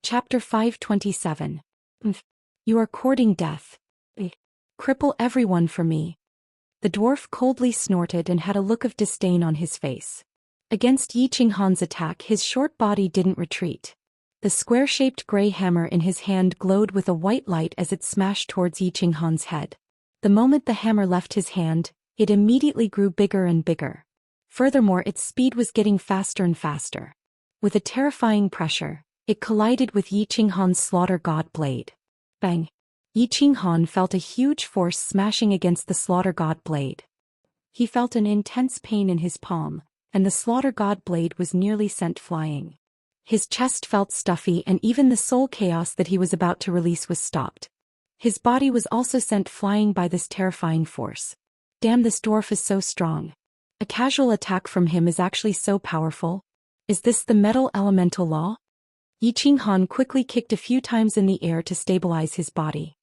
Chapter 527. You are courting death. Cripple everyone for me. The dwarf coldly snorted and had a look of disdain on his face. Against Yi Qinghan's attack, his short body didn't retreat. The square-shaped gray hammer in his hand glowed with a white light as it smashed towards Yi Qinghan's head. The moment the hammer left his hand, it immediately grew bigger and bigger. Furthermore, its speed was getting faster and faster. With a terrifying pressure, it collided with Yi Qinghan's slaughter god blade. Bang! Yi Qinghan felt a huge force smashing against the slaughter god blade. He felt an intense pain in his palm, and the slaughter god blade was nearly sent flying. His chest felt stuffy, and even the soul chaos that he was about to release was stopped. His body was also sent flying by this terrifying force. Damn, this dwarf is so strong. A casual attack from him is actually so powerful. Is this the metal elemental law? Yi Qinghan quickly kicked a few times in the air to stabilize his body.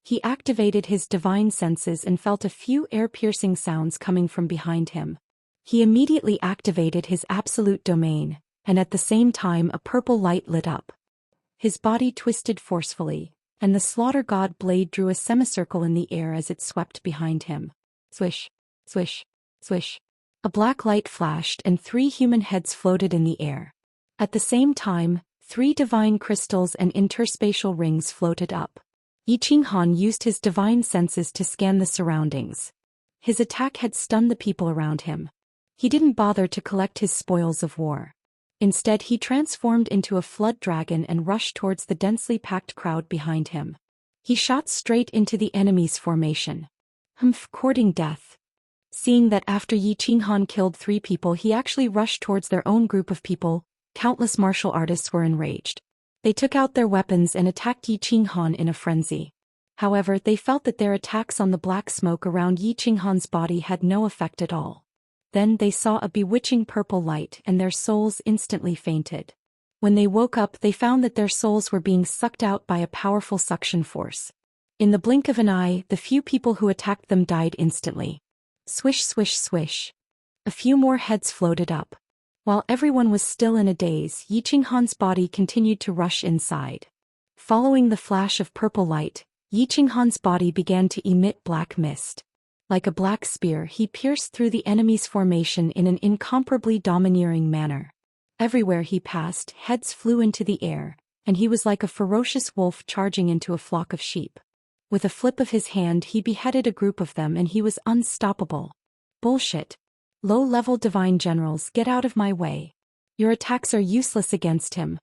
He activated his divine senses and felt a few air-piercing sounds coming from behind him. He immediately activated his absolute domain, and at the same time a purple light lit up. His body twisted forcefully, and the slaughter god blade drew a semicircle in the air as it swept behind him. Swish, swish, swish. A black light flashed and 3 human heads floated in the air. At the same time, 3 divine crystals and interspatial rings floated up. Yi Qinghan used his divine senses to scan the surroundings. His attack had stunned the people around him. He didn't bother to collect his spoils of war. Instead, he transformed into a flood dragon and rushed towards the densely packed crowd behind him. He shot straight into the enemy's formation. Courting death. Seeing that after Yi Qinghan killed 3 people, he actually rushed towards their own group of people, countless martial artists were enraged. They took out their weapons and attacked Yi Qinghan in a frenzy. However, they felt that their attacks on the black smoke around Yi Qinghan's body had no effect at all. Then they saw a bewitching purple light and their souls instantly fainted. When they woke up, they found that their souls were being sucked out by a powerful suction force. In the blink of an eye, the few people who attacked them died instantly. Swish, swish, swish. A few more heads floated up. While everyone was still in a daze, Yi Qinghan's body continued to rush inside. Following the flash of purple light, Yi Qinghan's body began to emit black mist. Like a black spear, he pierced through the enemy's formation in an incomparably domineering manner. Everywhere he passed, heads flew into the air, and he was like a ferocious wolf charging into a flock of sheep. With a flip of his hand, he beheaded a group of them and he was unstoppable. Bullshit. Low-level divine generals, get out of my way. Your attacks are useless against him.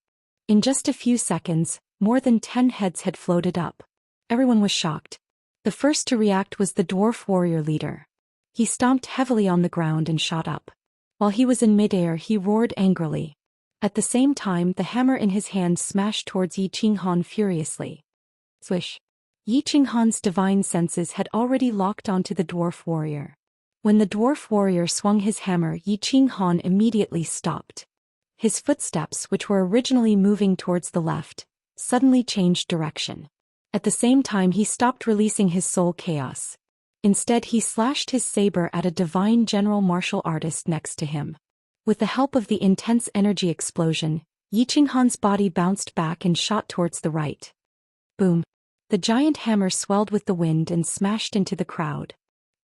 In just a few seconds, more than 10 heads had floated up. Everyone was shocked. The first to react was the dwarf warrior leader. He stomped heavily on the ground and shot up. While he was in midair, he roared angrily. At the same time, the hammer in his hand smashed towards Yi Qinghan furiously. Swish. Yi Qinghan's divine senses had already locked onto the dwarf warrior. When the dwarf warrior swung his hammer, Yi Qinghan immediately stopped. His footsteps, which were originally moving towards the left, suddenly changed direction. At the same time, he stopped releasing his soul chaos. Instead, he slashed his saber at a divine general martial artist next to him. With the help of the intense energy explosion, Yi Qinghan's body bounced back and shot towards the right. Boom! The giant hammer swelled with the wind and smashed into the crowd.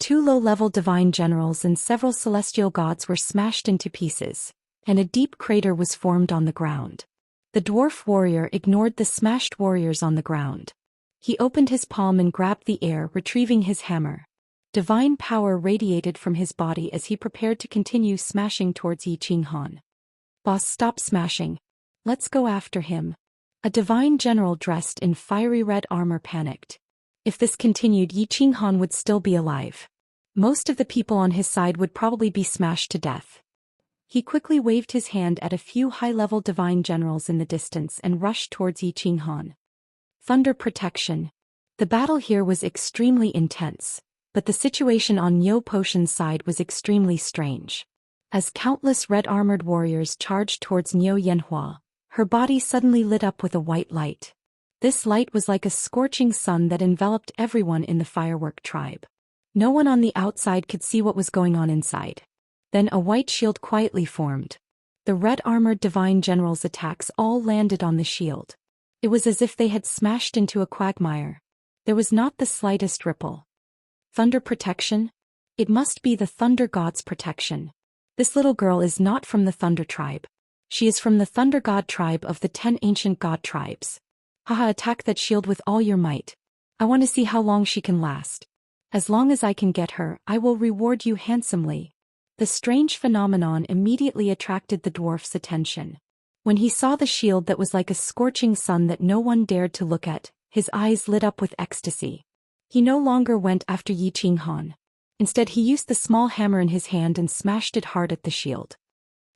2 low-level divine generals and several celestial gods were smashed into pieces, and a deep crater was formed on the ground. The dwarf warrior ignored the smashed warriors on the ground. He opened his palm and grabbed the air, retrieving his hammer. Divine power radiated from his body as he prepared to continue smashing towards Yi Qinghan. Boss, stop smashing. Let's go after him. A divine general dressed in fiery red armor panicked. If this continued, Yi Qinghan would still be alive. Most of the people on his side would probably be smashed to death. He quickly waved his hand at a few high-level divine generals in the distance and rushed towards Yi Qinghan. Thunder protection. The battle here was extremely intense, but the situation on Niu Potion's side was extremely strange. As countless red-armored warriors charged towards Niu Yanhua, her body suddenly lit up with a white light. This light was like a scorching sun that enveloped everyone in the firework tribe. No one on the outside could see what was going on inside. Then a white shield quietly formed. The red-armored divine general's attacks all landed on the shield. It was as if they had smashed into a quagmire. There was not the slightest ripple. Thunder protection? It must be the Thunder God's protection. This little girl is not from the Thunder tribe. She is from the Thunder God tribe of the 10 ancient God tribes. Haha, attack that shield with all your might. I want to see how long she can last. As long as I can get her, I will reward you handsomely. The strange phenomenon immediately attracted the dwarf's attention. When he saw the shield that was like a scorching sun that no one dared to look at, his eyes lit up with ecstasy. He no longer went after Yi Qinghan. Instead he used the small hammer in his hand and smashed it hard at the shield.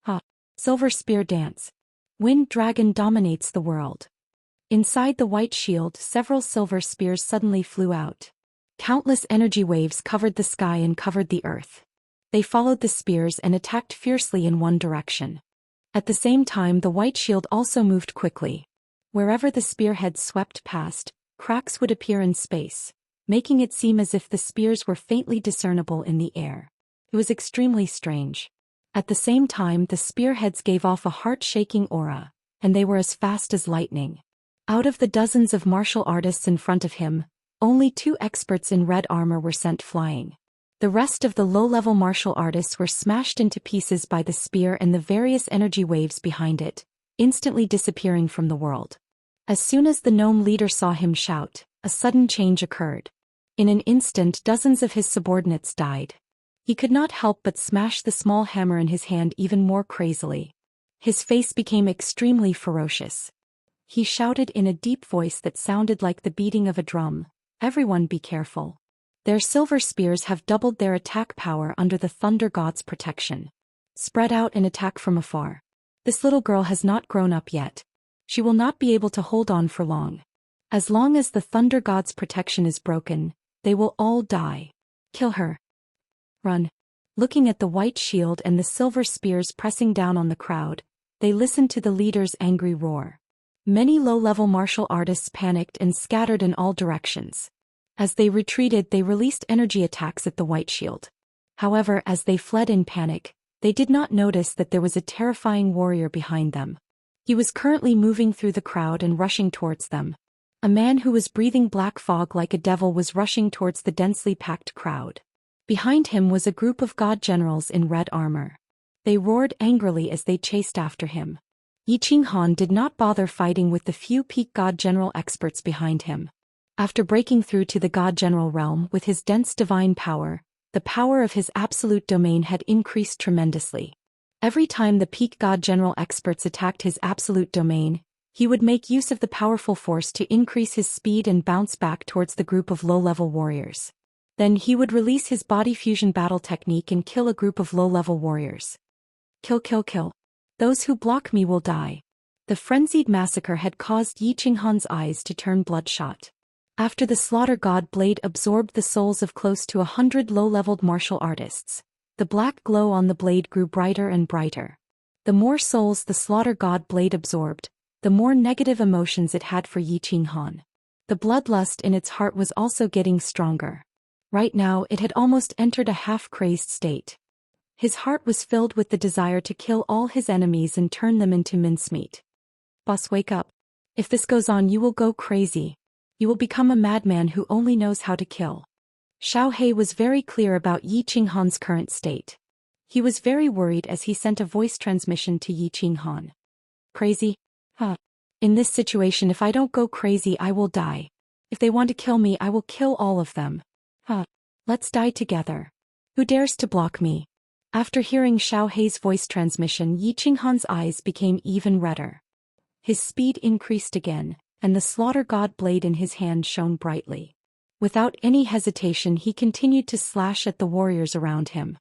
Ha! Silver spear dance. Wind dragon dominates the world. Inside the white shield, several silver spears suddenly flew out. Countless energy waves covered the sky and covered the earth. They followed the spears and attacked fiercely in one direction. At the same time, the white shield also moved quickly. Wherever the spearheads swept past, cracks would appear in space, making it seem as if the spears were faintly discernible in the air. It was extremely strange. At the same time, the spearheads gave off a heart-shaking aura, and they were as fast as lightning. Out of the dozens of martial artists in front of him, only 2 experts in red armor were sent flying. The rest of the low-level martial artists were smashed into pieces by the spear and the various energy waves behind it, instantly disappearing from the world. As soon as the gnome leader saw him shout, a sudden change occurred. In an instant, dozens of his subordinates died. He could not help but smash the small hammer in his hand even more crazily. His face became extremely ferocious. He shouted in a deep voice that sounded like the beating of a drum, "Everyone be careful. Their silver spears have doubled their attack power under the Thunder God's protection. Spread out and attack from afar. This little girl has not grown up yet. She will not be able to hold on for long. As long as the Thunder God's protection is broken, they will all die. Kill her. Run." Looking at the white shield and the silver spears pressing down on the crowd, they listened to the leader's angry roar. Many low-level martial artists panicked and scattered in all directions. As they retreated, they released energy attacks at the white shield. However, as they fled in panic, they did not notice that there was a terrifying warrior behind them. He was currently moving through the crowd and rushing towards them. A man who was breathing black fog like a devil was rushing towards the densely packed crowd. Behind him was a group of god generals in red armor. They roared angrily as they chased after him. Yi Qinghan did not bother fighting with the few peak god general experts behind him. After breaking through to the god general realm with his dense divine power, the power of his absolute domain had increased tremendously. Every time the peak god general experts attacked his absolute domain, he would make use of the powerful force to increase his speed and bounce back towards the group of low-level warriors. Then he would release his body fusion battle technique and kill a group of low-level warriors. Kill, kill, kill. Those who block me will die. The frenzied massacre had caused Yi Qinghan's eyes to turn bloodshot. After the slaughter god blade absorbed the souls of close to 100 low-leveled martial artists, the black glow on the blade grew brighter and brighter. The more souls the slaughter god blade absorbed, the more negative emotions it had for Yi Qinghan. The bloodlust in its heart was also getting stronger. Right now it had almost entered a half-crazed state. His heart was filled with the desire to kill all his enemies and turn them into mincemeat. Boss, wake up. If this goes on, you will go crazy. You will become a madman who only knows how to kill. Xiao He was very clear about Yi Qinghan's current state. He was very worried as he sent a voice transmission to Yi Qinghan. Crazy? Huh. In this situation, if I don't go crazy, I will die. If they want to kill me, I will kill all of them. Huh. Let's die together. Who dares to block me? After hearing Xiao He's voice transmission, Yi Qinghan's eyes became even redder. His speed increased again, and the slaughter god blade in his hand shone brightly. Without any hesitation, he continued to slash at the warriors around him.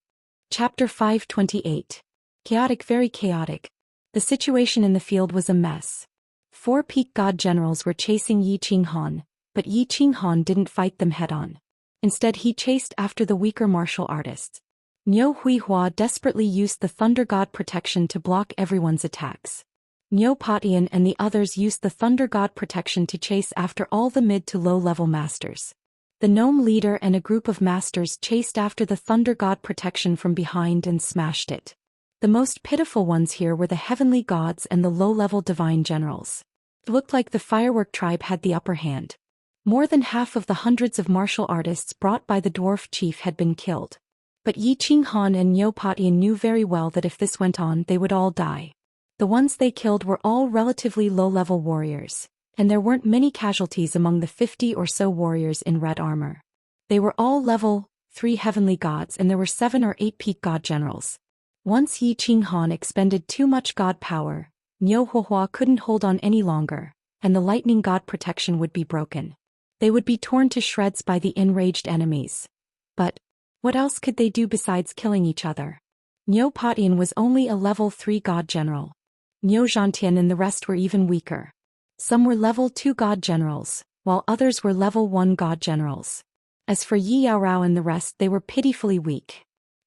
Chapter 528. Chaotic, very chaotic. The situation in the field was a mess. 4 peak god generals were chasing Yi Qinghan, but Yi Qinghan didn't fight them head-on. Instead, he chased after the weaker martial artists. Niu Huihua desperately used the Thunder God protection to block everyone's attacks. Niu Patian and the others used the Thunder God protection to chase after all the mid to low-level masters. The gnome leader and a group of masters chased after the Thunder God protection from behind and smashed it. The most pitiful ones here were the heavenly gods and the low-level divine generals. It looked like the firework tribe had the upper hand. More than half of the hundreds of martial artists brought by the dwarf chief had been killed. But Yi Qinghan and Niu Patian knew very well that if this went on, they would all die. The ones they killed were all relatively low-level warriors, and there weren't many casualties among the 50 or so warriors in red armor. They were all level 3 heavenly gods, and there were 7 or 8 peak god generals. Once Yi Qinghan expended too much god power, Niu Huohua couldn't hold on any longer, and the lightning god protection would be broken. They would be torn to shreds by the enraged enemies. But what else could they do besides killing each other? Niu Patian was only a level 3 god general. Niu Zhantian and the rest were even weaker. Some were level 2 god generals, while others were level 1 god generals. As for Yi Yaorao and the rest, they were pitifully weak.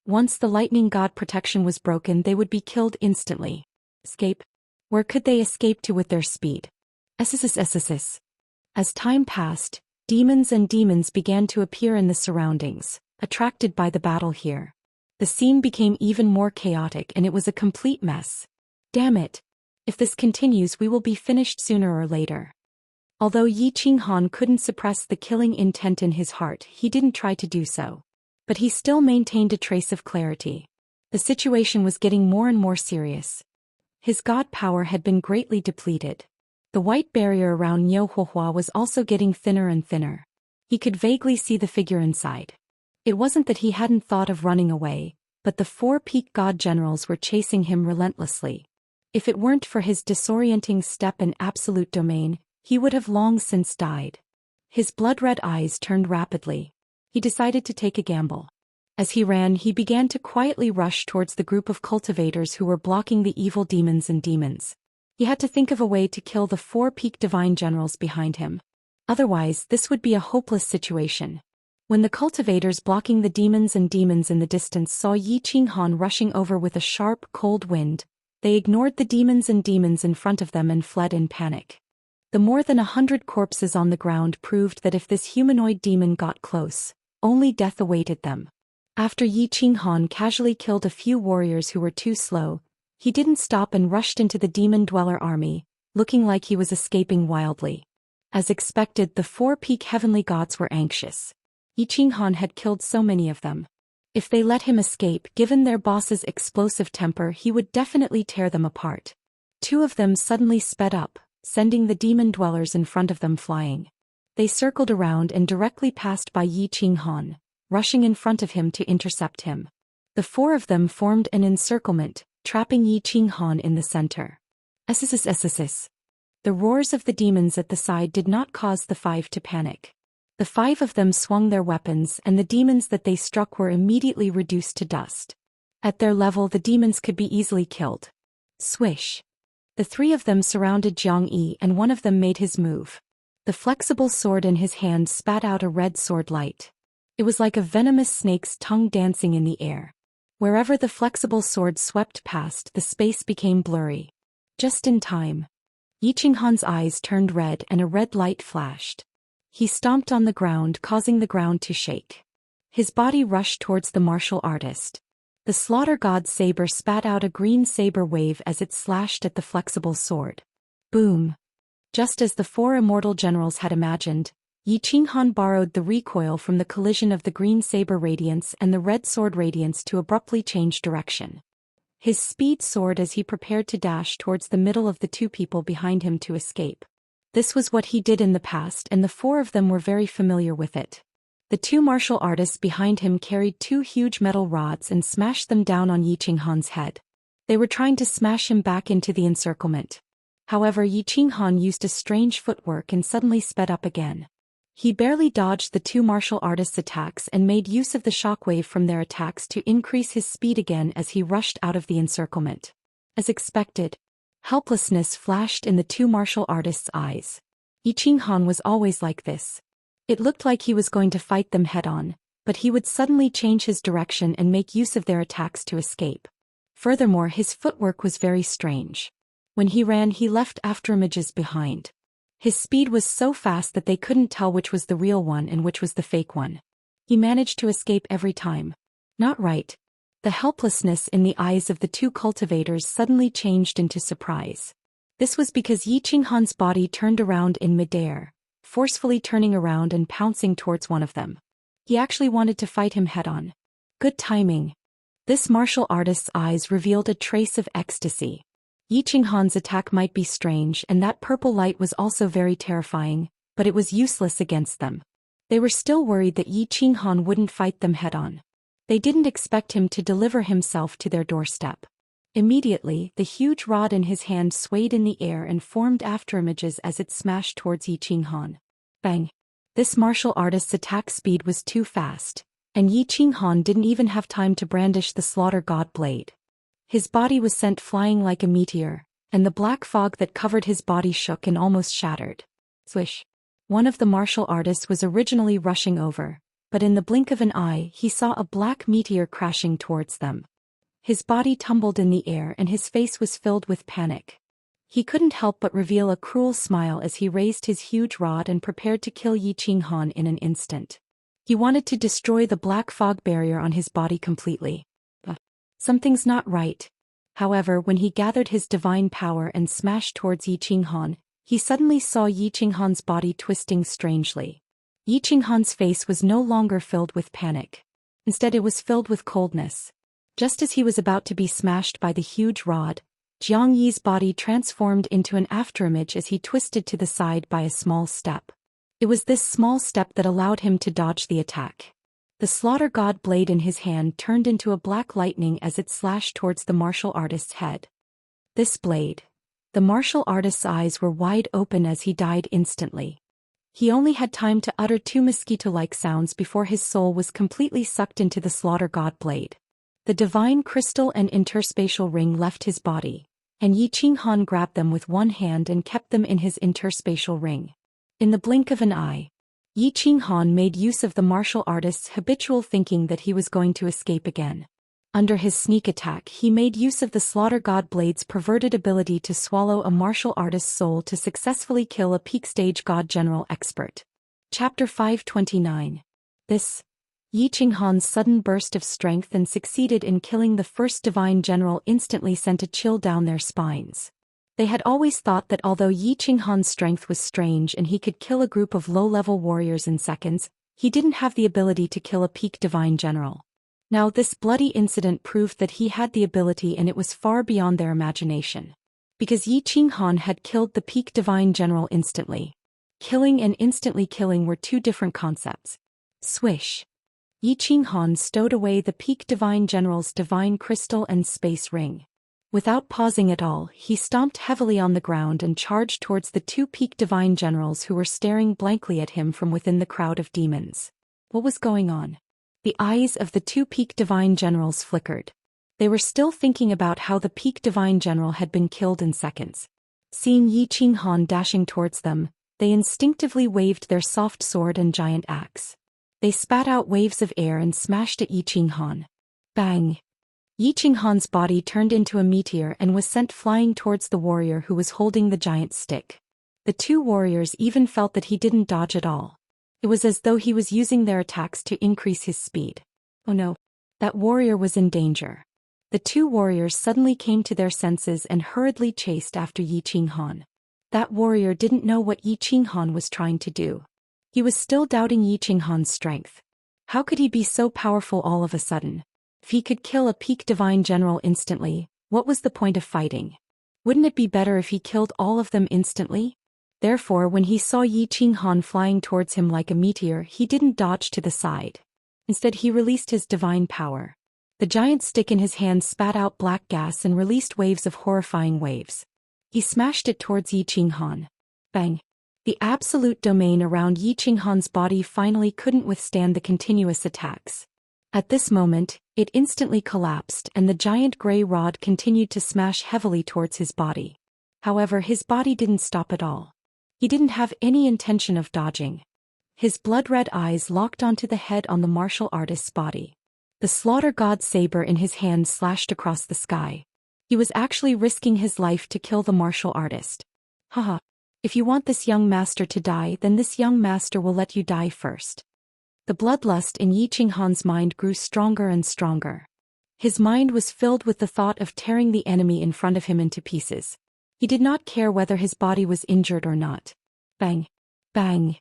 Once the lightning god protection was broken, they would be killed instantly. Escape? Where could they escape to with their speed? As time passed, demons and demons began to appear in the surroundings, attracted by the battle here. The scene became even more chaotic and it was a complete mess. Damn it! If this continues, we will be finished sooner or later. Although Yi Qinghan couldn't suppress the killing intent in his heart, he didn't try to do so. But he still maintained a trace of clarity. The situation was getting more and more serious. His god power had been greatly depleted. The white barrier around Niu Huohua was also getting thinner and thinner. He could vaguely see the figure inside. It wasn't that he hadn't thought of running away, but the 4 peak god generals were chasing him relentlessly. If it weren't for his disorienting step and absolute domain, he would have long since died. His blood-red eyes turned rapidly. He decided to take a gamble. As he ran, he began to quietly rush towards the group of cultivators who were blocking the evil demons and demons. He had to think of a way to kill the 4 peak divine generals behind him. Otherwise, this would be a hopeless situation. When the cultivators blocking the demons in the distance saw Yi Qinghan rushing over with a sharp, cold wind, they ignored the demons in front of them and fled in panic. The more than 100 corpses on the ground proved that if this humanoid demon got close, only death awaited them. After Yi Qinghan casually killed a few warriors who were too slow, he didn't stop and rushed into the demon dweller army, looking like he was escaping wildly. As expected, the 4 peak heavenly gods were anxious. Yi Qinghan had killed so many of them. If they let him escape, given their boss's explosive temper, he would definitely tear them apart. 2 of them suddenly sped up, sending the demon dwellers in front of them flying. They circled around and directly passed by Yi Qinghan, rushing in front of him to intercept him. The 4 of them formed an encirclement, trapping Yi Qinghan in the center. The roars of the demons at the side did not cause the 5 to panic. The 5 of them swung their weapons and the demons that they struck were immediately reduced to dust. At their level, the demons could be easily killed. Swish! The 3 of them surrounded Jiang Yi and one of them made his move. The flexible sword in his hand spat out a red sword light. It was like a venomous snake's tongue dancing in the air. Wherever the flexible sword swept past, the space became blurry. Just in time. Yi Qinghan's eyes turned red and a red light flashed. He stomped on the ground, causing the ground to shake. His body rushed towards the martial artist. The slaughter god's saber spat out a green saber wave as it slashed at the flexible sword. Boom! Just as the 4 immortal generals had imagined, Yi Qinghan borrowed the recoil from the collision of the green saber radiance and the red sword radiance to abruptly change direction. His speed soared as he prepared to dash towards the middle of the 2 people behind him to escape. This was what he did in the past and the 4 of them were very familiar with it. The 2 martial artists behind him carried 2 huge metal rods and smashed them down on Yi Qinghan's head. They were trying to smash him back into the encirclement. However, Yi Qinghan used a strange footwork and suddenly sped up again. He barely dodged the 2 martial artists' attacks and made use of the shockwave from their attacks to increase his speed again as he rushed out of the encirclement. As expected, helplessness flashed in the 2 martial artists' eyes. Yi Qinghan was always like this. It looked like he was going to fight them head-on, but he would suddenly change his direction and make use of their attacks to escape. Furthermore, his footwork was very strange. When he ran, he left afterimages behind. His speed was so fast that they couldn't tell which was the real one and which was the fake one. He managed to escape every time. Not right. The helplessness in the eyes of the 2 cultivators suddenly changed into surprise. This was because Yi Qinghan's body turned around in midair, forcefully turning around and pouncing towards one of them. He actually wanted to fight him head-on. Good timing. This martial artist's eyes revealed a trace of ecstasy. Yi Qinghan's attack might be strange and that purple light was also very terrifying, but it was useless against them. They were still worried that Yi Qinghan wouldn't fight them head-on. They didn't expect him to deliver himself to their doorstep. Immediately, the huge rod in his hand swayed in the air and formed afterimages as it smashed towards Yi Qinghan. Bang! This martial artist's attack speed was too fast, and Yi Qinghan didn't even have time to brandish the slaughter god blade. His body was sent flying like a meteor, and the black fog that covered his body shook and almost shattered. Swish! One of the martial artists was originally rushing over, but in the blink of an eye he saw a black meteor crashing towards them. His body tumbled in the air and his face was filled with panic. He couldn't help but reveal a cruel smile as he raised his huge rod and prepared to kill Yi Qinghan in an instant. He wanted to destroy the black fog barrier on his body completely. Something's not right. However, when he gathered his divine power and smashed towards Yi Qinghan, he suddenly saw Yi Qinghan's body twisting strangely. Yi Qinghan's face was no longer filled with panic. Instead it was filled with coldness. Just as he was about to be smashed by the huge rod, Jiang Yi's body transformed into an afterimage as he twisted to the side by a small step. It was this small step that allowed him to dodge the attack. The slaughter god blade in his hand turned into a black lightning as it slashed towards the martial artist's head. This blade. The martial artist's eyes were wide open as he died instantly. He only had time to utter two mosquito-like sounds before his soul was completely sucked into the slaughter god blade. The divine crystal and interspatial ring left his body, and Yi Qinghan grabbed them with one hand and kept them in his interspatial ring. In the blink of an eye, Yi Qinghan made use of the martial artist's habitual thinking that he was going to escape again. Under his sneak attack he made use of the slaughter god blade's perverted ability to swallow a martial artist's soul to successfully kill a peak stage god general expert. Chapter 529. Yi Qinghan's sudden burst of strength and succeeded in killing the first divine general instantly sent a chill down their spines. They had always thought that although Yi Qinghan's strength was strange and he could kill a group of low-level warriors in seconds, he didn't have the ability to kill a peak divine general. Now this bloody incident proved that he had the ability and it was far beyond their imagination. Because Yi Qinghan had killed the peak divine general instantly. Killing and instantly killing were two different concepts. Swish! Yi Qinghan stowed away the peak divine general's divine crystal and space ring. Without pausing at all, he stomped heavily on the ground and charged towards the two peak divine generals who were staring blankly at him from within the crowd of demons. What was going on? The eyes of the two peak divine generals flickered. They were still thinking about how the peak divine general had been killed in seconds. Seeing Yi Qinghan dashing towards them, they instinctively waved their soft sword and giant axe. They spat out waves of air and smashed at Yi Qinghan. Bang! Yi Qinghan's body turned into a meteor and was sent flying towards the warrior who was holding the giant stick. The two warriors even felt that he didn't dodge at all. It was as though he was using their attacks to increase his speed. Oh no! That warrior was in danger. The two warriors suddenly came to their senses and hurriedly chased after Yi Qinghan. That warrior didn't know what Yi Qinghan was trying to do. He was still doubting Yi Qinghan's strength. How could he be so powerful all of a sudden? If he could kill a peak divine general instantly, what was the point of fighting? Wouldn't it be better if he killed all of them instantly? Therefore, when he saw Yi Qinghan flying towards him like a meteor, he didn't dodge to the side. Instead, he released his divine power. The giant stick in his hand spat out black gas and released waves of horrifying waves. He smashed it towards Yi Qinghan. Bang! The absolute domain around Yi Qinghan's body finally couldn't withstand the continuous attacks. At this moment, it instantly collapsed and the giant gray rod continued to smash heavily towards his body. However, his body didn't stop at all. He didn't have any intention of dodging. His blood-red eyes locked onto the head on the martial artist's body. The slaughter god's saber in his hand slashed across the sky. He was actually risking his life to kill the martial artist. Haha. If you want this young master to die, then this young master will let you die first. The bloodlust in Yi Qinghan's mind grew stronger and stronger. His mind was filled with the thought of tearing the enemy in front of him into pieces. He did not care whether his body was injured or not. Bang! Bang!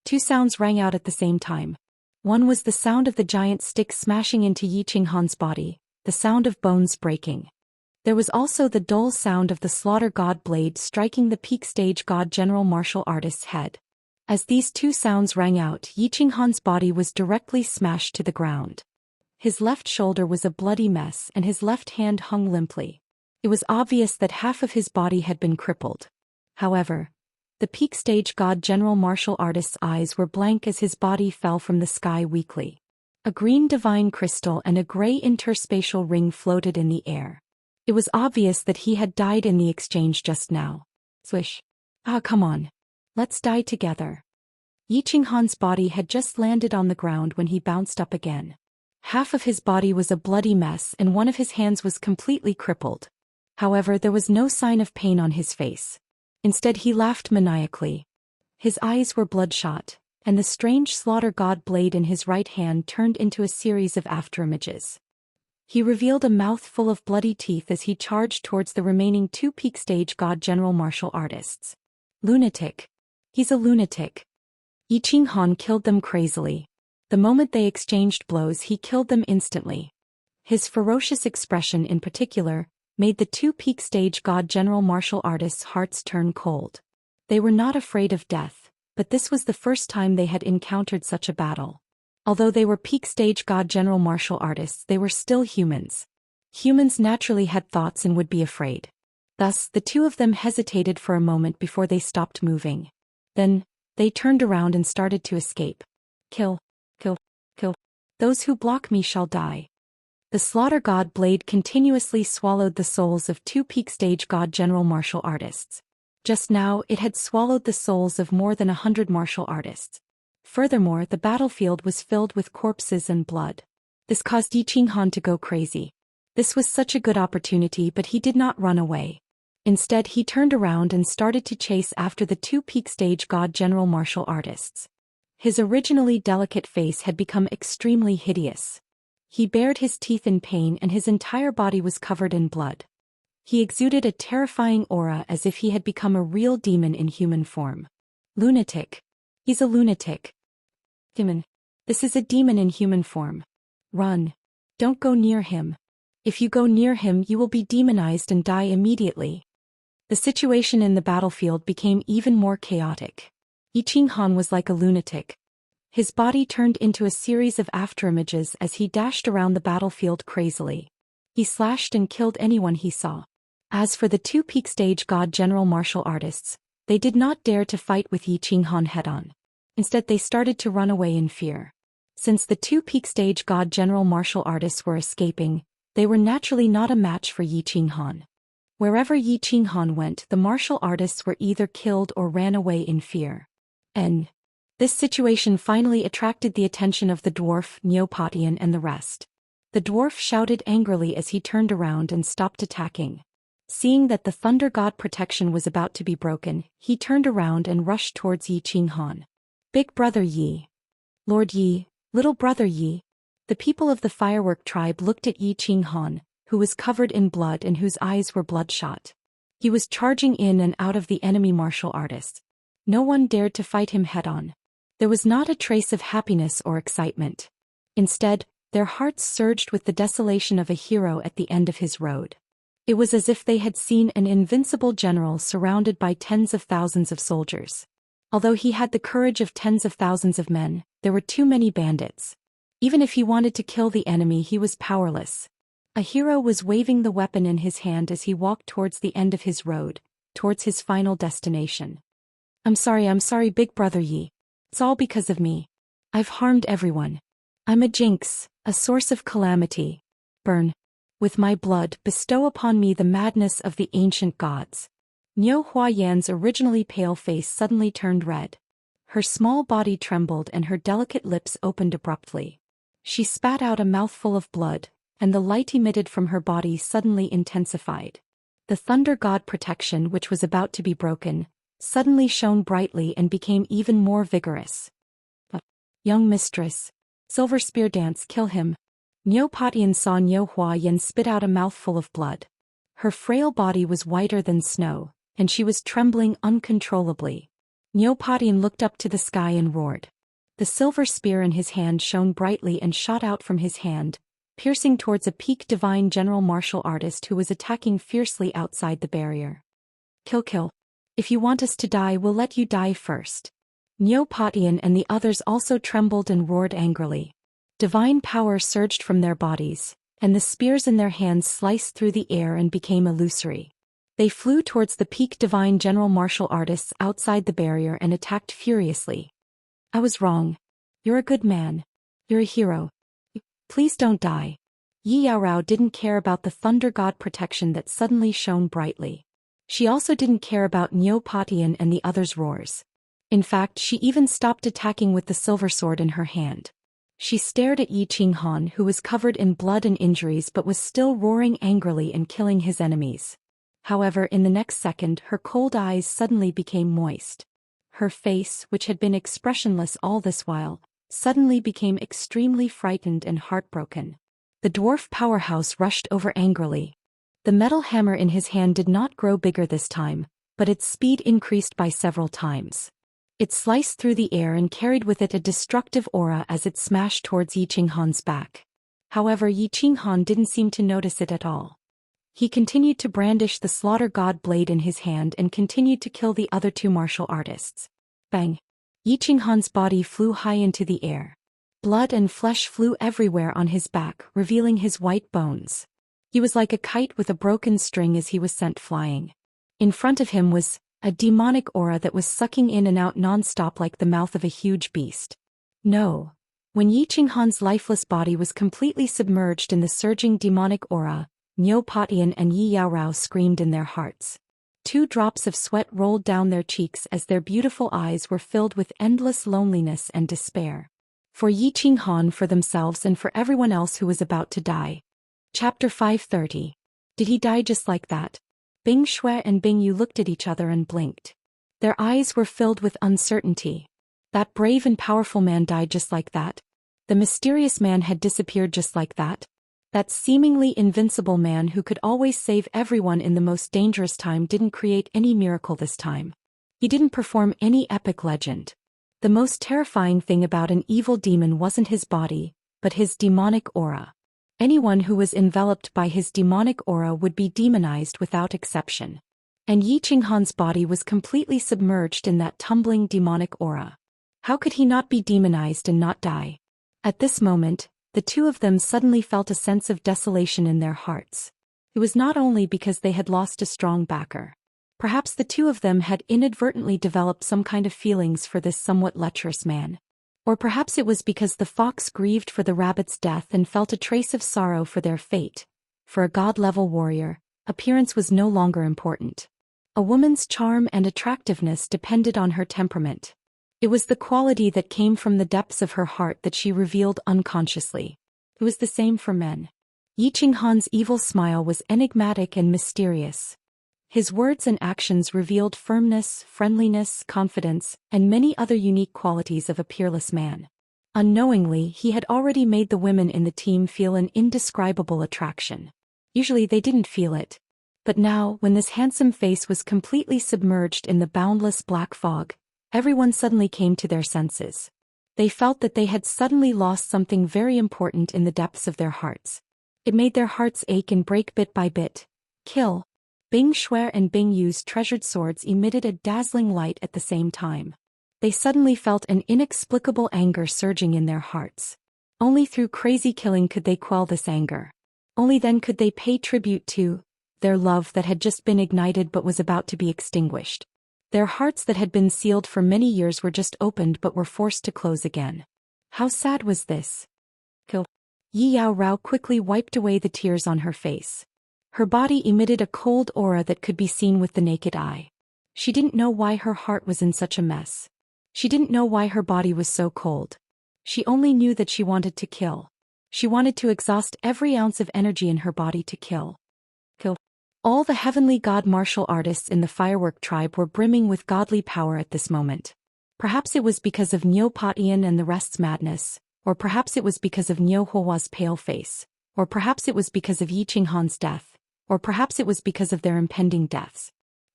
Two sounds rang out at the same time. One was the sound of the giant stick smashing into Yi Qinghan's body, the sound of bones breaking. There was also the dull sound of the slaughter god blade striking the peak stage god general martial artist's head. As these two sounds rang out, Yi Qinghan's body was directly smashed to the ground. His left shoulder was a bloody mess and his left hand hung limply. It was obvious that half of his body had been crippled. However, the peak stage god general martial artist's eyes were blank as his body fell from the sky weakly. A green divine crystal and a gray interspatial ring floated in the air. It was obvious that he had died in the exchange just now. Swish. Ah, come on. Let's die together. Yi Qinghan's body had just landed on the ground when he bounced up again. Half of his body was a bloody mess and one of his hands was completely crippled. However, there was no sign of pain on his face. Instead, he laughed maniacally. His eyes were bloodshot, and the strange slaughter god blade in his right hand turned into a series of afterimages. He revealed a mouth full of bloody teeth as he charged towards the remaining two peak stage god general martial artists. Lunatic. He's a lunatic. Yi Qinghan killed them crazily. The moment they exchanged blows, he killed them instantly. His ferocious expression in particular made the two peak stage god general martial artists' hearts turn cold. They were not afraid of death, but this was the first time they had encountered such a battle. Although they were peak stage god general martial artists, they were still humans. Humans naturally had thoughts and would be afraid. Thus, the two of them hesitated for a moment before they stopped moving. Then, they turned around and started to escape. Kill, kill, kill. Those who block me shall die. The slaughter god blade continuously swallowed the souls of two peak stage god general martial artists. Just now, it had swallowed the souls of more than 100 martial artists. Furthermore, the battlefield was filled with corpses and blood. This caused Yi Qinghan to go crazy. This was such a good opportunity, but he did not run away. Instead, he turned around and started to chase after the two peak stage god general martial artists. His originally delicate face had become extremely hideous. He bared his teeth in pain and his entire body was covered in blood. He exuded a terrifying aura as if he had become a real demon in human form. Lunatic. He's a lunatic. Demon. This is a demon in human form. Run. Don't go near him. If you go near him, you will be demonized and die immediately. The situation in the battlefield became even more chaotic. Yi Qinghan was like a lunatic. His body turned into a series of afterimages as he dashed around the battlefield crazily. He slashed and killed anyone he saw. As for the two peak stage god general martial artists, they did not dare to fight with Yi Qinghan head-on. Instead, they started to run away in fear. Since the two peak stage god general martial artists were escaping, they were naturally not a match for Yi Qinghan. Wherever Yi Qinghan went, the martial artists were either killed or ran away in fear. This situation finally attracted the attention of the dwarf, Neopatian, and the rest. The dwarf shouted angrily as he turned around and stopped attacking. Seeing that the thunder god protection was about to be broken, he turned around and rushed towards Yi Qinghan. Big brother Yi. Lord Yi, little brother Yi. The people of the firework tribe looked at Yi Qinghan, who was covered in blood and whose eyes were bloodshot. He was charging in and out of the enemy martial artists. No one dared to fight him head-on. There was not a trace of happiness or excitement. Instead, their hearts surged with the desolation of a hero at the end of his road. It was as if they had seen an invincible general surrounded by tens of thousands of soldiers. Although he had the courage of tens of thousands of men, there were too many bandits. Even if he wanted to kill the enemy, he was powerless. A hero was waving the weapon in his hand as he walked towards the end of his road, towards his final destination. I'm sorry, big brother Yi. It's all because of me. I've harmed everyone. I'm a jinx, a source of calamity. Burn. With my blood, bestow upon me the madness of the ancient gods. Niu Huayan's originally pale face suddenly turned red. Her small body trembled and her delicate lips opened abruptly. She spat out a mouthful of blood, and the light emitted from her body suddenly intensified. The thunder god protection, which was about to be broken, suddenly shone brightly and became even more vigorous. Young mistress. Silver spear dance, kill him. Neopatian saw Niu Huayan spit out a mouthful of blood. Her frail body was whiter than snow, and she was trembling uncontrollably. Niu Patian looked up to the sky and roared. The silver spear in his hand shone brightly and shot out from his hand, piercing towards a peak divine general martial artist who was attacking fiercely outside the barrier. Kill. If you want us to die, we'll let you die first. Niu Patian and the others also trembled and roared angrily. Divine power surged from their bodies, and the spears in their hands sliced through the air and became illusory. They flew towards the peak divine general martial artists outside the barrier and attacked furiously. I was wrong. You're a good man. You're a hero. Please don't die. Yi Yaorao didn't care about the thunder god protection that suddenly shone brightly. She also didn't care about Niu Patian and the others' roars. In fact, she even stopped attacking with the silver sword in her hand. She stared at Yi Qinghan, who was covered in blood and injuries but was still roaring angrily and killing his enemies. However, in the next second, her cold eyes suddenly became moist. Her face, which had been expressionless all this while, suddenly became extremely frightened and heartbroken. The dwarf powerhouse rushed over angrily. The metal hammer in his hand did not grow bigger this time, but its speed increased by several times. It sliced through the air and carried with it a destructive aura as it smashed towards Yi Qinghan's back. However, Yi Qinghan didn't seem to notice it at all. He continued to brandish the slaughter god blade in his hand and continued to kill the other two martial artists. Bang! Yi Qinghan's body flew high into the air. Blood and flesh flew everywhere on his back, revealing his white bones. He was like a kite with a broken string as he was sent flying. In front of him was a demonic aura that was sucking in and out non-stop like the mouth of a huge beast. No. When Yi Qinghan's lifeless body was completely submerged in the surging demonic aura, Niu Patian and Yi Yaorao screamed in their hearts. 2 drops of sweat rolled down their cheeks as their beautiful eyes were filled with endless loneliness and despair. For Yi Qinghan, for themselves, and for everyone else who was about to die. Chapter 530. Did he die just like that? Bing Shui and Bing Yu looked at each other and blinked. Their eyes were filled with uncertainty. That brave and powerful man died just like that. The mysterious man had disappeared just like that. That seemingly invincible man who could always save everyone in the most dangerous time didn't create any miracle this time. He didn't perform any epic legend. The most terrifying thing about an evil demon wasn't his body, but his demonic aura. Anyone who was enveloped by his demonic aura would be demonized without exception. And Yi Qinghan's body was completely submerged in that tumbling demonic aura. How could he not be demonized and not die? At this moment, the two of them suddenly felt a sense of desolation in their hearts. It was not only because they had lost a strong backer. Perhaps the two of them had inadvertently developed some kind of feelings for this somewhat lecherous man. Or perhaps it was because the fox grieved for the rabbit's death and felt a trace of sorrow for their fate. For a god-level warrior, appearance was no longer important. A woman's charm and attractiveness depended on her temperament. It was the quality that came from the depths of her heart that she revealed unconsciously. It was the same for men. Yi Qinghan's evil smile was enigmatic and mysterious. His words and actions revealed firmness, friendliness, confidence, and many other unique qualities of a peerless man. Unknowingly, he had already made the women in the team feel an indescribable attraction. Usually they didn't feel it. But now, when this handsome face was completely submerged in the boundless black fog, everyone suddenly came to their senses. They felt that they had suddenly lost something very important in the depths of their hearts. It made their hearts ache and break bit by bit. Kill. Bing Shui and Bing Yu's treasured swords emitted a dazzling light at the same time. They suddenly felt an inexplicable anger surging in their hearts. Only through crazy killing could they quell this anger. Only then could they pay tribute to their love that had just been ignited but was about to be extinguished. Their hearts that had been sealed for many years were just opened but were forced to close again. How sad was this? Kill. Yi Yaorao quickly wiped away the tears on her face. Her body emitted a cold aura that could be seen with the naked eye. She didn't know why her heart was in such a mess. She didn't know why her body was so cold. She only knew that she wanted to kill. She wanted to exhaust every ounce of energy in her body to kill. Kill. All the heavenly god martial artists in the firework tribe were brimming with godly power at this moment. Perhaps it was because of Niu Patian and the rest's madness, or perhaps it was because of Niu Hua's pale face, or perhaps it was because of Yi Qinghan's death, or perhaps it was because of their impending deaths.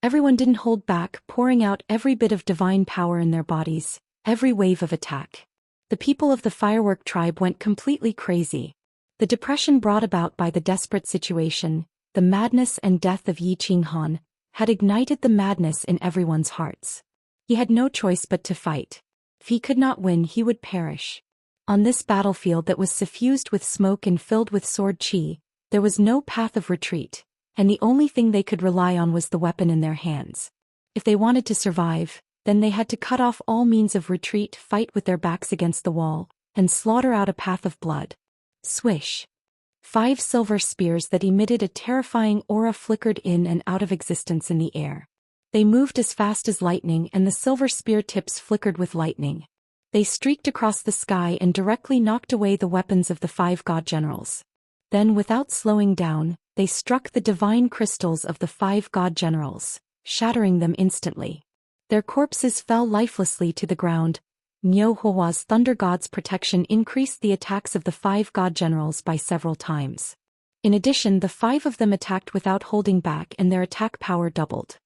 Everyone didn't hold back, pouring out every bit of divine power in their bodies, every wave of attack. The people of the firework tribe went completely crazy. The depression brought about by the desperate situation, the madness and death of Yi Qinghan, had ignited the madness in everyone's hearts. He had no choice but to fight. If he could not win, he would perish. On this battlefield that was suffused with smoke and filled with sword qi, there was no path of retreat, and the only thing they could rely on was the weapon in their hands. If they wanted to survive, then they had to cut off all means of retreat, fight with their backs against the wall, and slaughter out a path of blood. Swish. 5 silver spears that emitted a terrifying aura flickered in and out of existence in the air. They moved as fast as lightning, and the silver spear tips flickered with lightning. They streaked across the sky and directly knocked away the weapons of the 5 god generals. Then, without slowing down, they struck the divine crystals of the 5 god generals, shattering them instantly. Their corpses fell lifelessly to the ground. Niu Hua's thunder god's protection increased the attacks of the 5 god generals by several times. In addition, the 5 of them attacked without holding back, and their attack power doubled.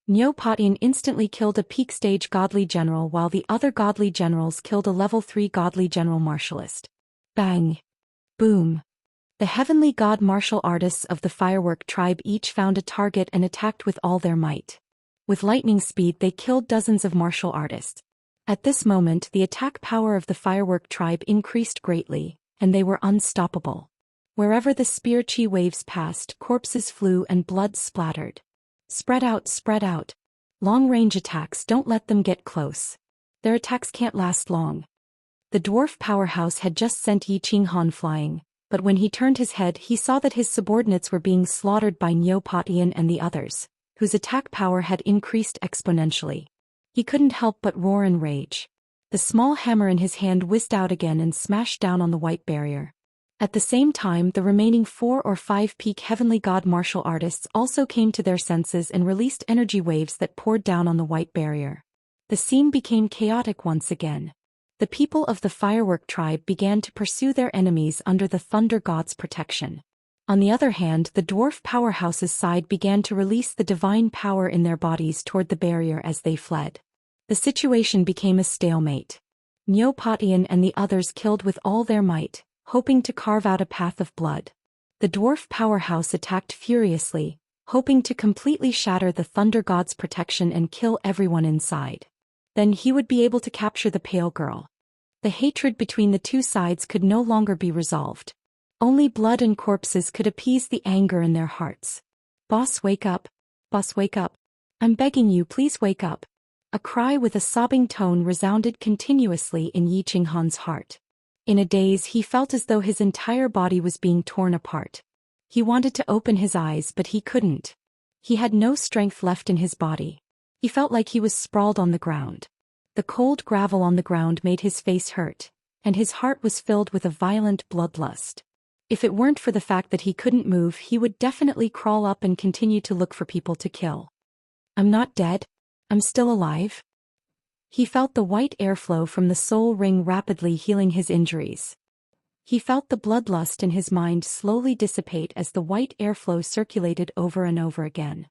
Niu Patin instantly killed a peak stage godly general, while the other godly generals killed a level 3 godly general martialist. Bang! Boom! The heavenly god martial artists of the firework tribe each found a target and attacked with all their might. With lightning speed, they killed dozens of martial artists. At this moment, the attack power of the firework tribe increased greatly, and they were unstoppable. Wherever the spear chi waves passed, corpses flew and blood splattered. Spread out, spread out. Long-range attacks, don't let them get close. Their attacks can't last long. The dwarf powerhouse had just sent Yi Qinghan flying, but when he turned his head, he saw that his subordinates were being slaughtered by Niu Patian and the others, whose attack power had increased exponentially. He couldn't help but roar in rage. The small hammer in his hand whizzed out again and smashed down on the white barrier. At the same time, the remaining 4 or 5 peak heavenly god martial artists also came to their senses and released energy waves that poured down on the white barrier. The scene became chaotic once again. The people of the firework tribe began to pursue their enemies under the thunder god's protection. On the other hand, the dwarf powerhouse's side began to release the divine power in their bodies toward the barrier as they fled. The situation became a stalemate. Niu Patian and the others killed with all their might, hoping to carve out a path of blood. The dwarf powerhouse attacked furiously, hoping to completely shatter the thunder god's protection and kill everyone inside. Then he would be able to capture the pale girl. The hatred between the two sides could no longer be resolved. Only blood and corpses could appease the anger in their hearts. Boss, wake up. Boss, wake up. I'm begging you, please wake up. A cry with a sobbing tone resounded continuously in Yi Qinghan's heart. In a daze, he felt as though his entire body was being torn apart. He wanted to open his eyes, but he couldn't. He had no strength left in his body. He felt like he was sprawled on the ground. The cold gravel on the ground made his face hurt, and his heart was filled with a violent bloodlust. If it weren't for the fact that he couldn't move, he would definitely crawl up and continue to look for people to kill. I'm not dead. I'm still alive. He felt the white airflow from the soul ring rapidly healing his injuries. He felt the bloodlust in his mind slowly dissipate as the white airflow circulated over and over again.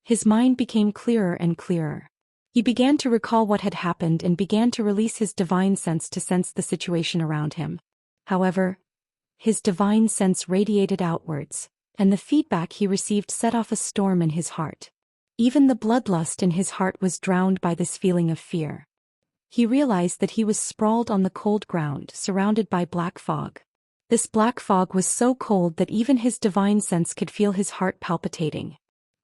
His mind became clearer and clearer. He began to recall what had happened and began to release his divine sense to sense the situation around him. However, his divine sense radiated outwards, and the feedback he received set off a storm in his heart. Even the bloodlust in his heart was drowned by this feeling of fear. He realized that he was sprawled on the cold ground, surrounded by black fog. This black fog was so cold that even his divine sense could feel his heart palpitating.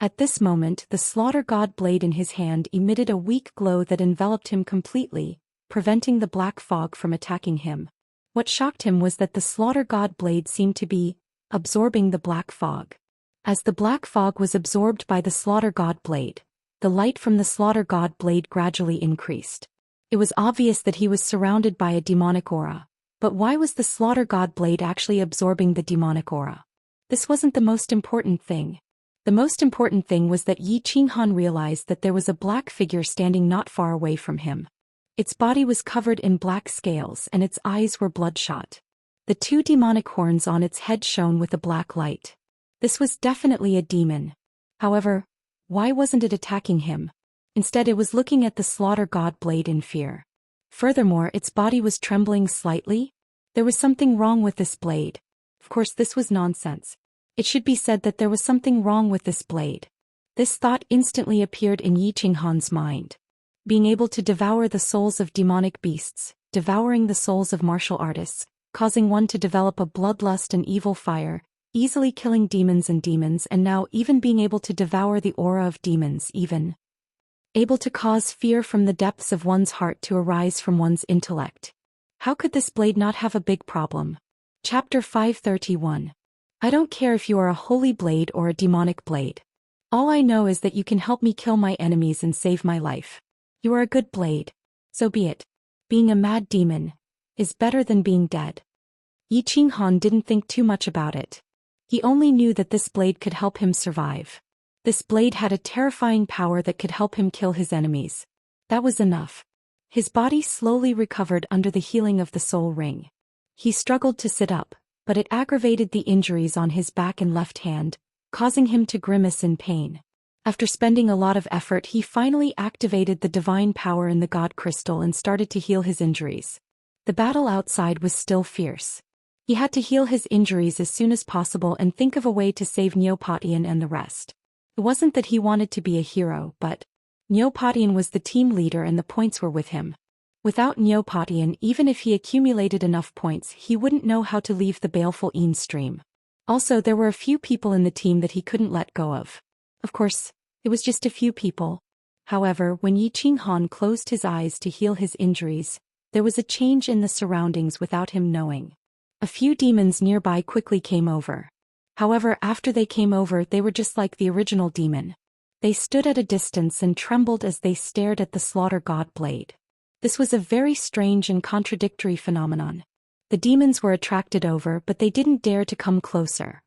At this moment, the slaughter god blade in his hand emitted a weak glow that enveloped him completely, preventing the black fog from attacking him. What shocked him was that the slaughter god blade seemed to be absorbing the black fog. As the black fog was absorbed by the slaughter god blade, the light from the slaughter god blade gradually increased. It was obvious that he was surrounded by a demonic aura, but why was the slaughter god blade actually absorbing the demonic aura? This wasn't the most important thing. The most important thing was that Yi Qinghan realized that there was a black figure standing not far away from him. Its body was covered in black scales and its eyes were bloodshot. The 2 demonic horns on its head shone with a black light. This was definitely a demon. However, Why wasn't it attacking him? Instead, it was looking at the slaughter god blade in fear. Furthermore, its body was trembling slightly. There was something wrong with this blade. Of course, this was nonsense. It should be said that there was something wrong with this blade. This thought instantly appeared in Yi Qinghan's mind. Being able to devour the souls of demonic beasts, devouring the souls of martial artists, causing one to develop a bloodlust and evil fire, easily killing demons, and now even being able to devour the aura of demons, even able to cause fear from the depths of one's heart to arise from one's intellect. How could this blade not have a big problem? Chapter 531. I don't care if you are a holy blade or a demonic blade. All I know is that you can help me kill my enemies and save my life. You are a good blade. So be it. Being a mad demon is better than being dead. Yi Qinghan didn't think too much about it. He only knew that this blade could help him survive. This blade had a terrifying power that could help him kill his enemies. That was enough. His body slowly recovered under the healing of the soul ring. He struggled to sit up, but it aggravated the injuries on his back and left hand, causing him to grimace in pain. After spending a lot of effort, he finally activated the divine power in the god crystal and started to heal his injuries. The battle outside was still fierce. He had to heal his injuries as soon as possible and think of a way to save Neopatian and the rest. It wasn't that he wanted to be a hero, but Neopatian was the team leader and the points were with him. Without Neopatian, even if he accumulated enough points, he wouldn't know how to leave the baleful Een stream. Also, there were a few people in the team that he couldn't let go of. Of course, it was just a few people. However, when Yi Qinghan closed his eyes to heal his injuries, there was a change in the surroundings without him knowing. A few demons nearby quickly came over. However, after they came over, they were just like the original demon. They stood at a distance and trembled as they stared at the slaughter god blade. This was a very strange and contradictory phenomenon. The demons were attracted over, but they didn't dare to come closer.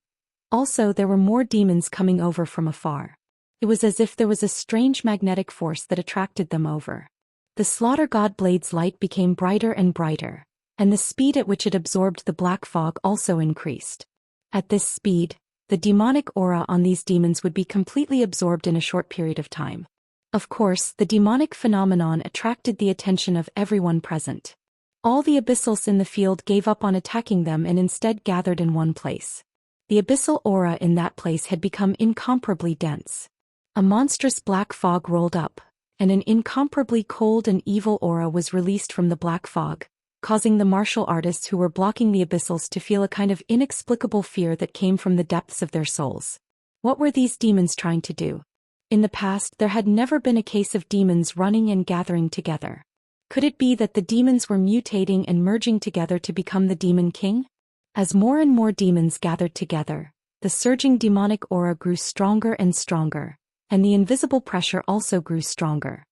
Also, there were more demons coming over from afar. It was as if there was a strange magnetic force that attracted them over. The slaughter god blade's light became brighter and brighter, and the speed at which it absorbed the black fog also increased. At this speed, the demonic aura on these demons would be completely absorbed in a short period of time. Of course, the demonic phenomenon attracted the attention of everyone present. All the abyssals in the field gave up on attacking them and instead gathered in one place. The abyssal aura in that place had become incomparably dense. A monstrous black fog rolled up, and an incomparably cold and evil aura was released from the black fog, causing the martial artists who were blocking the abyssals to feel a kind of inexplicable fear that came from the depths of their souls. What were these demons trying to do? In the past, there had never been a case of demons running and gathering together. Could it be that the demons were mutating and merging together to become the Demon King? As more and more demons gathered together, the surging demonic aura grew stronger and stronger, and the invisible pressure also grew stronger.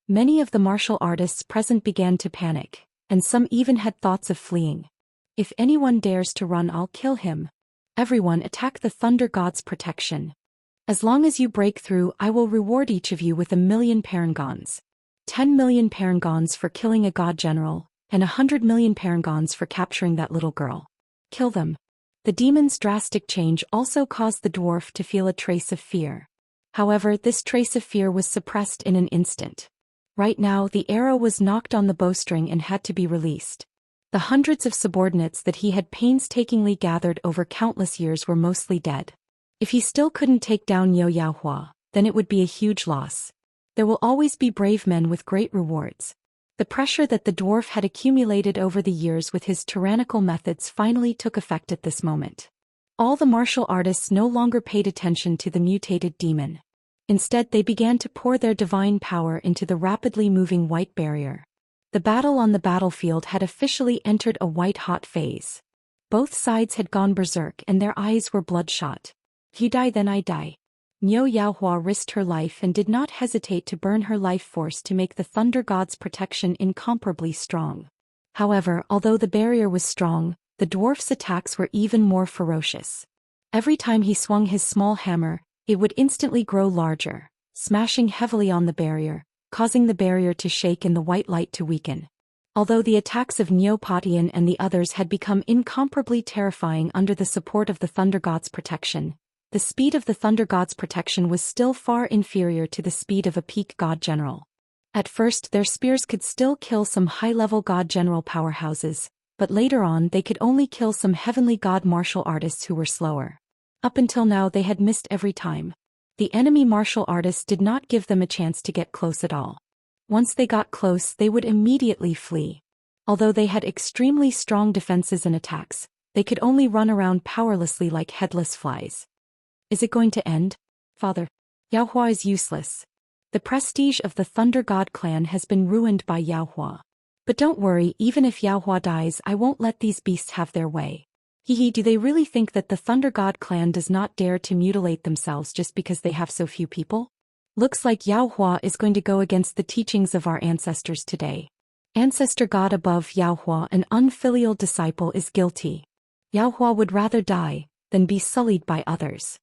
Many of the martial artists present began to panic, and some even had thoughts of fleeing. If anyone dares to run, I'll kill him. Everyone attack the Thunder God's protection. As long as you break through, I will reward each of you with 1,000,000 parangons. 10,000,000 parangons for killing a god general, and 100,000,000 parangons for capturing that little girl. Kill them. The demon's drastic change also caused the dwarf to feel a trace of fear. However, this trace of fear was suppressed in an instant. Right now, the arrow was knocked on the bowstring and had to be released. The hundreds of subordinates that he had painstakingly gathered over countless years were mostly dead. If he still couldn't take down Yo Yaohua, then it would be a huge loss. There will always be brave men with great rewards. The pressure that the dwarf had accumulated over the years with his tyrannical methods finally took effect at this moment. All the martial artists no longer paid attention to the mutated demon. Instead, they began to pour their divine power into the rapidly moving white barrier. The battle on the battlefield had officially entered a white-hot phase. Both sides had gone berserk and their eyes were bloodshot. You die, then I die. Niu Yaohua risked her life and did not hesitate to burn her life force to make the Thunder God's protection incomparably strong. However, although the barrier was strong, the dwarf's attacks were even more ferocious. Every time he swung his small hammer, it would instantly grow larger, smashing heavily on the barrier, causing the barrier to shake and the white light to weaken. Although the attacks of Neopatian and the others had become incomparably terrifying under the support of the Thunder God's protection, The speed of the Thunder God's protection was still far inferior to the speed of a peak God general. At first their spears could still kill some high-level God general powerhouses, but later on they could only kill some heavenly God martial artists who were slower. Up until now they had missed every time. The enemy martial artists did not give them a chance to get close at all. Once they got close they would immediately flee. Although they had extremely strong defenses and attacks, they could only run around powerlessly like headless flies. Is it going to end? Father, Yaohua is useless. The prestige of the Thunder God clan has been ruined by Yaohua. But don't worry, even if Yaohua dies I won't let these beasts have their way. Hehe, do they really think that the Thunder God clan does not dare to mutilate themselves just because they have so few people? Looks like Yaohua is going to go against the teachings of our ancestors today. Ancestor God above Yaohua, an unfilial disciple, is guilty. Yaohua would rather die than be sullied by others.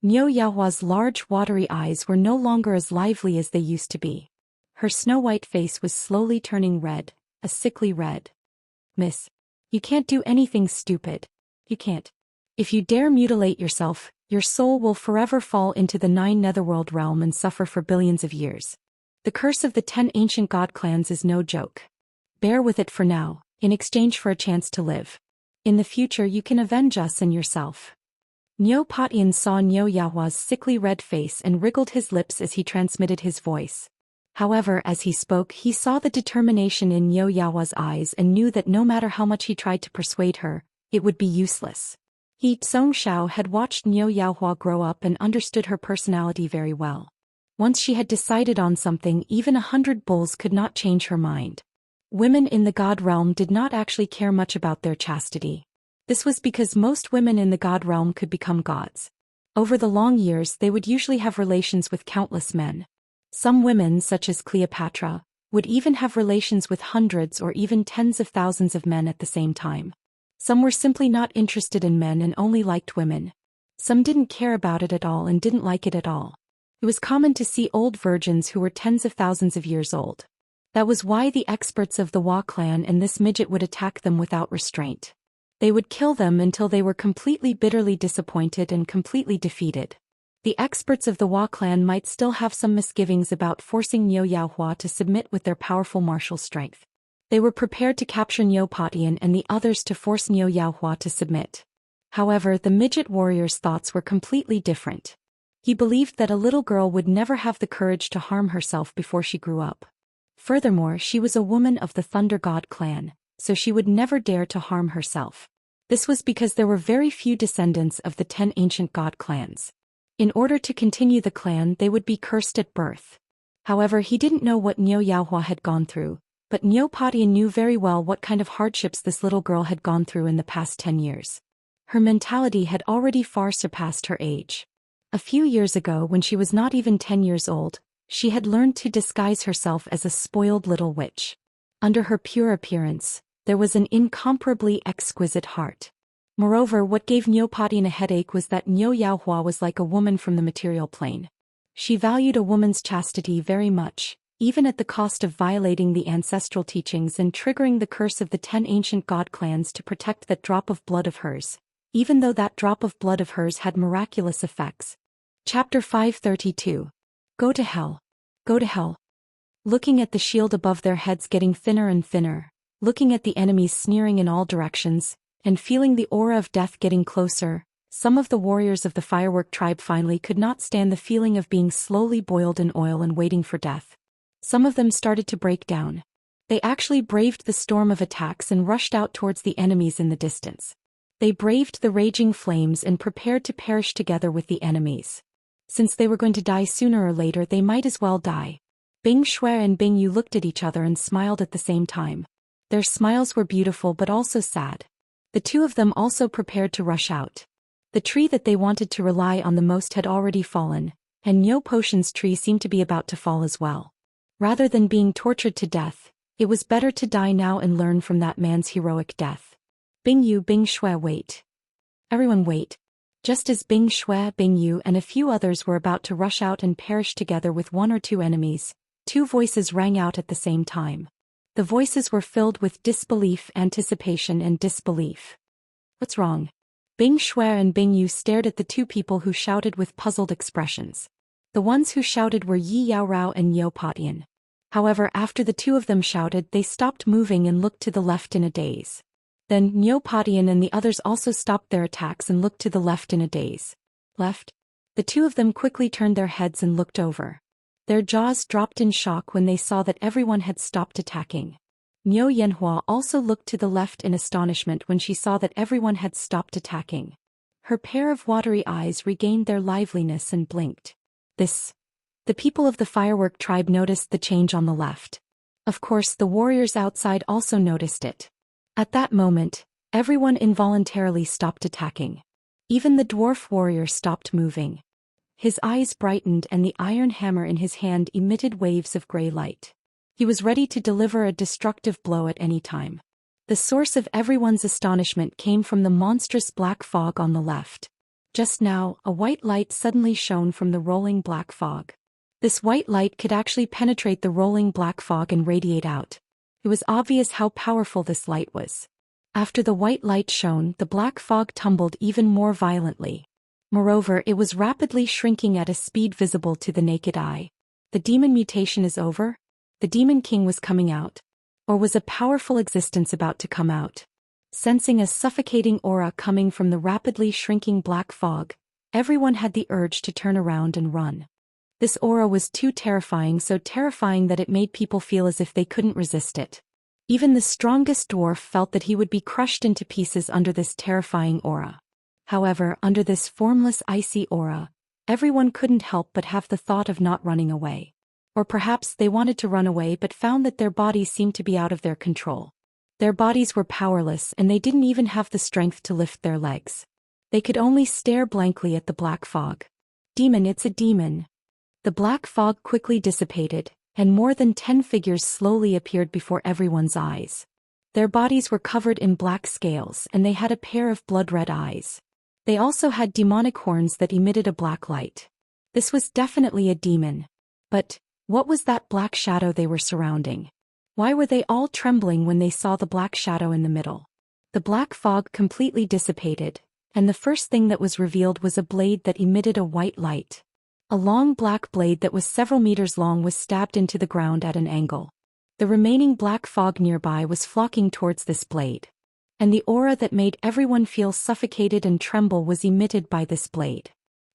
Niu Yaohua's large watery eyes were no longer as lively as they used to be. Her snow-white face was slowly turning red, a sickly red. Miss, you can't do anything stupid. You can't. If you dare mutilate yourself, your soul will forever fall into the 9 netherworld realm and suffer for billions of years. The curse of the 10 ancient god clans is no joke. Bear with it for now, in exchange for a chance to live. In the future you can avenge us and yourself. Niu Patian saw Niu Yaohua's sickly red face and wriggled his lips as he transmitted his voice. However, as he spoke he saw the determination in Niu Yaohua's eyes and knew that no matter how much he tried to persuade her, it would be useless. He, Song Xiao, had watched Niu Yaohua grow up and understood her personality very well. Once she had decided on something, even 100 bulls could not change her mind. Women in the god realm did not actually care much about their chastity. This was because most women in the god realm could become gods. Over the long years they would usually have relations with countless men. Some women, such as Cleopatra, would even have relations with hundreds or even tens of thousands of men at the same time. Some were simply not interested in men and only liked women. Some didn't care about it at all and didn't like it at all. It was common to see old virgins who were tens of thousands of years old. That was why the experts of the Hua clan and this midget would attack them without restraint. They would kill them until they were completely bitterly disappointed and completely defeated. The experts of the Hua clan might still have some misgivings about forcing Niu Yaohua to submit with their powerful martial strength. They were prepared to capture Niu Patian and the others to force Niu Yaohua to submit. However, the midget warrior's thoughts were completely different. He believed that a little girl would never have the courage to harm herself before she grew up. Furthermore, she was a woman of the Thunder God clan, so she would never dare to harm herself. This was because there were very few descendants of the 10 ancient god clans. In order to continue the clan they would be cursed at birth. However, he didn't know what Niu Yaohua had gone through, but Niu Patian knew very well what kind of hardships this little girl had gone through in the past 10 years. Her mentality had already far surpassed her age. A few years ago, when she was not even 10 years old, she had learned to disguise herself as a spoiled little witch. Under her pure appearance, there was an incomparably exquisite heart. Moreover, what gave Niu Patian a headache was that Niu Yaohua was like a woman from the material plane. She valued a woman's chastity very much, even at the cost of violating the ancestral teachings and triggering the curse of the 10 ancient god clans to protect that drop of blood of hers, even though that drop of blood of hers had miraculous effects. Chapter 532. Go to hell. Go to hell. Looking at the shield above their heads getting thinner and thinner, looking at the enemies sneering in all directions, and feeling the aura of death getting closer, some of the warriors of the firework tribe finally could not stand the feeling of being slowly boiled in oil and waiting for death. Some of them started to break down. They actually braved the storm of attacks and rushed out towards the enemies in the distance. They braved the raging flames and prepared to perish together with the enemies. Since they were going to die sooner or later, they might as well die. Bing Shui and Bing Yu looked at each other and smiled at the same time. Their smiles were beautiful but also sad. The two of them also prepared to rush out. The tree that they wanted to rely on the most had already fallen, and Niu Potion's tree seemed to be about to fall as well. Rather than being tortured to death, it was better to die now and learn from that man's heroic death. Bing Yu, Bing Shui, wait. Everyone wait. Just as Bing Shui, Bing Yu and a few others were about to rush out and perish together with one or two enemies, two voices rang out at the same time. The voices were filled with disbelief, anticipation and disbelief. What's wrong? Bing Shui and Bing Yu stared at the two people who shouted with puzzled expressions. The ones who shouted were Yi Yaorao and Yo Patian. However, after the two of them shouted, they stopped moving and looked to the left in a daze. Then, Yo Patian and the others also stopped their attacks and looked to the left in a daze. Left? The two of them quickly turned their heads and looked over. Their jaws dropped in shock when they saw that everyone had stopped attacking. Niu Yanhua also looked to the left in astonishment when she saw that everyone had stopped attacking. Her pair of watery eyes regained their liveliness and blinked. The people of the firework tribe noticed the change on the left. Of course, the warriors outside also noticed it. At that moment, everyone involuntarily stopped attacking. Even the dwarf warrior stopped moving. His eyes brightened and the iron hammer in his hand emitted waves of gray light. He was ready to deliver a destructive blow at any time. The source of everyone's astonishment came from the monstrous black fog on the left. Just now, a white light suddenly shone from the rolling black fog. This white light could actually penetrate the rolling black fog and radiate out. It was obvious how powerful this light was. After the white light shone, the black fog tumbled even more violently. Moreover, it was rapidly shrinking at a speed visible to the naked eye. The demon mutation is over? The demon king was coming out? Or was a powerful existence about to come out? Sensing a suffocating aura coming from the rapidly shrinking black fog, everyone had the urge to turn around and run. This aura was too terrifying, so terrifying that it made people feel as if they couldn't resist it. Even the strongest dwarf felt that he would be crushed into pieces under this terrifying aura. However, under this formless icy aura, everyone couldn't help but have the thought of not running away. Or perhaps they wanted to run away but found that their bodies seemed to be out of their control. Their bodies were powerless and they didn't even have the strength to lift their legs. They could only stare blankly at the black fog. Demon, it's a demon. The black fog quickly dissipated, and more than 10 figures slowly appeared before everyone's eyes. Their bodies were covered in black scales and they had a pair of blood-red eyes. They also had demonic horns that emitted a black light. This was definitely a demon. But what was that black shadow they were surrounding? Why were they all trembling when they saw the black shadow in the middle? The black fog completely dissipated, and the first thing that was revealed was a blade that emitted a white light. A long black blade that was several meters long was stabbed into the ground at an angle. The remaining black fog nearby was flocking towards this blade. And the aura that made everyone feel suffocated and tremble was emitted by this blade.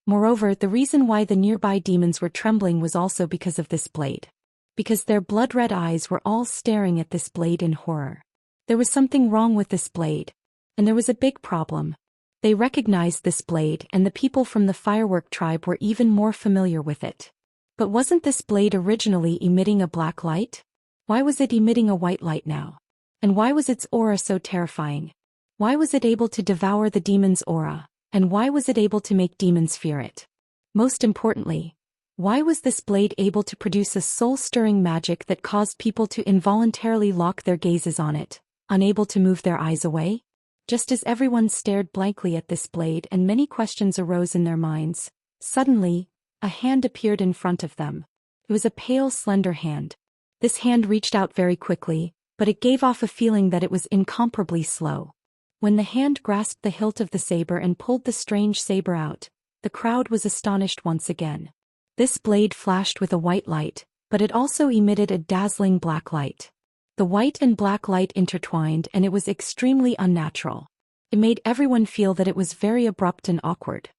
Moreover, the reason why the nearby demons were trembling was also because of this blade. Because their blood-red eyes were all staring at this blade in horror. There was something wrong with this blade. And there was a big problem. They recognized this blade, and the people from the firework tribe were even more familiar with it. But wasn't this blade originally emitting a black light? Why was it emitting a white light now? And why was its aura so terrifying? Why was it able to devour the demon's aura? And why was it able to make demons fear it? Most importantly, why was this blade able to produce a soul-stirring magic that caused people to involuntarily lock their gazes on it, unable to move their eyes away? Just as everyone stared blankly at this blade and many questions arose in their minds, suddenly, a hand appeared in front of them. It was a pale, slender hand. This hand reached out very quickly, but it gave off a feeling that it was incomparably slow. When the hand grasped the hilt of the saber and pulled the strange saber out, the crowd was astonished once again. This blade flashed with a white light, but it also emitted a dazzling black light. The white and black light intertwined and it was extremely unnatural. It made everyone feel that it was very abrupt and awkward.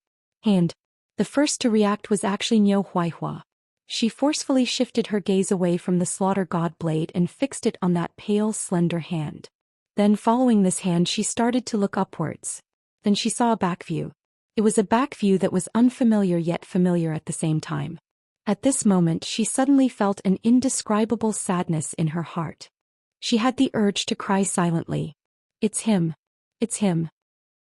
And the first to react was actually Niu Huaihua. She forcefully shifted her gaze away from the slaughter god blade and fixed it on that pale, slender hand. Then following this hand she started to look upwards. Then she saw a back view. It was a back view that was unfamiliar yet familiar at the same time. At this moment she suddenly felt an indescribable sadness in her heart. She had the urge to cry silently. It's him. It's him.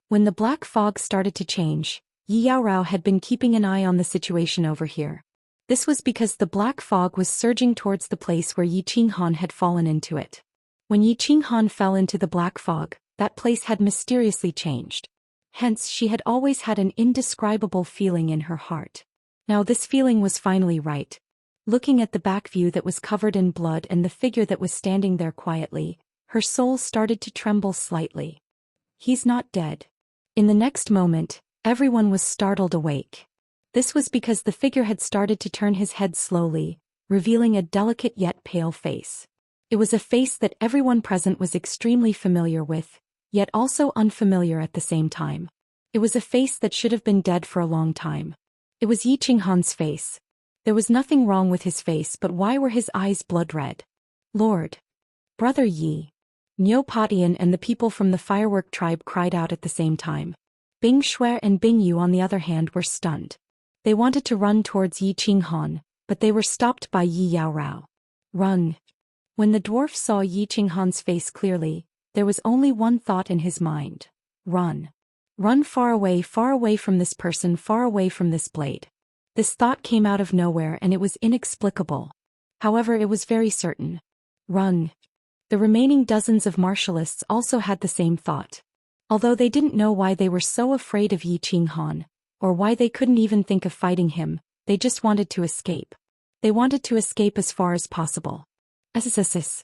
When the black fog started to change, Yi Yaorao had been keeping an eye on the situation over here. This was because the black fog was surging towards the place where Yi Qinghan had fallen into it. When Yi Qinghan fell into the black fog, that place had mysteriously changed. Hence she had always had an indescribable feeling in her heart. Now this feeling was finally right. Looking at the back view that was covered in blood and the figure that was standing there quietly, her soul started to tremble slightly. He's not dead. In the next moment, everyone was startled awake. This was because the figure had started to turn his head slowly, revealing a delicate yet pale face. It was a face that everyone present was extremely familiar with, yet also unfamiliar at the same time. It was a face that should have been dead for a long time. It was Yi Qinghan's face. There was nothing wrong with his face, but why were his eyes blood red? Lord! Brother Yi! Niu Patian and the people from the firework tribe cried out at the same time. Bing Shui and Bing Yu on the other hand were stunned. They wanted to run towards Yi Qinghan, but they were stopped by Yi Yaorao. Run! When the dwarf saw Yi Qinghan's face clearly, there was only one thought in his mind. Run. Run far away from this person, far away from this blade. This thought came out of nowhere and it was inexplicable. However, it was very certain. Run. The remaining dozens of martialists also had the same thought. Although they didn't know why they were so afraid of Yi Qinghan, or why they couldn't even think of fighting him, they just wanted to escape. They wanted to escape as far as possible. Assassis.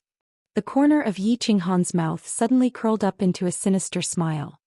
The corner of Yi Qinghan's mouth suddenly curled up into a sinister smile.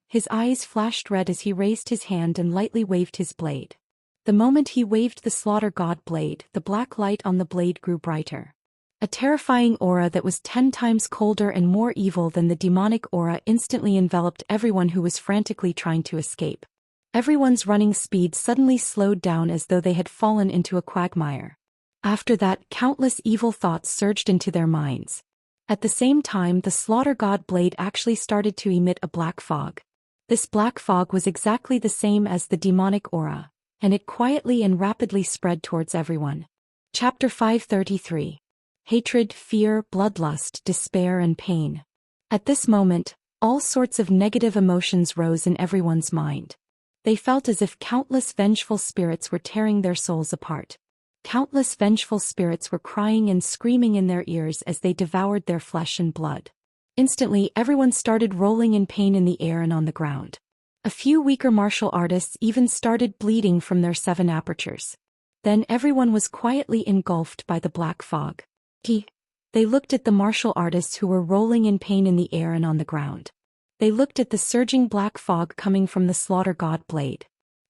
His eyes flashed red as he raised his hand and lightly waved his blade. The moment he waved the slaughter god blade, the black light on the blade grew brighter. A terrifying aura that was 10 times colder and more evil than the demonic aura instantly enveloped everyone who was frantically trying to escape. Everyone's running speed suddenly slowed down as though they had fallen into a quagmire. After that, countless evil thoughts surged into their minds. At the same time, the slaughter god blade actually started to emit a black fog. This black fog was exactly the same as the demonic aura, and it quietly and rapidly spread towards everyone. Chapter 533. Hatred, fear, bloodlust, despair and pain. At this moment, all sorts of negative emotions rose in everyone's mind. They felt as if countless vengeful spirits were tearing their souls apart. Countless vengeful spirits were crying and screaming in their ears as they devoured their flesh and blood. Instantly, everyone started rolling in pain in the air and on the ground. A few weaker martial artists even started bleeding from their 7 apertures. Then everyone was quietly engulfed by the black fog. They looked at the martial artists who were rolling in pain in the air and on the ground. They looked at the surging black fog coming from the slaughter god blade.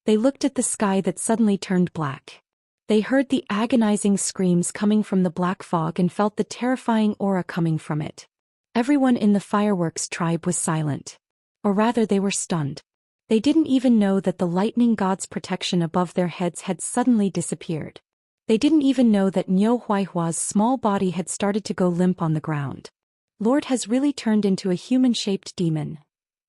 They looked at the sky that suddenly turned black. They heard the agonizing screams coming from the black fog and felt the terrifying aura coming from it. Everyone in the fireworks tribe was silent. Or rather, they were stunned. They didn't even know that the lightning god's protection above their heads had suddenly disappeared. They didn't even know that Niu Huaihua's small body had started to go limp on the ground. Lord has really turned into a human-shaped demon.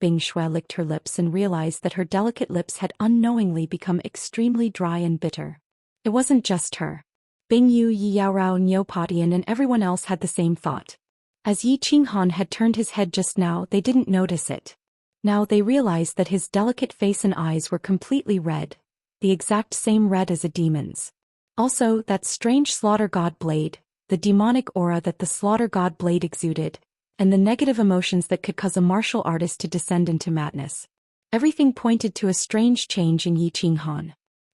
Bing Shui licked her lips and realized that her delicate lips had unknowingly become extremely dry and bitter. It wasn't just her. Bing Yu, Yi Yaorao, Niu Patian and everyone else had the same thought. As Yi Qinghan had turned his head just now, they didn't notice it. Now they realized that his delicate face and eyes were completely red, the exact same red as a demon's. Also, that strange slaughter god blade, the demonic aura that the slaughter god blade exuded, and the negative emotions that could cause a martial artist to descend into madness. Everything pointed to a strange change in Yi Qinghan.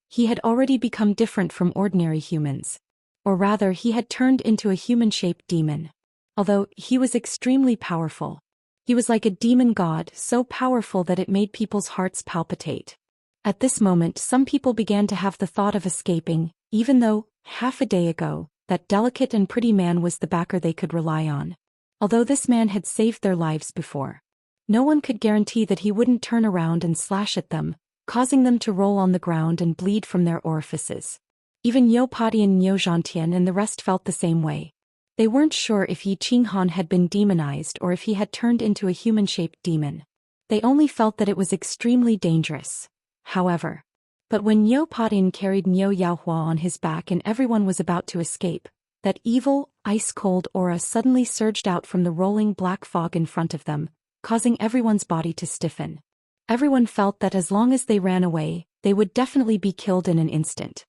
He had already become different from ordinary humans. Or rather, he had turned into a human-shaped demon. Although, he was extremely powerful. He was like a demon god, so powerful that it made people's hearts palpitate. At this moment, some people began to have the thought of escaping, even though, half a day ago, that delicate and pretty man was the backer they could rely on. Although this man had saved their lives before. No one could guarantee that he wouldn't turn around and slash at them, causing them to roll on the ground and bleed from their orifices. Even Niu Patian, Niu Zhantian and the rest felt the same way. They weren't sure if Yi Qinghan had been demonized or if he had turned into a human-shaped demon. They only felt that it was extremely dangerous. However. But when Niu Patian carried Niu Yaohua on his back and everyone was about to escape, that evil, ice-cold aura suddenly surged out from the rolling black fog in front of them, causing everyone's body to stiffen. Everyone felt that as long as they ran away, they would definitely be killed in an instant.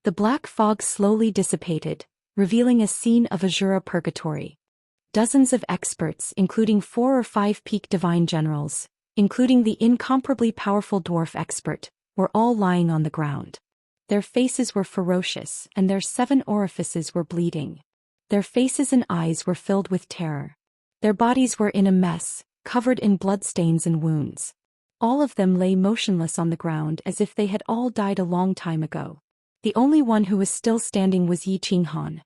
The black fog slowly dissipated, revealing a scene of Azura purgatory. Dozens of experts, including 4 or 5 peak divine generals, including the incomparably powerful dwarf expert, were all lying on the ground. Their faces were ferocious, and their 7 orifices were bleeding. Their faces and eyes were filled with terror. Their bodies were in a mess, covered in bloodstains and wounds. All of them lay motionless on the ground as if they had all died a long time ago. The only one who was still standing was Yi Qinghan.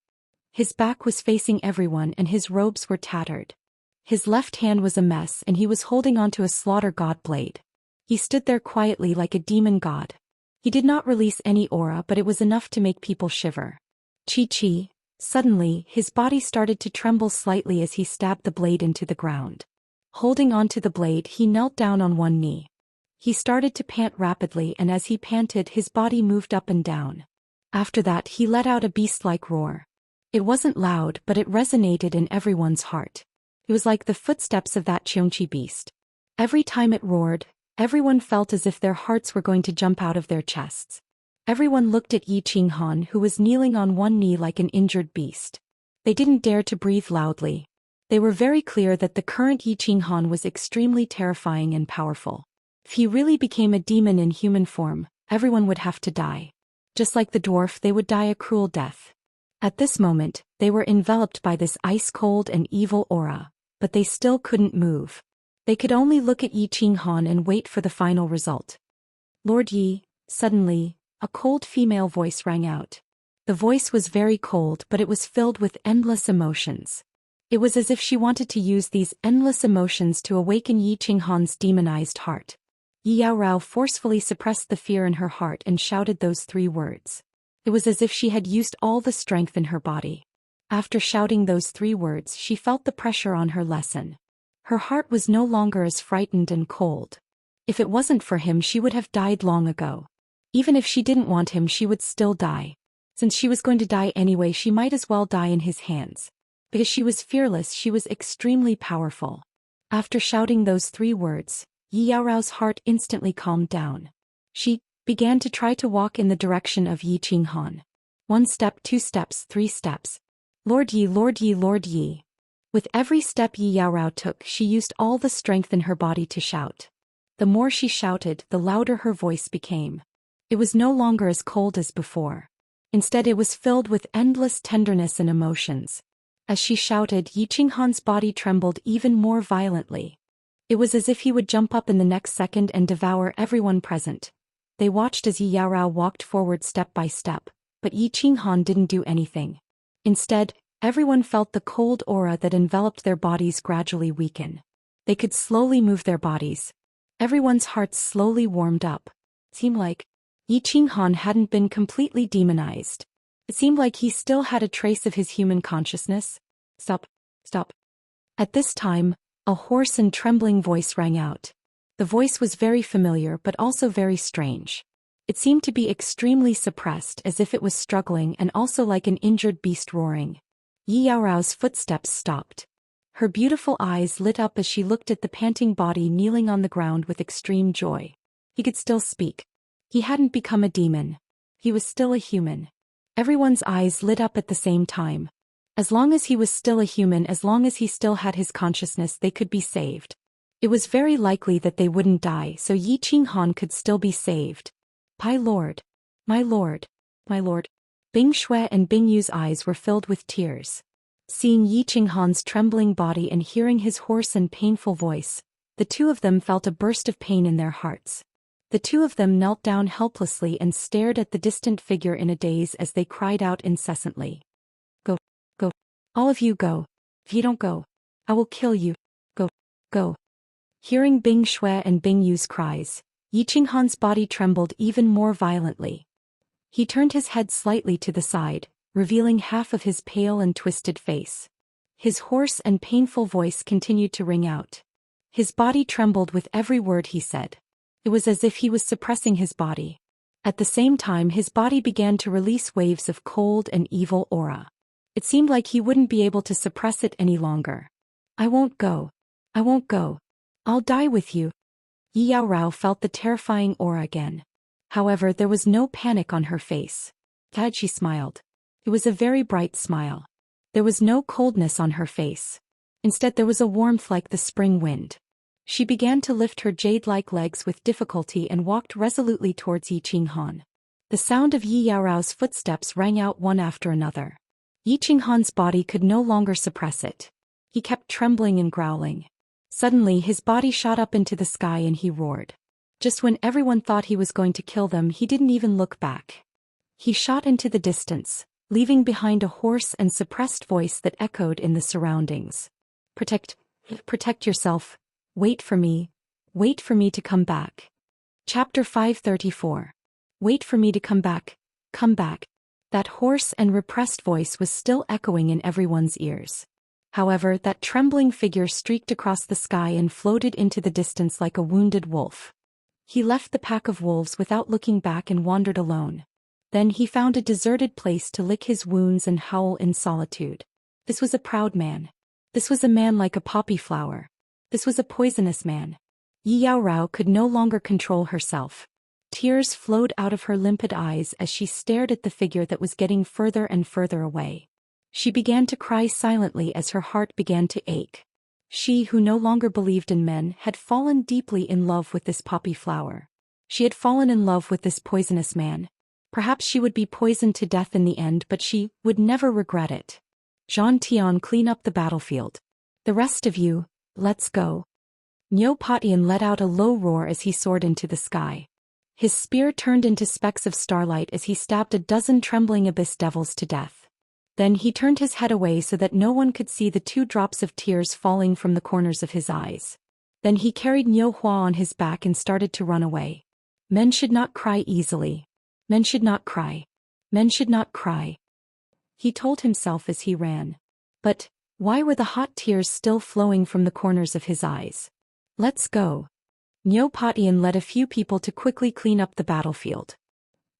His back was facing everyone and his robes were tattered. His left hand was a mess and he was holding onto a slaughter god blade. He stood there quietly like a demon god. He did not release any aura, but it was enough to make people shiver. Chi. Suddenly, his body started to tremble slightly as he stabbed the blade into the ground. Holding onto the blade, he knelt down on one knee. He started to pant rapidly, and as he panted, his body moved up and down. After that, he let out a beast-like roar. It wasn't loud, but it resonated in everyone's heart. It was like the footsteps of that Xianxia beast. Every time it roared, everyone felt as if their hearts were going to jump out of their chests. Everyone looked at Yi Qinghan, who was kneeling on one knee like an injured beast. They didn't dare to breathe loudly. They were very clear that the current Yi Qinghan was extremely terrifying and powerful. If he really became a demon in human form, everyone would have to die. Just like the dwarf, they would die a cruel death. At this moment, they were enveloped by this ice-cold and evil aura, but they still couldn't move. They could only look at Yi Qinghan and wait for the final result. Lord Yi, suddenly, a cold female voice rang out. The voice was very cold, but it was filled with endless emotions. It was as if she wanted to use these endless emotions to awaken Yi Qinghan's demonized heart. Yi Yaorao forcefully suppressed the fear in her heart and shouted those 3 words. It was as if she had used all the strength in her body. After shouting those 3 words, she felt the pressure on her lessen. Her heart was no longer as frightened and cold. If it wasn't for him, she would have died long ago. Even if she didn't want him, she would still die. Since she was going to die anyway, she might as well die in his hands. Because she was fearless, she was extremely powerful. After shouting those 3 words, Yi Yaorao's heart instantly calmed down. She began to try to walk in the direction of Yi Qinghan. 1 step, 2 steps, 3 steps. Lord Yi, Lord Yi, Lord Yi. With every step Yi Yaorao took, she used all the strength in her body to shout. The more she shouted, the louder her voice became. It was no longer as cold as before. Instead, it was filled with endless tenderness and emotions. As she shouted, Yi Qinghan's body trembled even more violently. It was as if he would jump up in the next second and devour everyone present. They watched as Yi Yaorao walked forward step by step, but Yi Qinghan didn't do anything. Instead, everyone felt the cold aura that enveloped their bodies gradually weaken. They could slowly move their bodies. Everyone's hearts slowly warmed up. It seemed like Yi Qinghan hadn't been completely demonized. It seemed like he still had a trace of his human consciousness. Stop. At this time, a hoarse and trembling voice rang out. The voice was very familiar but also very strange. It seemed to be extremely suppressed, as if it was struggling, and also like an injured beast roaring. Yi Yaorao's footsteps stopped. Her beautiful eyes lit up as she looked at the panting body kneeling on the ground with extreme joy. He could still speak. He hadn't become a demon. He was still a human. Everyone's eyes lit up at the same time. As long as he was still a human, as long as he still had his consciousness, they could be saved. It was very likely that they wouldn't die, so Yi Qinghan could still be saved. My lord. My lord. My lord. Bing Shui and Bing Yu's eyes were filled with tears. Seeing Yi Qinghan's trembling body and hearing his hoarse and painful voice, the 2 of them felt a burst of pain in their hearts. The 2 of them knelt down helplessly and stared at the distant figure in a daze as they cried out incessantly. Go. Go. All of you go. If you don't go, I will kill you. Go. Go. Hearing Bing Shui and Bing Yu's cries, Yi Qinghan's body trembled even more violently. He turned his head slightly to the side, revealing half of his pale and twisted face. His hoarse and painful voice continued to ring out. His body trembled with every word he said. It was as if he was suppressing his body. At the same time, his body began to release waves of cold and evil aura. It seemed like he wouldn't be able to suppress it any longer. I won't go. I won't go. I'll die with you. Yi Yaorao felt the terrifying aura again. However, there was no panic on her face. Instead, she smiled. It was a very bright smile. There was no coldness on her face. Instead, there was a warmth like the spring wind. She began to lift her jade-like legs with difficulty and walked resolutely towards Yi Qinghan. The sound of Yi Yaorao's footsteps rang out one after another. Yi Qinghan's body could no longer suppress it. He kept trembling and growling. Suddenly his body shot up into the sky and he roared. Just when everyone thought he was going to kill them, he didn't even look back. He shot into the distance, leaving behind a hoarse and suppressed voice that echoed in the surroundings. Protect yourself. Wait for me to come back. Chapter 534. Wait for me to come back. That hoarse and repressed voice was still echoing in everyone's ears. However, that trembling figure streaked across the sky and floated into the distance like a wounded wolf. He left the pack of wolves without looking back and wandered alone. Then he found a deserted place to lick his wounds and howl in solitude. This was a proud man. This was a man like a poppy flower. This was a poisonous man. Yi Yaorao could no longer control herself. Tears flowed out of her limpid eyes as she stared at the figure that was getting further and further away. She began to cry silently as her heart began to ache. She, who no longer believed in men, had fallen deeply in love with this poppy flower. She had fallen in love with this poisonous man. Perhaps she would be poisoned to death in the end, but she would never regret it. Zhang Tian, clean up the battlefield. The rest of you, let's go. Niu Patian let out a low roar as he soared into the sky. His spear turned into specks of starlight as he stabbed a dozen trembling abyss devils to death. Then he turned his head away so that no one could see the 2 drops of tears falling from the corners of his eyes. Then he carried Niu Hua on his back and started to run away. Men should not cry easily. Men should not cry. Men should not cry. He told himself as he ran. But why were the hot tears still flowing from the corners of his eyes? Let's go. Niu Patian led a few people to quickly clean up the battlefield.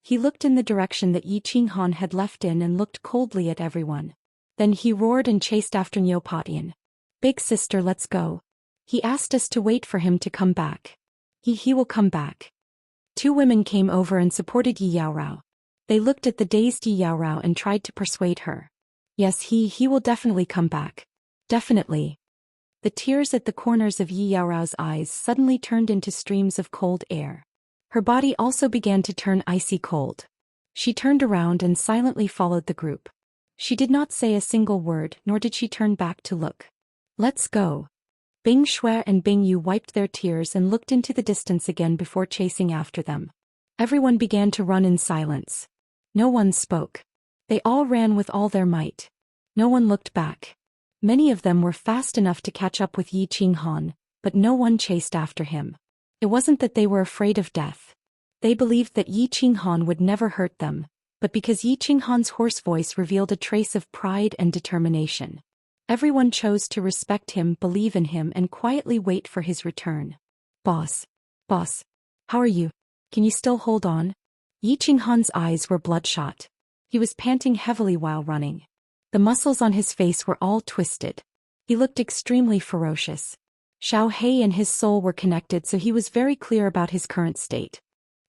He looked in the direction that Yi Qinghan had left in and looked coldly at everyone. Then he roared and chased after Niu Patian. Big sister, let's go. He asked us to wait for him to come back. He will come back. 2 women came over and supported Yi Yaorao. They looked at the dazed Yi Yaorao and tried to persuade her. Yes, he will definitely come back. Definitely. The tears at the corners of Yi Yaorao's eyes suddenly turned into streams of cold air. Her body also began to turn icy cold. She turned around and silently followed the group. She did not say a single word, nor did she turn back to look. Let's go. Bing Shui and Bing Yu wiped their tears and looked into the distance again before chasing after them. Everyone began to run in silence. No one spoke. They all ran with all their might. No one looked back. Many of them were fast enough to catch up with Yi Qinghan, but no one chased after him. It wasn't that they were afraid of death. They believed that Yi Qinghan would never hurt them, but because Yi Qinghan's hoarse voice revealed a trace of pride and determination. Everyone chose to respect him, believe in him, and quietly wait for his return. Boss, how are you? Can you still hold on? Yi Qinghan's eyes were bloodshot. He was panting heavily while running. The muscles on his face were all twisted. He looked extremely ferocious. Xiao He and his soul were connected, so he was very clear about his current state.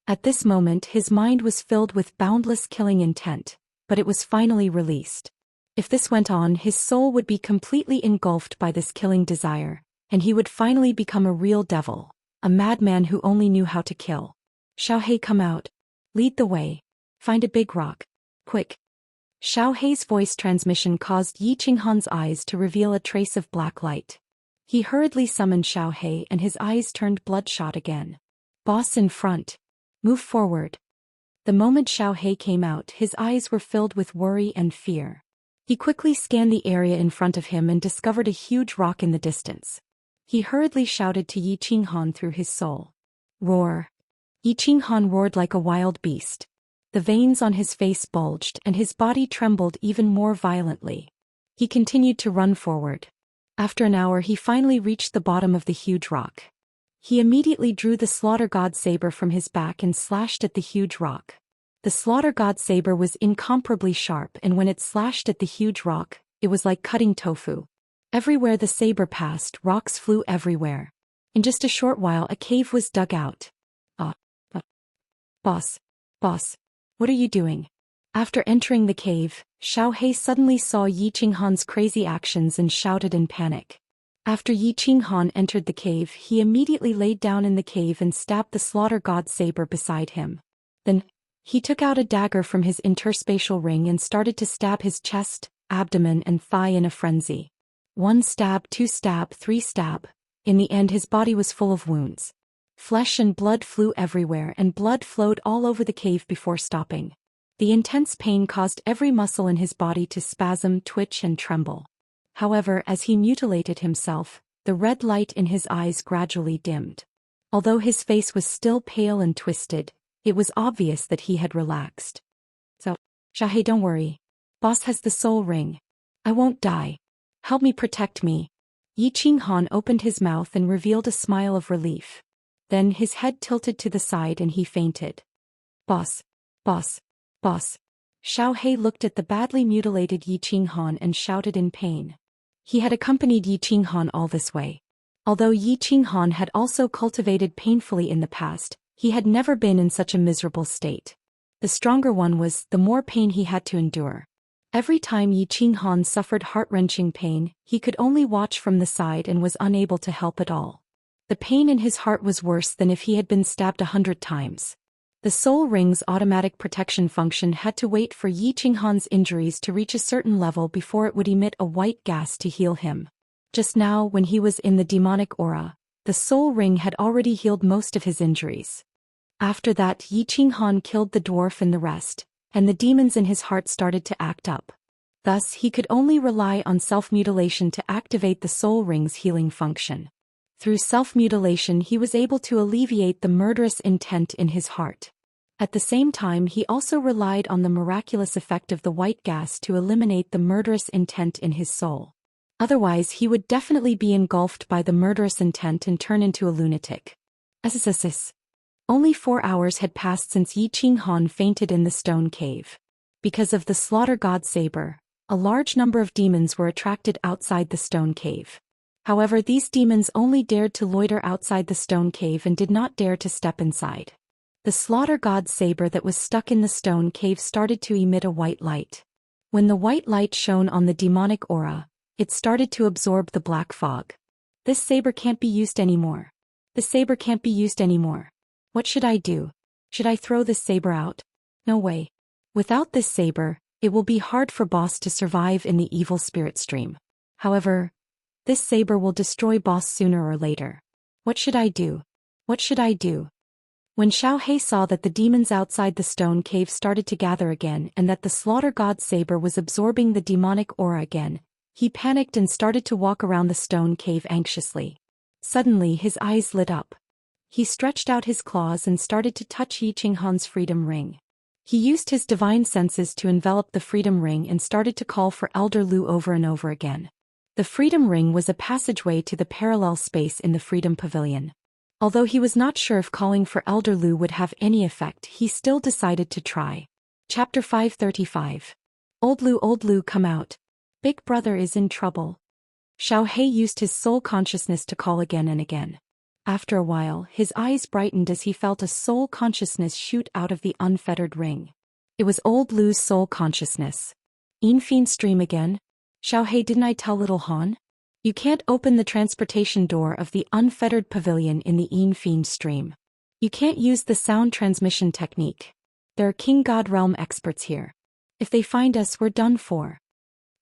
At this moment his mind was filled with boundless killing intent, but it was finally released. If this went on, his soul would be completely engulfed by this killing desire, and he would finally become a real devil, a madman who only knew how to kill. Xiao He, come out. Lead the way. Find a big rock. Quick. Xiao He's voice transmission caused Yi Qinghan's eyes to reveal a trace of black light. He hurriedly summoned Xiao He and his eyes turned bloodshot again. Boss, in front. Move forward. The moment Xiao He came out, his eyes were filled with worry and fear. He quickly scanned the area in front of him and discovered a huge rock in the distance. He hurriedly shouted to Yi Qinghan through his soul. Roar. Yi Qinghan roared like a wild beast. The veins on his face bulged and his body trembled even more violently. He continued to run forward. After an hour he finally reached the bottom of the huge rock. He immediately drew the Slaughter God saber from his back and slashed at the huge rock. The Slaughter God saber was incomparably sharp, and when it slashed at the huge rock, it was like cutting tofu. Everywhere the saber passed, rocks flew everywhere. In just a short while a cave was dug out. Boss, what are you doing? After entering the cave, Xiao He suddenly saw Yi Qinghan's crazy actions and shouted in panic. After Yi Qinghan entered the cave, he immediately laid down in the cave and stabbed the Slaughter God saber beside him. Then, he took out a dagger from his interspatial ring and started to stab his chest, abdomen and thigh in a frenzy. 1 stab, 2 stab, 3 stab. In the end his body was full of wounds. Flesh and blood flew everywhere and blood flowed all over the cave before stopping. The intense pain caused every muscle in his body to spasm, twitch and tremble. However, as he mutilated himself, the red light in his eyes gradually dimmed. Although his face was still pale and twisted, it was obvious that he had relaxed. So, Xiaohei, don't worry. Boss has the soul ring. I won't die. Help me protect me. Yi Qinghan opened his mouth and revealed a smile of relief. Then his head tilted to the side and he fainted. Boss. Boss. Boss. Xiaohei looked at the badly mutilated Yi Qinghan and shouted in pain. He had accompanied Yi Qinghan all this way. Although Yi Qinghan had also cultivated painfully in the past, he had never been in such a miserable state. The stronger one was, the more pain he had to endure. Every time Yi Qinghan suffered heart-wrenching pain, he could only watch from the side and was unable to help at all. The pain in his heart was worse than if he had been stabbed 100 times. The soul ring's automatic protection function had to wait for Yi Qinghan's injuries to reach a certain level before it would emit a white gas to heal him. Just now, when he was in the demonic aura, the soul ring had already healed most of his injuries. After that, Yi Qinghan killed the dwarf and the rest, and the demons in his heart started to act up. Thus, he could only rely on self-mutilation to activate the soul ring's healing function. Through self-mutilation, he was able to alleviate the murderous intent in his heart. At the same time, he also relied on the miraculous effect of the white gas to eliminate the murderous intent in his soul. Otherwise, he would definitely be engulfed by the murderous intent and turn into a lunatic. Only 4 hours had passed since Yi Qinghan fainted in the stone cave. Because of the slaughter god saber, a large number of demons were attracted outside the stone cave. However, these demons only dared to loiter outside the stone cave and did not dare to step inside. The slaughter god saber that was stuck in the stone cave started to emit a white light. When the white light shone on the demonic aura, it started to absorb the black fog. This saber can't be used anymore. The saber can't be used anymore. What should I do? Should I throw this saber out? No way. Without this saber, it will be hard for Boss to survive in the evil spirit stream. However, this saber will destroy Boss sooner or later. What should I do? What should I do? When Xiaohei saw that the demons outside the stone cave started to gather again and that the slaughter god saber was absorbing the demonic aura again, he panicked and started to walk around the stone cave anxiously. Suddenly his eyes lit up. He stretched out his claws and started to touch Yi Qinghan's freedom ring. He used his divine senses to envelop the freedom ring and started to call for Elder Lu over and over again. The freedom ring was a passageway to the parallel space in the freedom pavilion. Although he was not sure if calling for Elder Lu would have any effect, he still decided to try. Chapter 535. Old Lu, come out. Big brother is in trouble. Xiaohei used his soul consciousness to call again and again. After a while, his eyes brightened as he felt a soul consciousness shoot out of the unfettered ring. It was Old Lu's soul consciousness. Infine stream again? Xiaohei, didn't I tell little Han? You can't open the transportation door of the unfettered pavilion in the Infine stream. You can't use the sound transmission technique. There are King God Realm experts here. If they find us, we're done for.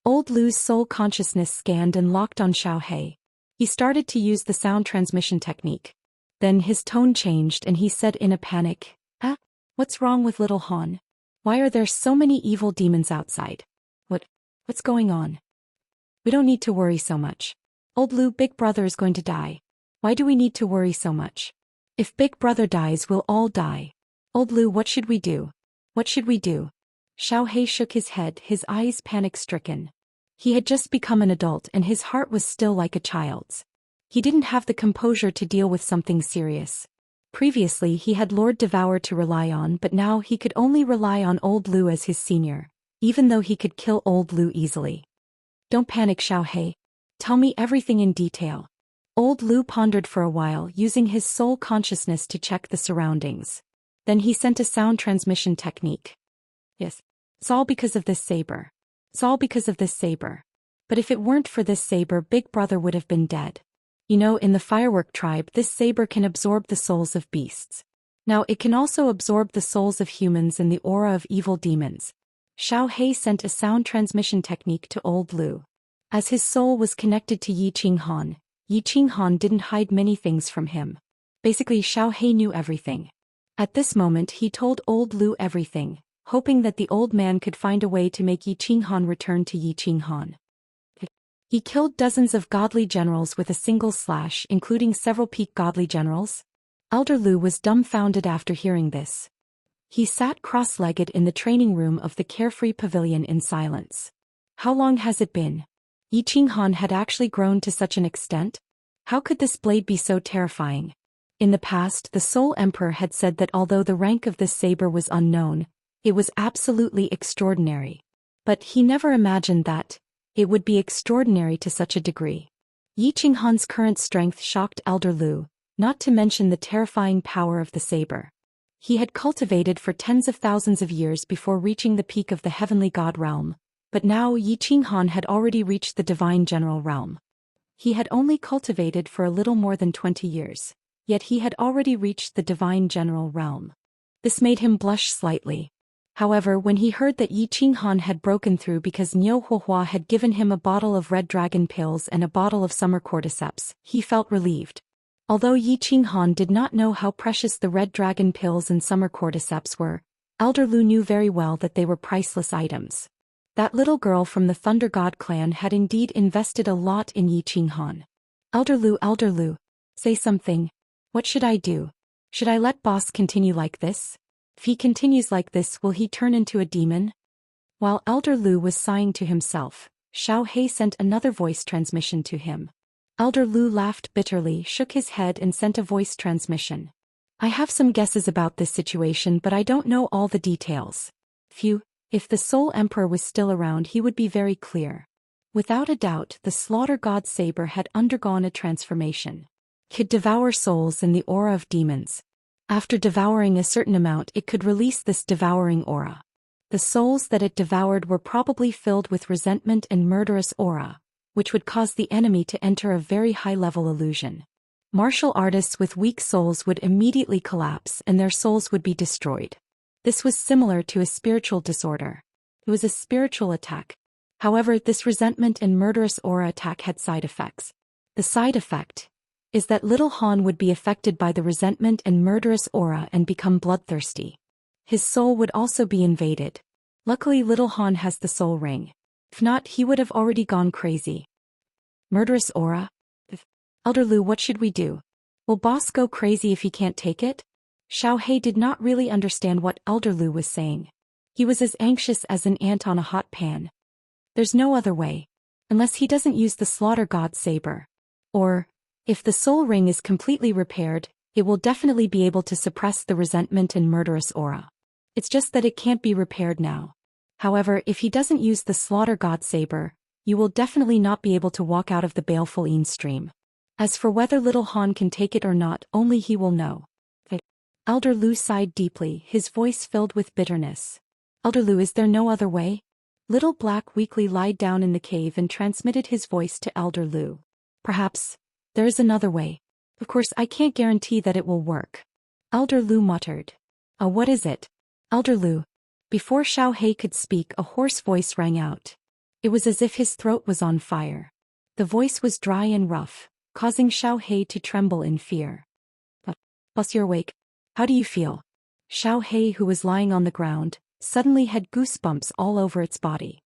Old Lu's soul consciousness scanned and locked on Xiaohei. He started to use the sound transmission technique. Then his tone changed and he said in a panic, what's wrong with little Han? Why are there so many evil demons outside? What's going on? We don't need to worry so much. Old Lu, Big Brother is going to die. Why do we need to worry so much? If Big Brother dies, we'll all die. Old Lu, what should we do? What should we do? Xiaohei shook his head, his eyes panic-stricken. He had just become an adult and his heart was still like a child's. He didn't have the composure to deal with something serious. Previously he had Lord Devour to rely on, but now he could only rely on Old Lu as his senior, even though he could kill Old Lu easily. Don't panic, Xiaohei. Tell me everything in detail. Old Lu pondered for a while, using his soul consciousness to check the surroundings. Then he sent a sound transmission technique. Yes, it's all because of this saber. It's all because of this saber. But if it weren't for this saber, Big Brother would have been dead. You know, in the firework tribe, this saber can absorb the souls of beasts. Now it can also absorb the souls of humans and the aura of evil demons. Xiaohei sent a sound transmission technique to Old Lu. As his soul was connected to Yi Qinghan didn't hide many things from him. Basically, Xiao He knew everything. At this moment he told old Lu everything, hoping that the old man could find a way to make Yi Qinghan return to Yi Qinghan. He killed dozens of godly generals with a single slash, including several peak godly generals. Elder Lu was dumbfounded after hearing this. He sat cross-legged in the training room of the carefree pavilion in silence. How long has it been? Yi Qinghan had actually grown to such an extent? How could this blade be so terrifying? In the past, the Soul Emperor had said that although the rank of this saber was unknown, it was absolutely extraordinary. But he never imagined that it would be extraordinary to such a degree. Yi Qinghan's current strength shocked Elder Lu, not to mention the terrifying power of the saber. He had cultivated for tens of thousands of years before reaching the peak of the heavenly god realm, but now Yi Qinghan had already reached the divine general realm. He had only cultivated for a little more than 20 years, yet he had already reached the divine general realm. This made him blush slightly. However, when he heard that Yi Qinghan had broken through because Niu Huohua had given him a bottle of red dragon pills and a bottle of summer cordyceps, he felt relieved. Although Yi Qinghan did not know how precious the red dragon pills and summer cordyceps were, Elder Lu knew very well that they were priceless items. That little girl from the Thunder God clan had indeed invested a lot in Yi Qinghan. Elder Lu, say something. What should I do? Should I let boss continue like this? If he continues like this, will he turn into a demon? While Elder Lu was sighing to himself, Xiao He sent another voice transmission to him. Elder Lu laughed bitterly, shook his head and sent a voice transmission. I have some guesses about this situation, but I don't know all the details. If the Soul Emperor was still around, he would be very clear. Without a doubt, the Slaughter God Saber had undergone a transformation. It could devour souls in the aura of demons. After devouring a certain amount, it could release this devouring aura. The souls that it devoured were probably filled with resentment and murderous aura, which would cause the enemy to enter a very high-level illusion. Martial artists with weak souls would immediately collapse and their souls would be destroyed. This was similar to a spiritual disorder. It was a spiritual attack. However, this resentment and murderous aura attack had side effects. The side effect is that little Han would be affected by the resentment and murderous aura and become bloodthirsty. His soul would also be invaded. Luckily, little Han has the soul ring. If not, he would have already gone crazy. Murderous aura? Elder Lu, what should we do? Will boss go crazy if he can't take it? Xiao He did not really understand what Elder Lu was saying. He was as anxious as an ant on a hot pan. There's no other way. Unless he doesn't use the Slaughter God Saber. Or, if the soul ring is completely repaired, it will definitely be able to suppress the resentment and murderous aura. It's just that it can't be repaired now. However, if he doesn't use the Slaughter God Saber, you will definitely not be able to walk out of the baleful Yin stream. As for whether little Han can take it or not, only he will know. Elder Lu sighed deeply, his voice filled with bitterness. Elder Lu, is there no other way? Little Black weakly lied down in the cave and transmitted his voice to Elder Lu. Perhaps there is another way. Of course, I can't guarantee that it will work. Elder Lu muttered. What is it? Elder Lu. Before Xiao He could speak, a hoarse voice rang out. It was as if his throat was on fire. The voice was dry and rough, causing Xiao He to tremble in fear. Boss, you're awake. How do you feel? Xiao He, who was lying on the ground, suddenly had goosebumps all over its body.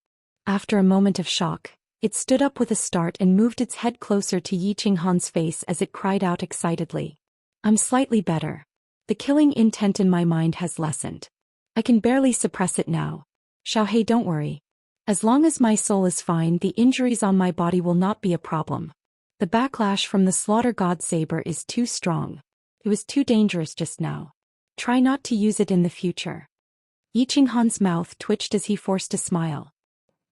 After a moment of shock, it stood up with a start and moved its head closer to Yi Qinghan's face as it cried out excitedly. I'm slightly better. The killing intent in my mind has lessened. I can barely suppress it now. Xiao He, don't worry. As long as my soul is fine, the injuries on my body will not be a problem. The backlash from the Slaughter God Saber is too strong. It was too dangerous just now. Try not to use it in the future. Yi Qinghan's mouth twitched as he forced a smile.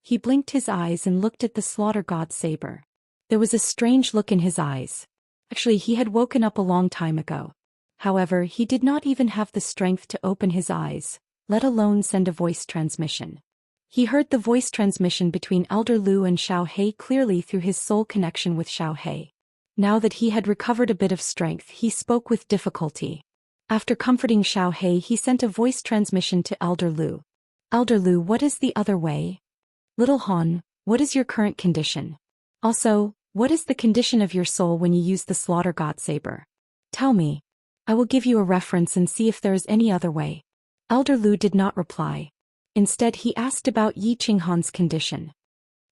He blinked his eyes and looked at the Slaughter God Saber. There was a strange look in his eyes. Actually, he had woken up a long time ago. However, he did not even have the strength to open his eyes, let alone send a voice transmission. He heard the voice transmission between Elder Lu and Xiao He clearly through his soul connection with Xiao He. Now that he had recovered a bit of strength, he spoke with difficulty. After comforting Xiao He, he sent a voice transmission to Elder Lu. Elder Lu, what is the other way? Little Han, what is your current condition? Also, what is the condition of your soul when you use the Slaughter God Saber? Tell me. I will give you a reference and see if there is any other way. Elder Lu did not reply. Instead he asked about Yi Qinghan's condition.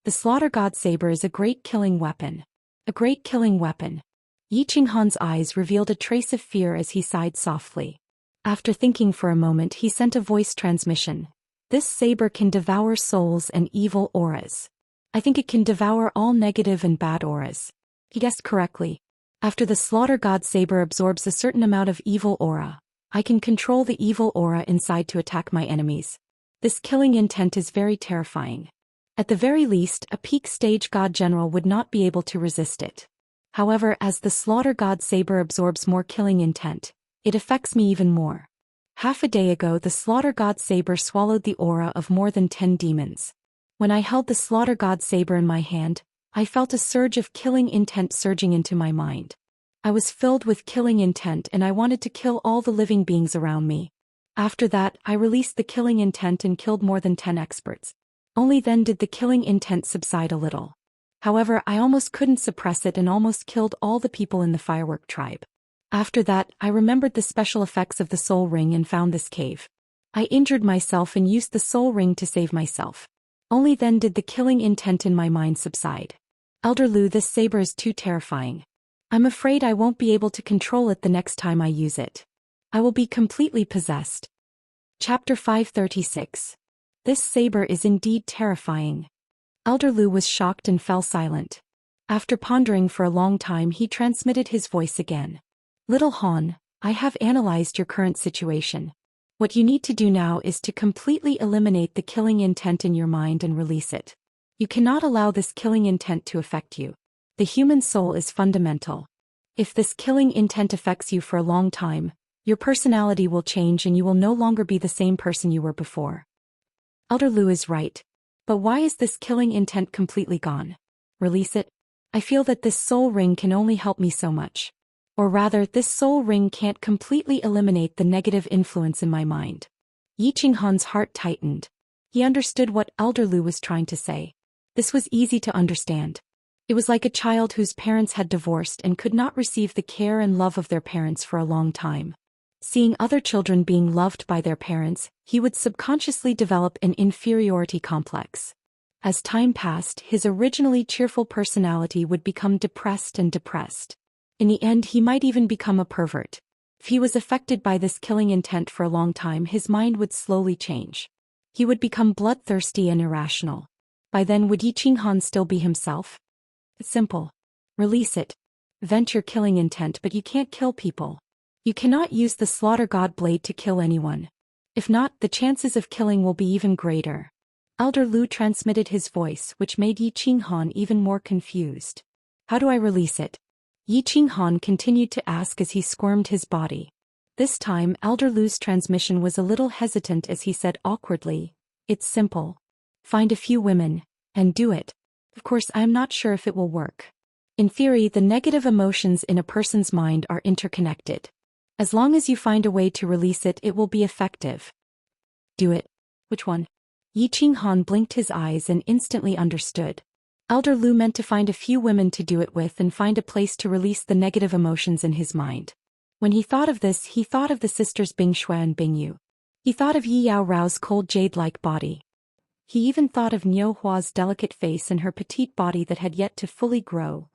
The slaughter god saber is a great killing weapon. A great killing weapon. Yi Qinghan's eyes revealed a trace of fear as he sighed softly. After thinking for a moment he sent a voice transmission. This saber can devour souls and evil auras. I think it can devour all negative and bad auras. He guessed correctly. After the slaughter god saber absorbs a certain amount of evil aura, I can control the evil aura inside to attack my enemies. This killing intent is very terrifying. At the very least, a peak stage god general would not be able to resist it. However, as the slaughter god saber absorbs more killing intent, it affects me even more. Half a day ago the slaughter god saber swallowed the aura of more than 10 demons. When I held the slaughter god saber in my hand, I felt a surge of killing intent surging into my mind. I was filled with killing intent and I wanted to kill all the living beings around me. After that, I released the killing intent and killed more than 10 experts. Only then did the killing intent subside a little. However, I almost couldn't suppress it and almost killed all the people in the firework tribe. After that, I remembered the special effects of the soul ring and found this cave. I injured myself and used the soul ring to save myself. Only then did the killing intent in my mind subside. Elder Lu, this saber is too terrifying. I'm afraid I won't be able to control it the next time I use it. I will be completely possessed. Chapter 536. This saber is indeed terrifying. Elder Lu was shocked and fell silent. After pondering for a long time he transmitted his voice again. Little Han, I have analyzed your current situation. What you need to do now is to completely eliminate the killing intent in your mind and release it. You cannot allow this killing intent to affect you. The human soul is fundamental. If this killing intent affects you for a long time, your personality will change and you will no longer be the same person you were before. Elder Lu is right. But why is this killing intent completely gone? Release it? I feel that this soul ring can only help me so much. Or rather, this soul ring can't completely eliminate the negative influence in my mind. Yi Qinghan's heart tightened. He understood what Elder Lu was trying to say. This was easy to understand. It was like a child whose parents had divorced and could not receive the care and love of their parents for a long time. Seeing other children being loved by their parents, he would subconsciously develop an inferiority complex. As time passed, his originally cheerful personality would become depressed and depressed. In the end, he might even become a pervert. If he was affected by this killing intent for a long time, his mind would slowly change. He would become bloodthirsty and irrational. By then, would Yi Qinghan still be himself? It's simple. Release it. Vent your killing intent, but you can't kill people. You cannot use the slaughter god blade to kill anyone. If not, the chances of killing will be even greater. Elder Lu transmitted his voice, which made Yi Qinghan even more confused. How do I release it? Yi Qinghan continued to ask as he squirmed his body. This time, Elder Lu's transmission was a little hesitant as he said awkwardly, "It's simple. Find a few women, and do it. Of course, I am not sure if it will work. In theory, the negative emotions in a person's mind are interconnected. As long as you find a way to release it, it will be effective." Do it. Which one? Yi Qinghan blinked his eyes and instantly understood. Elder Lu meant to find a few women to do it with and find a place to release the negative emotions in his mind. When he thought of this, he thought of the sisters Bing Shui and Bing Yu. He thought of Yi Yao Rao's cold jade-like body. He even thought of Niu Hua's delicate face and her petite body that had yet to fully grow.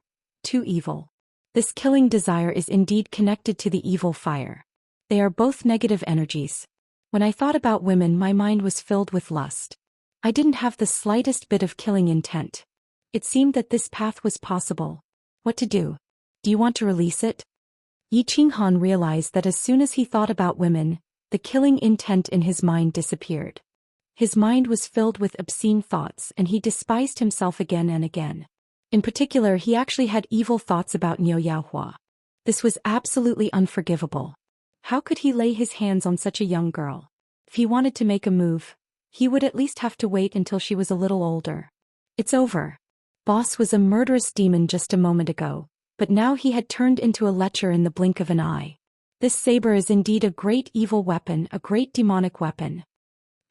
Too evil. This killing desire is indeed connected to the evil fire. They are both negative energies. When I thought about women, my mind was filled with lust. I didn't have the slightest bit of killing intent. It seemed that this path was possible. What to do? Do you want to release it? Yi Qinghan realized that as soon as he thought about women, the killing intent in his mind disappeared. His mind was filled with obscene thoughts and he despised himself again and again. In particular, he actually had evil thoughts about Niu Yaohua. This was absolutely unforgivable. How could he lay his hands on such a young girl? If he wanted to make a move, he would at least have to wait until she was a little older. It's over. Boss was a murderous demon just a moment ago, but now he had turned into a lecher in the blink of an eye. This saber is indeed a great evil weapon, a great demonic weapon.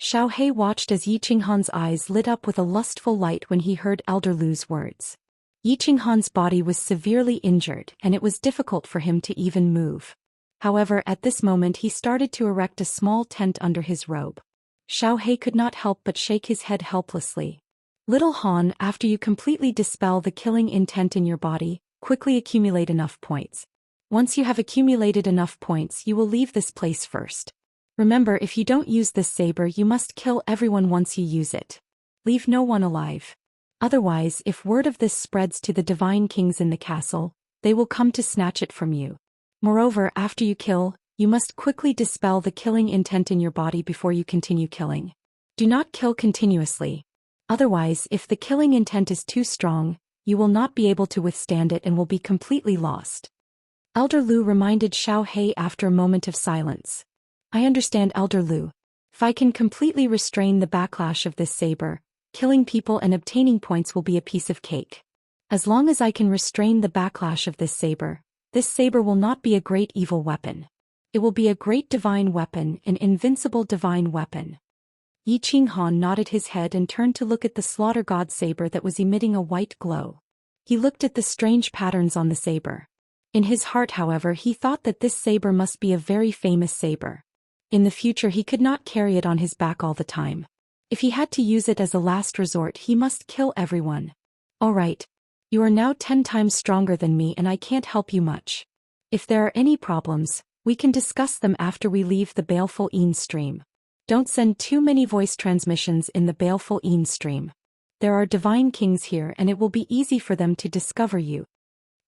Xiao He watched as Yi Qinghan's eyes lit up with a lustful light when he heard Elder Lu's words. Yi Qinghan's body was severely injured and it was difficult for him to even move. However, at this moment he started to erect a small tent under his robe. Xiao He could not help but shake his head helplessly. Little Han, after you completely dispel the killing intent in your body, quickly accumulate enough points. Once you have accumulated enough points, you will leave this place first. Remember, if you don't use this saber, you must kill everyone once you use it. Leave no one alive. Otherwise, if word of this spreads to the divine kings in the castle, they will come to snatch it from you. Moreover, after you kill, you must quickly dispel the killing intent in your body before you continue killing. Do not kill continuously. Otherwise, if the killing intent is too strong, you will not be able to withstand it and will be completely lost. Elder Lu reminded Xiao He after a moment of silence. I understand, Elder Lu. If I can completely restrain the backlash of this saber, killing people and obtaining points will be a piece of cake. As long as I can restrain the backlash of this saber will not be a great evil weapon. It will be a great divine weapon, an invincible divine weapon. Yi Qinghan nodded his head and turned to look at the slaughter god saber that was emitting a white glow. He looked at the strange patterns on the saber. In his heart, however, he thought that this saber must be a very famous saber. In the future he could not carry it on his back all the time. If he had to use it as a last resort, he must kill everyone. All right. You are now 10 times stronger than me and I can't help you much. If there are any problems, we can discuss them after we leave the Baleful Een stream. Don't send too many voice transmissions in the Baleful Een stream. There are divine kings here and it will be easy for them to discover you.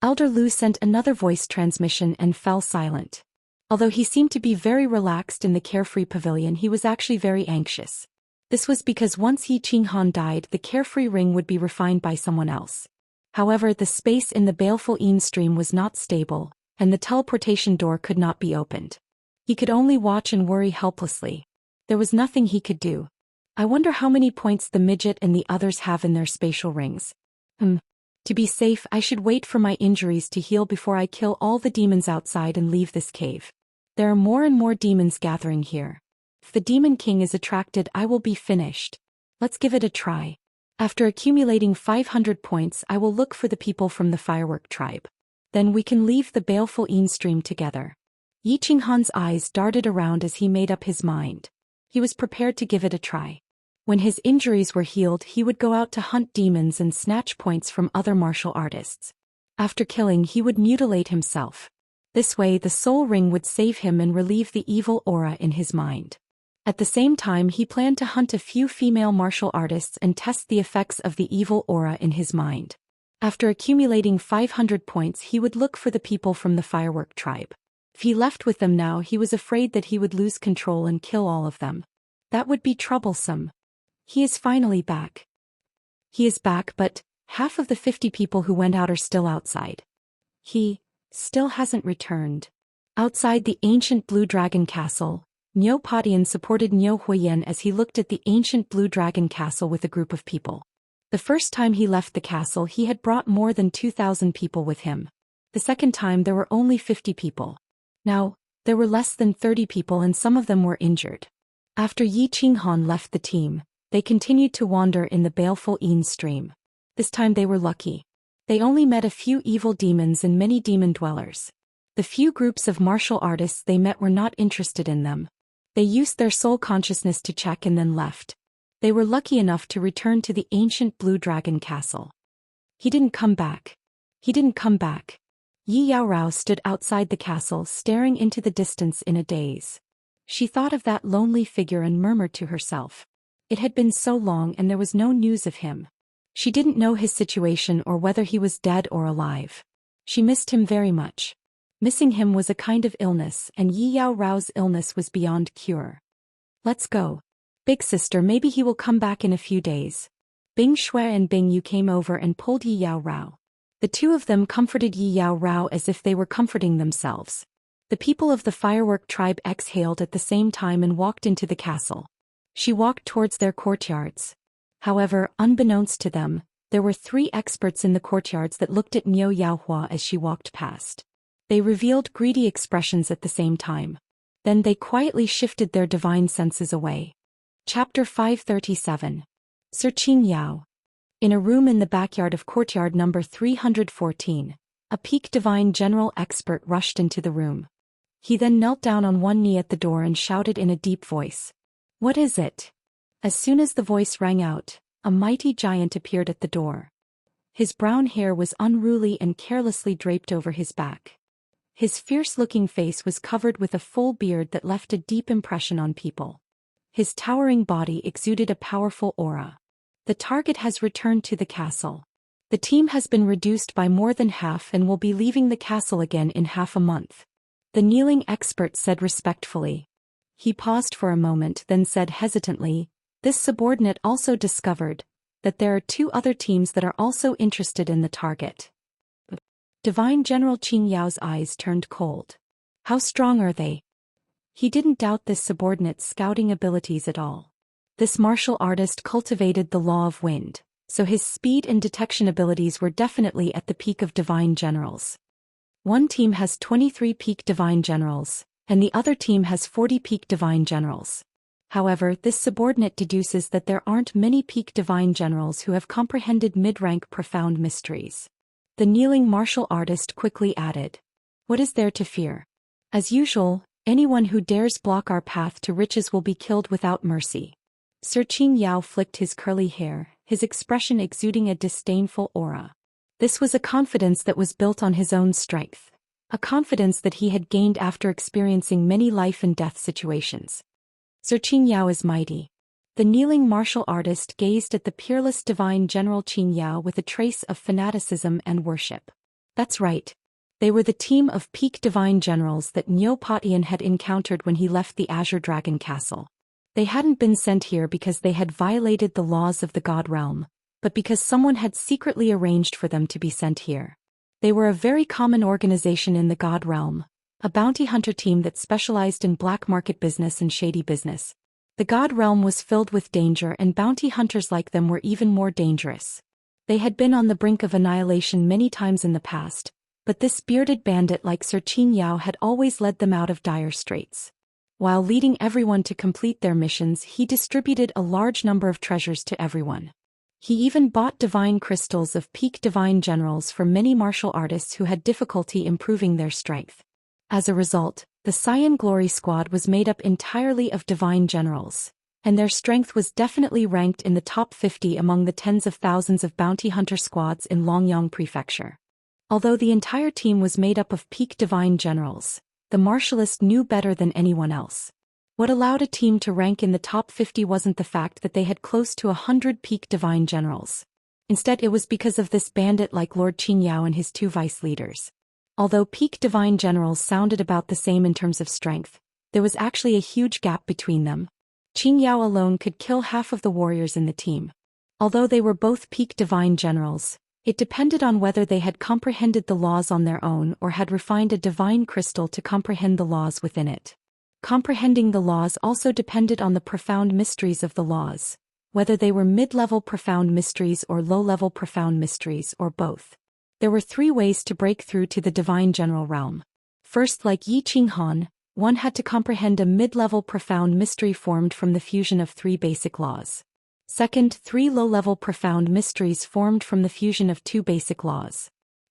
Elder Lu sent another voice transmission and fell silent. Although he seemed to be very relaxed in the carefree pavilion, he was actually very anxious. This was because once Yi Qinghan died, the carefree ring would be refined by someone else. However, the space in the Baleful Een stream was not stable, and the teleportation door could not be opened. He could only watch and worry helplessly. There was nothing he could do. I wonder how many points the midget and the others have in their spatial rings. To be safe, I should wait for my injuries to heal before I kill all the demons outside and leave this cave. There are more and more demons gathering here. If the Demon King is attracted, I will be finished. Let's give it a try. After accumulating 500 points, I will look for the people from the Firework tribe. Then we can leave the Baleful Een stream together. Yi Qinghan's eyes darted around as he made up his mind. He was prepared to give it a try. When his injuries were healed, he would go out to hunt demons and snatch points from other martial artists. After killing, he would mutilate himself. This way, the soul ring would save him and relieve the evil aura in his mind. At the same time, he planned to hunt a few female martial artists and test the effects of the evil aura in his mind. After accumulating 500 points, he would look for the people from the Firework tribe. If he left with them now, he was afraid that he would lose control and kill all of them. That would be troublesome. He is finally back. He is back, but half of the 50 people who went out are still outside. He still hasn't returned. Outside the ancient Blue Dragon Castle, Niu Padian supported Niu Huiyan as he looked at the ancient Blue Dragon Castle with a group of people. The first time he left the castle, he had brought more than 2,000 people with him. The second time there were only 50 people. Now, there were less than 30 people and some of them were injured. After Yi Qinghan left the team, they continued to wander in the Baleful Een stream. This time they were lucky. They only met a few evil demons and many demon dwellers. The few groups of martial artists they met were not interested in them. They used their soul consciousness to check and then left. They were lucky enough to return to the ancient Blue Dragon Castle. He didn't come back. He didn't come back. Yi Yaorao stood outside the castle, staring into the distance in a daze. She thought of that lonely figure and murmured to herself. It had been so long and there was no news of him. She didn't know his situation or whether he was dead or alive. She missed him very much. Missing him was a kind of illness, and Yi Yaorao's illness was beyond cure. Let's go. Big sister, maybe he will come back in a few days. Bing Shui and Bing Yu came over and pulled Yi Yaorao. The two of them comforted Yi Yaorao as if they were comforting themselves. The people of the Firework tribe exhaled at the same time and walked into the castle. She walked towards their courtyards. However, unbeknownst to them, there were 3 experts in the courtyards that looked at Niu Yaohua as she walked past. They revealed greedy expressions at the same time. Then they quietly shifted their divine senses away. Chapter 537. Sir Qing Yao. In a room in the backyard of courtyard number 314, a peak divine general expert rushed into the room. He then knelt down on one knee at the door and shouted in a deep voice. "What is it?" As soon as the voice rang out, a mighty giant appeared at the door. His brown hair was unruly and carelessly draped over his back. His fierce-looking face was covered with a full beard that left a deep impression on people. His towering body exuded a powerful aura. The target has returned to the castle. The team has been reduced by more than half and will be leaving the castle again in half a month. The kneeling expert said respectfully. He paused for a moment, then said hesitantly, "This subordinate also discovered that there are 2 other teams that are also interested in the target." Divine General Qing Yao's eyes turned cold. "How strong are they?" He didn't doubt this subordinate's scouting abilities at all. This martial artist cultivated the law of wind, so his speed and detection abilities were definitely at the peak of Divine Generals. One team has 23 peak Divine Generals, and the other team has 40 peak Divine Generals. However, this subordinate deduces that there aren't many peak Divine Generals who have comprehended mid-rank profound mysteries. The kneeling martial artist quickly added, "What is there to fear? As usual, anyone who dares block our path to riches will be killed without mercy." Sir Qing Yao flicked his curly hair, his expression exuding a disdainful aura. This was a confidence that was built on his own strength, a confidence that he had gained after experiencing many life and death situations. Sir Qing Yao is mighty. The kneeling martial artist gazed at the peerless Divine General Qing Yao with a trace of fanaticism and worship. That's right. They were the team of peak Divine Generals that Niu Patian had encountered when he left the Azure Dragon Castle. They hadn't been sent here because they had violated the laws of the God Realm, but because someone had secretly arranged for them to be sent here. They were a very common organization in the God Realm, a bounty hunter team that specialized in black market business and shady business. The God Realm was filled with danger, and bounty hunters like them were even more dangerous. They had been on the brink of annihilation many times in the past, but this bearded bandit like Sir Qing Yao had always led them out of dire straits. While leading everyone to complete their missions, he distributed a large number of treasures to everyone. He even bought divine crystals of peak Divine Generals for many martial artists who had difficulty improving their strength. As a result, the Cyan Glory Squad was made up entirely of Divine Generals, and their strength was definitely ranked in the top 50 among the tens of thousands of bounty hunter squads in Longyang Prefecture. Although the entire team was made up of peak Divine Generals, the martialist knew better than anyone else. What allowed a team to rank in the top 50 wasn't the fact that they had close to 100 peak Divine Generals. Instead, it was because of this bandit like Lord Qing Yao and his 2 vice leaders. Although peak Divine Generals sounded about the same in terms of strength, there was actually a huge gap between them. Qing Yao alone could kill half of the warriors in the team. Although they were both peak Divine Generals, it depended on whether they had comprehended the laws on their own or had refined a divine crystal to comprehend the laws within it. Comprehending the laws also depended on the profound mysteries of the laws, whether they were mid-level profound mysteries or low-level profound mysteries or both. There were 3 ways to break through to the Divine General realm. First, like Yi Qinghan, one had to comprehend a mid-level profound mystery formed from the fusion of 3 basic laws. Second, 3 low-level profound mysteries formed from the fusion of 2 basic laws.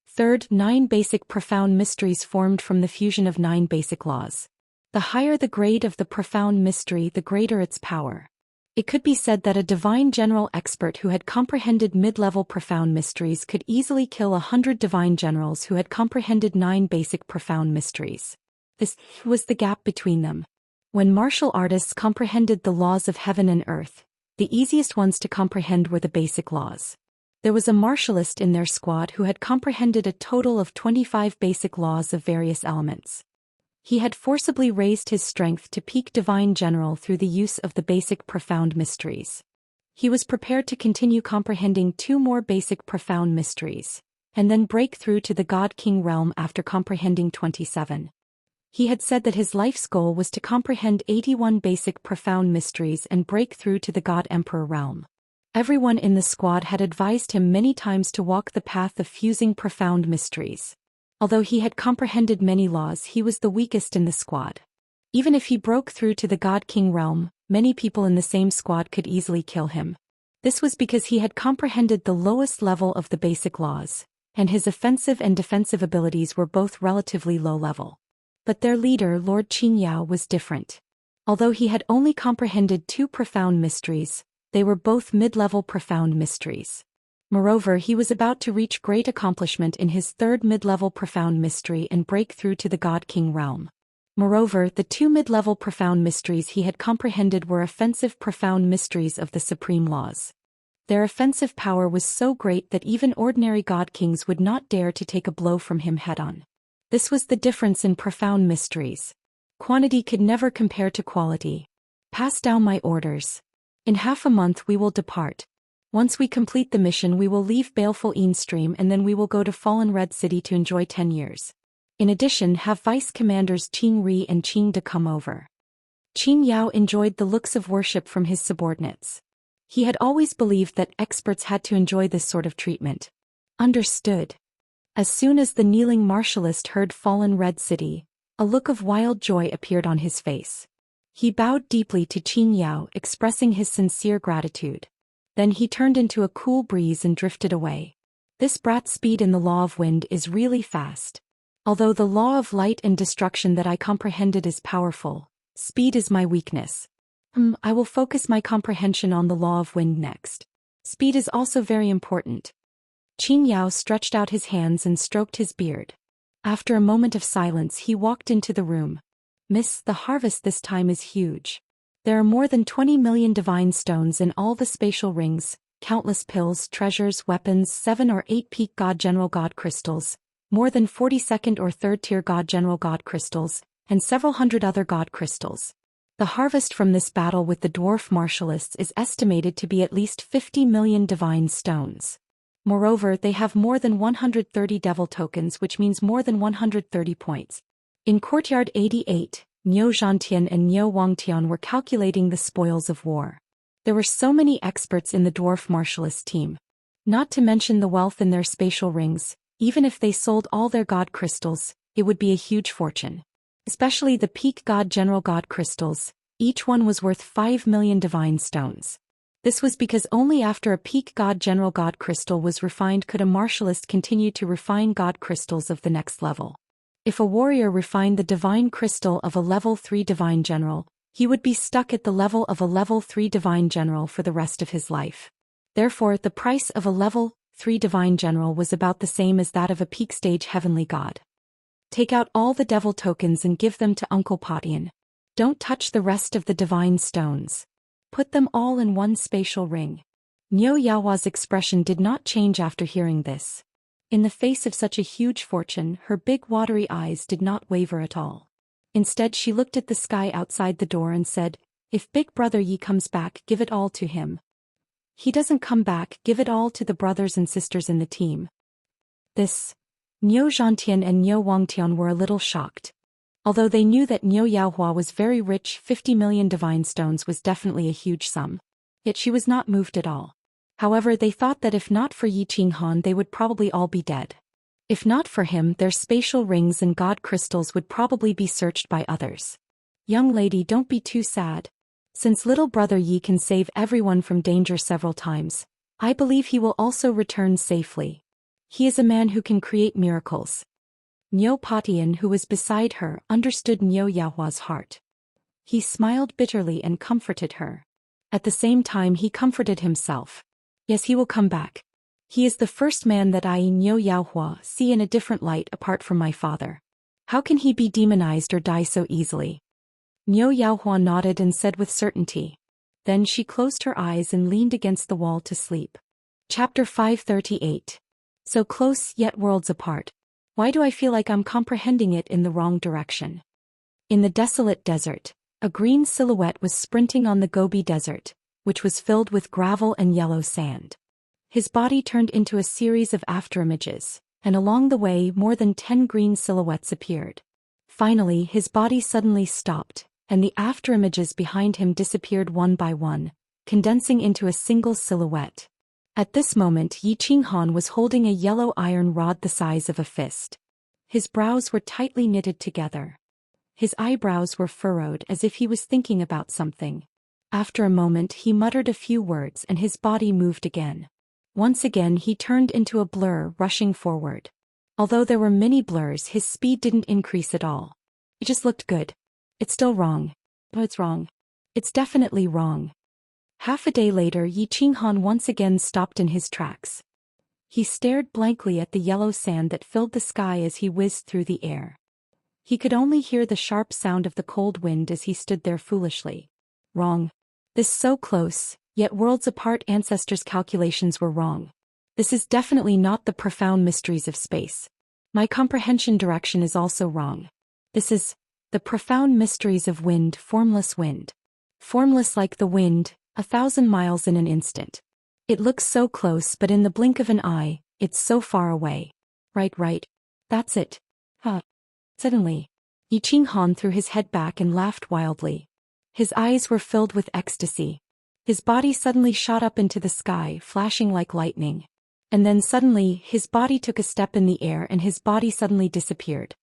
Third, 9 basic profound mysteries formed from the fusion of 9 basic laws. The higher the grade of the profound mystery, the greater its power. It could be said that a Divine General expert who had comprehended mid-level profound mysteries could easily kill 100 Divine Generals who had comprehended 9 basic profound mysteries. This was the gap between them. When martial artists comprehended the laws of heaven and earth, the easiest ones to comprehend were the basic laws. There was a martialist in their squad who had comprehended a total of 25 basic laws of various elements. He had forcibly raised his strength to peak Divine General through the use of the basic profound mysteries. He was prepared to continue comprehending 2 more basic profound mysteries, and then break through to the God King realm after comprehending 27. He had said that his life's goal was to comprehend 81 basic profound mysteries and break through to the God Emperor realm. Everyone in the squad had advised him many times to walk the path of fusing profound mysteries. Although he had comprehended many laws, he was the weakest in the squad. Even if he broke through to the God King realm, many people in the same squad could easily kill him. This was because he had comprehended the lowest level of the basic laws, and his offensive and defensive abilities were both relatively low level. But their leader, Lord Qingyao, was different. Although he had only comprehended 2 profound mysteries, they were both mid-level profound mysteries. Moreover, he was about to reach great accomplishment in his 3rd mid-level profound mystery and break through to the God King realm. Moreover, the 2 mid-level profound mysteries he had comprehended were offensive profound mysteries of the supreme laws. Their offensive power was so great that even ordinary God Kings would not dare to take a blow from him head-on. This was the difference in profound mysteries. Quantity could never compare to quality. Pass down my orders. In half a month we will depart. Once we complete the mission we will leave baleful Stream and then we will go to Fallen Red City to enjoy 10 years. In addition, have Vice Commanders Qing Ri and Qing De come over. Qin Yao enjoyed the looks of worship from his subordinates. He had always believed that experts had to enjoy this sort of treatment. Understood. As soon as the kneeling martialist heard Fallen Red City, a look of wild joy appeared on his face. He bowed deeply to Qin Yao, expressing his sincere gratitude. Then he turned into a cool breeze and drifted away. This brat's speed in the law of wind is really fast. Although the law of light and destruction that I comprehended is powerful, speed is my weakness. I will focus my comprehension on the law of wind next. Speed is also very important. Qin Yao stretched out his hands and stroked his beard. After a moment of silence he walked into the room. Miss, the harvest this time is huge. There are more than 20 million divine stones in all the spatial rings, countless pills, treasures, weapons, 7 or 8 peak God General God crystals, more than 42nd or 3rd tier God General God crystals, and several hundred other God crystals. The harvest from this battle with the dwarf martialists is estimated to be at least 50 million divine stones. Moreover, they have more than 130 devil tokens, which means more than 130 points. In Courtyard 88, Niu Zhantian and Niu Wangtian were calculating the spoils of war. There were so many experts in the dwarf martialist team. Not to mention the wealth in their spatial rings, even if they sold all their god crystals, it would be a huge fortune. Especially the peak God General God crystals, each one was worth 5 million divine stones. This was because only after a peak God General God crystal was refined could a martialist continue to refine God crystals of the next level. If a warrior refined the divine crystal of a level 3 divine general, he would be stuck at the level of a level 3 divine general for the rest of his life. Therefore, the price of a level 3 divine general was about the same as that of a peak stage heavenly god. Take out all the devil tokens and give them to Uncle Potian. Don't touch the rest of the divine stones. Put them all in one spatial ring. Niu Yaohua's expression did not change after hearing this. In the face of such a huge fortune, her big watery eyes did not waver at all. Instead, she looked at the sky outside the door and said, "If Big Brother Yi comes back, give it all to him. He doesn't come back, give it all to the brothers and sisters in the team." Niu Zhantian and Niu Wangtian were a little shocked. Although they knew that Niu Yaohua was very rich, 50 million divine stones was definitely a huge sum. Yet she was not moved at all. However, they thought that if not for Yi Qinghan they would probably all be dead. If not for him, their spatial rings and god crystals would probably be searched by others. Young lady, don't be too sad. Since little brother Yi can save everyone from danger several times, I believe he will also return safely. He is a man who can create miracles. Niu Potian, who was beside her, understood Niu Yaohua's heart. He smiled bitterly and comforted her. At the same time he comforted himself. Yes, he will come back. He is the first man that I, Niu Yaohua, see in a different light apart from my father. How can he be demonized or die so easily? Niu Yaohua nodded and said with certainty. Then she closed her eyes and leaned against the wall to sleep. Chapter 538. So close yet worlds apart. Why do I feel like I'm comprehending it in the wrong direction? In the desolate desert, a green silhouette was sprinting on the Gobi Desert, which was filled with gravel and yellow sand. His body turned into a series of afterimages, and along the way more than 10 green silhouettes appeared. Finally, his body suddenly stopped, and the afterimages behind him disappeared one by one, condensing into a single silhouette. At this moment Yi Qinghan was holding a yellow iron rod the size of a fist. His brows were tightly knitted together. His eyebrows were furrowed as if he was thinking about something. After a moment he muttered a few words and his body moved again. Once again he turned into a blur rushing forward. Although there were many blurs, his speed didn't increase at all. It just looked good. It's still wrong. Oh, it's wrong. It's definitely wrong. Half a day later, Yi Qinghan once again stopped in his tracks. He stared blankly at the yellow sand that filled the sky as he whizzed through the air. He could only hear the sharp sound of the cold wind as he stood there foolishly. Wrong. This so close, yet worlds apart. Ancestors' calculations were wrong. This is definitely not the profound mysteries of space. My comprehension direction is also wrong. This is the profound mysteries of wind, formless wind. Formless like the wind, 1,000 miles in an instant. It looks so close, but in the blink of an eye, it's so far away. Right. That's it. Huh. Suddenly, Yi Qinghan threw his head back and laughed wildly. His eyes were filled with ecstasy. His body suddenly shot up into the sky, flashing like lightning. And then suddenly, his body took a step in the air and his body suddenly disappeared.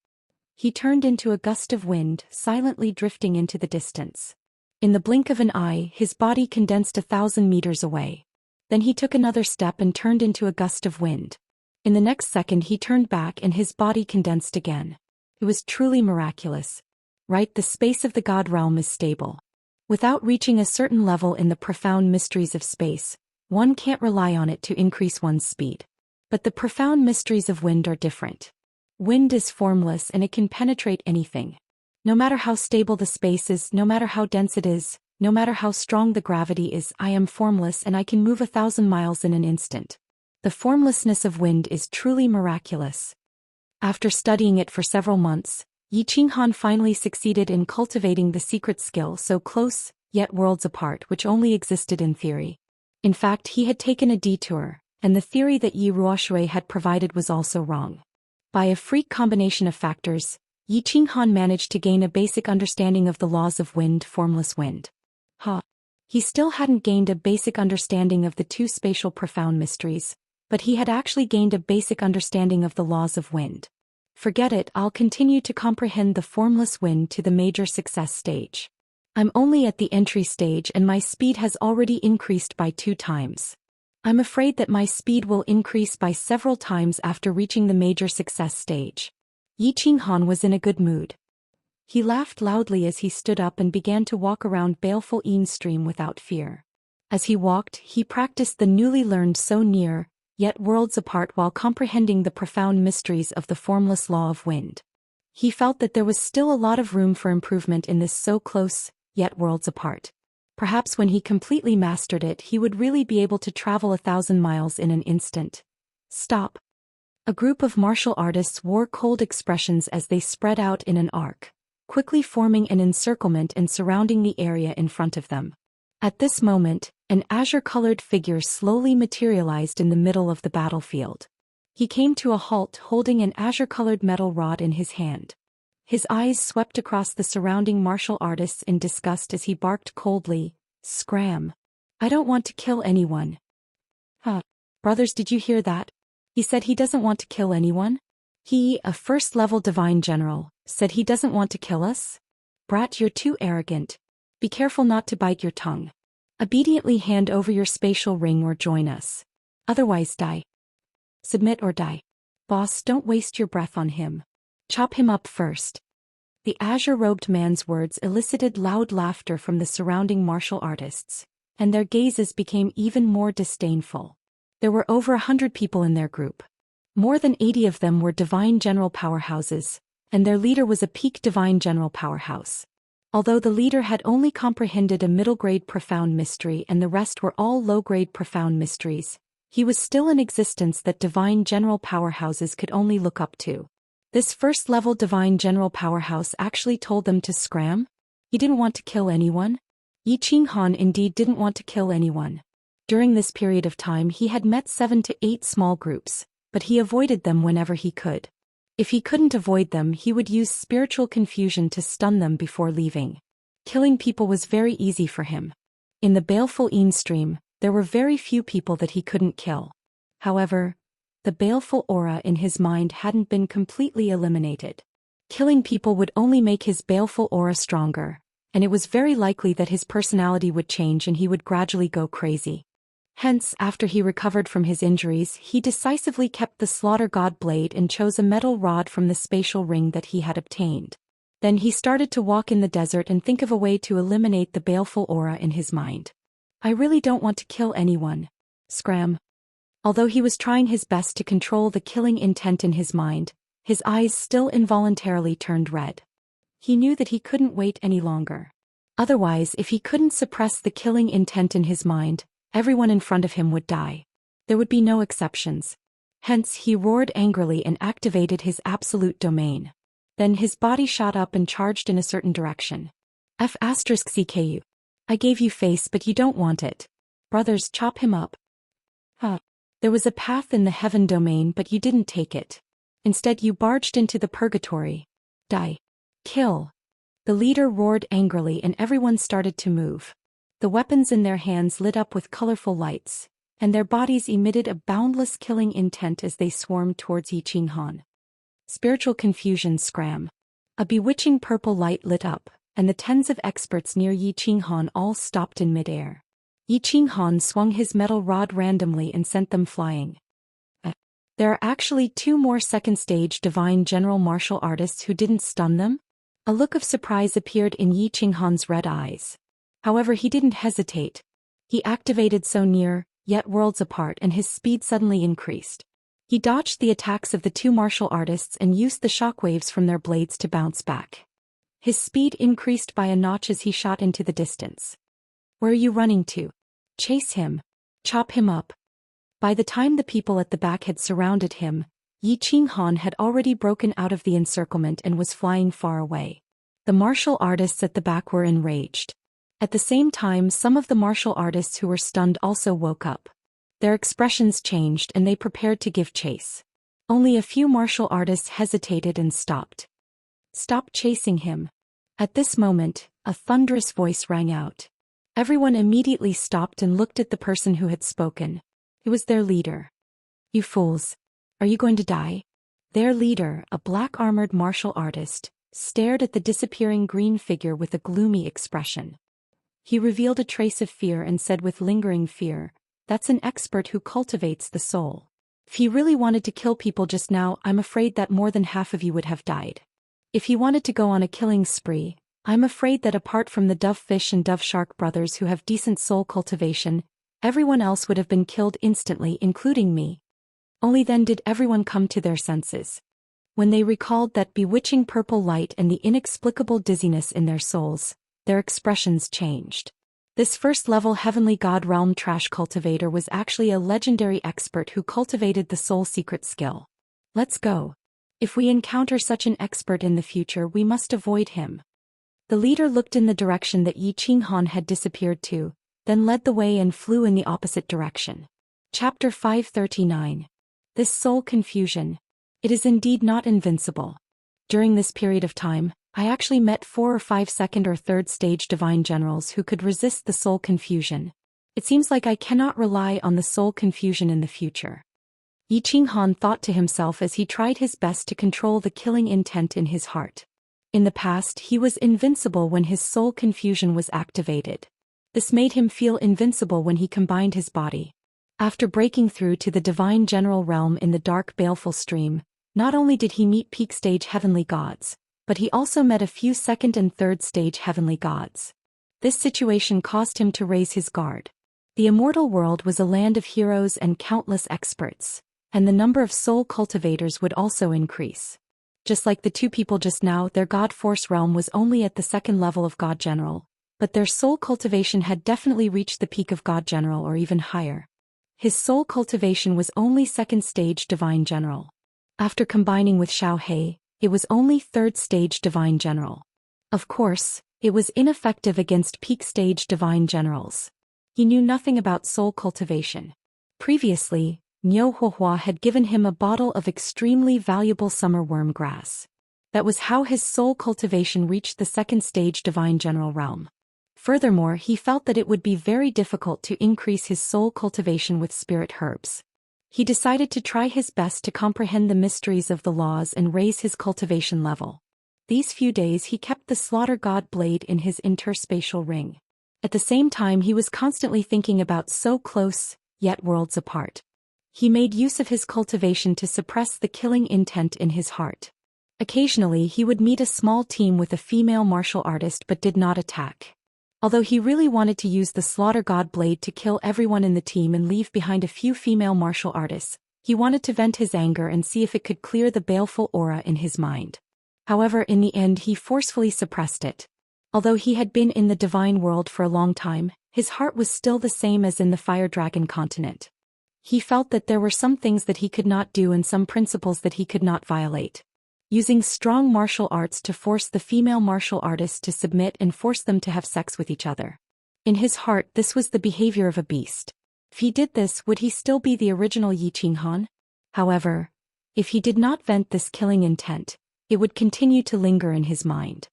He turned into a gust of wind, silently drifting into the distance. In the blink of an eye, his body condensed 1,000 meters away. Then he took another step and turned into a gust of wind. In the next second he turned back and his body condensed again. It was truly miraculous. Right, the space of the God realm is stable. Without reaching a certain level in the profound mysteries of space, one can't rely on it to increase one's speed. But the profound mysteries of wind are different. Wind is formless and it can penetrate anything. No matter how stable the space is, no matter how dense it is, no matter how strong the gravity is, I am formless and I can move 1,000 miles in an instant. The formlessness of wind is truly miraculous. After studying it for several months, Yi Qinghan finally succeeded in cultivating the secret skill so close, yet worlds apart, which only existed in theory. In fact, he had taken a detour, and the theory that Yi Ruoshui had provided was also wrong. By a freak combination of factors, Yi Qinghan managed to gain a basic understanding of the laws of wind, formless wind. He still hadn't gained a basic understanding of the two spatial profound mysteries, but he had actually gained a basic understanding of the laws of wind. Forget it, I'll continue to comprehend the formless wind to the major success stage. I'm only at the entry stage and my speed has already increased by 2 times. I'm afraid that my speed will increase by several times after reaching the major success stage. Yi Qinghan was in a good mood. He laughed loudly as he stood up and began to walk around Baleful Een stream without fear. As he walked, he practiced the newly learned so near, yet worlds apart while comprehending the profound mysteries of the formless law of wind. He felt that there was still a lot of room for improvement in this so close, yet worlds apart. Perhaps when he completely mastered it, he would really be able to travel 1,000 miles in an instant. Stop. A group of martial artists wore cold expressions as they spread out in an arc, quickly forming an encirclement and surrounding the area in front of them. At this moment, an azure-colored figure slowly materialized in the middle of the battlefield. He came to a halt holding an azure-colored metal rod in his hand. His eyes swept across the surrounding martial artists in disgust as he barked coldly, "Scram! I don't want to kill anyone." Brothers, did you hear that? He said he doesn't want to kill anyone? He, a first-level divine general, said he doesn't want to kill us? Brat, you're too arrogant. Be careful not to bite your tongue. Obediently hand over your spatial ring or join us. Otherwise die. Submit or die. Boss, don't waste your breath on him. Chop him up first. The azure-robed man's words elicited loud laughter from the surrounding martial artists, and their gazes became even more disdainful. There were over 100 people in their group. More than 80 of them were divine general powerhouses, and their leader was a peak divine general powerhouse. Although the leader had only comprehended a middle-grade profound mystery and the rest were all low-grade profound mysteries, he was still in existence that divine general powerhouses could only look up to. This first-level divine general powerhouse actually told them to scram? He didn't want to kill anyone? Yi Qinghan indeed didn't want to kill anyone. During this period of time he had met 7 to 8 small groups, but he avoided them whenever he could. If he couldn't avoid them, he would use spiritual confusion to stun them before leaving. Killing people was very easy for him. In the baleful Een stream, there were very few people that he couldn't kill. However, the baleful aura in his mind hadn't been completely eliminated. Killing people would only make his baleful aura stronger, and it was very likely that his personality would change and he would gradually go crazy. Hence, after he recovered from his injuries, he decisively kept the slaughter god blade and chose a metal rod from the spatial ring that he had obtained. Then he started to walk in the desert and think of a way to eliminate the baleful aura in his mind. I really don't want to kill anyone. Scram. Although he was trying his best to control the killing intent in his mind, his eyes still involuntarily turned red. He knew that he couldn't wait any longer. Otherwise, if he couldn't suppress the killing intent in his mind, everyone in front of him would die. There would be no exceptions. Hence, he roared angrily and activated his absolute domain. Then his body shot up and charged in a certain direction. F*CKU. I gave you face but you don't want it. Brothers, chop him up. There was a path in the heaven domain but you didn't take it. Instead you barged into the purgatory. Die. Kill. The leader roared angrily and everyone started to move. The weapons in their hands lit up with colorful lights, and their bodies emitted a boundless killing intent as they swarmed towards Yiqinghan. Spiritual confusion. Scram. A bewitching purple light lit up, and the tens of experts near Yiqinghan all stopped in midair. Yiqinghan swung his metal rod randomly and sent them flying. There are actually 2 more second-stage divine general martial artists who didn't stun them? A look of surprise appeared in Yiqinghan's red eyes. However, he didn't hesitate. He activated so near, yet worlds apart, and his speed suddenly increased. He dodged the attacks of the 2 martial artists and used the shockwaves from their blades to bounce back. His speed increased by a notch as he shot into the distance. Where are you running to? Chase him. Chop him up. By the time the people at the back had surrounded him, Yiqinghan had already broken out of the encirclement and was flying far away. The martial artists at the back were enraged. At the same time, some of the martial artists who were stunned also woke up. Their expressions changed and they prepared to give chase. Only a few martial artists hesitated and stopped. Stop chasing him. At this moment, a thunderous voice rang out. Everyone immediately stopped and looked at the person who had spoken. It was their leader. You fools. Are you going to die? Their leader, a black-armored martial artist, stared at the disappearing green figure with a gloomy expression. He revealed a trace of fear and said with lingering fear, "That's an expert who cultivates the soul. If he really wanted to kill people just now, I'm afraid that more than half of you would have died. If he wanted to go on a killing spree, I'm afraid that apart from the Dovefish and Doveshark brothers who have decent soul cultivation, everyone else would have been killed instantly, including me." Only then did everyone come to their senses. When they recalled that bewitching purple light and the inexplicable dizziness in their souls, their expressions changed. This first-level heavenly god realm trash cultivator was actually a legendary expert who cultivated the soul secret skill. Let's go. If we encounter such an expert in the future, we must avoid him. The leader looked in the direction that Yiqinghan had disappeared to, then led the way and flew in the opposite direction. Chapter 539. This soul confusion. It is indeed not invincible. During this period of time, I actually met 4 or 5 second or third stage divine generals who could resist the soul confusion. It seems like I cannot rely on the soul confusion in the future. Yiqinghan thought to himself as he tried his best to control the killing intent in his heart. In the past, he was invincible when his soul confusion was activated. This made him feel invincible when he combined his body. After breaking through to the divine general realm in the dark baleful stream, not only did he meet peak stage heavenly gods, but he also met a few second and third stage heavenly gods. This situation caused him to raise his guard. The immortal world was a land of heroes and countless experts, and the number of soul cultivators would also increase. Just like the 2 people just now, their god force realm was only at the 2nd level of god general, but their soul cultivation had definitely reached the peak of god general or even higher. His soul cultivation was only 2nd stage divine general. After combining with Xiao He, it was only 3rd stage divine general. Of course, it was ineffective against peak stage divine generals. He knew nothing about soul cultivation. Previously, Niu Huohua had given him a bottle of extremely valuable summer worm grass. That was how his soul cultivation reached the 2nd stage divine general realm. Furthermore, he felt that it would be very difficult to increase his soul cultivation with spirit herbs. He decided to try his best to comprehend the mysteries of the laws and raise his cultivation level. These few days he kept the slaughter god blade in his interspatial ring. At the same time he was constantly thinking about so close, yet worlds apart. He made use of his cultivation to suppress the killing intent in his heart. Occasionally he would meet a small team with a female martial artist but did not attack. Although he really wanted to use the Slaughter God blade to kill everyone in the team and leave behind a few female martial artists, he wanted to vent his anger and see if it could clear the baleful aura in his mind. However, in the end he forcefully suppressed it. Although he had been in the divine world for a long time, his heart was still the same as in the Fire Dragon continent. He felt that there were some things that he could not do and some principles that he could not violate. Using strong martial arts to force the female martial artists to submit and force them to have sex with each other. In his heart, this was the behavior of a beast. If he did this, would he still be the original Yi Qinghan? However, if he did not vent this killing intent, it would continue to linger in his mind.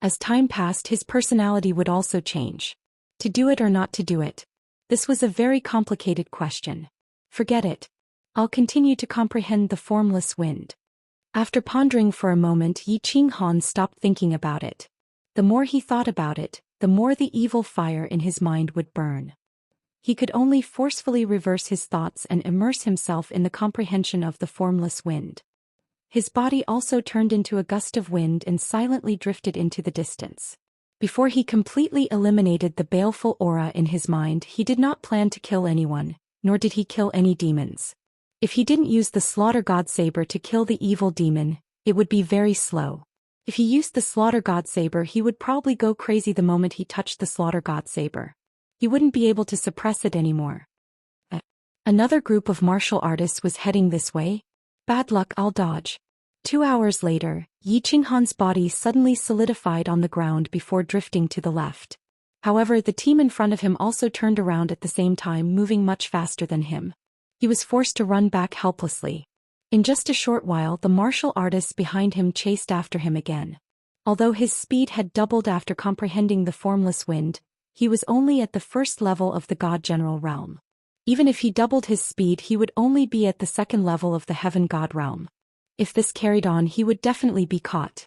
As time passed, his personality would also change. To do it or not to do it? This was a very complicated question. Forget it. I'll continue to comprehend the formless wind. After pondering for a moment, Yi Qinghan stopped thinking about it. The more he thought about it, the more the evil fire in his mind would burn. He could only forcefully reverse his thoughts and immerse himself in the comprehension of the formless wind. His body also turned into a gust of wind and silently drifted into the distance. Before he completely eliminated the baleful aura in his mind, he did not plan to kill anyone, nor did he kill any demons. If he didn't use the Slaughter God Saber to kill the evil demon, it would be very slow. If he used the Slaughter God Saber, he would probably go crazy the moment he touched the Slaughter God Saber. He wouldn't be able to suppress it anymore. Another group of martial artists was heading this way. Bad luck, I'll dodge. 2 hours later, Yi Qinghan's body suddenly solidified on the ground before drifting to the left. However, the team in front of him also turned around at the same time, moving much faster than him. He was forced to run back helplessly. In just a short while, the martial artists behind him chased after him again. Although his speed had doubled after comprehending the formless wind, he was only at the first level of the God General realm. Even if he doubled his speed, he would only be at the second level of the Heaven God realm. If this carried on, he would definitely be caught.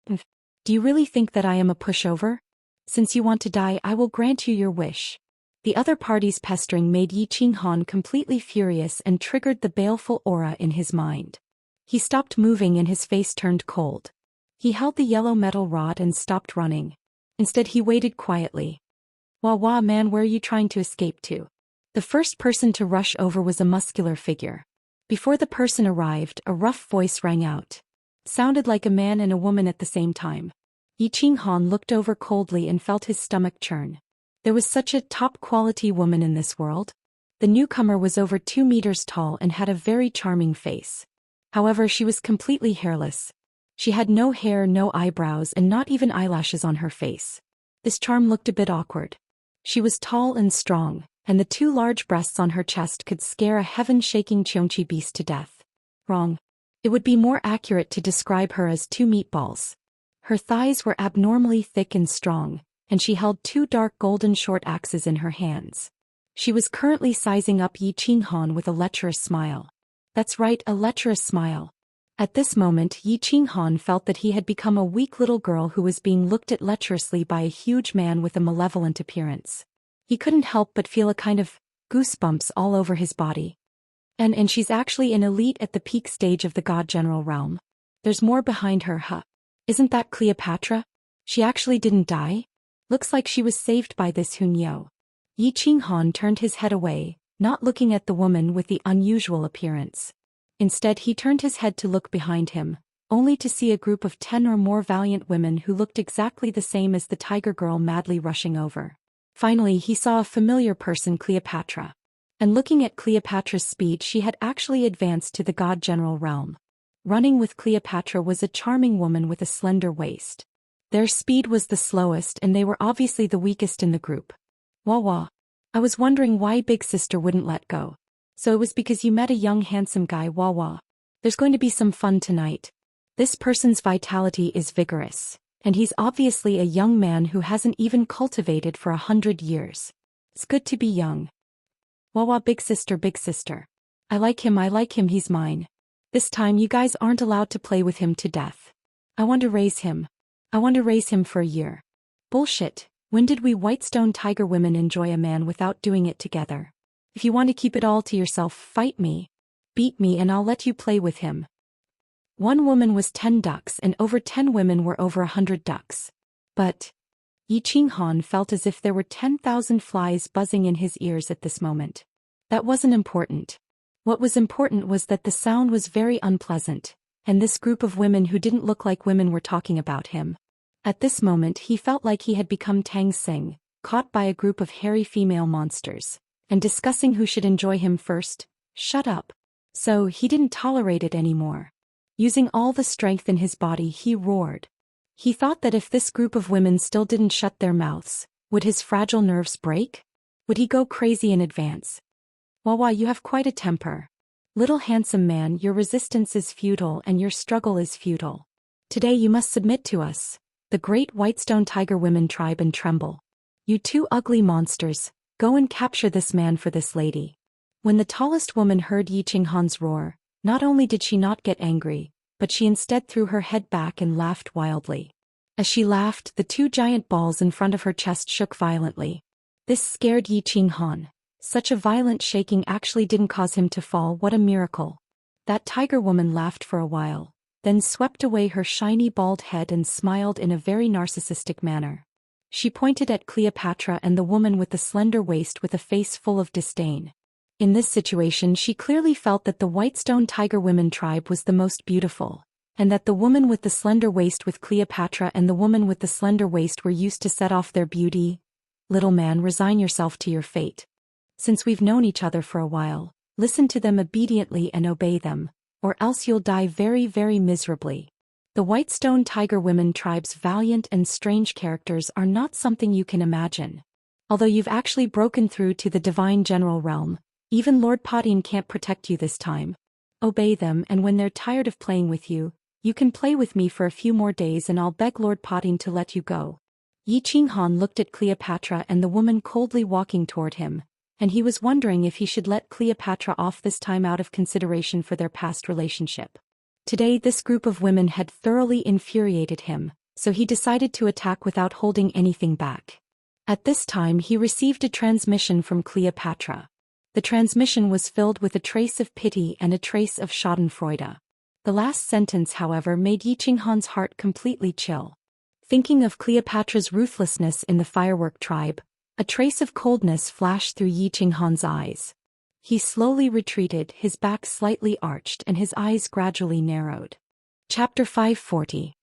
Do you really think that I am a pushover? Since you want to die, I will grant you your wish. The other party's pestering made Yi Qinghan completely furious and triggered the baleful aura in his mind. He stopped moving and his face turned cold. He held the yellow metal rod and stopped running. Instead, he waited quietly. Wah, man, where are you trying to escape to? The first person to rush over was a muscular figure. Before the person arrived, a rough voice rang out. It sounded like a man and a woman at the same time. Yi Qinghan looked over coldly and felt his stomach churn. There was such a top-quality woman in this world. The newcomer was over 2 meters tall and had a very charming face. However, she was completely hairless. She had no hair, no eyebrows, and not even eyelashes on her face. This charm looked a bit awkward. She was tall and strong, and the 2 large breasts on her chest could scare a heaven-shaking Xianxia beast to death. Wrong. It would be more accurate to describe her as 2 meatballs. Her thighs were abnormally thick and strong, and she held 2 dark golden short axes in her hands. She was currently sizing up Yi Qinghan with a lecherous smile. That's right, a lecherous smile. At this moment, Yi Qinghan felt that he had become a weak little girl who was being looked at lecherously by a huge man with a malevolent appearance. He couldn't help but feel a kind of goosebumps all over his body. And she's actually an elite at the peak stage of the God General realm. There's more behind her, huh? Isn't that Cleopatra? She actually didn't die? Looks like she was saved by this Hunyao. Yi Qinghan turned his head away, not looking at the woman with the unusual appearance. Instead, he turned his head to look behind him, only to see a group of 10 or more valiant women who looked exactly the same as the tiger girl madly rushing over. Finally, he saw a familiar person, Cleopatra. And looking at Cleopatra's speed, she had actually advanced to the God General realm. Running with Cleopatra was a charming woman with a slender waist. Their speed was the slowest and they were obviously the weakest in the group. Wah. I was wondering why Big Sister wouldn't let go. So it was because you met a young handsome guy, Wah. There's going to be some fun tonight. This person's vitality is vigorous, and he's obviously a young man who hasn't even cultivated for 100 years. It's good to be young. Wah, Big Sister. I like him, he's mine. This time you guys aren't allowed to play with him to death. I want to raise him for a year. Bullshit. When did we Whitestone Tiger women enjoy a man without doing it together? If you want to keep it all to yourself, fight me. Beat me and I'll let you play with him. One woman was 10 ducks and over 10 women were over 100 ducks. But Yi Qinghan felt as if there were 10,000 flies buzzing in his ears at this moment. That wasn't important. What was important was that the sound was very unpleasant, and this group of women who didn't look like women were talking about him. At this moment he felt like he had become Tang Xing, caught by a group of hairy female monsters, and discussing who should enjoy him first. Shut up. So he didn't tolerate it anymore. Using all the strength in his body he roared. He thought that if this group of women still didn't shut their mouths, would his fragile nerves break? Would he go crazy in advance? Wawa, you have quite a temper. Little handsome man, your resistance is futile and your struggle is futile. Today you must submit to us, the great Whitestone Tiger Women tribe, and tremble. You two ugly monsters, go and capture this man for this lady. When the tallest woman heard Yi Qinghan's roar, not only did she not get angry, but she instead threw her head back and laughed wildly. As she laughed, the two giant balls in front of her chest shook violently. This scared Yi Qinghan. Such a violent shaking actually didn't cause him to fall. What a miracle. That tiger woman laughed for a while, then swept away her shiny bald head and smiled in a very narcissistic manner. She pointed at Cleopatra and the woman with the slender waist with a face full of disdain. In this situation she clearly felt that the Whitestone Tiger Women tribe was the most beautiful, and that the woman with the slender waist with Cleopatra and the woman with the slender waist were used to set off their beauty. Little man, resign yourself to your fate. Since we've known each other for a while, listen to them obediently and obey them, or else you'll die very, very miserably. The Whitestone Tiger Women tribe's valiant and strange characters are not something you can imagine. Although you've actually broken through to the divine general realm, even Lord Podine can't protect you this time. Obey them, and when they're tired of playing with you, you can play with me for a few more days and I'll beg Lord Podine to let you go. Yi Qinghan looked at Cleopatra and the woman coldly walking toward him, and he was wondering if he should let Cleopatra off this time out of consideration for their past relationship. Today this group of women had thoroughly infuriated him, so he decided to attack without holding anything back. At this time he received a transmission from Cleopatra. The transmission was filled with a trace of pity and a trace of schadenfreude. The last sentence, however, made Yi Qinghan's heart completely chill. Thinking of Cleopatra's ruthlessness in the firework tribe, a trace of coldness flashed through Yi Qinghan's eyes. He slowly retreated, his back slightly arched and his eyes gradually narrowed. Chapter 540.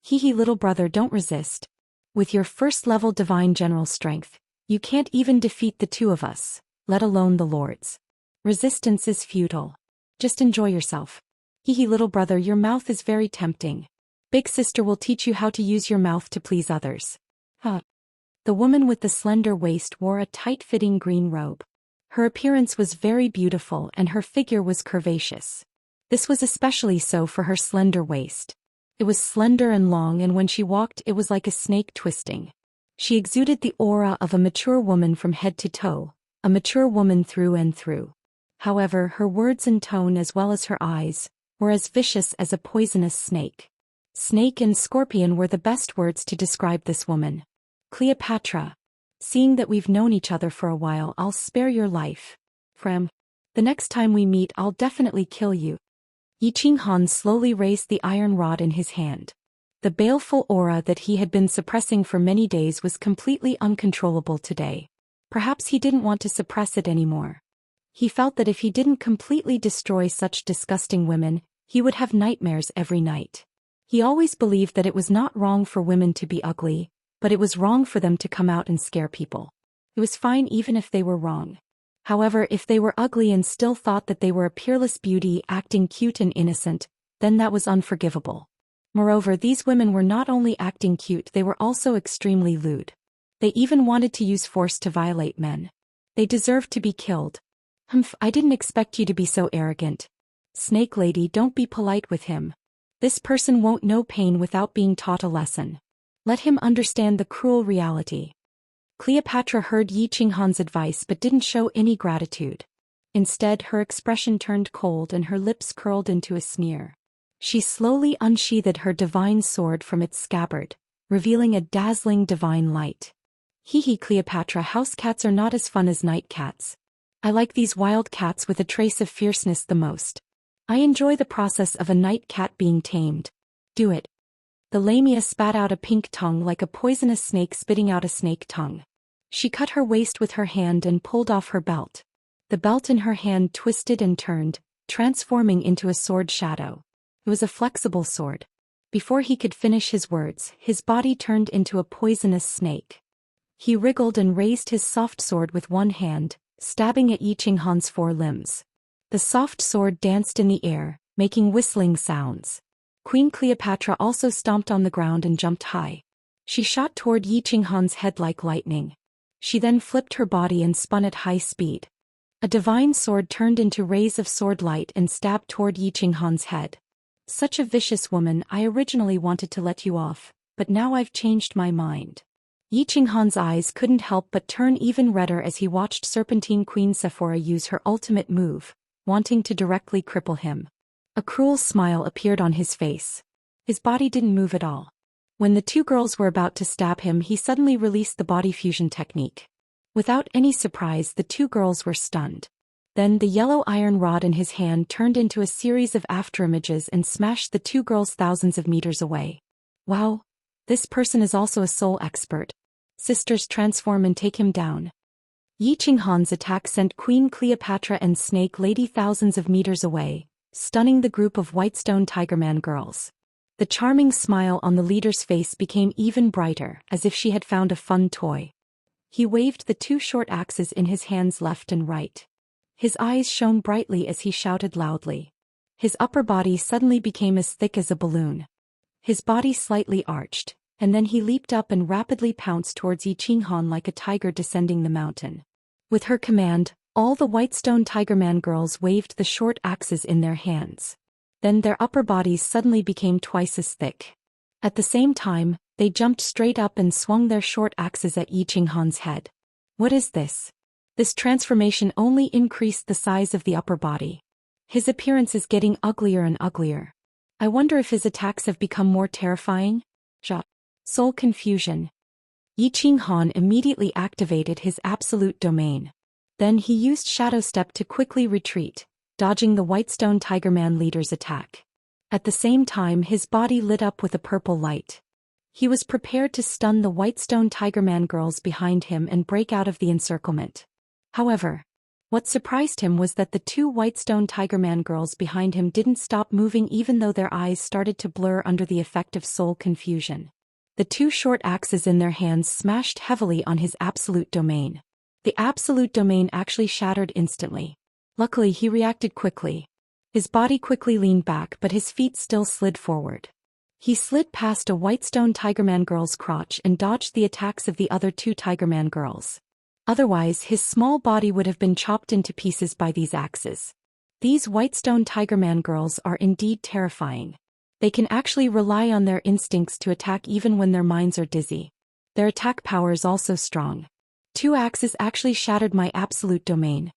Hee little brother, don't resist. With your first-level divine general strength, you can't even defeat the two of us, let alone the lords. Resistance is futile. Just enjoy yourself. Hee little brother, your mouth is very tempting. Big sister will teach you how to use your mouth to please others. The woman with the slender waist wore a tight-fitting green robe. Her appearance was very beautiful and her figure was curvaceous. This was especially so for her slender waist. It was slender and long, and when she walked it was like a snake twisting. She exuded the aura of a mature woman from head to toe, a mature woman through and through. However, her words and tone as well as her eyes were as vicious as a poisonous snake. Snake and scorpion were the best words to describe this woman. Cleopatra, seeing that we've known each other for a while, I'll spare your life. The next time we meet I'll definitely kill you. Yi Qinghan slowly raised the iron rod in his hand. The baleful aura that he had been suppressing for many days was completely uncontrollable today. Perhaps he didn't want to suppress it anymore. He felt that if he didn't completely destroy such disgusting women, he would have nightmares every night. He always believed that it was not wrong for women to be ugly, but it was wrong for them to come out and scare people. It was fine even if they were wrong. However, if they were ugly and still thought that they were a peerless beauty acting cute and innocent, then that was unforgivable. Moreover, these women were not only acting cute, they were also extremely lewd. They even wanted to use force to violate men. They deserved to be killed. I didn't expect you to be so arrogant. Snake lady, don't be polite with him. This person won't know pain without being taught a lesson. Let him understand the cruel reality. Cleopatra heard Yi Qinghan's advice but didn't show any gratitude. Instead, her expression turned cold and her lips curled into a sneer. She slowly unsheathed her divine sword from its scabbard, revealing a dazzling divine light. Cleopatra, house cats are not as fun as night cats. I like these wild cats with a trace of fierceness the most. I enjoy the process of a night cat being tamed. Do it. The lamia spat out a pink tongue like a poisonous snake spitting out a snake tongue. She cut her waist with her hand and pulled off her belt. The belt in her hand twisted and turned, transforming into a sword shadow. It was a flexible sword. Before he could finish his words, his body turned into a poisonous snake. He wriggled and raised his soft sword with one hand, stabbing at Yi Qinghan's 4 limbs. The soft sword danced in the air, making whistling sounds. Queen Cleopatra also stomped on the ground and jumped high. She shot toward Yi Qinghan's head like lightning. She then flipped her body and spun at high speed. A divine sword turned into rays of sword light and stabbed toward Yi Qinghan's head. Such a vicious woman, I originally wanted to let you off, but now I've changed my mind. Yi Qinghan's eyes couldn't help but turn even redder as he watched Serpentine Queen Sephora use her ultimate move, wanting to directly cripple him. A cruel smile appeared on his face. His body didn't move at all. When the 2 girls were about to stab him, he suddenly released the body fusion technique. Without any surprise, the 2 girls were stunned. Then the yellow iron rod in his hand turned into a series of afterimages and smashed the 2 girls thousands of meters away. Wow, this person is also a soul expert. Sisters, transform and take him down. Yi Qinghan's attack sent Queen Cleopatra and Snake Lady thousands of meters away, stunning the group of Whitestone Tigerman girls. The charming smile on the leader's face became even brighter, as if she had found a fun toy. He waved the 2 short axes in his hands left and right. His eyes shone brightly as he shouted loudly. His upper body suddenly became as thick as a balloon. His body slightly arched, and then he leaped up and rapidly pounced towards Yi Qinghan like a tiger descending the mountain. With her command, all the Whitestone Tigerman girls waved the short axes in their hands. Then their upper bodies suddenly became twice as thick. At the same time, they jumped straight up and swung their short axes at Yi Qinghan's head. What is this? This transformation only increased the size of the upper body. His appearance is getting uglier and uglier. I wonder if his attacks have become more terrifying? Soul confusion. Yi Qinghan immediately activated his absolute domain. Then he used Shadow Step to quickly retreat, dodging the Whitestone Tigerman leader's attack. At the same time, his body lit up with a purple light. He was prepared to stun the Whitestone Tigerman girls behind him and break out of the encirclement. However, what surprised him was that the 2 Whitestone Tigerman girls behind him didn't stop moving even though their eyes started to blur under the effect of soul confusion. The 2 short axes in their hands smashed heavily on his absolute domain. The absolute domain actually shattered instantly. Luckily, he reacted quickly. His body quickly leaned back, but his feet still slid forward. He slid past a Whitestone Tigerman girl's crotch and dodged the attacks of the other 2 Tigerman girls. Otherwise, his small body would have been chopped into pieces by these axes. These Whitestone Tigerman girls are indeed terrifying. They can actually rely on their instincts to attack even when their minds are dizzy. Their attack power is also strong. 2 axes actually shattered my absolute domain.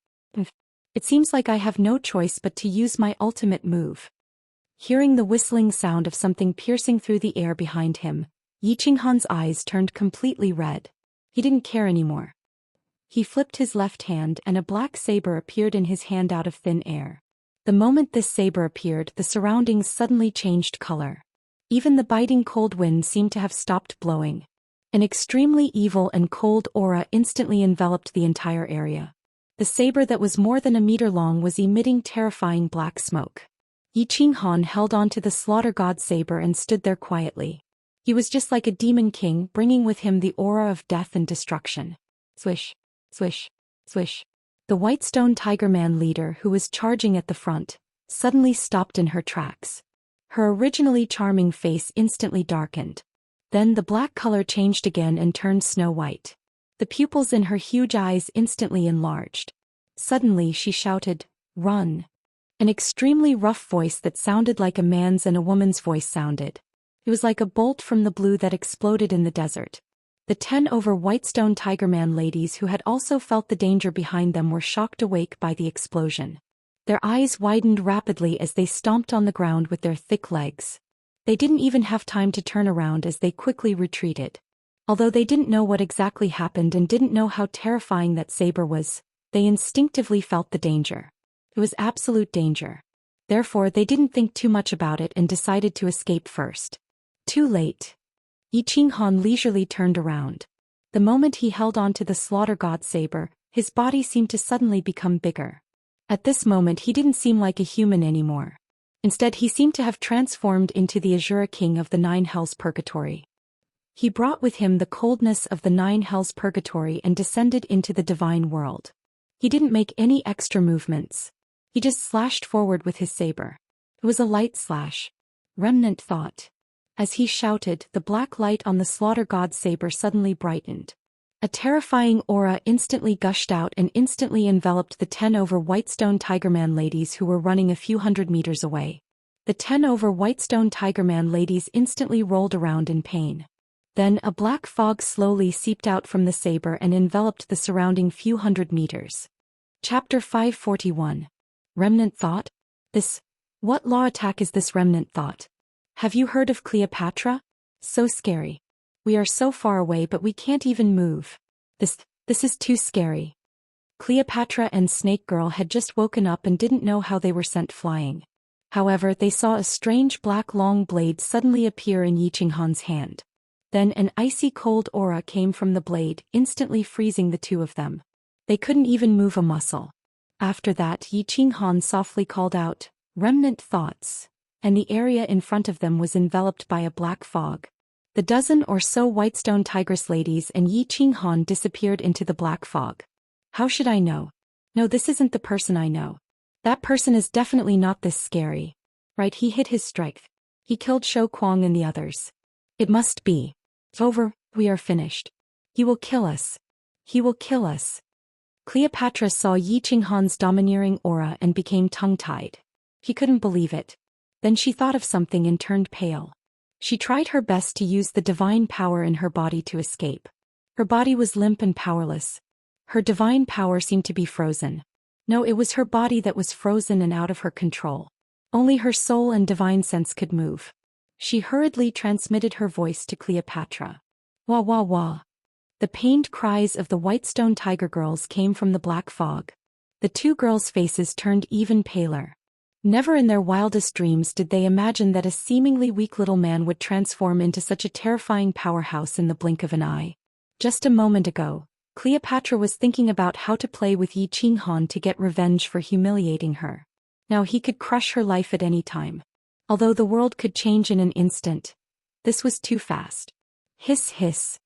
It seems like I have no choice but to use my ultimate move. Hearing the whistling sound of something piercing through the air behind him, Yi Qinghan's eyes turned completely red. He didn't care anymore. He flipped his left hand and a black saber appeared in his hand out of thin air. The moment this saber appeared, the surroundings suddenly changed color. Even the biting cold wind seemed to have stopped blowing. An extremely evil and cold aura instantly enveloped the entire area. The saber that was more than a meter long was emitting terrifying black smoke. Yi Qinghan held onto the slaughter god saber and stood there quietly. He was just like a demon king, bringing with him the aura of death and destruction. Swish, swish, swish. The Whitestone Tigerman leader, who was charging at the front, suddenly stopped in her tracks. Her originally charming face instantly darkened. Then the black color changed again and turned snow white. The pupils in her huge eyes instantly enlarged. Suddenly she shouted, "Run!" An extremely rough voice that sounded like a man's and a woman's voice sounded. It was like a bolt from the blue that exploded in the desert. The 10 over Whitestone Tigerman ladies who had also felt the danger behind them were shocked awake by the explosion. Their eyes widened rapidly as they stomped on the ground with their thick legs. They didn't even have time to turn around as they quickly retreated. Although they didn't know what exactly happened and didn't know how terrifying that saber was, they instinctively felt the danger. It was absolute danger. Therefore they didn't think too much about it and decided to escape first. Too late. Yi Qinghan leisurely turned around. The moment he held onto the slaughter god saber, his body seemed to suddenly become bigger. At this moment he didn't seem like a human anymore. Instead he seemed to have transformed into the Azura King of the Nine Hells Purgatory. He brought with him the coldness of the Nine Hells Purgatory and descended into the divine world. He didn't make any extra movements. He just slashed forward with his saber. It was a light slash. Remnant thought. As he shouted, the black light on the slaughter god's saber suddenly brightened. A terrifying aura instantly gushed out and instantly enveloped the 10 over Whitestone Tigerman ladies who were running a few hundred meters away. The 10 over Whitestone Tigerman ladies instantly rolled around in pain. Then a black fog slowly seeped out from the saber and enveloped the surrounding few hundred meters. Chapter 541. Remnant thought? What law attack is this remnant thought? Have you heard of Cleopatra? So scary. We are so far away but we can't even move. This is too scary. Cleopatra and Snake Girl had just woken up and didn't know how they were sent flying. However, they saw a strange black long blade suddenly appear in Yi Qinghan's hand. Then an icy cold aura came from the blade, instantly freezing the two of them. They couldn't even move a muscle. After that, Yi Qinghan softly called out, "Remnant thoughts," and the area in front of them was enveloped by a black fog. The dozen or so Whitestone Tigress ladies and Yi Qinghan disappeared into the black fog. How should I know? No, this isn't the person I know. That person is definitely not this scary. Right, he hit his strike. He killed Shou Kuang and the others. It must be. Over, we are finished. He will kill us. He will kill us. Cleopatra saw Yi Qinghan's domineering aura and became tongue-tied. She couldn't believe it. Then she thought of something and turned pale. She tried her best to use the divine power in her body to escape. Her body was limp and powerless. Her divine power seemed to be frozen. No, it was her body that was frozen and out of her control. Only her soul and divine sense could move. She hurriedly transmitted her voice to Cleopatra. Wah wah wah. The pained cries of the Whitestone Tiger girls came from the black fog. The two girls' faces turned even paler. Never in their wildest dreams did they imagine that a seemingly weak little man would transform into such a terrifying powerhouse in the blink of an eye. Just a moment ago, Cleopatra was thinking about how to play with Yi Qinghan to get revenge for humiliating her. Now he could crush her life at any time. Although the world could change in an instant, this was too fast. Hiss hiss.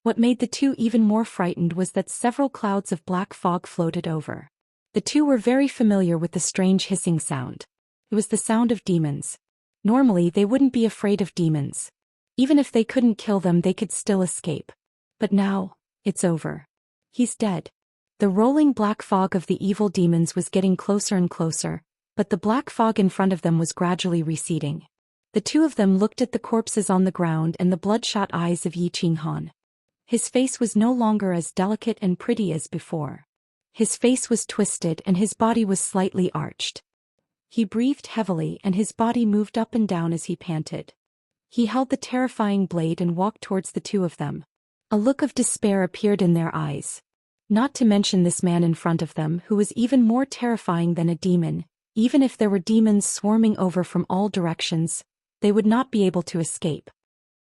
What made the two even more frightened was that several clouds of black fog floated over. The two were very familiar with the strange hissing sound. It was the sound of demons. Normally they wouldn't be afraid of demons. Even if they couldn't kill them they could still escape. But now, it's over. He's dead. The rolling black fog of the evil demons was getting closer and closer, but the black fog in front of them was gradually receding. The two of them looked at the corpses on the ground and the bloodshot eyes of Yi Qinghan. His face was no longer as delicate and pretty as before. His face was twisted and his body was slightly arched. He breathed heavily and his body moved up and down as he panted. He held the terrifying blade and walked towards the two of them. A look of despair appeared in their eyes. Not to mention this man in front of them who was even more terrifying than a demon. Even if there were demons swarming over from all directions, they would not be able to escape.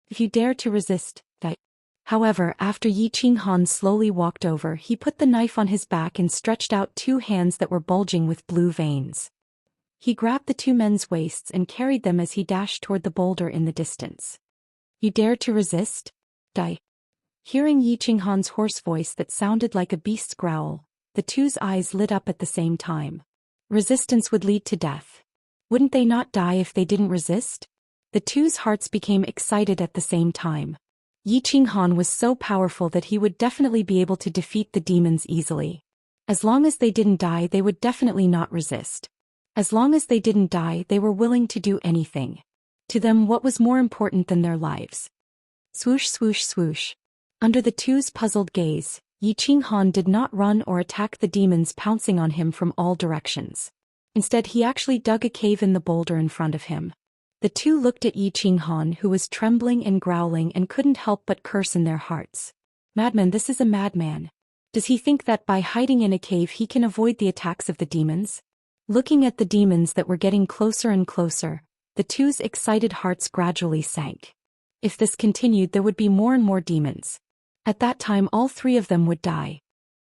If you dare to resist, die. However, after Yi Qinghan slowly walked over, he put the knife on his back and stretched out two hands that were bulging with blue veins. He grabbed the two men's waists and carried them as he dashed toward the boulder in the distance. You dare to resist? Die. Hearing Yi Qinghan's hoarse voice that sounded like a beast's growl, the two's eyes lit up at the same time. Resistance would lead to death. Wouldn't they not die if they didn't resist? The two's hearts became excited at the same time. Yi Qinghan was so powerful that he would definitely be able to defeat the demons easily. As long as they didn't die, they would definitely not resist. As long as they didn't die, they were willing to do anything. To them, what was more important than their lives? Swoosh swoosh swoosh. Under the two's puzzled gaze, Yi Qinghan did not run or attack the demons pouncing on him from all directions. Instead, he actually dug a cave in the boulder in front of him. The two looked at Yi Qinghan, who was trembling and growling and couldn't help but curse in their hearts. Madman, this is a madman. Does he think that by hiding in a cave he can avoid the attacks of the demons? Looking at the demons that were getting closer and closer, the two's excited hearts gradually sank. If this continued, there would be more and more demons. At that time, all three of them would die.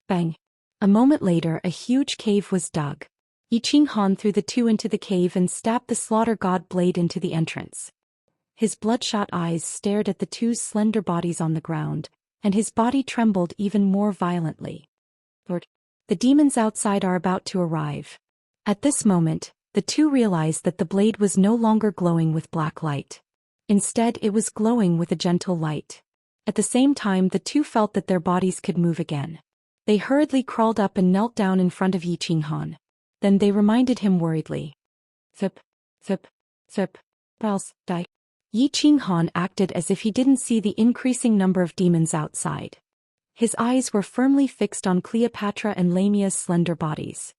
Bang! A moment later, a huge cave was dug. Yi Qinghan threw the two into the cave and stabbed the slaughter god blade into the entrance. His bloodshot eyes stared at the two's slender bodies on the ground, and his body trembled even more violently. Lord, the demons outside are about to arrive. At this moment, the two realized that the blade was no longer glowing with black light. Instead, it was glowing with a gentle light. At the same time, the two felt that their bodies could move again. They hurriedly crawled up and knelt down in front of Yi Qinghan. Then they reminded him worriedly. Thip, thip, thip, else die. Yi Qinghan acted as if he didn't see the increasing number of demons outside. His eyes were firmly fixed on Cleopatra and Lamia's slender bodies.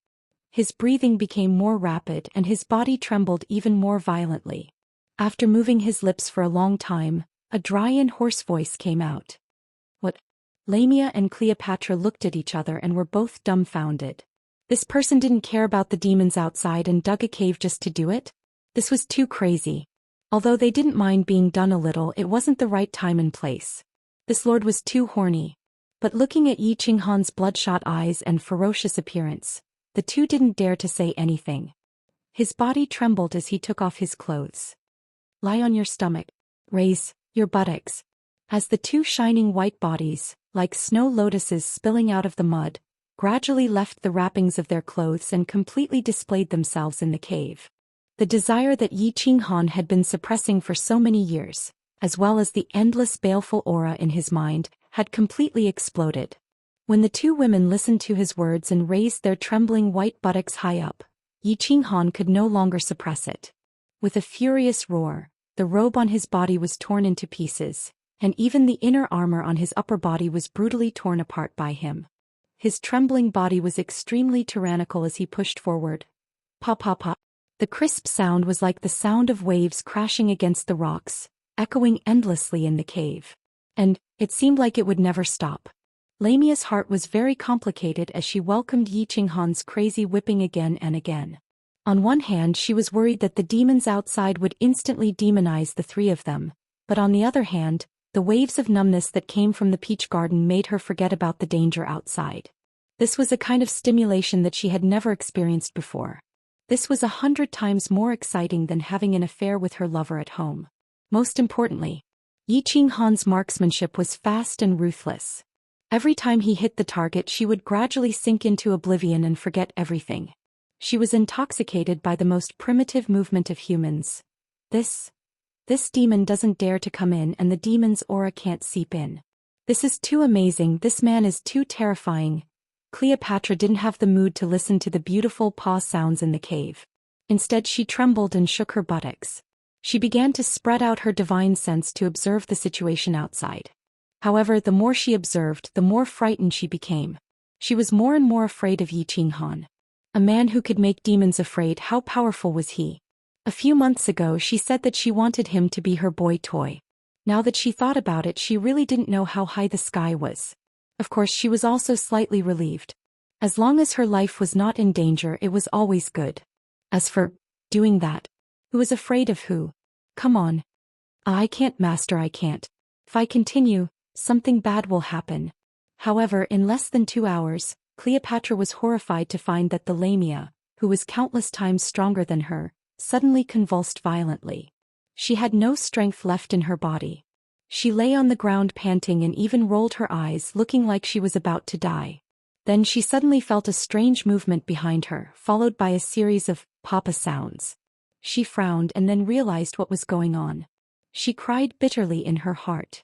His breathing became more rapid and his body trembled even more violently. After moving his lips for a long time, a dry and hoarse voice came out. What? Lamia and Cleopatra looked at each other and were both dumbfounded. This person didn't care about the demons outside and dug a cave just to do it? This was too crazy. Although they didn't mind being done a little, it wasn't the right time and place. This lord was too horny. But looking at Yi Qinghan's bloodshot eyes and ferocious appearance, the two didn't dare to say anything. His body trembled as he took off his clothes. Lie on your stomach. Raise your buttocks. As the two shining white bodies, like snow lotuses spilling out of the mud, gradually left the wrappings of their clothes and completely displayed themselves in the cave. The desire that Yi Qinghan had been suppressing for so many years, as well as the endless baleful aura in his mind, had completely exploded. When the two women listened to his words and raised their trembling white buttocks high up, Yi Qinghan could no longer suppress it. With a furious roar, the robe on his body was torn into pieces, and even the inner armor on his upper body was brutally torn apart by him. His trembling body was extremely tyrannical as he pushed forward. Pop pop pop. The crisp sound was like the sound of waves crashing against the rocks, echoing endlessly in the cave. And it seemed like it would never stop. Lamia's heart was very complicated as she welcomed Yi Qinghan's crazy whipping again and again. On one hand, she was worried that the demons outside would instantly demonize the three of them, but on the other hand, the waves of numbness that came from the peach garden made her forget about the danger outside. This was a kind of stimulation that she had never experienced before. This was 100 times more exciting than having an affair with her lover at home. Most importantly, Yi Qinghan's marksmanship was fast and ruthless. Every time he hit the target, she would gradually sink into oblivion and forget everything. She was intoxicated by the most primitive movement of humans. This demon doesn't dare to come in and the demon's aura can't seep in. This is too amazing, this man is too terrifying. Cleopatra didn't have the mood to listen to the beautiful paw sounds in the cave. Instead, she trembled and shook her buttocks. She began to spread out her divine sense to observe the situation outside. However, the more she observed, the more frightened she became. She was more and more afraid of Yi Qinghan. A man who could make demons afraid, how powerful was he? A few months ago she said that she wanted him to be her boy toy. Now that she thought about it, she really didn't know how high the sky was. Of course, she was also slightly relieved. As long as her life was not in danger, it was always good. As for doing that, who is afraid of who? Come on. I can't, master, I can't. If I continue, something bad will happen. However, in less than 2 hours, Cleopatra was horrified to find that the Lamia, who was countless times stronger than her, suddenly convulsed violently. She had no strength left in her body. She lay on the ground panting and even rolled her eyes, looking like she was about to die. Then she suddenly felt a strange movement behind her, followed by a series of papa sounds. She frowned and then realized what was going on. She cried bitterly in her heart.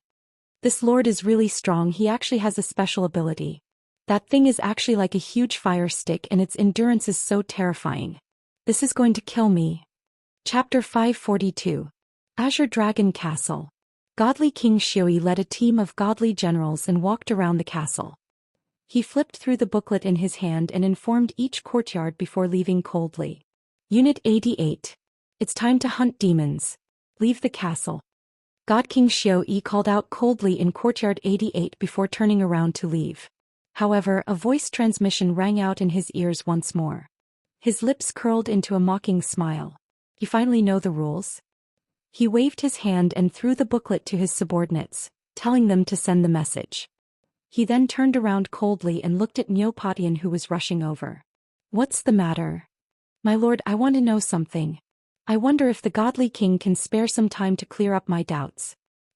This lord is really strong, he actually has a special ability. That thing is actually like a huge fire stick and its endurance is so terrifying. This is going to kill me. Chapter 542. Azure Dragon Castle. Godly King Xiui led a team of godly generals and walked around the castle. He flipped through the booklet in his hand and informed each courtyard before leaving coldly. Unit 88. It's time to hunt demons. Leave the castle. God King Xiui called out coldly in courtyard 88 before turning around to leave. However, a voice transmission rang out in his ears once more. His lips curled into a mocking smile. You finally know the rules? He waved his hand and threw the booklet to his subordinates, telling them to send the message. He then turned around coldly and looked at Neopatian, who was rushing over. What's the matter? My lord, I want to know something. I wonder if the godly king can spare some time to clear up my doubts.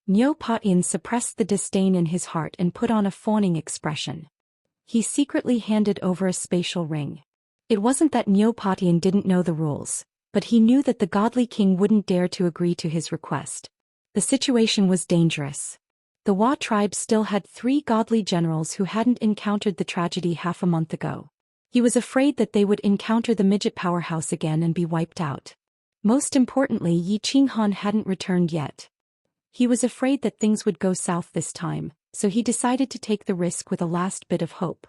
Neopatian suppressed the disdain in his heart and put on a fawning expression. He secretly handed over a spatial ring. It wasn't that Neopatian didn't know the rules, but he knew that the godly king wouldn't dare to agree to his request. The situation was dangerous. The Wa tribe still had 3 godly generals who hadn't encountered the tragedy half a month ago. He was afraid that they would encounter the midget powerhouse again and be wiped out. Most importantly, Yi Qinghan hadn't returned yet. He was afraid that things would go south this time, so he decided to take the risk with a last bit of hope.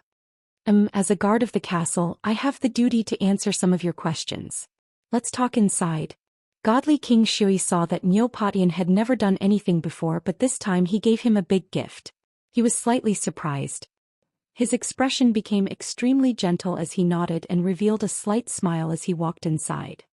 As a guard of the castle, I have the duty to answer some of your questions. Let's talk inside. Godly King Shui saw that Neopatian had never done anything before, but this time he gave him a big gift. He was slightly surprised. His expression became extremely gentle as he nodded and revealed a slight smile as he walked inside.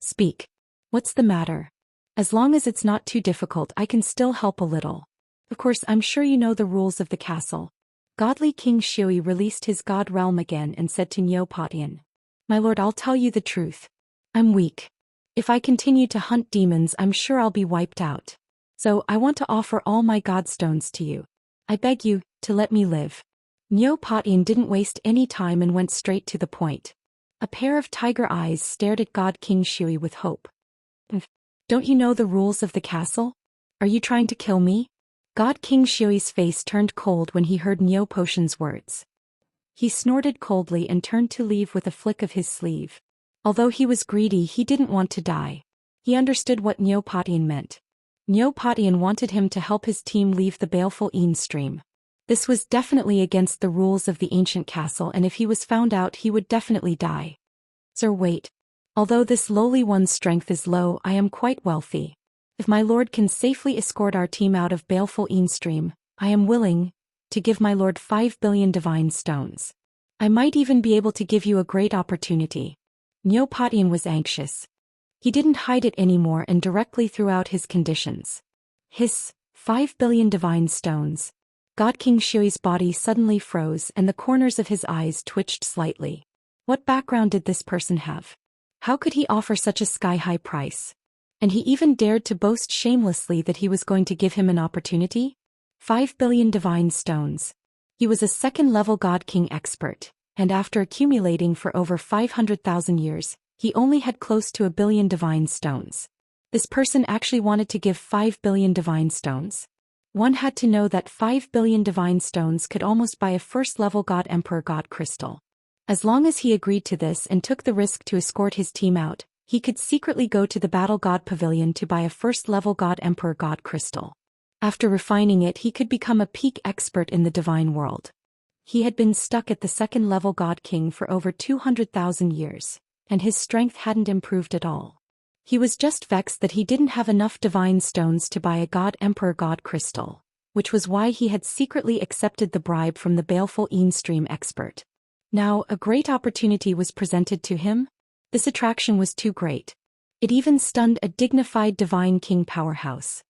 Speak. What's the matter? As long as it's not too difficult, I can still help a little. Of course, I'm sure you know the rules of the castle. Godly King Shui released his god realm again and said to Neopatian, My lord, I'll tell you the truth. I'm weak. If I continue to hunt demons, I'm sure I'll be wiped out. So, I want to offer all my godstones to you. I beg you, to let me live. Neopatian didn't waste any time and went straight to the point. A pair of tiger eyes stared at God King Shui with hope. Don't you know the rules of the castle? Are you trying to kill me? God King Shui's face turned cold when he heard Neopatian's words. He snorted coldly and turned to leave with a flick of his sleeve. Although he was greedy, he didn't want to die. He understood what Neopatian meant. Neopatian wanted him to help his team leave the baleful Een stream. This was definitely against the rules of the ancient castle, and if he was found out, he would definitely die. Sir, wait. Although this lowly one's strength is low, I am quite wealthy. If my lord can safely escort our team out of baleful Een stream, I am willing to give my lord 5 billion divine stones. I might even be able to give you a great opportunity. Neopatian was anxious. He didn't hide it anymore and directly threw out his conditions. Hiss, 5 billion divine stones. God King Shui's body suddenly froze and the corners of his eyes twitched slightly. What background did this person have? How could he offer such a sky-high price? And he even dared to boast shamelessly that he was going to give him an opportunity? 5 billion divine stones. He was a second-level God King expert, and after accumulating for over 500,000 years, he only had close to 1 billion divine stones. This person actually wanted to give 5 billion divine stones. One had to know that 5 billion divine stones could almost buy a first-level God Emperor God crystal. As long as he agreed to this and took the risk to escort his team out, he could secretly go to the Battle God Pavilion to buy a first-level God Emperor God crystal. After refining it, he could become a peak expert in the divine world. He had been stuck at the second-level God King for over 200,000 years, and his strength hadn't improved at all. He was just vexed that he didn't have enough divine stones to buy a God Emperor God crystal, which was why he had secretly accepted the bribe from the baleful Een stream expert. Now, a great opportunity was presented to him. This attraction was too great. It even stunned a dignified divine king powerhouse.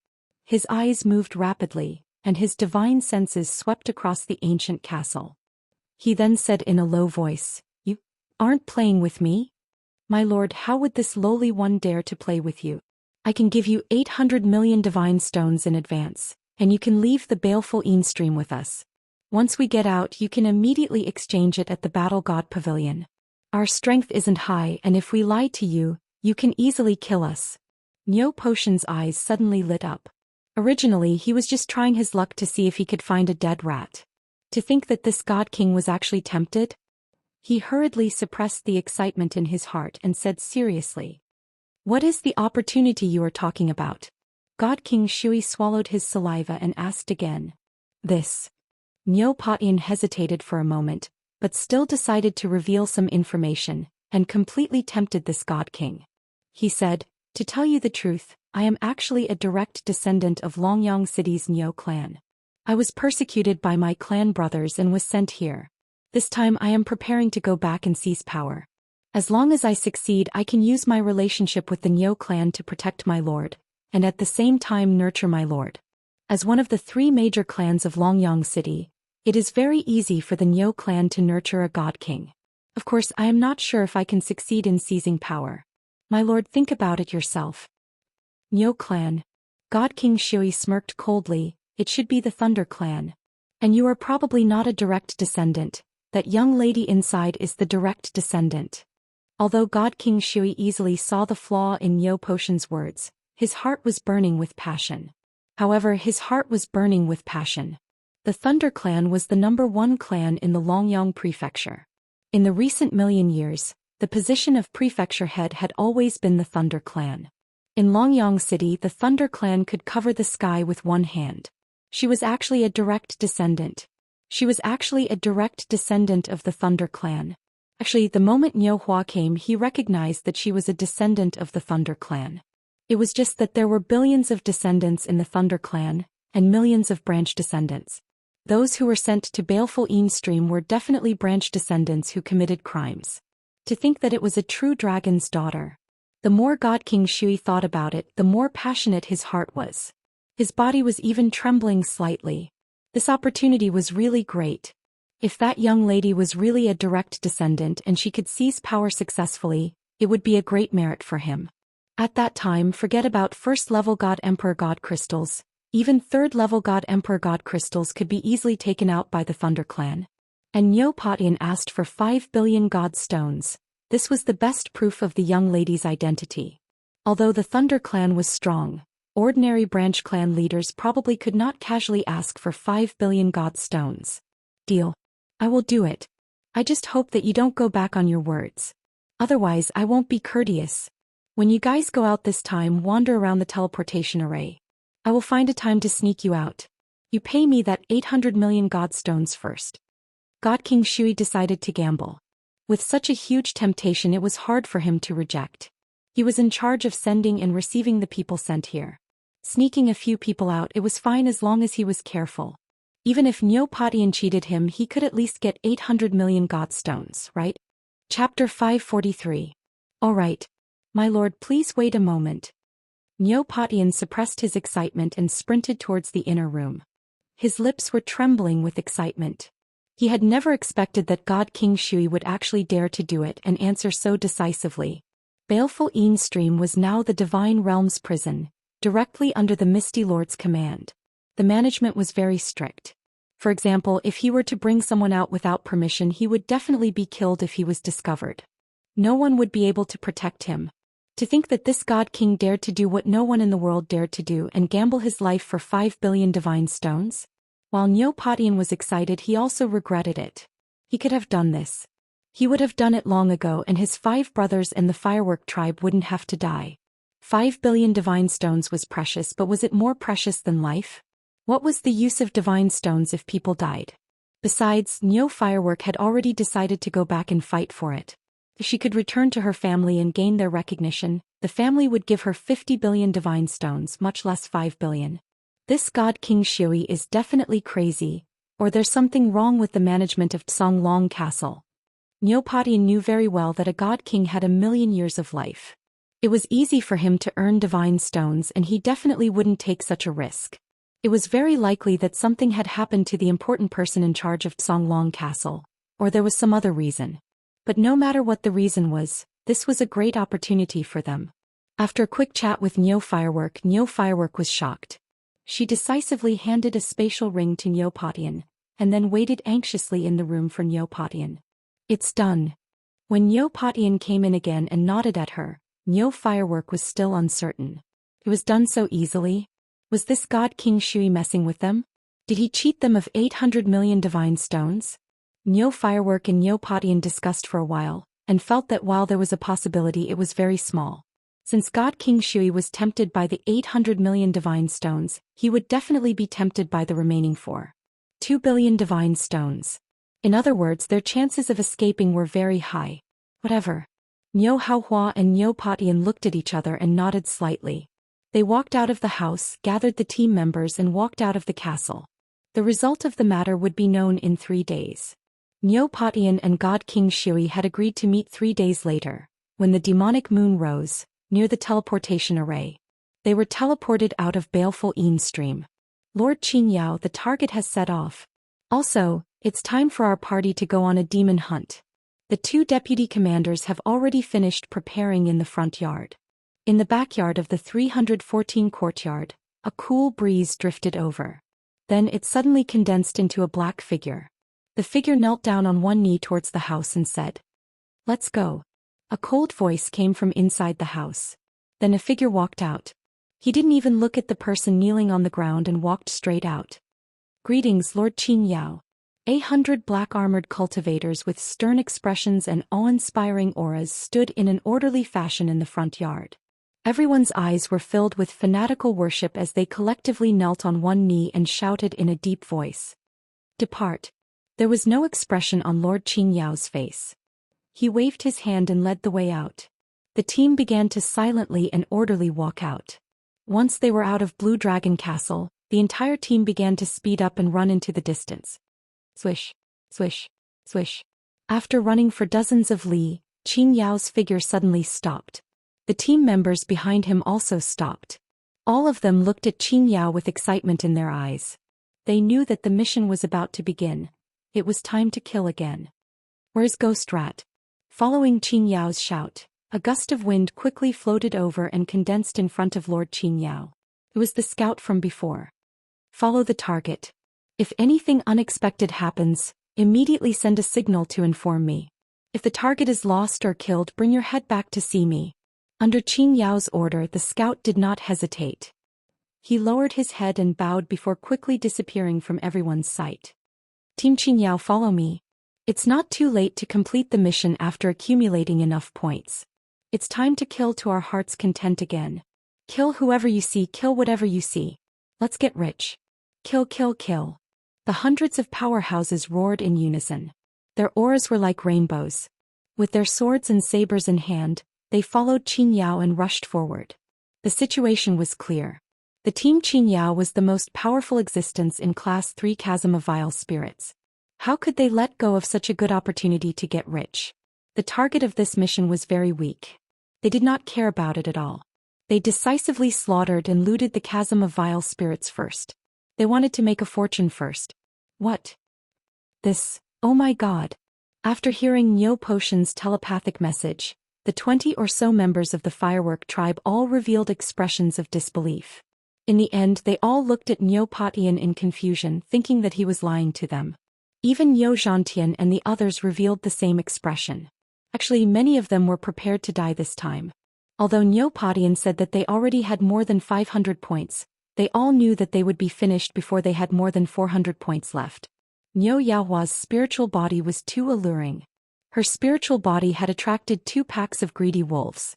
His eyes moved rapidly, and his divine senses swept across the ancient castle. He then said in a low voice, You aren't playing with me? My lord, how would this lowly one dare to play with you? I can give you 800 million divine stones in advance, and you can leave the baleful Een stream with us. Once we get out, you can immediately exchange it at the Battle God Pavilion. Our strength isn't high, and if we lie to you, you can easily kill us. Neopatian's eyes suddenly lit up. Originally, he was just trying his luck to see if he could find a dead rat. To think that this God King was actually tempted? He hurriedly suppressed the excitement in his heart and said seriously, What is the opportunity you are talking about? God King Shui swallowed his saliva and asked again. This. Neopatian hesitated for a moment, but still decided to reveal some information, and completely tempted this God King. He said, To tell you the truth, I am actually a direct descendant of Longyang City's Neo clan. I was persecuted by my clan brothers and was sent here. This time I am preparing to go back and seize power. As long as I succeed, I can use my relationship with the Niu clan to protect my lord, and at the same time nurture my lord. As one of the 3 major clans of Longyang City, it is very easy for the Niu clan to nurture a god king. Of course, I am not sure if I can succeed in seizing power. My lord, think about it yourself. Niu clan. God King Shui smirked coldly. It should be the Thunder clan. And you are probably not a direct descendant. That young lady inside is the direct descendant. Although God King Shui easily saw the flaw in Niu Potion's words, his heart was burning with passion. However, his heart was burning with passion. The Thunder clan was the #1 clan in the Longyang prefecture. In the recent million years, the position of prefecture head had always been the Thunder clan. In Longyang City, the Thunder clan could cover the sky with one hand. She was actually a direct descendant. Of the Thunder clan. Actually, the moment Niu Hua came, he recognized that she was a descendant of the Thunder clan. It was just that there were billions of descendants in the Thunder clan, and millions of branch descendants. Those who were sent to baleful Yin Stream were definitely branch descendants who committed crimes. To think that it was a true dragon's daughter. The more God King Shui thought about it, the more passionate his heart was. His body was even trembling slightly. This opportunity was really great. If that young lady was really a direct descendant and she could seize power successfully, it would be a great merit for him. At that time, forget about first-level God Emperor God crystals. Even third-level God Emperor God crystals could be easily taken out by the Thunder clan. And Niu Potian asked for 5 billion God stones. This was the best proof of the young lady's identity. Although the Thunder clan was strong, ordinary branch clan leaders probably could not casually ask for 5 billion God stones. Deal. I will do it. I just hope that you don't go back on your words. Otherwise, I won't be courteous. When you guys go out this time, wander around the teleportation array. I will find a time to sneak you out. You pay me that 800 million God stones first. God King Shui decided to gamble. With such a huge temptation, it was hard for him to reject. He was in charge of sending and receiving the people sent here. Sneaking a few people out, it was fine as long as he was careful. Even if Niu Potian cheated him, he could at least get 800 million God stones, right? Chapter 543. Alright. My lord, please wait a moment. Niu Potian suppressed his excitement and sprinted towards the inner room. His lips were trembling with excitement. He had never expected that God King Shui would actually dare to do it and answer so decisively. Baleful Yin Stream was now the Divine Realm's prison, directly under the Misty Lord's command. The management was very strict. For example, if he were to bring someone out without permission, he would definitely be killed if he was discovered. No one would be able to protect him. To think that this God King dared to do what no one in the world dared to do and gamble his life for 5 billion divine stones? While Niu Potian was excited, he also regretted it. He could have done this. He would have done it long ago, and his 5 brothers and the firework tribe wouldn't have to die. 5 billion divine stones was precious, but was it more precious than life? What was the use of divine stones if people died? Besides, Niu Firework had already decided to go back and fight for it. If she could return to her family and gain their recognition, the family would give her 50 billion divine stones, much less 5 billion. This God King Shui is definitely crazy, or there's something wrong with the management of Songlong Castle. Niu Potian knew very well that a God King had a million years of life. It was easy for him to earn divine stones, and he definitely wouldn't take such a risk. It was very likely that something had happened to the important person in charge of Songlong Castle, or there was some other reason. But no matter what the reason was, this was a great opportunity for them. After a quick chat with Niu Firework was shocked. She decisively handed a spatial ring to Niu Potian, and then waited anxiously in the room for Niu Potian. It's done. When Niu Potian came in again and nodded at her, Niu Firework was still uncertain. It was done so easily? Was this God King Shui messing with them? Did he cheat them of 800 million divine stones? Niu Firework and Niu Potian discussed for a while, and felt that while there was a possibility, it was very small. Since God King Shui was tempted by the 800 million divine stones, he would definitely be tempted by the remaining 2 billion divine stones. In other words, their chances of escaping were very high. Whatever. Niu Haohua and Niu Potian looked at each other and nodded slightly. They walked out of the house, gathered the team members, and walked out of the castle. The result of the matter would be known in 3 days. Niu Patian and God King Shui had agreed to meet 3 days later, when the demonic moon rose, near the teleportation array. They were teleported out of baleful Yin stream. Lord Qingyao, the target has set off. Also, it's time for our party to go on a demon hunt. The 2 deputy commanders have already finished preparing in the front yard. In the backyard of the 314 courtyard, a cool breeze drifted over. Then it suddenly condensed into a black figure. The figure knelt down on one knee towards the house and said, "Let's go." A cold voice came from inside the house. Then a figure walked out. He didn't even look at the person kneeling on the ground and walked straight out. "Greetings, Lord Qingyao." 100 black-armored cultivators with stern expressions and awe-inspiring auras stood in an orderly fashion in the front yard. Everyone's eyes were filled with fanatical worship as they collectively knelt on one knee and shouted in a deep voice, "Depart." There was no expression on Lord Qingyao's face. He waved his hand and led the way out. The team began to silently and orderly walk out. Once they were out of Blue Dragon Castle, the entire team began to speed up and run into the distance. Swish, swish, swish. After running for dozens of li, Qingyao's figure suddenly stopped. The team members behind him also stopped. All of them looked at Qingyao with excitement in their eyes. They knew that the mission was about to begin. It was time to kill again. "Where's Ghost Rat?" Following Qingyao's shout, a gust of wind quickly floated over and condensed in front of Lord Qingyao. It was the scout from before. "Follow the target. If anything unexpected happens, immediately send a signal to inform me. If the target is lost or killed, bring your head back to see me." Under Qingyao's order, the scout did not hesitate. He lowered his head and bowed before quickly disappearing from everyone's sight. "Team Qingyao, follow me. It's not too late to complete the mission after accumulating enough points. It's time to kill to our heart's content again. Kill whoever you see, kill whatever you see. Let's get rich. Kill, kill, kill." The hundreds of powerhouses roared in unison. Their auras were like rainbows. With their swords and sabers in hand, they followed Qingyao and rushed forward. The situation was clear. The team Qingyao was the most powerful existence in Class 3 Chasm of Vile Spirits. How could they let go of such a good opportunity to get rich? The target of this mission was very weak. They did not care about it at all. They decisively slaughtered and looted the Chasm of Vile Spirits first. They wanted to make a fortune first. What? This, oh my god. After hearing Niu Potion's telepathic message, the 20 or so members of the Firework tribe all revealed expressions of disbelief. In the end, they all looked at Niu Patian in confusion, thinking that he was lying to them. Even Niu Zhantian and the others revealed the same expression. Actually, many of them were prepared to die this time. Although Niu Patian said that they already had more than 500 points, they all knew that they would be finished before they had more than 400 points left. Niu Yaohua's spiritual body was too alluring. Her spiritual body had attracted 2 packs of greedy wolves.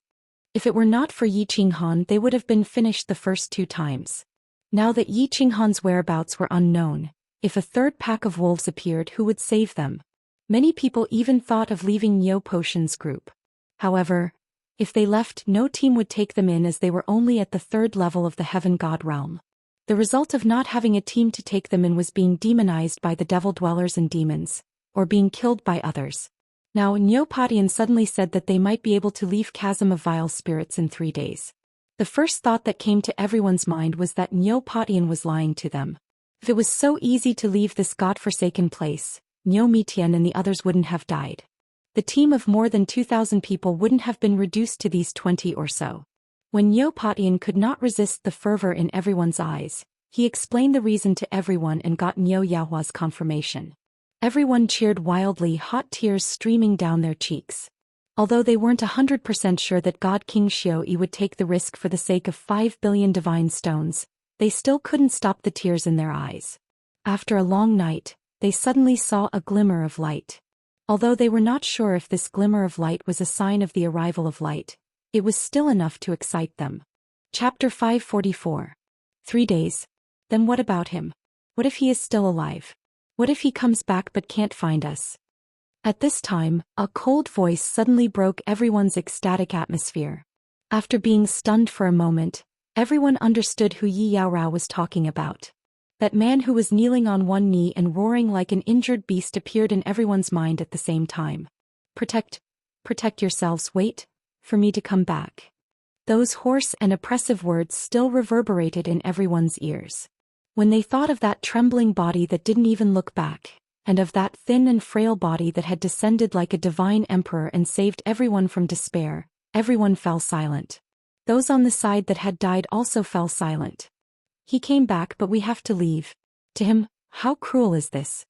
If it were not for Yi Qinghan, they would have been finished the first 2 times. Now that Yi Qinghan's whereabouts were unknown, if a 3rd pack of wolves appeared, who would save them? Many people even thought of leaving Niu Potion's group. However, if they left, no team would take them in as they were only at the 3rd level of the Heaven God realm. The result of not having a team to take them in was being demonized by the devil dwellers and demons, or being killed by others. Now Niu Patian suddenly said that they might be able to leave Chasm of Vile Spirits in 3 days. The first thought that came to everyone's mind was that Niu Patian was lying to them. If it was so easy to leave this godforsaken place, Niu Mitian and the others wouldn't have died. The team of more than 2,000 people wouldn't have been reduced to these 20 or so. When Niu Patian could not resist the fervor in everyone's eyes, he explained the reason to everyone and got Niu Yaohua's confirmation. Everyone cheered wildly, hot tears streaming down their cheeks. Although they weren't 100% sure that God King Xiui would take the risk for the sake of 5 billion divine stones, they still couldn't stop the tears in their eyes. After a long night, they suddenly saw a glimmer of light. Although they were not sure if this glimmer of light was a sign of the arrival of light, it was still enough to excite them. Chapter 544. 3 days. Then what about him? What if he is still alive? What if he comes back but can't find us? At this time, a cold voice suddenly broke everyone's ecstatic atmosphere. After being stunned for a moment, everyone understood who Yi Yaorao was talking about. That man who was kneeling on one knee and roaring like an injured beast appeared in everyone's mind at the same time. Protect yourselves, wait for me to come back. Those hoarse and oppressive words still reverberated in everyone's ears. When they thought of that trembling body that didn't even look back, and of that thin and frail body that had descended like a divine emperor and saved everyone from despair, everyone fell silent. Those on the side that had died also fell silent. He came back, but we have to leave. To him, how cruel is this?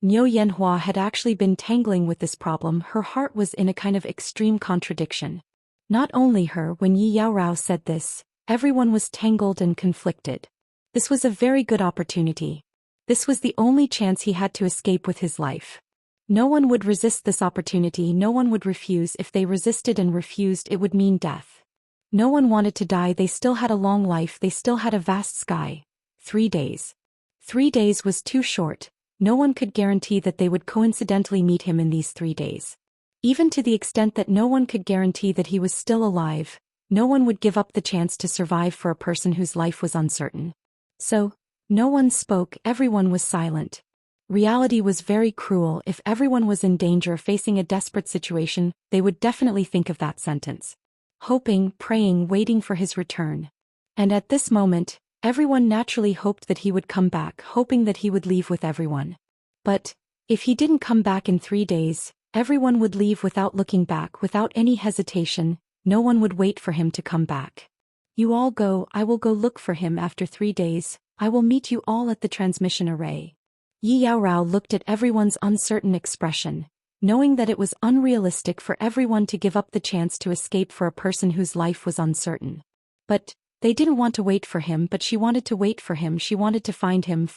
Niu Yanhua had actually been tangling with this problem. Her heart was in a kind of extreme contradiction. Not only her, when Yi Yaorao said this, everyone was tangled and conflicted. This was a very good opportunity. This was the only chance he had to escape with his life. No one would resist this opportunity, no one would refuse. If they resisted and refused, it would mean death. No one wanted to die, they still had a long life, they still had a vast sky. 3 days. 3 days was too short. No one could guarantee that they would coincidentally meet him in these 3 days. Even to the extent that no one could guarantee that he was still alive, no one would give up the chance to survive for a person whose life was uncertain. So, no one spoke, everyone was silent. Reality was very cruel. If everyone was in danger, facing a desperate situation, they would definitely think of that sentence. Hoping, praying, waiting for his return. And at this moment, everyone naturally hoped that he would come back, hoping that he would leave with everyone. But, if he didn't come back in 3 days, everyone would leave without looking back, without any hesitation. No one would wait for him to come back. You all go, I will go look for him after 3 days, I will meet you all at the transmission array. Yi Yaorao looked at everyone's uncertain expression, knowing that it was unrealistic for everyone to give up the chance to escape for a person whose life was uncertain. But, they didn't want to wait for him, but she wanted to wait for him, she wanted to find him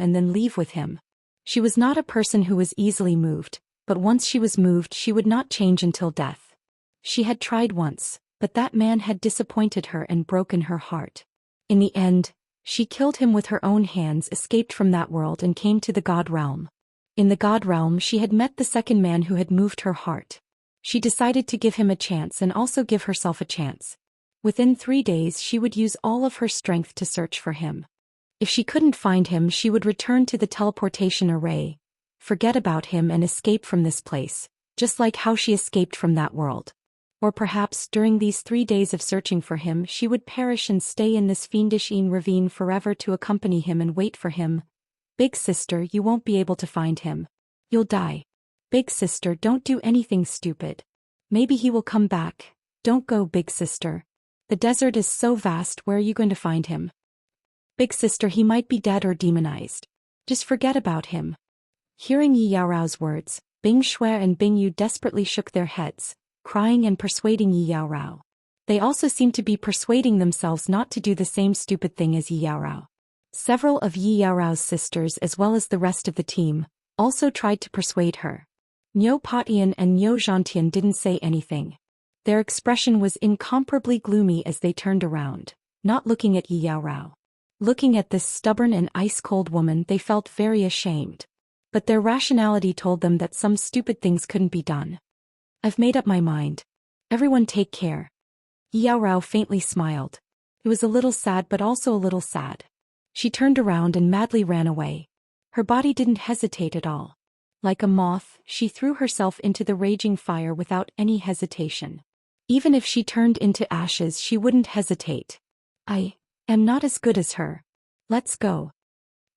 and then leave with him. She was not a person who was easily moved, but once she was moved she would not change until death. She had tried once, but that man had disappointed her and broken her heart. In the end, she killed him with her own hands, escaped from that world and came to the God realm. In the God realm she had met the second man who had moved her heart. She decided to give him a chance and also give herself a chance. Within 3 days she would use all of her strength to search for him. If she couldn't find him, she would return to the teleportation array, forget about him and escape from this place, just like how she escaped from that world. Or perhaps during these 3 days of searching for him she would perish and stay in this fiendish ravine forever to accompany him and wait for him. Big sister, you won't be able to find him. You'll die. Big sister, don't do anything stupid. Maybe he will come back. Don't go, big sister. The desert is so vast, where are you going to find him? Big sister, he might be dead or demonized. Just forget about him. Hearing Yi Yaorao's words, Bing Shui and Bing Yu desperately shook their heads, crying and persuading Yi Yaorao. They also seemed to be persuading themselves not to do the same stupid thing as Yi Yaorao. Several of Yi Yaorao's sisters as well as the rest of the team also tried to persuade her. Niu Patian and Niu Zhantian didn't say anything. Their expression was incomparably gloomy as they turned around, not looking at Yi Yaorao. Looking at this stubborn and ice-cold woman, they felt very ashamed. But their rationality told them that some stupid things couldn't be done. I've made up my mind. Everyone take care. Yi Yaorao faintly smiled. It was a little sad but also a little sad. She turned around and madly ran away. Her body didn't hesitate at all. Like a moth, she threw herself into the raging fire without any hesitation. Even if she turned into ashes, she wouldn't hesitate. I am not as good as her. Let's go.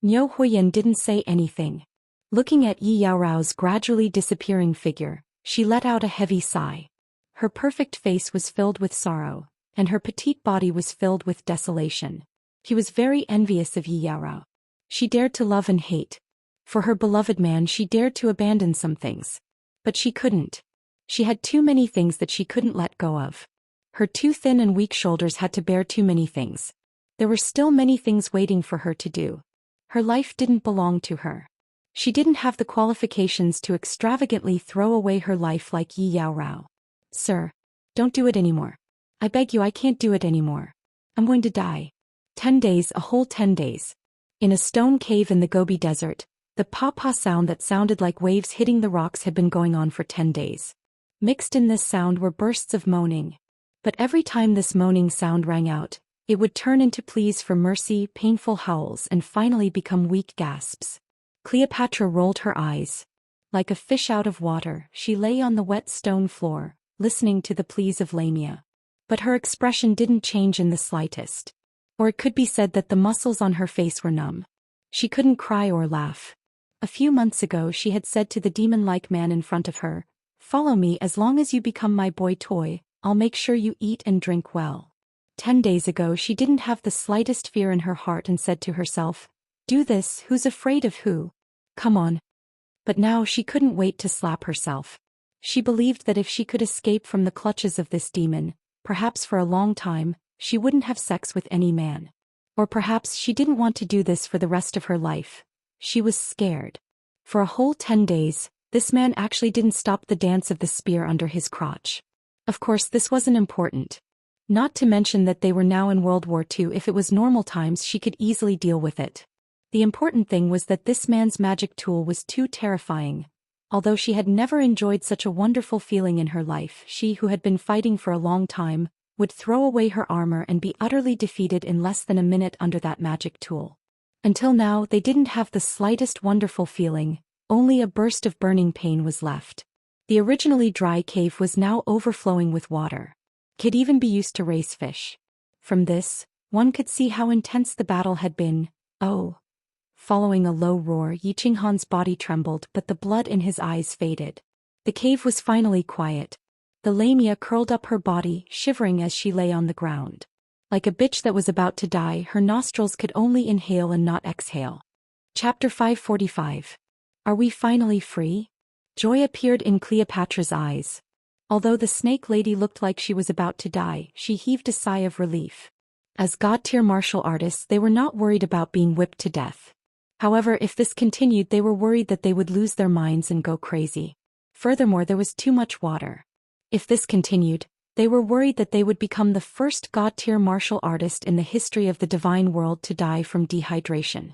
Niu Huiyan didn't say anything. Looking at Yi Yaorao's gradually disappearing figure, she let out a heavy sigh. Her perfect face was filled with sorrow, and her petite body was filled with desolation. He was very envious of Yi Yaorao. She dared to love and hate. For her beloved man she dared to abandon some things. But she couldn't. She had too many things that she couldn't let go of. Her too thin and weak shoulders had to bear too many things. There were still many things waiting for her to do. Her life didn't belong to her. She didn't have the qualifications to extravagantly throw away her life like Yi Yaorao. Sir, don't do it anymore. I beg you, I can't do it anymore. I'm going to die. 10 days, a whole 10 days. In a stone cave in the Gobi Desert, the pa-pa sound that sounded like waves hitting the rocks had been going on for 10 days. Mixed in this sound were bursts of moaning. But every time this moaning sound rang out, It would turn into pleas for mercy, painful howls, and finally become weak gasps. Cleopatra rolled her eyes. Like a fish out of water, she lay on the wet stone floor, listening to the pleas of Lamia. But her expression didn't change in the slightest. Or it could be said that the muscles on her face were numb. She couldn't cry or laugh. A few months ago she had said to the demon-like man in front of her, "Follow me as long as you become my boy toy, I'll make sure you eat and drink well." 10 days ago she didn't have the slightest fear in her heart and said to herself, "Do this, who's afraid of who? Come on." But now she couldn't wait to slap herself. She believed that if she could escape from the clutches of this demon, perhaps for a long time, she wouldn't have sex with any man. Or perhaps she didn't want to do this for the rest of her life. She was scared. For a whole 10 days, this man actually didn't stop the dance of the spear under his crotch. Of course this wasn't important. Not to mention that they were now in World War II. If it was normal times she could easily deal with it. The important thing was that this man's magic tool was too terrifying. Although she had never enjoyed such a wonderful feeling in her life, she who had been fighting for a long time, would throw away her armor and be utterly defeated in less than a minute under that magic tool. Until now they didn't have the slightest wonderful feeling, only a burst of burning pain was left. The originally dry cave was now overflowing with water. It could even be used to raise fish. From this, one could see how intense the battle had been. Oh. Following a low roar, Yiqinghan's body trembled but the blood in his eyes faded. The cave was finally quiet. The Lamia curled up her body, shivering as she lay on the ground. Like a bitch that was about to die, her nostrils could only inhale and not exhale. Chapter 545. Are we finally free? Joy appeared in Cleopatra's eyes. Although the snake lady looked like she was about to die, she heaved a sigh of relief. As god-tier martial artists, they were not worried about being whipped to death. However, if this continued, they were worried that they would lose their minds and go crazy. Furthermore, there was too much water. If this continued, they were worried that they would become the first god-tier martial artist in the history of the divine world to die from dehydration.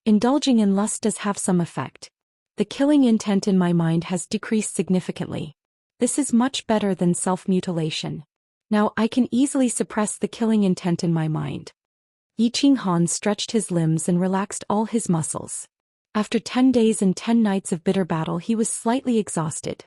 Indulging in lust does have some effect. The killing intent in my mind has decreased significantly. This is much better than self-mutilation. Now I can easily suppress the killing intent in my mind. Yiqinghan stretched his limbs and relaxed all his muscles. After 10 days and 10 nights of bitter battle, he was slightly exhausted.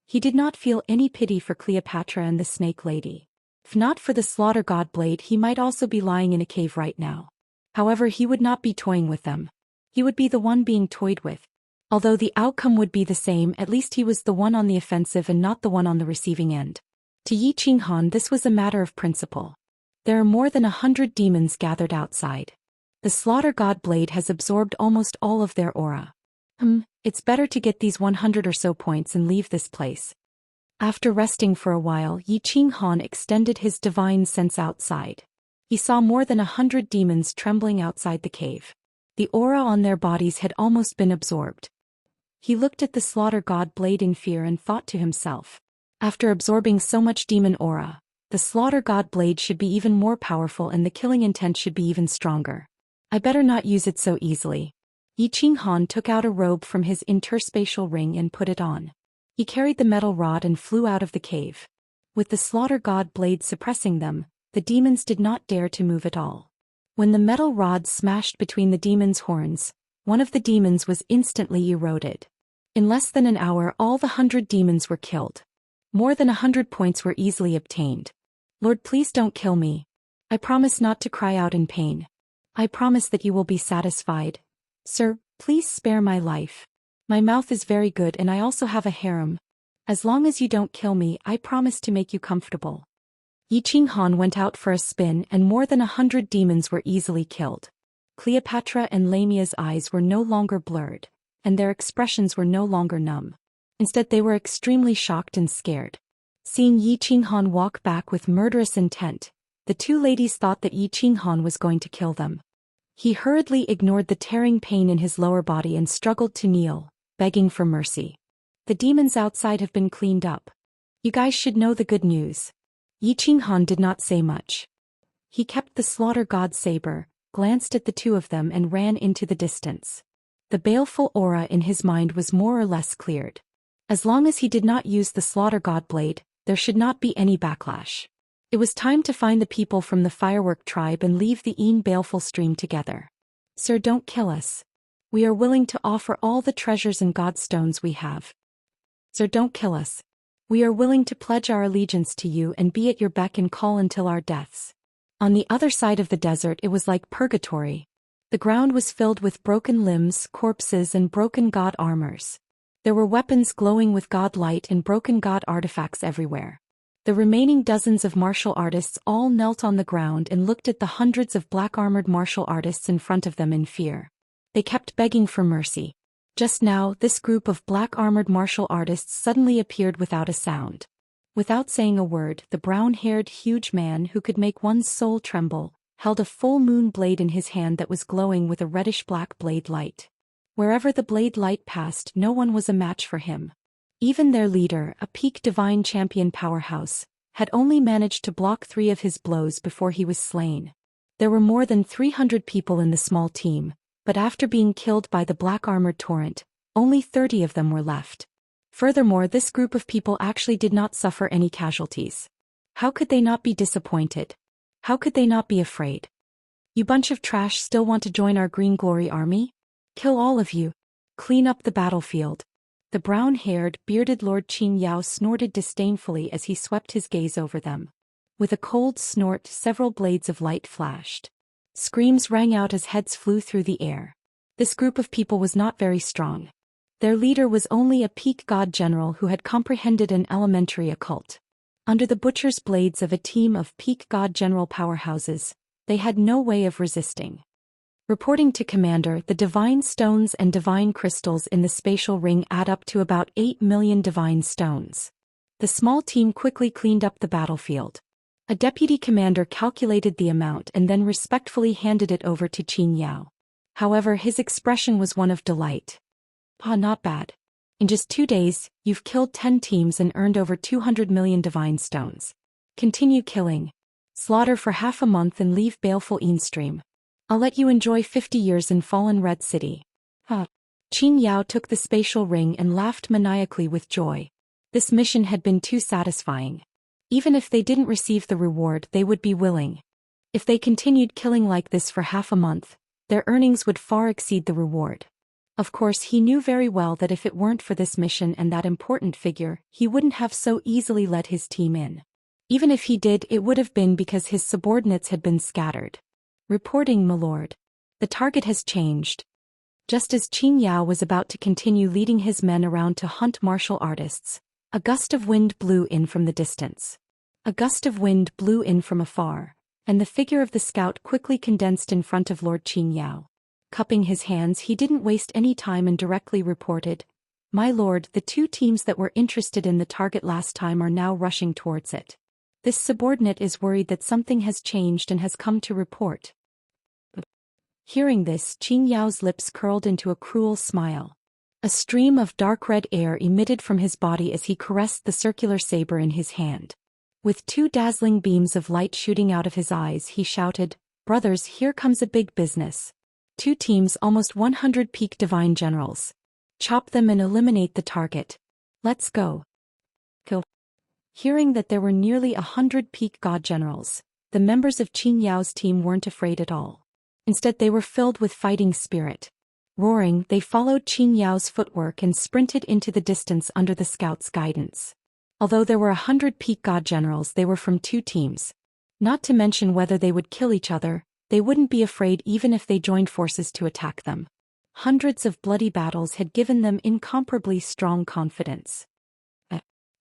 He did not feel any pity for Cleopatra and the snake lady. If not for the slaughter god blade, he might also be lying in a cave right now. However, he would not be toying with them. He would be the one being toyed with. Although the outcome would be the same, at least he was the one on the offensive and not the one on the receiving end. To Yiqinghan this was a matter of principle. There are more than 100 demons gathered outside. The slaughter god blade has absorbed almost all of their aura. It's better to get these 100 or so points and leave this place. After resting for a while, Yiqinghan extended his divine sense outside. He saw more than 100 demons trembling outside the cave. The aura on their bodies had almost been absorbed. He looked at the slaughter god blade in fear and thought to himself, after absorbing so much demon aura, the slaughter god blade should be even more powerful and the killing intent should be even stronger. I better not use it so easily. Yiqinghan took out a robe from his interspatial ring and put it on. He carried the metal rod and flew out of the cave. With the slaughter god blade suppressing them, the demons did not dare to move at all. When the metal rod smashed between the demon's horns, one of the demons was instantly eroded. In less than an hour, all the 100 demons were killed. More than 100 points were easily obtained. Lord, please don't kill me. I promise not to cry out in pain. I promise that you will be satisfied. Sir, please spare my life. My mouth is very good and I also have a harem. As long as you don't kill me, I promise to make you comfortable. Yiqinghan went out for a spin and more than 100 demons were easily killed. Cleopatra and Lamia's eyes were no longer blurred, and their expressions were no longer numb. Instead, they were extremely shocked and scared. Seeing Yiqinghan walk back with murderous intent, the two ladies thought that Yiqinghan was going to kill them. He hurriedly ignored the tearing pain in his lower body and struggled to kneel, begging for mercy. The demons outside have been cleaned up. You guys should know the good news. Yiqinghan did not say much. He kept the slaughter god saber, glanced at the two of them and ran into the distance. The baleful aura in his mind was more or less cleared. As long as he did not use the slaughter god blade, there should not be any backlash. It was time to find the people from the firework tribe and leave the baleful stream together. Sir, don't kill us. We are willing to offer all the treasures and godstones we have. Sir, don't kill us. We are willing to pledge our allegiance to you and be at your beck and call until our deaths. On the other side of the desert it was like purgatory. The ground was filled with broken limbs, corpses and broken god armors. There were weapons glowing with god light and broken god artifacts everywhere. The remaining dozens of martial artists all knelt on the ground and looked at the hundreds of black-armored martial artists in front of them in fear. They kept begging for mercy. Just now, this group of black-armored martial artists suddenly appeared without a sound. Without saying a word, the brown-haired huge man who could make one's soul tremble, held a full moon blade in his hand that was glowing with a reddish-black blade light. Wherever the blade light passed, no one was a match for him. Even their leader, a peak divine champion powerhouse, had only managed to block 3 of his blows before he was slain. There were more than 300 people in the small team, but after being killed by the black-armored torrent, only 30 of them were left. Furthermore, this group of people actually did not suffer any casualties. How could they not be disappointed? How could they not be afraid? You bunch of trash still want to join our Green Glory army? Kill all of you. Clean up the battlefield. The brown-haired, bearded Lord Qin Yao snorted disdainfully as he swept his gaze over them. With a cold snort, several blades of light flashed. Screams rang out as heads flew through the air. This group of people was not very strong. Their leader was only a peak god general who had comprehended an elementary occult. Under the butcher's blades of a team of peak god general powerhouses, they had no way of resisting. Reporting to Commander, the divine stones and divine crystals in the spatial ring add up to about 8 million divine stones. The small team quickly cleaned up the battlefield. A deputy commander calculated the amount and then respectfully handed it over to Qin Yao. However, his expression was one of delight. Not bad. In just 2 days, you've killed 10 teams and earned over 200 million divine stones. Continue killing. Slaughter for half a month and leave baleful stream. I'll let you enjoy 50 years in fallen Red City. Qin Yao took the spatial ring and laughed maniacally with joy. This mission had been too satisfying. Even if they didn't receive the reward, they would be willing. If they continued killing like this for half a month, their earnings would far exceed the reward. Of course, he knew very well that if it weren't for this mission and that important figure, he wouldn't have so easily let his team in. Even if he did, it would have been because his subordinates had been scattered. Reporting, my lord. The target has changed. Just as Qin Yao was about to continue leading his men around to hunt martial artists, a gust of wind blew in from the distance. A gust of wind blew in from afar, and the figure of the scout quickly condensed in front of Lord Qin Yao. Cupping his hands, he didn't waste any time and directly reported, "My lord, the 2 teams that were interested in the target last time are now rushing towards it. This subordinate is worried that something has changed and has come to report." Hearing this, Qin Yao's lips curled into a cruel smile. A stream of dark red air emitted from his body as he caressed the circular saber in his hand. With 2 dazzling beams of light shooting out of his eyes, he shouted, "Brothers, here comes a big business. 2 teams, almost 100 peak divine generals. Chop them and eliminate the target. Let's go." Kill. Hearing that there were nearly 100 peak god generals, the members of Qin Yao's team weren't afraid at all. Instead, they were filled with fighting spirit. Roaring, they followed Qin Yao's footwork and sprinted into the distance under the scout's guidance. Although there were 100 peak god generals, they were from 2 teams. Not to mention whether they would kill each other, they wouldn't be afraid even if they joined forces to attack them. Hundreds of bloody battles had given them incomparably strong confidence.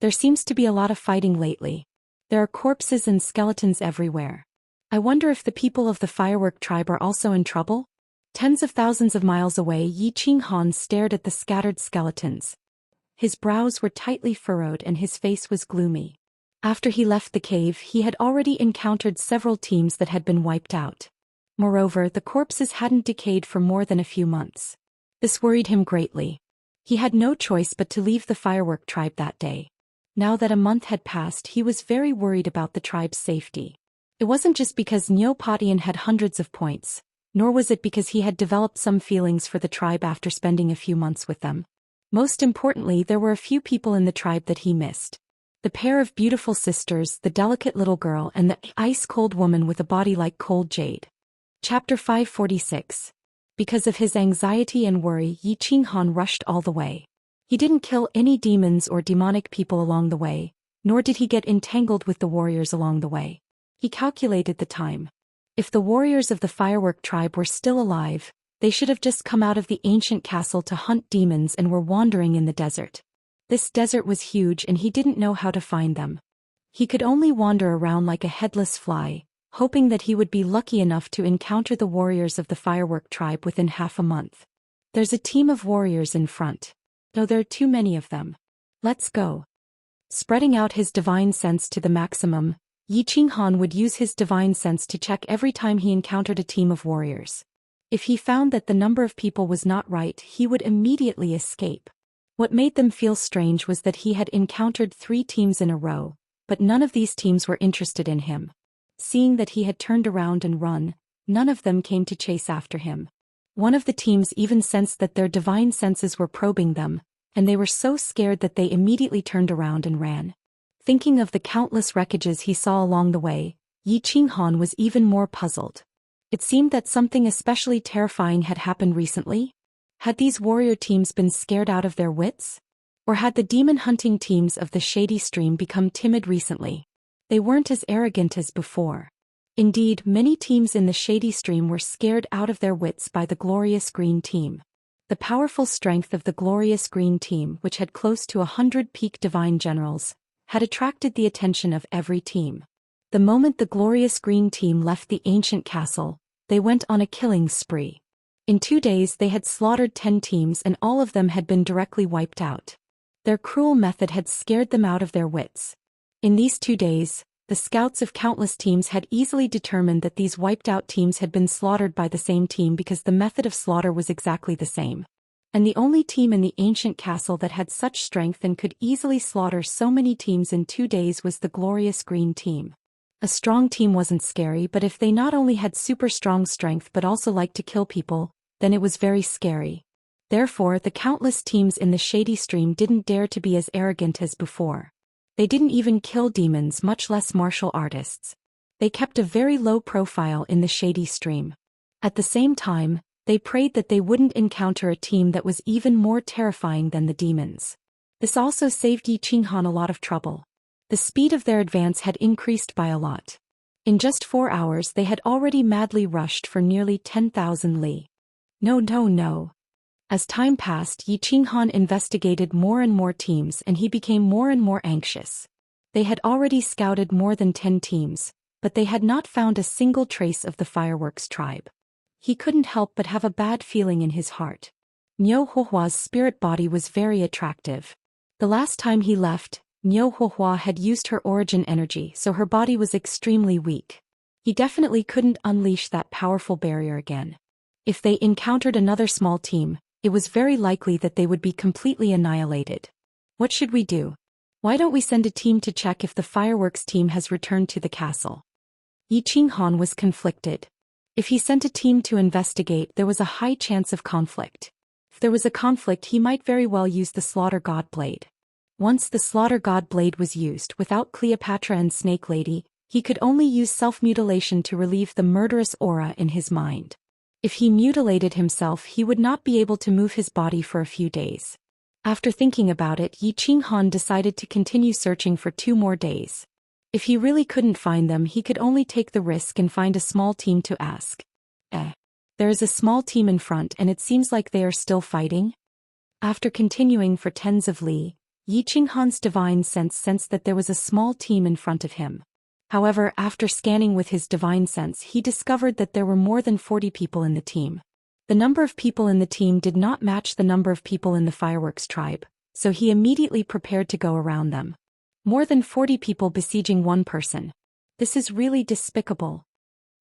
There seems to be a lot of fighting lately. There are corpses and skeletons everywhere. I wonder if the people of the firework tribe are also in trouble? Tens of thousands of miles away, Yi Qinghan stared at the scattered skeletons. His brows were tightly furrowed and his face was gloomy. After he left the cave, he had already encountered several teams that had been wiped out. Moreover, the corpses hadn't decayed for more than a few months. This worried him greatly. He had no choice but to leave the firework tribe that day. Now that a month had passed, he was very worried about the tribe's safety. It wasn't just because Neopatian had hundreds of points, nor was it because he had developed some feelings for the tribe after spending a few months with them. Most importantly, there were a few people in the tribe that he missed. The pair of beautiful sisters, the delicate little girl and the ice-cold woman with a body like cold jade. Chapter 546. Because of his anxiety and worry, Yi Qinghan rushed all the way. He didn't kill any demons or demonic people along the way, nor did he get entangled with the warriors along the way. He calculated the time. If the warriors of the firework tribe were still alive, they should have just come out of the ancient castle to hunt demons and were wandering in the desert. This desert was huge and he didn't know how to find them. He could only wander around like a headless fly, hoping that he would be lucky enough to encounter the warriors of the firework tribe within half a month. There's a team of warriors in front. Though there are too many of them. Let's go. Spreading out his divine sense to the maximum, Yi Qinghan would use his divine sense to check every time he encountered a team of warriors. If he found that the number of people was not right, he would immediately escape. What made them feel strange was that he had encountered 3 teams in a row, but none of these teams were interested in him. Seeing that he had turned around and run, none of them came to chase after him. One of the teams even sensed that their divine senses were probing them, and they were so scared that they immediately turned around and ran. Thinking of the countless wreckages he saw along the way, Yi Qinghan was even more puzzled. It seemed that something especially terrifying had happened recently. Had these warrior teams been scared out of their wits? Or had the demon-hunting teams of the Shady Stream become timid recently? They weren't as arrogant as before. Indeed, many teams in the Shady Stream were scared out of their wits by the Glorious Green Team. The powerful strength of the Glorious Green Team, which had close to 100 peak divine generals, had attracted the attention of every team. The moment the Glorious Green Team left the ancient castle, they went on a killing spree. In 2 days they had slaughtered 10 teams and all of them had been directly wiped out. Their cruel method had scared them out of their wits. In these 2 days, the scouts of countless teams had easily determined that these wiped-out teams had been slaughtered by the same team because the method of slaughter was exactly the same. And the only team in the ancient castle that had such strength and could easily slaughter so many teams in 2 days was the Glorious Green Team. A strong team wasn't scary, but if they not only had super strong strength but also liked to kill people, then it was very scary. Therefore, the countless teams in the Shady Stream didn't dare to be as arrogant as before. They didn't even kill demons, much less martial artists. They kept a very low profile in the Shady Stream. At the same time, they prayed that they wouldn't encounter a team that was even more terrifying than the demons. This also saved Yi Qinghan a lot of trouble. The speed of their advance had increased by a lot. In just 4 hours they had already madly rushed for nearly 10,000 li. No. As time passed, Yi Qinghan investigated more and more teams and he became more and more anxious. They had already scouted more than 10 teams, but they had not found a single trace of the fireworks tribe. He couldn't help but have a bad feeling in his heart. Niu Huohua's spirit body was very attractive. The last time he left, Niu Huohua had used her origin energy, so her body was extremely weak. He definitely couldn't unleash that powerful barrier again. If they encountered another small team, it was very likely that they would be completely annihilated. What should we do? Why don't we send a team to check if the fireworks team has returned to the castle? Yi Qinghan was conflicted. If he sent a team to investigate, there was a high chance of conflict. If there was a conflict, he might very well use the Slaughter God Blade. Once the Slaughter God Blade was used without Cleopatra and Snake Lady, he could only use self-mutilation to relieve the murderous aura in his mind. If he mutilated himself, he would not be able to move his body for a few days. After thinking about it, Yi Qinghan decided to continue searching for 2 more days. If he really couldn't find them, he could only take the risk and find a small team to ask. There is a small team in front and it seems like they are still fighting? After continuing for tens of li, Yi Qinghan's divine sense sensed that there was a small team in front of him. However, after scanning with his divine sense, he discovered that there were more than 40 people in the team. The number of people in the team did not match the number of people in the fireworks tribe, so he immediately prepared to go around them. More than 40 people besieging one person. This is really despicable.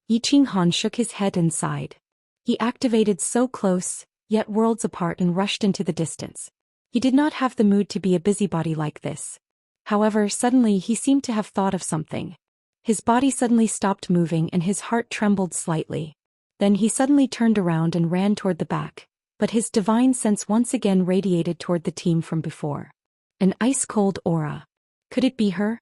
Yi Qinghan shook his head and sighed. He activated so close, yet worlds apart, and rushed into the distance. He did not have the mood to be a busybody like this. However, suddenly he seemed to have thought of something. His body suddenly stopped moving and his heart trembled slightly. Then he suddenly turned around and ran toward the back, but his divine sense once again radiated toward the team from before. An ice-cold aura. Could it be her?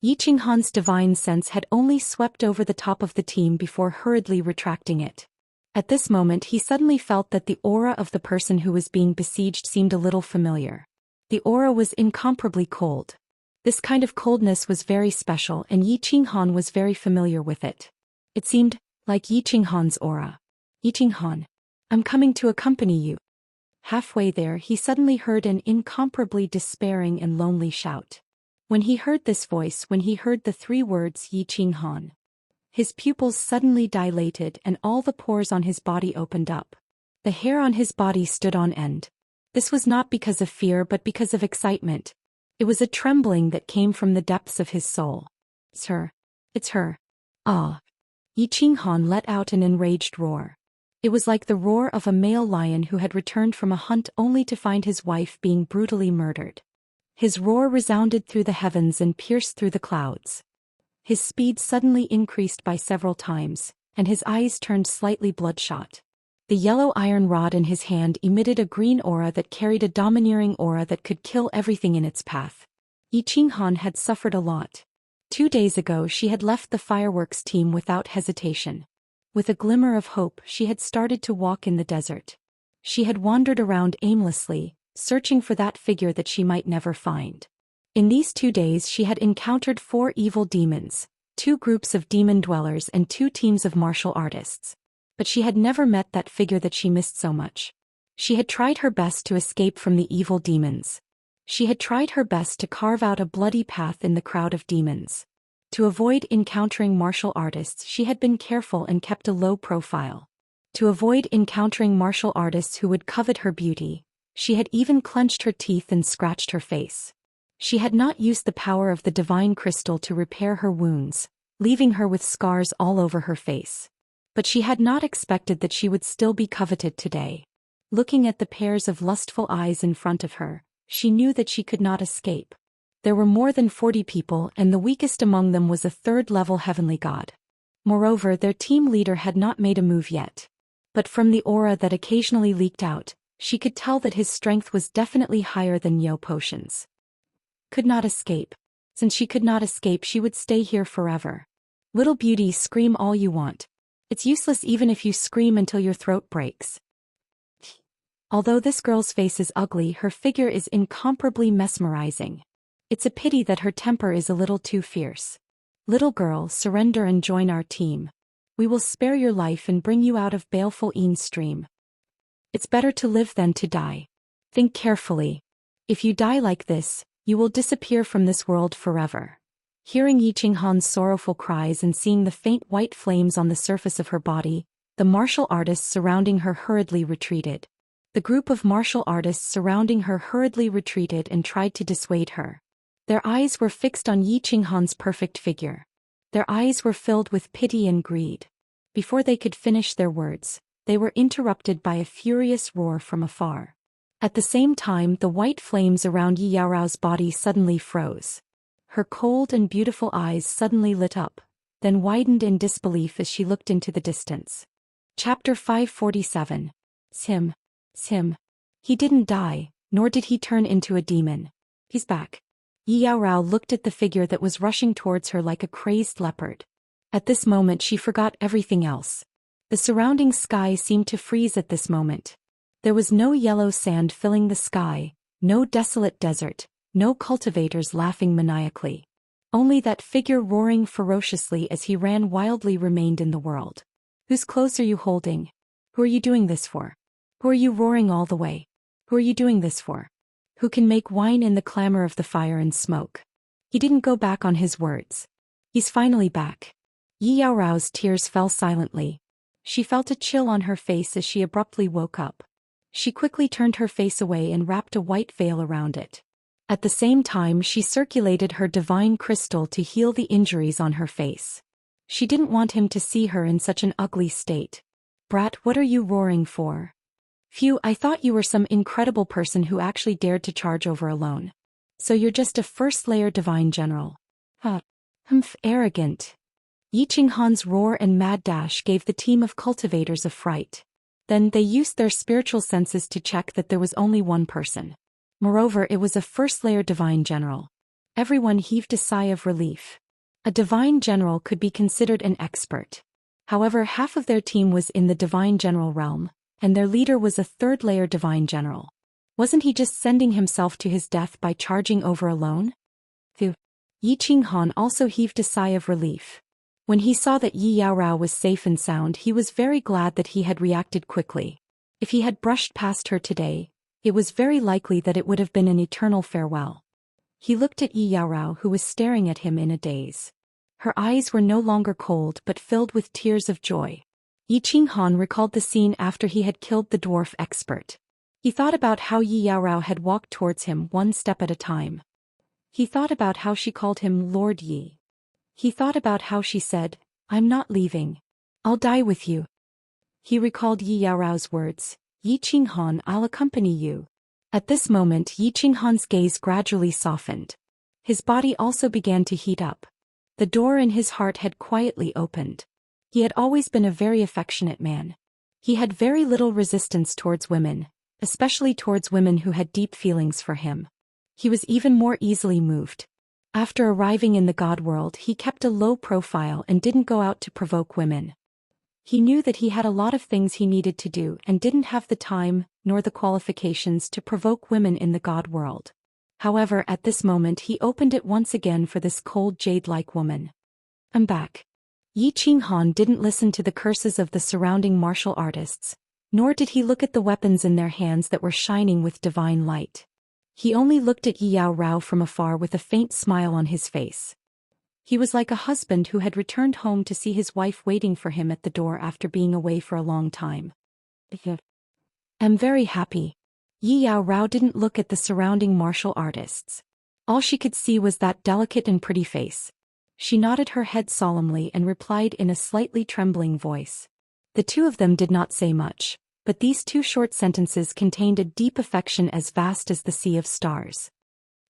Yi Qinghan's divine sense had only swept over the top of the team before hurriedly retracting it. At this moment he suddenly felt that the aura of the person who was being besieged seemed a little familiar. The aura was incomparably cold. This kind of coldness was very special and Yi Qinghan was very familiar with it. It seemed like Yi Qinghan's aura. Yi Qinghan, I'm coming to accompany you. Halfway there he suddenly heard an incomparably despairing and lonely shout. When he heard this voice, when he heard the 3 words Yi Qinghan, his pupils suddenly dilated and all the pores on his body opened up. The hair on his body stood on end. This was not because of fear but because of excitement. It was a trembling that came from the depths of his soul. It's her. It's her. Ah! Yi Qinghan let out an enraged roar. It was like the roar of a male lion who had returned from a hunt only to find his wife being brutally murdered. His roar resounded through the heavens and pierced through the clouds. His speed suddenly increased by several times, and his eyes turned slightly bloodshot. The yellow iron rod in his hand emitted a green aura that carried a domineering aura that could kill everything in its path. Yi Qinghan had suffered a lot. 2 days ago she had left the fireworks team without hesitation. With a glimmer of hope she had started to walk in the desert. She had wandered around aimlessly, searching for that figure that she might never find. In these 2 days she had encountered 4 evil demons, 2 groups of demon dwellers and 2 teams of martial artists. But she had never met that figure that she missed so much. She had tried her best to escape from the evil demons. She had tried her best to carve out a bloody path in the crowd of demons. To avoid encountering martial artists she had been careful and kept a low profile. To avoid encountering martial artists who would covet her beauty, she had even clenched her teeth and scratched her face. She had not used the power of the divine crystal to repair her wounds, leaving her with scars all over her face. But she had not expected that she would still be coveted today. Looking at the pairs of lustful eyes in front of her, she knew that she could not escape. There were more than 40 people and the weakest among them was a 3rd-level heavenly god. Moreover, their team leader had not made a move yet. But from the aura that occasionally leaked out, she could tell that his strength was definitely higher than Yo potions. Could not escape. Since she could not escape she would stay here forever. Little beauty, scream all you want. It's useless even if you scream until your throat breaks. Although this girl's face is ugly, her figure is incomparably mesmerizing. It's a pity that her temper is a little too fierce. Little girl, surrender and join our team. We will spare your life and bring you out of baleful Een stream. It's better to live than to die. Think carefully. If you die like this, you will disappear from this world forever. Hearing Yi Qinghan's sorrowful cries and seeing the faint white flames on the surface of her body, the martial artists surrounding her hurriedly retreated. The group of martial artists surrounding her hurriedly retreated and tried to dissuade her. Their eyes were fixed on Yi Qinghan's perfect figure. Their eyes were filled with pity and greed. Before they could finish their words, they were interrupted by a furious roar from afar. At the same time, the white flames around Yi Yaorao's body suddenly froze. Her cold and beautiful eyes suddenly lit up, then widened in disbelief as she looked into the distance. Chapter 547. It's him. He didn't die, nor did he turn into a demon. He's back. Yi Yaorao looked at the figure that was rushing towards her like a crazed leopard. At this moment she forgot everything else. The surrounding sky seemed to freeze at this moment. There was no yellow sand filling the sky, no desolate desert, no cultivators laughing maniacally. Only that figure roaring ferociously as he ran wildly remained in the world. Whose clothes are you holding? Who are you doing this for? Who are you roaring all the way? Who are you doing this for? Who can make wine in the clamor of the fire and smoke? He didn't go back on his words. He's finally back. Yi Yaorao's tears fell silently. She felt a chill on her face as she abruptly woke up. She quickly turned her face away and wrapped a white veil around it. At the same time she circulated her divine crystal to heal the injuries on her face. She didn't want him to see her in such an ugly state. Brat, what are you roaring for? Phew, I thought you were some incredible person who actually dared to charge over alone. So you're just a first-layer divine general. Arrogant. Yi Qinghan's roar and mad dash gave the team of cultivators a fright. Then they used their spiritual senses to check that there was only one person. Moreover, it was a first-layer divine general. Everyone heaved a sigh of relief. A divine general could be considered an expert. However, half of their team was in the divine general realm, and their leader was a third-layer divine general. Wasn't he just sending himself to his death by charging over alone? Yi Qinghan also heaved a sigh of relief. When he saw that Yi Yaorao was safe and sound, he was very glad that he had reacted quickly. If he had brushed past her today, it was very likely that it would have been an eternal farewell. He looked at Yi Yaorao, who was staring at him in a daze. Her eyes were no longer cold but filled with tears of joy. Yi Qinghan recalled the scene after he had killed the dwarf expert. He thought about how Yi Yaorao had walked towards him one step at a time. He thought about how she called him Lord Yi. He thought about how she said, "I'm not leaving. I'll die with you." He recalled Yi Yaorao's words, "Yi Qinghan, I'll accompany you." At this moment, Yi Qinghan's gaze gradually softened. His body also began to heat up. The door in his heart had quietly opened. He had always been a very affectionate man. He had very little resistance towards women, especially towards women who had deep feelings for him. He was even more easily moved. After arriving in the God world, he kept a low profile and didn't go out to provoke women. He knew that he had a lot of things he needed to do and didn't have the time nor the qualifications to provoke women in the God world. However, at this moment he opened it once again for this cold jade-like woman. "I'm back." Yi Qinghan didn't listen to the curses of the surrounding martial artists, nor did he look at the weapons in their hands that were shining with divine light. He only looked at Yi Yaorao from afar with a faint smile on his face. He was like a husband who had returned home to see his wife waiting for him at the door after being away for a long time. "I'm very happy." Yi Yaorao didn't look at the surrounding martial artists. All she could see was that delicate and pretty face. She nodded her head solemnly and replied in a slightly trembling voice. The two of them did not say much, but these two short sentences contained a deep affection as vast as the sea of stars.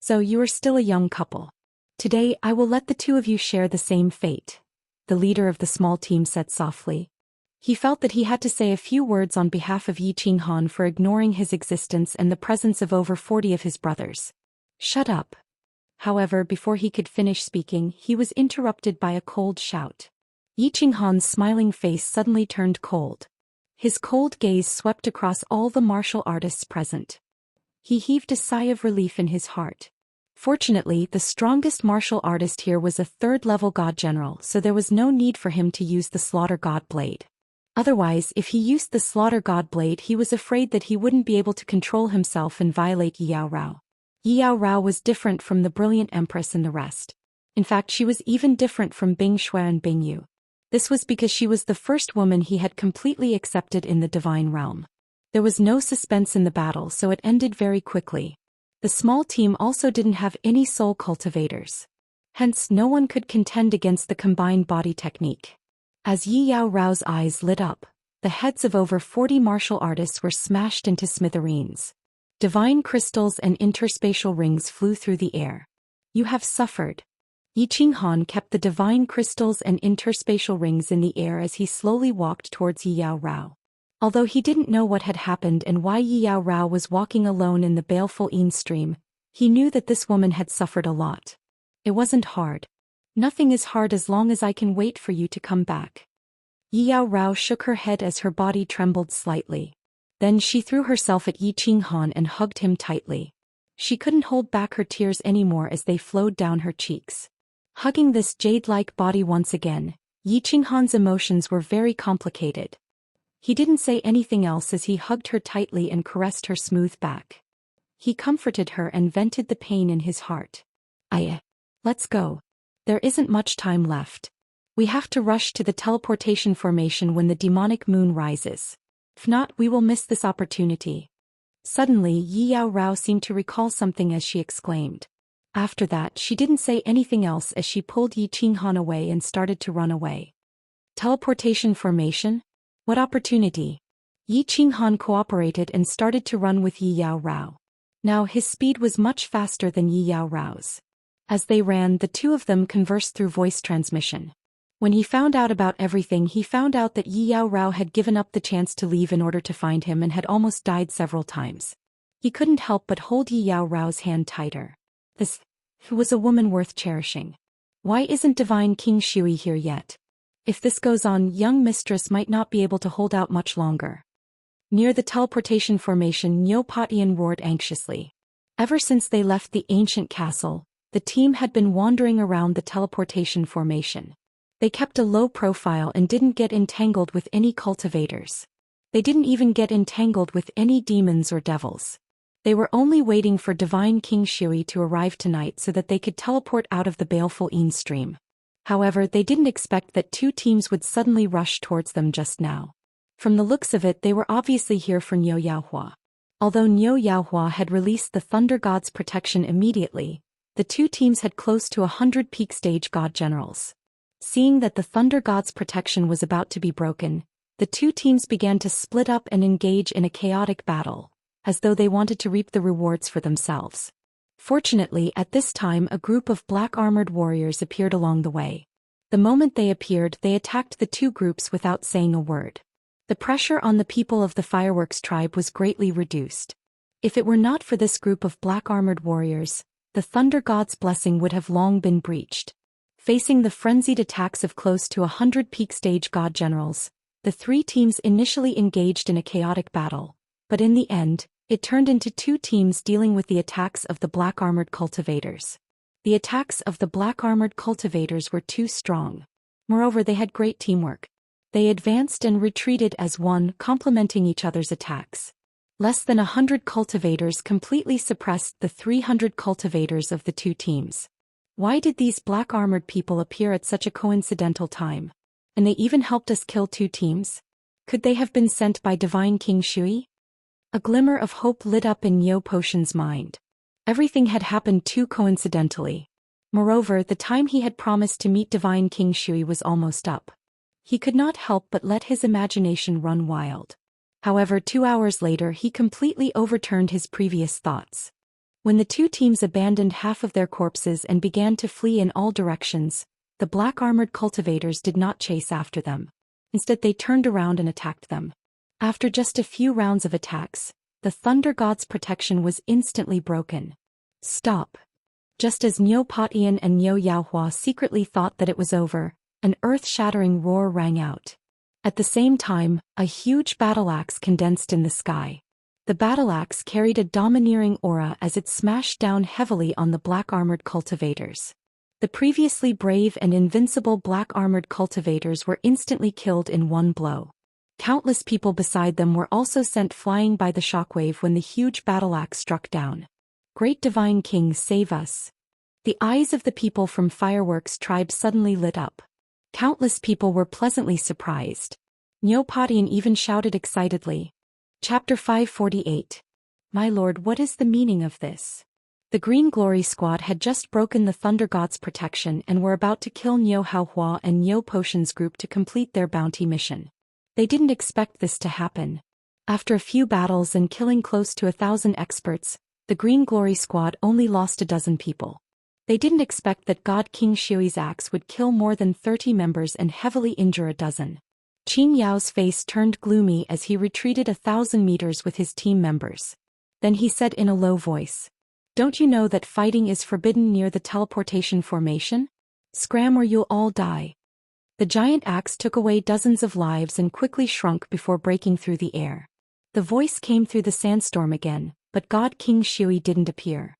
"So you are still a young couple. Today I will let the two of you share the same fate," the leader of the small team said softly. He felt that he had to say a few words on behalf of Yi Qinghan for ignoring his existence and the presence of over 40 of his brothers. "Shut up." However, before he could finish speaking, he was interrupted by a cold shout. Yi Qinghan's smiling face suddenly turned cold. His cold gaze swept across all the martial artists present. He heaved a sigh of relief in his heart. Fortunately, the strongest martial artist here was a third-level god general, so there was no need for him to use the Slaughter God Blade. Otherwise, if he used the Slaughter God Blade, he was afraid that he wouldn't be able to control himself and violate Yi Yaorao. Yi Yaorao was different from the brilliant empress and the rest. In fact, she was even different from Bing Shui and Bing Yu. This was because she was the first woman he had completely accepted in the divine realm. There was no suspense in the battle, so it ended very quickly. The small team also didn't have any soul cultivators. Hence, no one could contend against the combined body technique. As Yi Yaorao's eyes lit up, the heads of over 40 martial artists were smashed into smithereens. Divine crystals and interspatial rings flew through the air. "You have suffered." Yi Qinghan kept the divine crystals and interspatial rings in the air as he slowly walked towards Yi Yaorao. Although he didn't know what had happened and why Yi Yaorao was walking alone in the baleful Yin stream, he knew that this woman had suffered a lot. It wasn't hard. "Nothing is hard as long as I can wait for you to come back." Yi Yaorao shook her head as her body trembled slightly. Then she threw herself at Yi Qinghan and hugged him tightly. She couldn't hold back her tears anymore as they flowed down her cheeks. Hugging this jade-like body once again, Yi Qinghan's emotions were very complicated. He didn't say anything else as he hugged her tightly and caressed her smooth back. He comforted her and vented the pain in his heart. Let's go. There isn't much time left. We have to rush to the teleportation formation when the demonic moon rises. If not, we will miss this opportunity." Suddenly, Yi Yaorao seemed to recall something as she exclaimed. After that, she didn't say anything else as she pulled Yi Qinghan away and started to run away. Teleportation formation? What opportunity? Yi Qinghan cooperated and started to run with Yi Yaorao. Now his speed was much faster than Yi Yaorao's. As they ran, the two of them conversed through voice transmission. When he found out about everything, he found out that Yi Yaorao had given up the chance to leave in order to find him and had almost died several times. He couldn't help but hold Yi Yaorao's hand tighter. Who was a woman worth cherishing? Why isn't Divine King Shui here yet? If this goes on, young mistress might not be able to hold out much longer. Near the teleportation formation, Niu Patian roared anxiously. Ever since they left the ancient castle, the team had been wandering around the teleportation formation. They kept a low profile and didn't get entangled with any cultivators. They didn't even get entangled with any demons or devils. They were only waiting for Divine King Shui to arrive tonight so that they could teleport out of the baleful Yin stream. However, they didn't expect that two teams would suddenly rush towards them just now. From the looks of it, they were obviously here for Niu Yaohua. Although Niu Yaohua had released the Thunder God's protection immediately, the two teams had close to 100 peak stage god generals. Seeing that the Thunder God's protection was about to be broken, the two teams began to split up and engage in a chaotic battle, as though they wanted to reap the rewards for themselves. Fortunately, at this time a group of black-armored warriors appeared along the way. The moment they appeared, they attacked the two groups without saying a word. The pressure on the people of the Fireworks tribe was greatly reduced. If it were not for this group of black-armored warriors, the Thunder God's blessing would have long been breached. Facing the frenzied attacks of close to 100 peak stage god generals, the three teams initially engaged in a chaotic battle, but in the end, it turned into two teams dealing with the attacks of the black-armored cultivators. The attacks of the black-armored cultivators were too strong. Moreover, they had great teamwork. They advanced and retreated as one, complementing each other's attacks. Less than 100 cultivators completely suppressed the 300 cultivators of the two teams. Why did these black-armored people appear at such a coincidental time? And they even helped us kill two teams? Could they have been sent by Divine King Shui? A glimmer of hope lit up in Niu Potion's mind. Everything had happened too coincidentally. Moreover, the time he had promised to meet Divine King Shui was almost up. He could not help but let his imagination run wild. However, 2 hours later he completely overturned his previous thoughts. When the two teams abandoned half of their corpses and began to flee in all directions, the black-armored cultivators did not chase after them. Instead, they turned around and attacked them. After just a few rounds of attacks, the Thunder God's protection was instantly broken. Stop. Just as Niu Patian and Niu Yaohua secretly thought that it was over, an earth-shattering roar rang out. At the same time, a huge battle axe condensed in the sky. The battle axe carried a domineering aura as it smashed down heavily on the black-armored cultivators. The previously brave and invincible black-armored cultivators were instantly killed in one blow. Countless people beside them were also sent flying by the shockwave when the huge battle axe struck down. Great Divine King, save us. The eyes of the people from Fireworks tribe suddenly lit up. Countless people were pleasantly surprised. Niu Patian even shouted excitedly. Chapter 548. My lord, what is the meaning of this? The Green Glory Squad had just broken the Thunder God's protection and were about to kill Niu Yaohua and Niu Potion's group to complete their bounty mission. They didn't expect this to happen. After a few battles and killing close to 1,000 experts, the Green Glory Squad only lost a dozen people. They didn't expect that God King Shui's axe would kill more than 30 members and heavily injure a dozen. Qin Yao's face turned gloomy as he retreated 1,000 meters with his team members. Then he said in a low voice, "Don't you know that fighting is forbidden near the teleportation formation? Scram or you'll all die." The giant axe took away dozens of lives and quickly shrunk before breaking through the air. The voice came through the sandstorm again, but God King Shui didn't appear.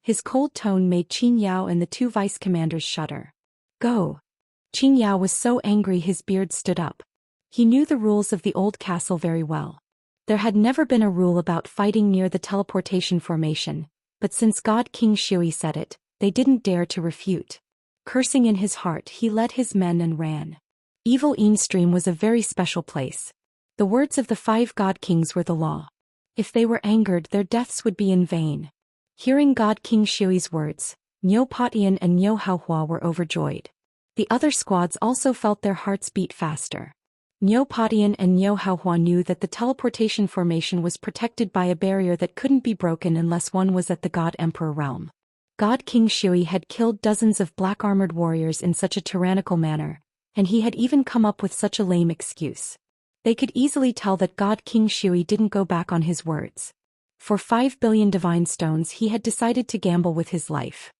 His cold tone made Qin Yao and the two vice commanders shudder. Go! Qin Yao was so angry his beard stood up. He knew the rules of the old castle very well. There had never been a rule about fighting near the teleportation formation, but since God King Shui said it, they didn't dare to refute. Cursing in his heart, he led his men and ran. Evil Yin Stream was a very special place. The words of the 5 god kings were the law. If they were angered, their deaths would be in vain. Hearing God King Shui's words, Niu Patian and Niu Yaohua were overjoyed. The other squads also felt their hearts beat faster. Niu Patian and Niu Yaohua knew that the teleportation formation was protected by a barrier that couldn't be broken unless one was at the God Emperor realm. God King Shui had killed dozens of black-armored warriors in such a tyrannical manner, and he had even come up with such a lame excuse. They could easily tell that God King Shui didn't go back on his words. For 5 billion divine stones he had decided to gamble with his life.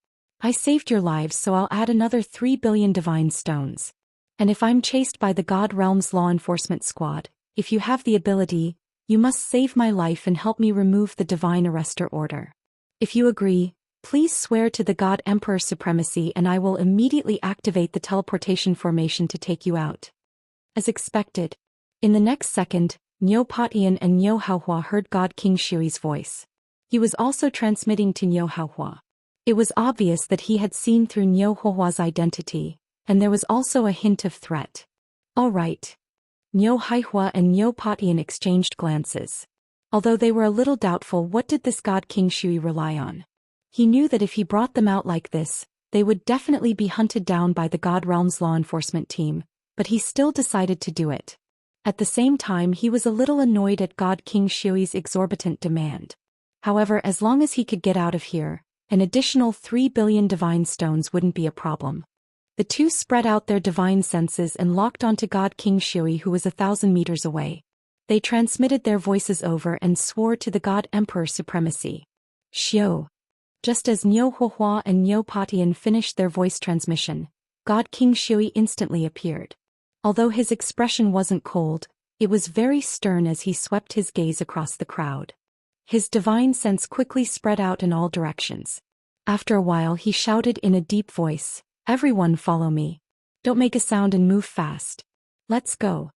I saved your lives, so I'll add another 3 billion divine stones. And if I'm chased by the God Realm's law enforcement squad, if you have the ability, you must save my life and help me remove the divine arrestor order. If you agree, please swear to the God Emperor supremacy and I will immediately activate the teleportation formation to take you out. As expected. In the next second, Niu Patian and Niu Haohua heard God King Shui's voice. He was also transmitting to Niu Haohua. It was obvious that he had seen through Niu Haohua's identity, and there was also a hint of threat. All right. Niu Haohua and Niu Patian exchanged glances. Although they were a little doubtful, what did this God King Shui rely on? He knew that if he brought them out like this, they would definitely be hunted down by the God Realm's law enforcement team, but he still decided to do it. At the same time, he was a little annoyed at God King Shui's exorbitant demand. However, as long as he could get out of here, an additional 3 billion divine stones wouldn't be a problem. The two spread out their divine senses and locked onto God King Shui, who was 1,000 meters away. They transmitted their voices over and swore to the God Emperor supremacy. Xiu. Just as Niu Haohua and Niu Patian finished their voice transmission, God King Shui instantly appeared. Although his expression wasn't cold, it was very stern as he swept his gaze across the crowd. His divine sense quickly spread out in all directions. After a while he shouted in a deep voice, "Everyone follow me. Don't make a sound and move fast. Let's go."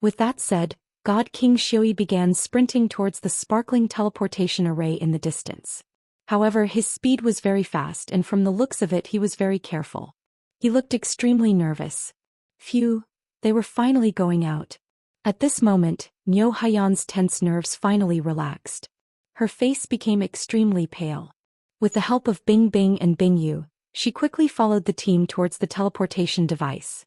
With that said, God King Shui began sprinting towards the sparkling teleportation array in the distance. However, his speed was very fast and from the looks of it he was very careful. He looked extremely nervous. Phew, they were finally going out. At this moment, Niu Haiyan's tense nerves finally relaxed. Her face became extremely pale. With the help of Bing Bing and Bing Yu, she quickly followed the team towards the teleportation device.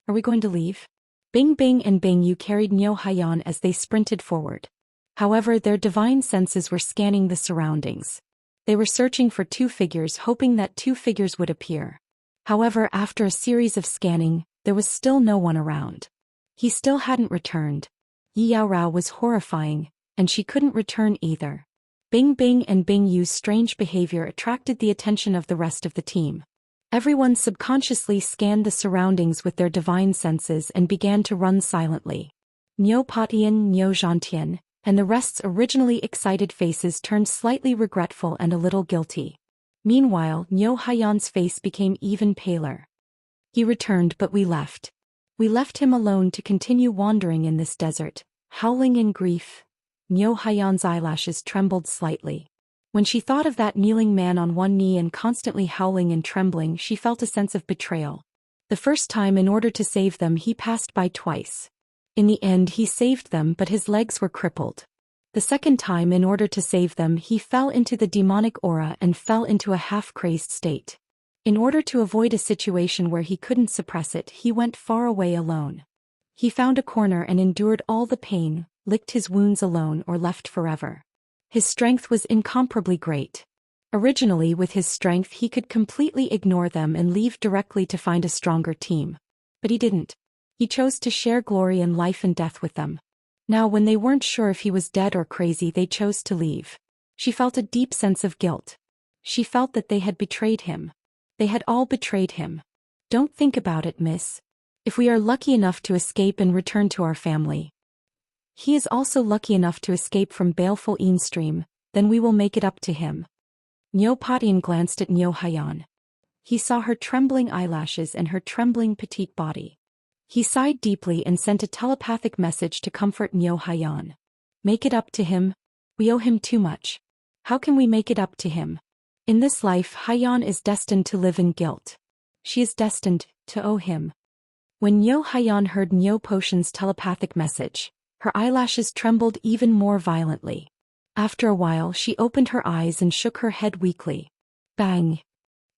Are we going to leave? Bing Bing and Bing Yu carried Niu Haiyan as they sprinted forward. However, their divine senses were scanning the surroundings. They were searching for two figures, hoping that two figures would appear. However, after a series of scanning, there was still no one around. He still hadn't returned. Yi Yaorao was horrifying, and she couldn't return either. Bing Bing and Bing Yu's strange behavior attracted the attention of the rest of the team. Everyone subconsciously scanned the surroundings with their divine senses and began to run silently. Niu Patian, Niu Zhantian, and the rest's originally excited faces turned slightly regretful and a little guilty. Meanwhile, Niu Haiyan's face became even paler. He returned, but we left. We left him alone to continue wandering in this desert, howling in grief. Niu Haiyan's eyelashes trembled slightly. When she thought of that kneeling man on one knee and constantly howling and trembling, she felt a sense of betrayal. The first time, in order to save them, he passed by twice. In the end, he saved them, but his legs were crippled. The second time, in order to save them, he fell into the demonic aura and fell into a half-crazed state. In order to avoid a situation where he couldn't suppress it, he went far away alone. He found a corner and endured all the pain, licked his wounds alone or left forever. His strength was incomparably great. Originally, with his strength, he could completely ignore them and leave directly to find a stronger team. But he didn't. He chose to share glory in life and death with them. Now, when they weren't sure if he was dead or crazy, they chose to leave. She felt a deep sense of guilt. She felt that they had betrayed him. They had all betrayed him. Don't think about it, miss. If we are lucky enough to escape and return to our family, he is also lucky enough to escape from baleful Stream, then we will make it up to him. Niu Patian glanced at Niu Haiyan. He saw her trembling eyelashes and her trembling petite body. He sighed deeply and sent a telepathic message to comfort Niu Haiyan. Make it up to him? We owe him too much. How can we make it up to him? In this life, Haiyan is destined to live in guilt. She is destined to owe him. When Niu Haiyan heard Niu Potion's telepathic message, her eyelashes trembled even more violently. After a while, she opened her eyes and shook her head weakly. Bang!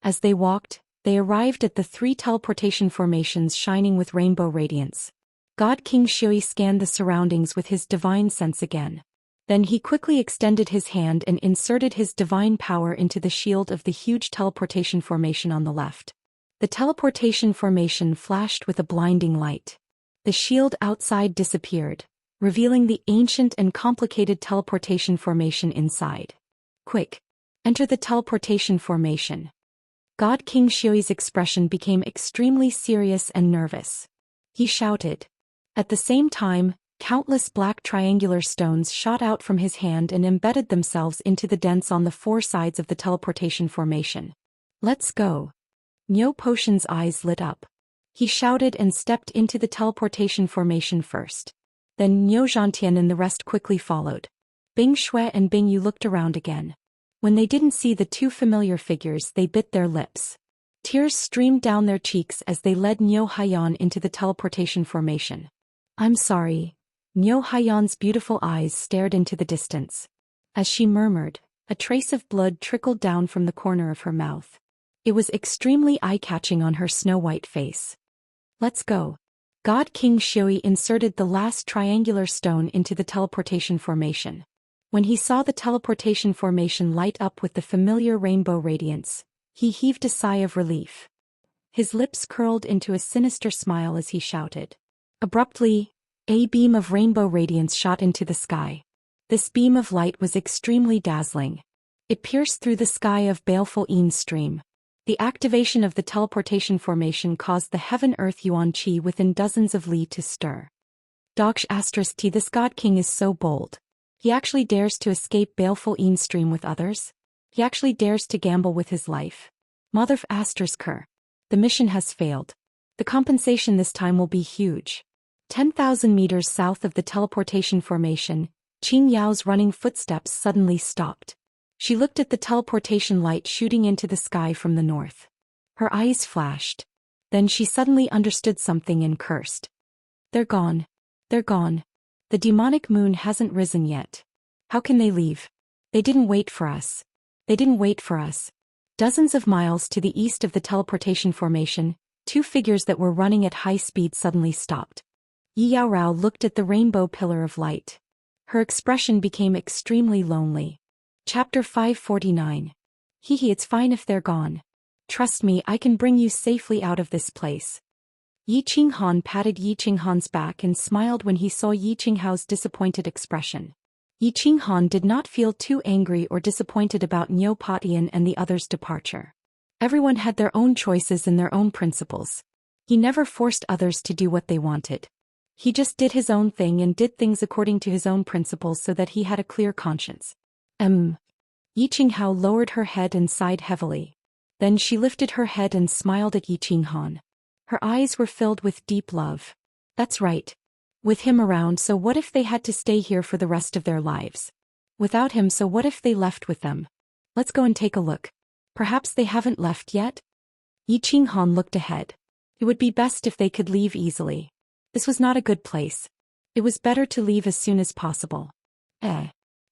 As they walked, they arrived at the 3 teleportation formations shining with rainbow radiance. God King Shui scanned the surroundings with his divine sense again. Then he quickly extended his hand and inserted his divine power into the shield of the huge teleportation formation on the left. The teleportation formation flashed with a blinding light. The shield outside disappeared, revealing the ancient and complicated teleportation formation inside. Quick! Enter the teleportation formation. God King Xui's expression became extremely serious and nervous. He shouted. At the same time, countless black triangular stones shot out from his hand and embedded themselves into the dents on the four sides of the teleportation formation. Let's go. Niu Potion's eyes lit up. He shouted and stepped into the teleportation formation first. Then Niu Zhantian and the rest quickly followed. Bing Shui and Bing Yu looked around again. When they didn't see the two familiar figures, they bit their lips. Tears streamed down their cheeks as they led Niu Haiyan into the teleportation formation. I'm sorry. Niu Haiyan's beautiful eyes stared into the distance. As she murmured, a trace of blood trickled down from the corner of her mouth. It was extremely eye-catching on her snow-white face. Let's go. God King Shui inserted the last triangular stone into the teleportation formation. When he saw the teleportation formation light up with the familiar rainbow radiance, he heaved a sigh of relief. His lips curled into a sinister smile as he shouted. Abruptly, a beam of rainbow radiance shot into the sky. This beam of light was extremely dazzling. It pierced through the sky of baleful Yin stream. The activation of the teleportation formation caused the heaven-earth yuan qi within dozens of li to stir. T. This God King is so bold. He actually dares to escape baleful Yin stream with others. He actually dares to gamble with his life. Mother Ker. The mission has failed. The compensation this time will be huge. 10,000 meters south of the teleportation formation, Qing Yao's running footsteps suddenly stopped. She looked at the teleportation light shooting into the sky from the north. Her eyes flashed. Then she suddenly understood something and cursed. They're gone. They're gone. The demonic moon hasn't risen yet. How can they leave? They didn't wait for us. They didn't wait for us. Dozens of miles to the east of the teleportation formation, two figures that were running at high speed suddenly stopped. Yi Yaorao looked at the rainbow pillar of light. Her expression became extremely lonely. Chapter 549. It's fine if they're gone. Trust me, I can bring you safely out of this place. Yi Qinghan patted Yi Qinghan's back and smiled when he saw Yi Qinghao's disappointed expression. Yi Qinghan did not feel too angry or disappointed about Niu Potian and the others' departure. Everyone had their own choices and their own principles. He never forced others to do what they wanted. He just did his own thing and did things according to his own principles so that he had a clear conscience. Yi Qinghao lowered her head and sighed heavily. Then she lifted her head and smiled at Yi Qinghan. Her eyes were filled with deep love. That's right. With him around, so what if they had to stay here for the rest of their lives? Without him, so what if they left with them? Let's go and take a look. Perhaps they haven't left yet? Yi Qinghan looked ahead. It would be best if they could leave easily. This was not a good place. It was better to leave as soon as possible.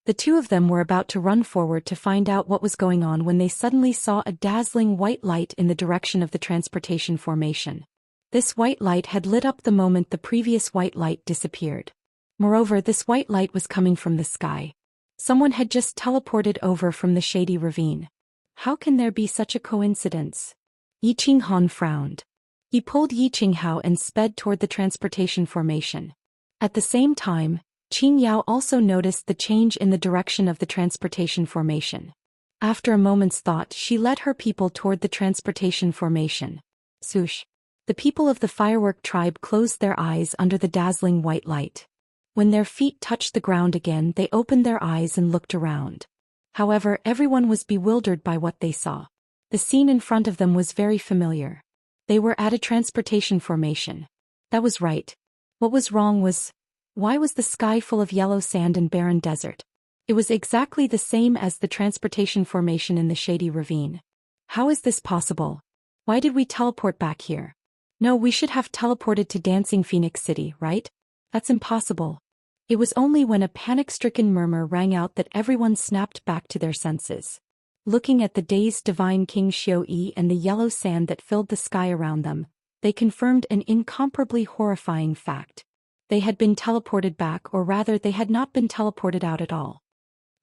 The two of them were about to run forward to find out what was going on when they suddenly saw a dazzling white light in the direction of the transportation formation. This white light had lit up the moment the previous white light disappeared. Moreover, this white light was coming from the sky. Someone had just teleported over from the shady ravine. How can there be such a coincidence? Yi Qinghan frowned. He pulled Yi Qinghao and sped toward the transportation formation. At the same time, Qing Yao also noticed the change in the direction of the transportation formation. After a moment's thought, she led her people toward the transportation formation. Swoosh. The people of the firework tribe closed their eyes under the dazzling white light. When their feet touched the ground again, they opened their eyes and looked around. However, everyone was bewildered by what they saw. The scene in front of them was very familiar. They were at a transportation formation. That was right. What was wrong was, why was the sky full of yellow sand and barren desert? It was exactly the same as the transportation formation in the shady ravine. How is this possible? Why did we teleport back here? No, we should have teleported to Dancing Phoenix City, right? That's impossible. It was only when a panic-stricken murmur rang out that everyone snapped back to their senses. Looking at the dazed divine King Xiu and the yellow sand that filled the sky around them, they confirmed an incomparably horrifying fact. They had been teleported back, or rather they had not been teleported out at all.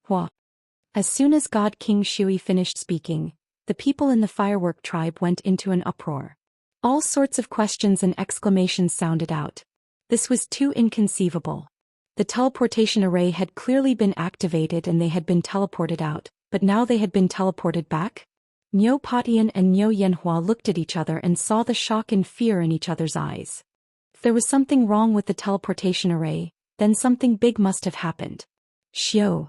Hua. As soon as God King Shui finished speaking, the people in the firework tribe went into an uproar. All sorts of questions and exclamations sounded out. This was too inconceivable. The teleportation array had clearly been activated and they had been teleported out, but now they had been teleported back? Niu Patian and Niu Yanhua looked at each other and saw the shock and fear in each other's eyes. If there was something wrong with the teleportation array, then something big must have happened. Xiu.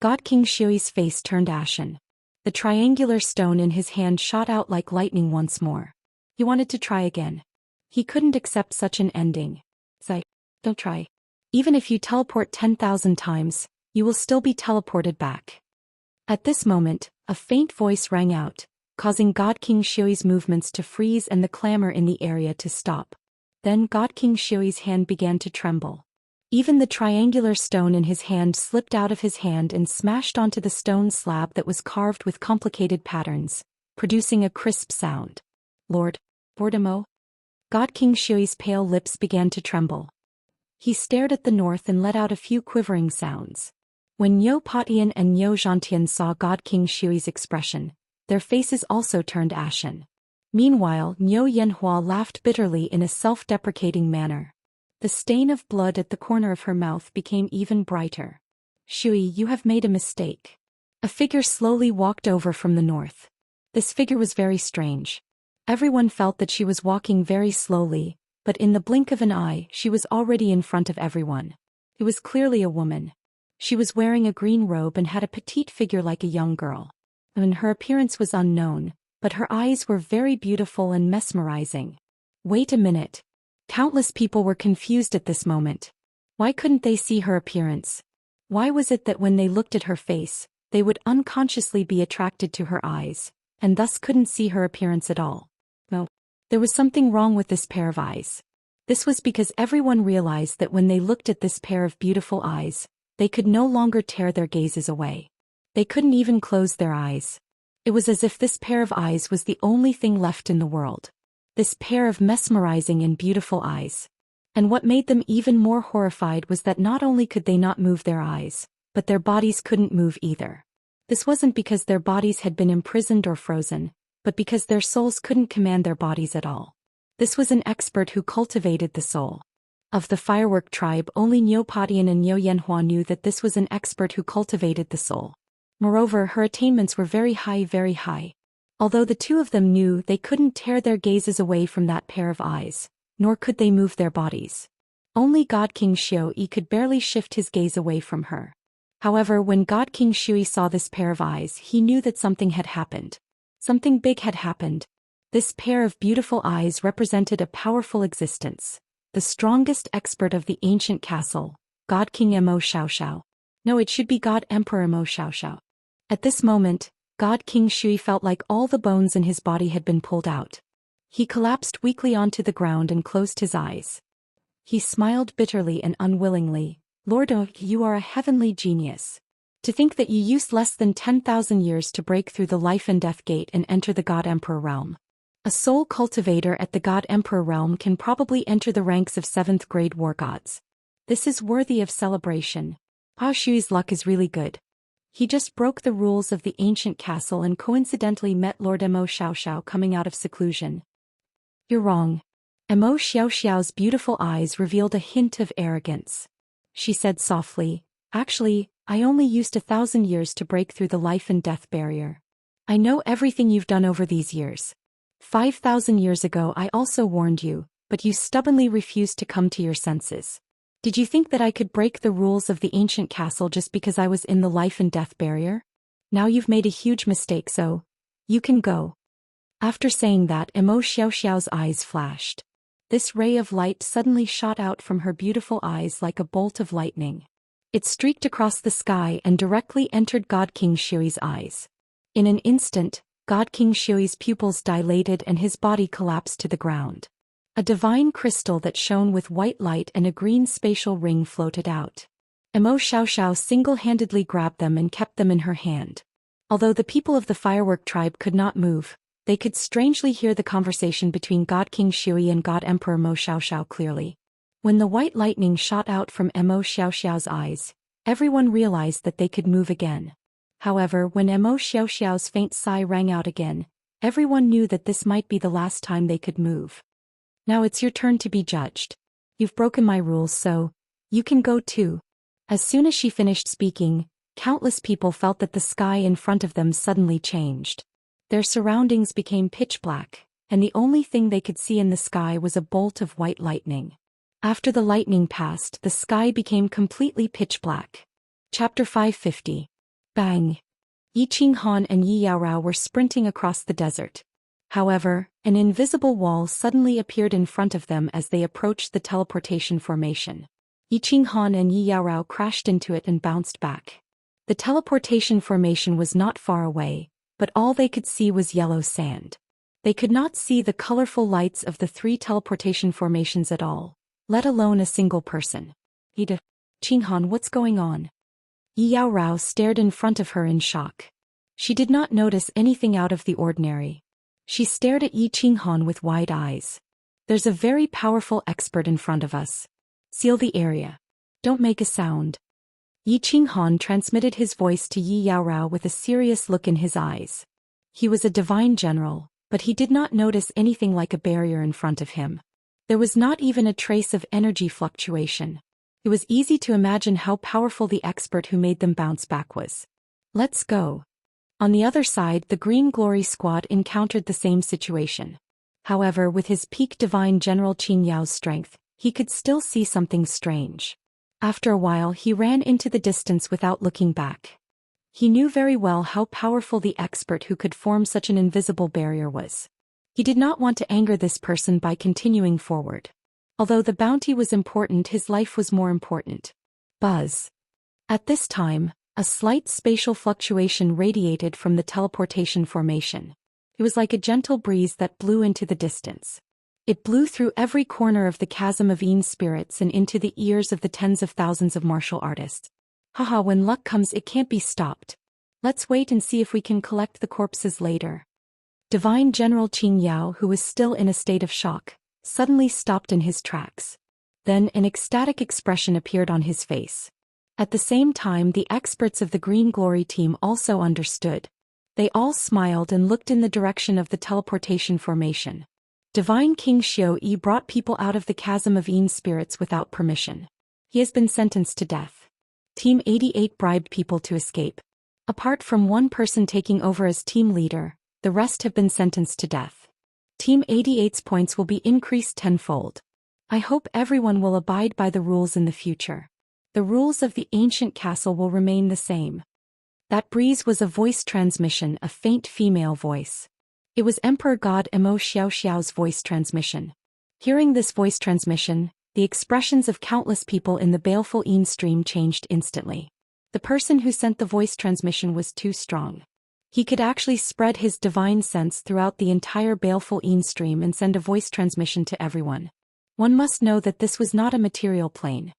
God King Xiu's face turned ashen. The triangular stone in his hand shot out like lightning once more. He wanted to try again. He couldn't accept such an ending. Zai, don't try. Even if you teleport 10,000 times, you will still be teleported back. At this moment, a faint voice rang out, causing God King Xiu's movements to freeze and the clamor in the area to stop. Then God King Xiu's hand began to tremble. Even the triangular stone in his hand slipped out of his hand and smashed onto the stone slab that was carved with complicated patterns, producing a crisp sound. Lord Emo? God King Xiu's pale lips began to tremble. He stared at the north and let out a few quivering sounds. When Niu Patian and Niu Zhantian saw God King Xiu's expression, their faces also turned ashen. Meanwhile, Niu Yanhua laughed bitterly in a self-deprecating manner. The stain of blood at the corner of her mouth became even brighter. Xiu, you have made a mistake. A figure slowly walked over from the north. This figure was very strange. Everyone felt that she was walking very slowly, but in the blink of an eye she was already in front of everyone. It was clearly a woman. She was wearing a green robe and had a petite figure like a young girl. And her appearance was unknown, but her eyes were very beautiful and mesmerizing. Wait a minute. Countless people were confused at this moment. Why couldn't they see her appearance? Why was it that when they looked at her face, they would unconsciously be attracted to her eyes, and thus couldn't see her appearance at all? No. There was something wrong with this pair of eyes. This was because everyone realized that when they looked at this pair of beautiful eyes, they could no longer tear their gazes away. They couldn't even close their eyes. It was as if this pair of eyes was the only thing left in the world. This pair of mesmerizing and beautiful eyes. And what made them even more horrified was that not only could they not move their eyes, but their bodies couldn't move either. This wasn't because their bodies had been imprisoned or frozen, but because their souls couldn't command their bodies at all. This was an expert who cultivated the soul. Of the firework tribe, only Niu Patian and Niu Yanhua knew that this was an expert who cultivated the soul. Moreover, her attainments were very high, very high. Although the two of them knew they couldn't tear their gazes away from that pair of eyes, nor could they move their bodies. Only God King Xiu could barely shift his gaze away from her. However, when God King Xiu saw this pair of eyes, he knew that something had happened. Something big had happened. This pair of beautiful eyes represented a powerful existence. The strongest expert of the ancient castle, God King Mo Xiaoxiao. No, it should be God Emperor Mo Xiaoxiao. At this moment, God King Xiu felt like all the bones in his body had been pulled out. He collapsed weakly onto the ground and closed his eyes. He smiled bitterly and unwillingly. Lord, you are a heavenly genius. To think that you used less than 10,000 years to break through the life and death gate and enter the God Emperor realm. A soul cultivator at the God Emperor realm can probably enter the ranks of 7th grade war gods. This is worthy of celebration. Hao Shui's luck is really good. He just broke the rules of the ancient castle and coincidentally met Lord Mo Xiaoxiao coming out of seclusion. You're wrong. Mo Xiaoxiao's beautiful eyes revealed a hint of arrogance. She said softly, actually, I only used 1,000 years to break through the life and death barrier. I know everything you've done over these years. 5,000 years ago I also warned you, but you stubbornly refused to come to your senses. Did you think that I could break the rules of the ancient castle just because I was in the life and death barrier? Now you've made a huge mistake, so you can go. After saying that, Mo Xiaoxiao's eyes flashed. This ray of light suddenly shot out from her beautiful eyes like a bolt of lightning. It streaked across the sky and directly entered God King Xiu's eyes. In an instant, God King Xiu's pupils dilated and his body collapsed to the ground. A divine crystal that shone with white light and a green spatial ring floated out. Mo Xiaoxiao single-handedly grabbed them and kept them in her hand. Although the people of the firework tribe could not move, they could strangely hear the conversation between God King Xiu and God Emperor Mo Xiaoxiao clearly. When the white lightning shot out from Mo Xiaoxiao's eyes, everyone realized that they could move again. However, when Mo Xiaoxiao's faint sigh rang out again, everyone knew that this might be the last time they could move. Now it's your turn to be judged. You've broken my rules, so you can go too. As soon as she finished speaking, countless people felt that the sky in front of them suddenly changed. Their surroundings became pitch black, and the only thing they could see in the sky was a bolt of white lightning. After the lightning passed, the sky became completely pitch black. Chapter 550. Bang! Yi Qinghan and Yi Yaorao were sprinting across the desert. However, an invisible wall suddenly appeared in front of them as they approached the teleportation formation. Yi Qinghan and Yi Yaorao crashed into it and bounced back. The teleportation formation was not far away, but all they could see was yellow sand. They could not see the colorful lights of the 3 teleportation formations at all, let alone a single person. Yi Qinghan, what's going on? Yi Yaorao stared in front of her in shock. She did not notice anything out of the ordinary. She stared at Yi Qinghan with wide eyes. There's a very powerful expert in front of us. Seal the area. Don't make a sound. Yi Qinghan transmitted his voice to Yi Yaorao with a serious look in his eyes. He was a divine general, but he did not notice anything like a barrier in front of him. There was not even a trace of energy fluctuation. It was easy to imagine how powerful the expert who made them bounce back was. Let's go. On the other side, the Green Glory Squad encountered the same situation. However, with his peak divine General Qin Yao's strength, he could still see something strange. After a while, he ran into the distance without looking back. He knew very well how powerful the expert who could form such an invisible barrier was. He did not want to anger this person by continuing forward. Although the bounty was important, his life was more important. Buzz. At this time, a slight spatial fluctuation radiated from the teleportation formation. It was like a gentle breeze that blew into the distance. It blew through every corner of the chasm of Yin spirits and into the ears of the tens of thousands of martial artists. Haha, when luck comes it can't be stopped. Let's wait and see if we can collect the corpses later. Divine General Qin Yao, who was still in a state of shock, suddenly stopped in his tracks. Then an ecstatic expression appeared on his face. At the same time, the experts of the Green Glory team also understood. They all smiled and looked in the direction of the teleportation formation. Divine King Xiao Yi brought people out of the chasm of Yin spirits without permission. He has been sentenced to death. Team 88 bribed people to escape. Apart from one person taking over as team leader, the rest have been sentenced to death. Team 88's points will be increased tenfold. I hope everyone will abide by the rules in the future. The rules of the ancient castle will remain the same. That breeze was a voice transmission, a faint female voice. It was Emperor God Emo Xiaoxiao's voice transmission. Hearing this voice transmission, the expressions of countless people in the baleful Yin stream changed instantly. The person who sent the voice transmission was too strong. He could actually spread his divine sense throughout the entire baleful Yin stream and send a voice transmission to everyone. One must know that this was not a material plane.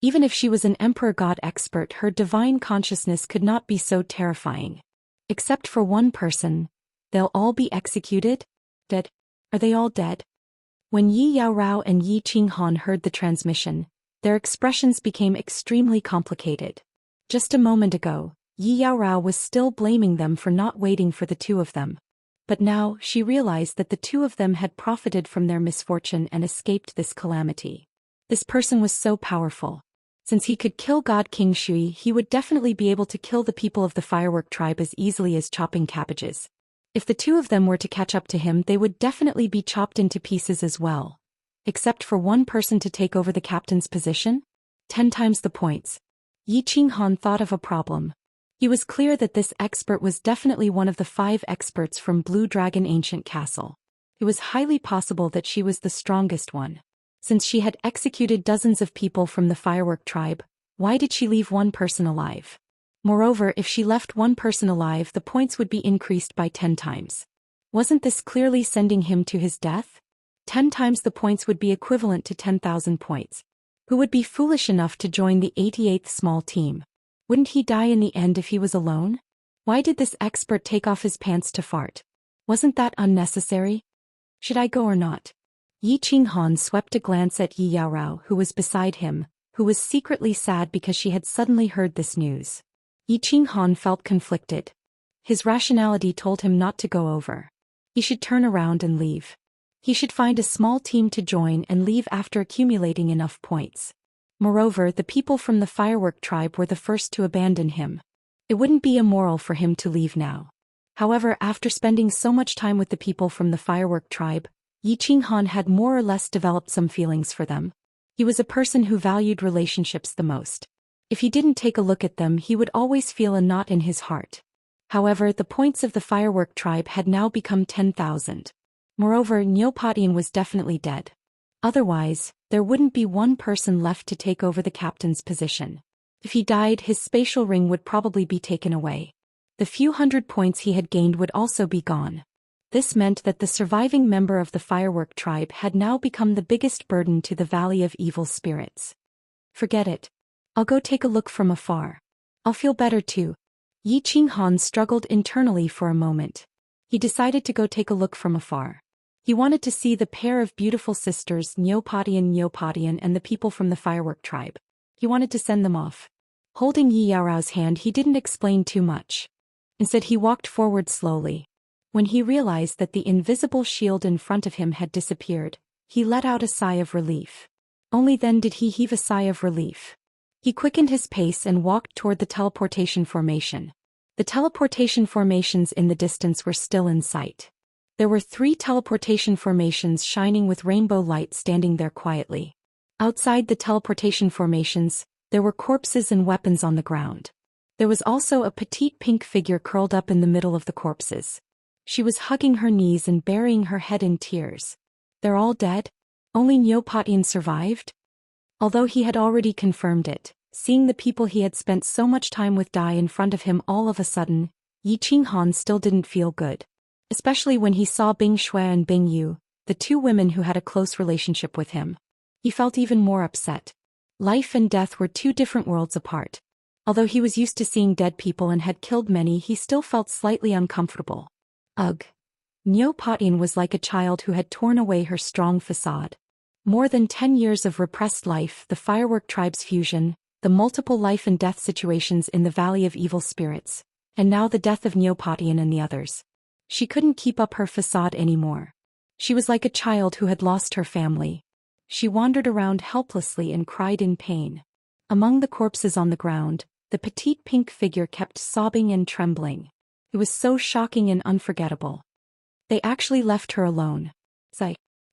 Even if she was an Emperor God expert, her divine consciousness could not be so terrifying. Except for one person. They'll all be executed? Dead? Are they all dead? When Yi Yaorao and Yi Qinghan heard the transmission, their expressions became extremely complicated. Just a moment ago, Yi Yaorao was still blaming them for not waiting for the two of them. But now, she realized that the two of them had profited from their misfortune and escaped this calamity. This person was so powerful. Since he could kill God King Shui, he would definitely be able to kill the people of the firework tribe as easily as chopping cabbages. If the two of them were to catch up to him, they would definitely be chopped into pieces as well. Except for one person to take over the captain's position? 10 times the points. Yi Qinghan thought of a problem. He was clear that this expert was definitely one of the 5 experts from Blue Dragon Ancient Castle. It was highly possible that she was the strongest one. Since she had executed dozens of people from the firework tribe, why did she leave one person alive? Moreover, if she left one person alive, the points would be increased by 10 times. Wasn't this clearly sending him to his death? 10 times the points would be equivalent to 10,000 points. Who would be foolish enough to join the 88th small team? Wouldn't he die in the end if he was alone? Why did this expert take off his pants to fart? Wasn't that unnecessary? Should I go or not? Yi Qinghan swept a glance at Yi Yaorao, who was beside him, who was secretly sad because she had suddenly heard this news. Yi Qinghan felt conflicted. His rationality told him not to go over. He should turn around and leave. He should find a small team to join and leave after accumulating enough points. Moreover, the people from the firework tribe were the first to abandon him. It wouldn't be immoral for him to leave now. However, after spending so much time with the people from the firework tribe, Yi Qinghan had more or less developed some feelings for them. He was a person who valued relationships the most. If he didn't take a look at them, he would always feel a knot in his heart. However, the points of the firework tribe had now become 10,000. Moreover, Neopatian was definitely dead. Otherwise, there wouldn't be one person left to take over the captain's position. If he died, his spatial ring would probably be taken away. The few hundred points he had gained would also be gone. This meant that the surviving member of the firework tribe had now become the biggest burden to the Valley of Evil Spirits. Forget it. I'll go take a look from afar. I'll feel better too. Yi Qinghan struggled internally for a moment. He decided to go take a look from afar. He wanted to see the pair of beautiful sisters Neopatian and the people from the firework tribe. He wanted to send them off. Holding Yi Yaorao's hand, he didn't explain too much. Instead, he walked forward slowly. When he realized that the invisible shield in front of him had disappeared, he let out a sigh of relief. Only then did he heave a sigh of relief. He quickened his pace and walked toward the teleportation formation. The teleportation formations in the distance were still in sight. There were 3 teleportation formations shining with rainbow light standing there quietly. Outside the teleportation formations, there were corpses and weapons on the ground. There was also a petite pink figure curled up in the middle of the corpses. She was hugging her knees and burying her head in tears. They're all dead? Only Neopatian survived? Although he had already confirmed it, seeing the people he had spent so much time with die in front of him all of a sudden, Yi Qinghan still didn't feel good. Especially when he saw Bing Shui and Bing Yu, the 2 women who had a close relationship with him. He felt even more upset. Life and death were 2 different worlds apart. Although he was used to seeing dead people and had killed many, he still felt slightly uncomfortable. Ugh. Neopatian was like a child who had torn away her strong facade. More than 10 years of repressed life, the firework tribe's fusion, the multiple life and death situations in the Valley of Evil Spirits, and now the death of Neopatian and the others. She couldn't keep up her facade anymore. She was like a child who had lost her family. She wandered around helplessly and cried in pain. Among the corpses on the ground, the petite pink figure kept sobbing and trembling. It was so shocking and unforgettable. They actually left her alone.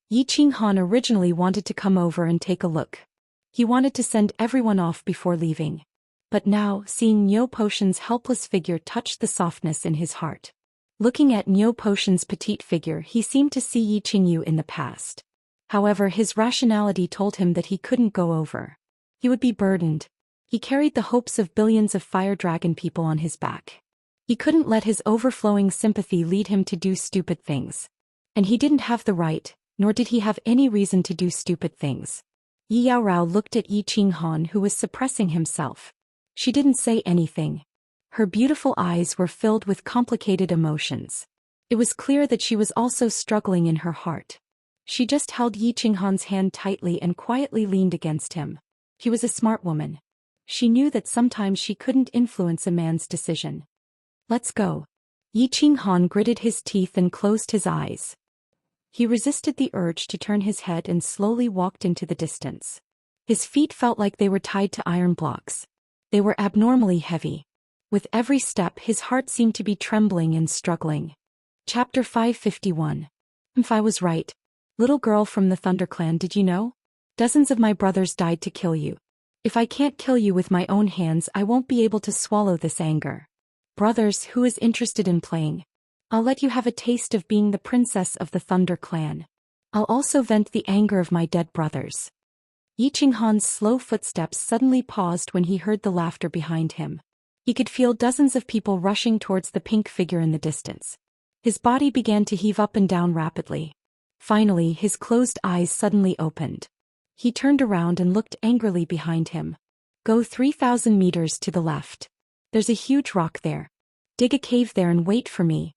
Yi Qinghan originally wanted to come over and take a look. He wanted to send everyone off before leaving. But now, seeing Neo Potion's helpless figure touched the softness in his heart. Looking at Neo Potion's petite figure, he seemed to see Yi Qingyu in the past. However, his rationality told him that he couldn't go over. He would be burdened. He carried the hopes of billions of fire dragon people on his back. He couldn't let his overflowing sympathy lead him to do stupid things. And he didn't have the right, nor did he have any reason to do stupid things. Yi Yaorao looked at Yi Qinghan, who was suppressing himself. She didn't say anything. Her beautiful eyes were filled with complicated emotions. It was clear that she was also struggling in her heart. She just held Yi Qinghan's hand tightly and quietly leaned against him. She was a smart woman. She knew that sometimes she couldn't influence a man's decision. Let's go. Yi Qinghan gritted his teeth and closed his eyes. He resisted the urge to turn his head and slowly walked into the distance. His feet felt like they were tied to iron blocks. They were abnormally heavy. With every step, his heart seemed to be trembling and struggling. Chapter 551. If I was right. Little girl from the Thunder Clan, did you know? Dozens of my brothers died to kill you. If I can't kill you with my own hands, I won't be able to swallow this anger. Brothers, who is interested in playing? I'll let you have a taste of being the princess of the Thunder Clan. I'll also vent the anger of my dead brothers. Yi Qinghan's slow footsteps suddenly paused when he heard the laughter behind him. He could feel dozens of people rushing towards the pink figure in the distance. His body began to heave up and down rapidly. Finally, his closed eyes suddenly opened. He turned around and looked angrily behind him. Go 3,000 meters to the left. There's a huge rock there. Dig a cave there and wait for me.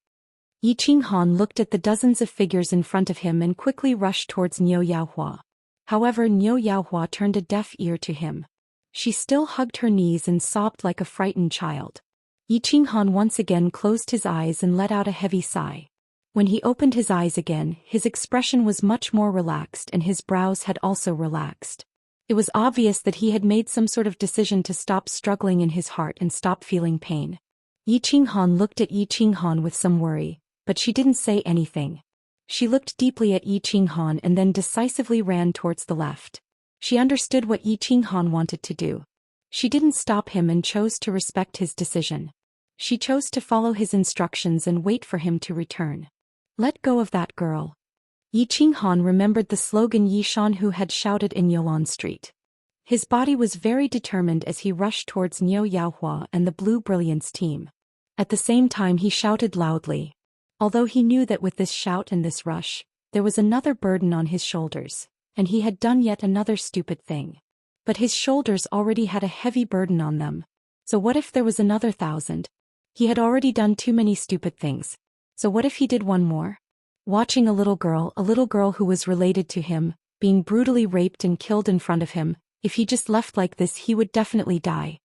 Yi Qinghan looked at the dozens of figures in front of him and quickly rushed towards Niu Yaohua. However, Niu Yaohua turned a deaf ear to him. She still hugged her knees and sobbed like a frightened child. Yi Qinghan once again closed his eyes and let out a heavy sigh. When he opened his eyes again, his expression was much more relaxed and his brows had also relaxed. It was obvious that he had made some sort of decision to stop struggling in his heart and stop feeling pain. Yi Qinghan looked at Yi Qinghan with some worry, but she didn't say anything. She looked deeply at Yi Qinghan and then decisively ran towards the left. She understood what Yi Qinghan wanted to do. She didn't stop him and chose to respect his decision. She chose to follow his instructions and wait for him to return. Let go of that girl. Yi Qinghan remembered the slogan Yi Shanhu had shouted in Yolan Street. His body was very determined as he rushed towards Niu Yaohua and the Blue Brilliance team. At the same time he shouted loudly. Although he knew that with this shout and this rush, there was another burden on his shoulders, and he had done yet another stupid thing. But his shoulders already had a heavy burden on them. So what if there was another 1,000? He had already done too many stupid things. So what if he did one more? Watching a little girl who was related to him, being brutally raped and killed in front of him, if he just left like this he would definitely die.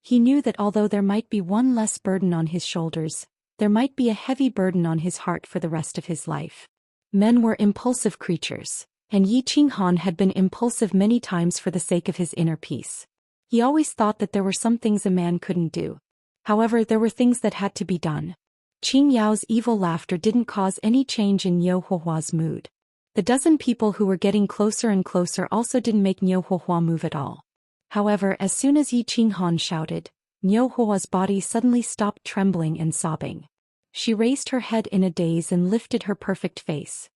He knew that although there might be one less burden on his shoulders, there might be a heavy burden on his heart for the rest of his life. Men were impulsive creatures, and Yi Qinghan had been impulsive many times for the sake of his inner peace. He always thought that there were some things a man couldn't do. However, there were things that had to be done. Qing Yao's evil laughter didn't cause any change in Niu Huahua's mood. The dozen people who were getting closer and closer also didn't make Niu Huahua move at all. However, as soon as Yi Qinghan shouted, Niu Huahua's body suddenly stopped trembling and sobbing. She raised her head in a daze and lifted her perfect face.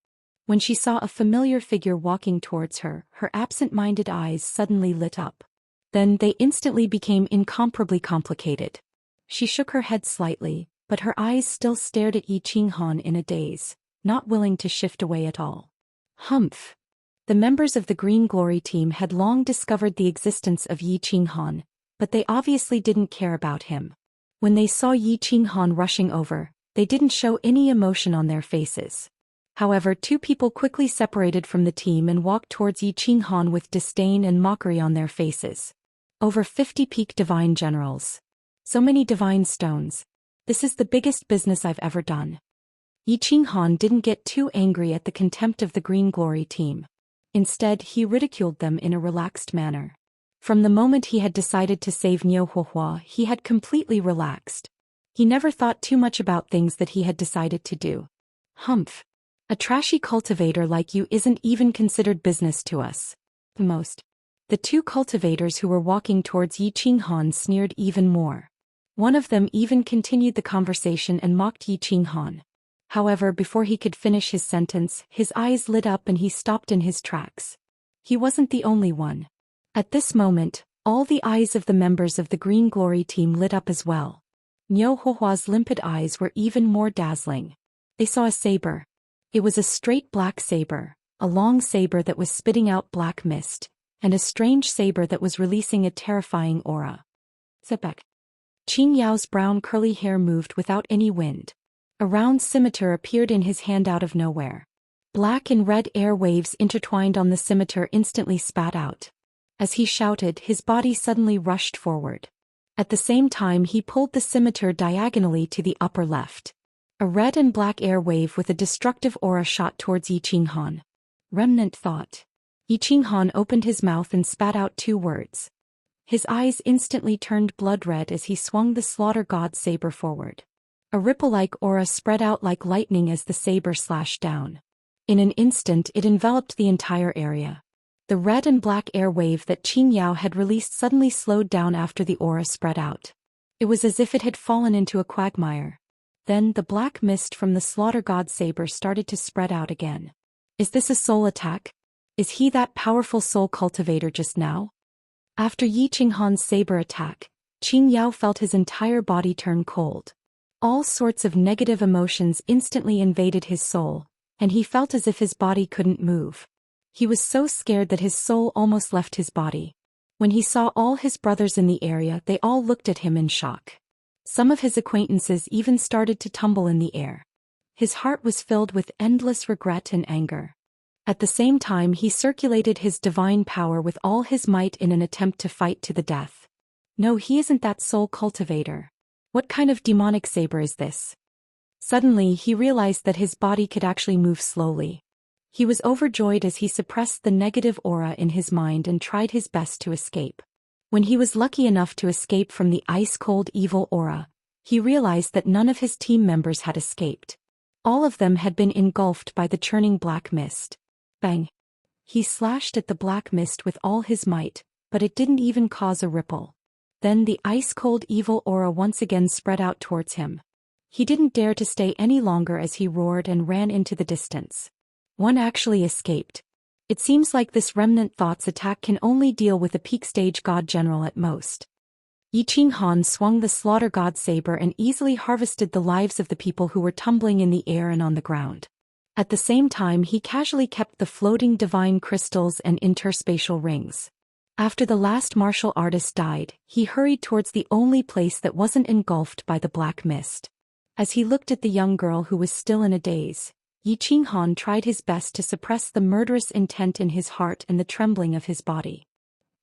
When she saw a familiar figure walking towards her, her absent-minded eyes suddenly lit up. Then they instantly became incomparably complicated. She shook her head slightly, but her eyes still stared at Yi Qinghan in a daze, not willing to shift away at all. Humph! The members of the Green Glory team had long discovered the existence of Yi Qinghan, but they obviously didn't care about him. When they saw Yi Qinghan rushing over, they didn't show any emotion on their faces. However, two people quickly separated from the team and walked towards Yi Qinghan with disdain and mockery on their faces. Over 50 peak divine generals. So many divine stones. This is the biggest business I've ever done. Yi Qinghan didn't get too angry at the contempt of the Green Glory team. Instead, he ridiculed them in a relaxed manner. From the moment he had decided to save Niu Huahua, he had completely relaxed. He never thought too much about things that he had decided to do. Humph! A trashy cultivator like you isn't even considered business to us. The two cultivators who were walking towards Yi Qinghan sneered even more. One of them even continued the conversation and mocked Yi Qinghan. However, before he could finish his sentence, his eyes lit up and he stopped in his tracks. He wasn't the only one. At this moment, all the eyes of the members of the Green Glory team lit up as well. Niu Huahua's limpid eyes were even more dazzling. They saw a saber. It was a straight black saber, a long saber that was spitting out black mist, and a strange saber that was releasing a terrifying aura. Zebek. Qing Yao's brown curly hair moved without any wind. A round scimitar appeared in his hand out of nowhere. Black and red air waves intertwined on the scimitar instantly spat out. As he shouted, his body suddenly rushed forward. At the same time he pulled the scimitar diagonally to the upper left. A red and black air wave with a destructive aura shot towards Yi Qinghan. Remnant thought. Yi Qinghan opened his mouth and spat out 2 words. His eyes instantly turned blood red as he swung the slaughter god saber forward. A ripple-like aura spread out like lightning as the saber slashed down. In an instant it enveloped the entire area. The red and black air wave that Qing Yao had released suddenly slowed down after the aura spread out. It was as if it had fallen into a quagmire. Then the black mist from the slaughter god saber started to spread out again. Is this a soul attack? Is he that powerful soul cultivator just now? After Yi Qinghan's saber attack, Qing Yao felt his entire body turn cold. All sorts of negative emotions instantly invaded his soul, and he felt as if his body couldn't move. He was so scared that his soul almost left his body. When he saw all his brothers in the area, they all looked at him in shock. Some of his acquaintances even started to tumble in the air. His heart was filled with endless regret and anger. At the same time he circulated his divine power with all his might in an attempt to fight to the death. No, he isn't that soul cultivator. What kind of demonic saber is this? Suddenly he realized that his body could actually move slowly. He was overjoyed as he suppressed the negative aura in his mind and tried his best to escape. When he was lucky enough to escape from the ice-cold evil aura, He realized that none of his team members had escaped. All of them had been engulfed by the churning black mist. Bang! He slashed at the black mist with all his might, but it didn't even cause a ripple. Then the ice-cold evil aura once again spread out towards him. He didn't dare to stay any longer as he roared and ran into the distance. One actually escaped. It seems like this remnant thought's attack can only deal with a peak-stage god general at most. Yi Qinghan swung the slaughter god saber and easily harvested the lives of the people who were tumbling in the air and on the ground. At the same time he casually kept the floating divine crystals and interspatial rings. After the last martial artist died, he hurried towards the only place that wasn't engulfed by the black mist. As he looked at the young girl who was still in a daze, Yi Qinghan tried his best to suppress the murderous intent in his heart and the trembling of his body.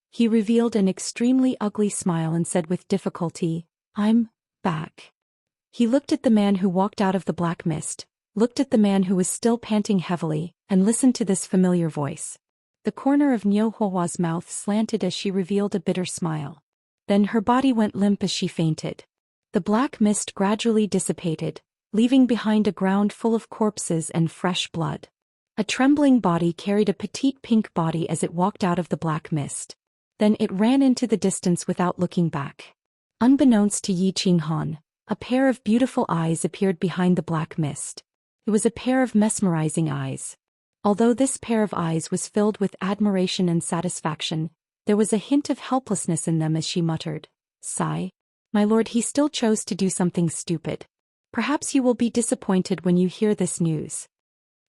He revealed an extremely ugly smile and said with difficulty, "I'm back." He looked at the man who walked out of the black mist, looked at the man who was still panting heavily, and listened to this familiar voice. The corner of Niu Hua's mouth slanted as she revealed a bitter smile. Then her body went limp as she fainted. The black mist gradually dissipated, leaving behind a ground full of corpses and fresh blood. A trembling body carried a petite pink body as it walked out of the black mist. Then it ran into the distance without looking back. Unbeknownst to Yi Qinghan, a pair of beautiful eyes appeared behind the black mist. It was a pair of mesmerizing eyes. Although this pair of eyes was filled with admiration and satisfaction, there was a hint of helplessness in them as she muttered, "Sigh. My lord, he still chose to do something stupid. Perhaps you will be disappointed when you hear this news."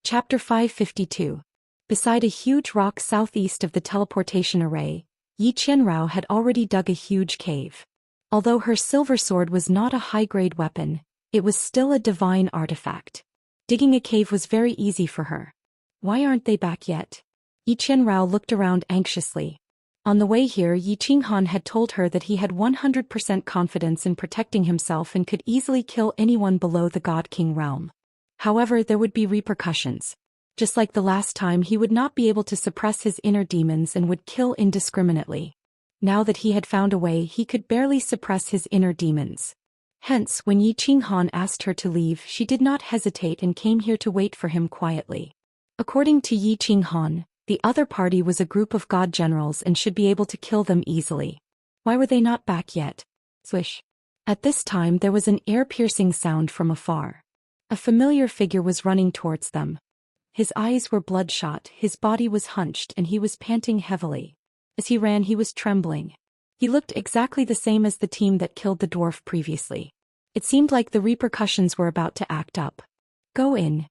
Chapter 552. Beside a huge rock southeast of the teleportation array, Yi Qianrao had already dug a huge cave. Although her silver sword was not a high-grade weapon, it was still a divine artifact. Digging a cave was very easy for her. Why aren't they back yet? Yi Qianrao looked around anxiously. On the way here, Yi Qinghan had told her that he had 100% confidence in protecting himself and could easily kill anyone below the God King realm. However, there would be repercussions. Just like the last time, he would not be able to suppress his inner demons and would kill indiscriminately. Now that he had found a way, he could barely suppress his inner demons. Hence, when Yi Qinghan asked her to leave, she did not hesitate and came here to wait for him quietly. According to Yi Qinghan, the other party was a group of god generals and should be able to kill them easily. Why were they not back yet? Swish. At this time there was an ear-piercing sound from afar. A familiar figure was running towards them. His eyes were bloodshot, his body was hunched, and he was panting heavily. As he ran, he was trembling. He looked exactly the same as the team that killed the dwarf previously. It seemed like the repercussions were about to act up. Go in.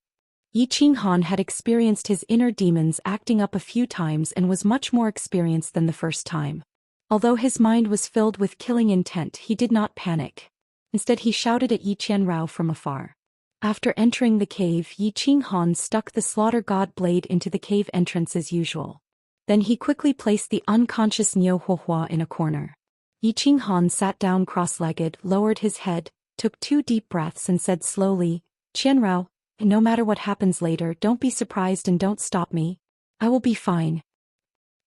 Yi Qinghan had experienced his inner demons acting up a few times and was much more experienced than the first time. Although his mind was filled with killing intent, he did not panic. Instead, he shouted at Yi Qianrao from afar. After entering the cave, Yi Qinghan stuck the slaughter god blade into the cave entrance as usual. Then he quickly placed the unconscious Niu Hua in a corner. Yi Qinghan sat down cross-legged, lowered his head, took 2 deep breaths and said slowly, "Qianrao, no matter what happens later, don't be surprised and don't stop me. I will be fine."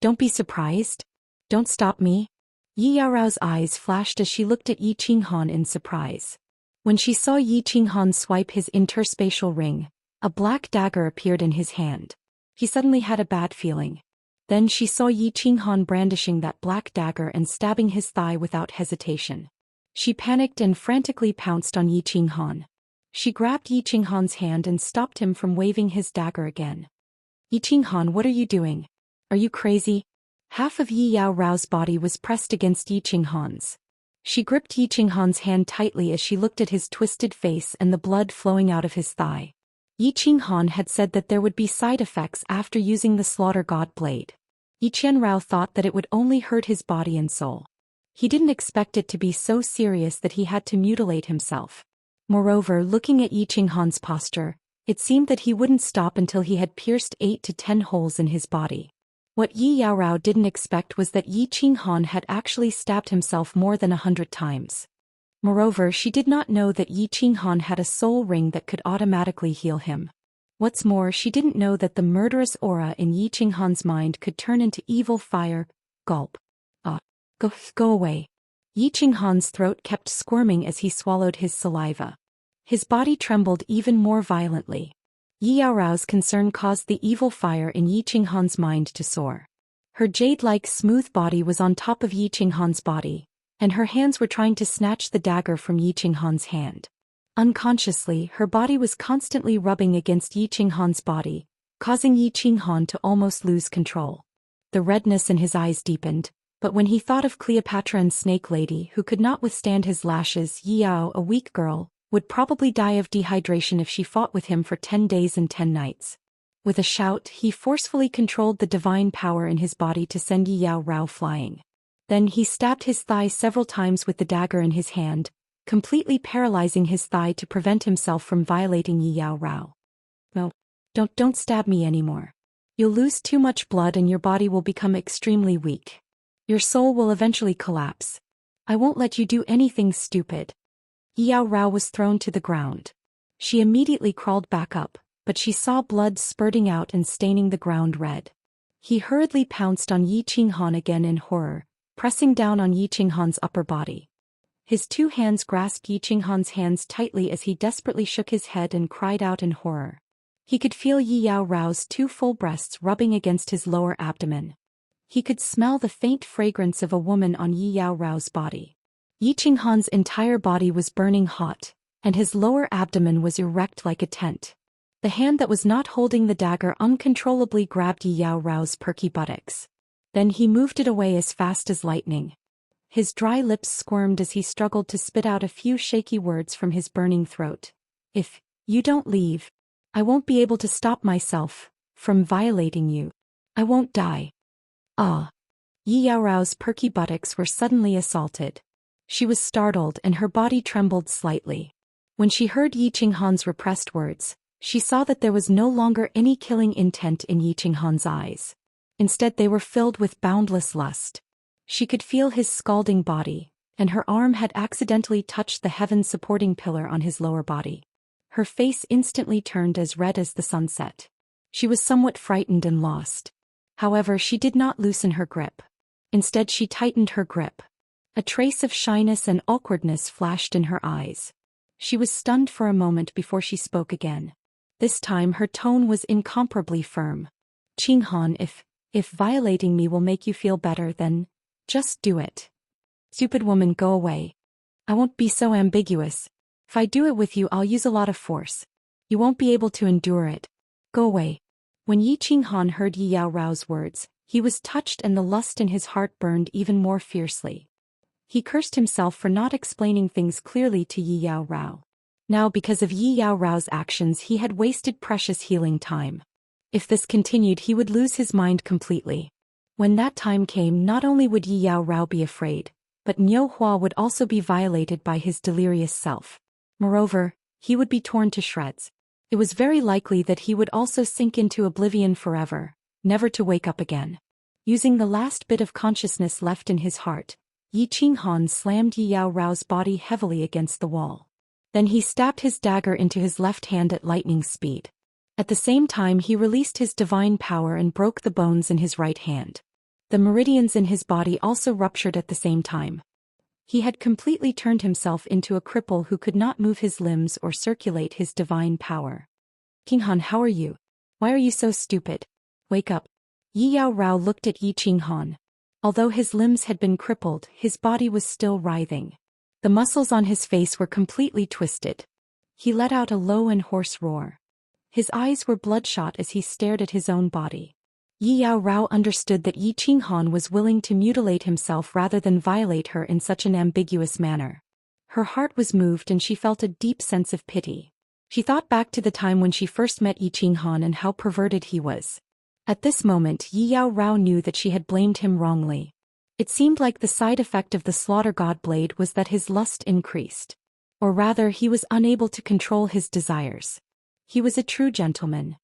"Don't be surprised? Don't stop me?" Yi Yaorao's eyes flashed as she looked at Yi Qinghan in surprise. When she saw Yi Qinghan swipe his interspatial ring, a black dagger appeared in his hand. He suddenly had a bad feeling. Then she saw Yi Qinghan brandishing that black dagger and stabbing his thigh without hesitation. She panicked and frantically pounced on Yi Qinghan. She grabbed Yi Qinghan's hand and stopped him from waving his dagger again. "Yi Qinghan, what are you doing? Are you crazy?" Half of Yi Yaorao's body was pressed against Yi Qinghan's. She gripped Yi Qinghan's hand tightly as she looked at his twisted face and the blood flowing out of his thigh. Yi Qinghan had said that there would be side effects after using the slaughter god blade. Yi Qianrao thought that it would only hurt his body and soul. He didn't expect it to be so serious that he had to mutilate himself. Moreover, looking at Yi Qinghan's posture, it seemed that he wouldn't stop until he had pierced 8 to 10 holes in his body. What Yi Yaorao didn't expect was that Yi Qinghan had actually stabbed himself more than 100 times. Moreover, she did not know that Yi Qinghan had a soul ring that could automatically heal him. What's more, she didn't know that the murderous aura in Yi Qinghan's mind could turn into evil fire. Gulp. Go away. Yi Qinghan's throat kept squirming as he swallowed his saliva. His body trembled even more violently. Yi Yaorao's concern caused the evil fire in Yi Qinghan's mind to soar. Her jade-like smooth body was on top of Yi Qinghan's body, and her hands were trying to snatch the dagger from Yi Qinghan's hand. Unconsciously, her body was constantly rubbing against Yi Qinghan's body, causing Yi Qinghan to almost lose control. The redness in his eyes deepened, but when he thought of Cleopatra and Snake Lady who could not withstand his lashes, Yi Yao, a weak girl, would probably die of dehydration if she fought with him for 10 days and 10 nights. With a shout, he forcefully controlled the divine power in his body to send Yi Yaorao flying. Then he stabbed his thigh several times with the dagger in his hand, completely paralyzing his thigh to prevent himself from violating Yi Yaorao. No, don't stab me anymore. You'll lose too much blood and your body will become extremely weak. Your soul will eventually collapse. I won't let you do anything stupid. Yi Yaorao was thrown to the ground. She immediately crawled back up, but she saw blood spurting out and staining the ground red. He hurriedly pounced on Yi Qinghan again in horror, pressing down on Yi Qinghan's upper body. His two hands grasped Yi Qinghan's hands tightly as he desperately shook his head and cried out in horror. He could feel Yi Yaorao's two full breasts rubbing against his lower abdomen. He could smell the faint fragrance of a woman on Yi Yaorao's body. Yi Qinghan's entire body was burning hot, and his lower abdomen was erect like a tent. The hand that was not holding the dagger uncontrollably grabbed Yi Yaorao's perky buttocks. Then he moved it away as fast as lightning. His dry lips squirmed as he struggled to spit out a few shaky words from his burning throat. If you don't leave, I won't be able to stop myself from violating you. I won't die. Ah! Yi Yaorao's perky buttocks were suddenly assaulted. She was startled and her body trembled slightly. When she heard Yi Qinghan's repressed words, she saw that there was no longer any killing intent in Yi Qinghan's eyes. Instead they were filled with boundless lust. She could feel his scalding body, and her arm had accidentally touched the heaven-supporting pillar on his lower body. Her face instantly turned as red as the sunset. She was somewhat frightened and lost. However, she did not loosen her grip. Instead she tightened her grip. A trace of shyness and awkwardness flashed in her eyes. She was stunned for a moment before she spoke again. This time her tone was incomparably firm. Qinghan, if violating me will make you feel better, then just do it. Stupid woman, go away. I won't be so ambiguous. If I do it with you, I'll use a lot of force. You won't be able to endure it. Go away. When Yi Qinghan heard Yi Yaorao's words, he was touched and the lust in his heart burned even more fiercely. He cursed himself for not explaining things clearly to Yi Yaorao. Now because of Yi Yaorao's actions he had wasted precious healing time. If this continued he would lose his mind completely. When that time came, not only would Yi Yaorao be afraid, but Niu Hua would also be violated by his delirious self. Moreover, he would be torn to shreds. It was very likely that he would also sink into oblivion forever, never to wake up again. Using the last bit of consciousness left in his heart, Yi Qinghan slammed Yi Yaorao's body heavily against the wall. Then he stabbed his dagger into his left hand at lightning speed. At the same time he released his divine power and broke the bones in his right hand. The meridians in his body also ruptured at the same time. He had completely turned himself into a cripple who could not move his limbs or circulate his divine power. Qinghan, how are you? Why are you so stupid? Wake up. Yi Yaorao looked at Yi Qinghan. Although his limbs had been crippled, his body was still writhing. The muscles on his face were completely twisted. He let out a low and hoarse roar. His eyes were bloodshot as he stared at his own body. Yi Yaorao understood that Yi Qinghan was willing to mutilate himself rather than violate her in such an ambiguous manner. Her heart was moved and she felt a deep sense of pity. She thought back to the time when she first met Yi Qinghan and how perverted he was. At this moment Yi Yaorao knew that she had blamed him wrongly. It seemed like the side effect of the slaughter god blade was that his lust increased. Or rather, he was unable to control his desires. He was a true gentleman.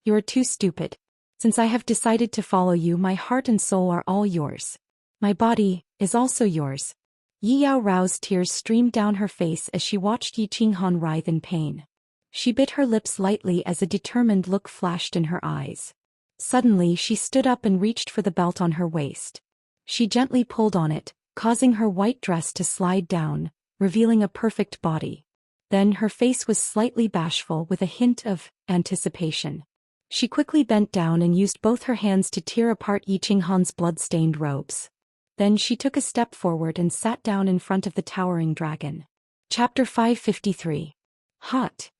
You are too stupid. Since I have decided to follow you, my heart and soul are all yours. My body is also yours. Yi Yaorao's tears streamed down her face as she watched Yi Qinghan writhe in pain. She bit her lips lightly as a determined look flashed in her eyes. Suddenly she stood up and reached for the belt on her waist. She gently pulled on it, causing her white dress to slide down, revealing a perfect body. Then her face was slightly bashful with a hint of anticipation. She quickly bent down and used both her hands to tear apart Yi Qinghan's blood-stained robes. Then she took a step forward and sat down in front of the towering dragon. Chapter 553. Hot.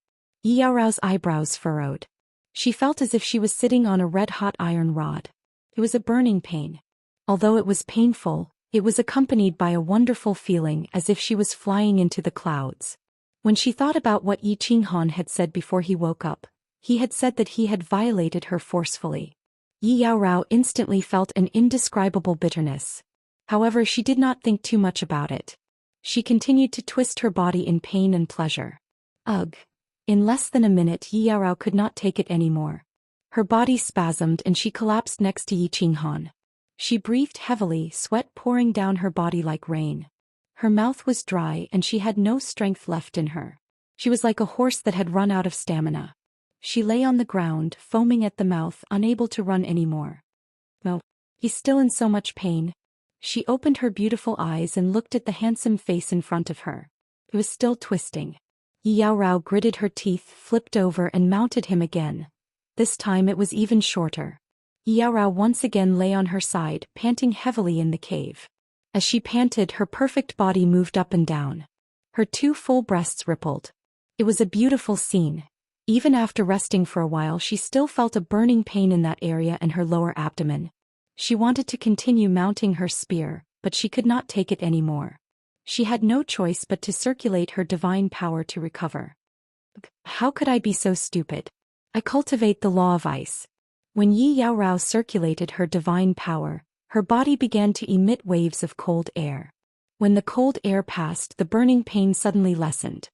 Yi Yaorao's eyebrows furrowed. She felt as if she was sitting on a red-hot iron rod. It was a burning pain. Although it was painful, it was accompanied by a wonderful feeling as if she was flying into the clouds. When she thought about what Yi Qinghan had said before he woke up, he had said that he had violated her forcefully. Yi Yaorao instantly felt an indescribable bitterness. However, she did not think too much about it. She continued to twist her body in pain and pleasure. Ugh! In less than a minute Yi Yaorao could not take it anymore. Her body spasmed and she collapsed next to Yi Qinghan. She breathed heavily, sweat pouring down her body like rain. Her mouth was dry and she had no strength left in her. She was like a horse that had run out of stamina. She lay on the ground, foaming at the mouth, unable to run anymore. "Oh, he's still in so much pain." She opened her beautiful eyes and looked at the handsome face in front of her. It was still twisting. Yi Yaorao gritted her teeth, flipped over and mounted him again. This time it was even shorter. Yi Yaorao once again lay on her side, panting heavily in the cave. As she panted, her perfect body moved up and down. Her two full breasts rippled. It was a beautiful scene. Even after resting for a while, she still felt a burning pain in that area and her lower abdomen. She wanted to continue mounting her spear, but she could not take it anymore. She had no choice but to circulate her divine power to recover. How could I be so stupid? I cultivate the law of ice. When Yi Yaorao circulated her divine power, her body began to emit waves of cold air. When the cold air passed, the burning pain suddenly lessened.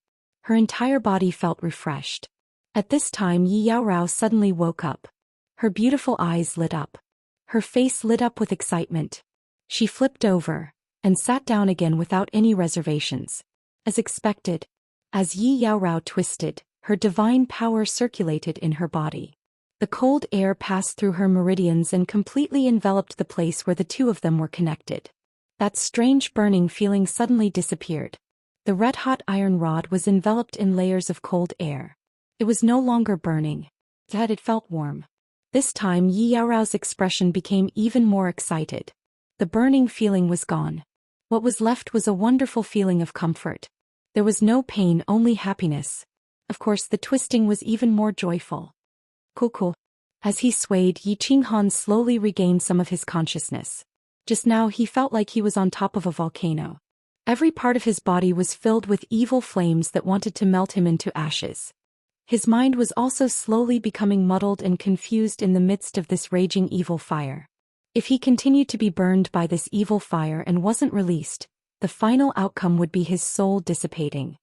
Her entire body felt refreshed. At this time Yi Yaorao suddenly woke up. Her beautiful eyes lit up. Her face lit up with excitement. She flipped over and sat down again without any reservations. As expected, as Yi Yaorao twisted, her divine power circulated in her body. The cold air passed through her meridians and completely enveloped the place where the two of them were connected. That strange burning feeling suddenly disappeared. The red-hot iron rod was enveloped in layers of cold air. It was no longer burning. Instead, it felt warm. This time Yi Yaorao's expression became even more excited. The burning feeling was gone. What was left was a wonderful feeling of comfort. There was no pain, only happiness. Of course, the twisting was even more joyful. Cool. As he swayed, Yi Qinghan slowly regained some of his consciousness. Just now he felt like he was on top of a volcano. Every part of his body was filled with evil flames that wanted to melt him into ashes. His mind was also slowly becoming muddled and confused in the midst of this raging evil fire. If he continued to be burned by this evil fire and wasn't released, the final outcome would be his soul dissipating.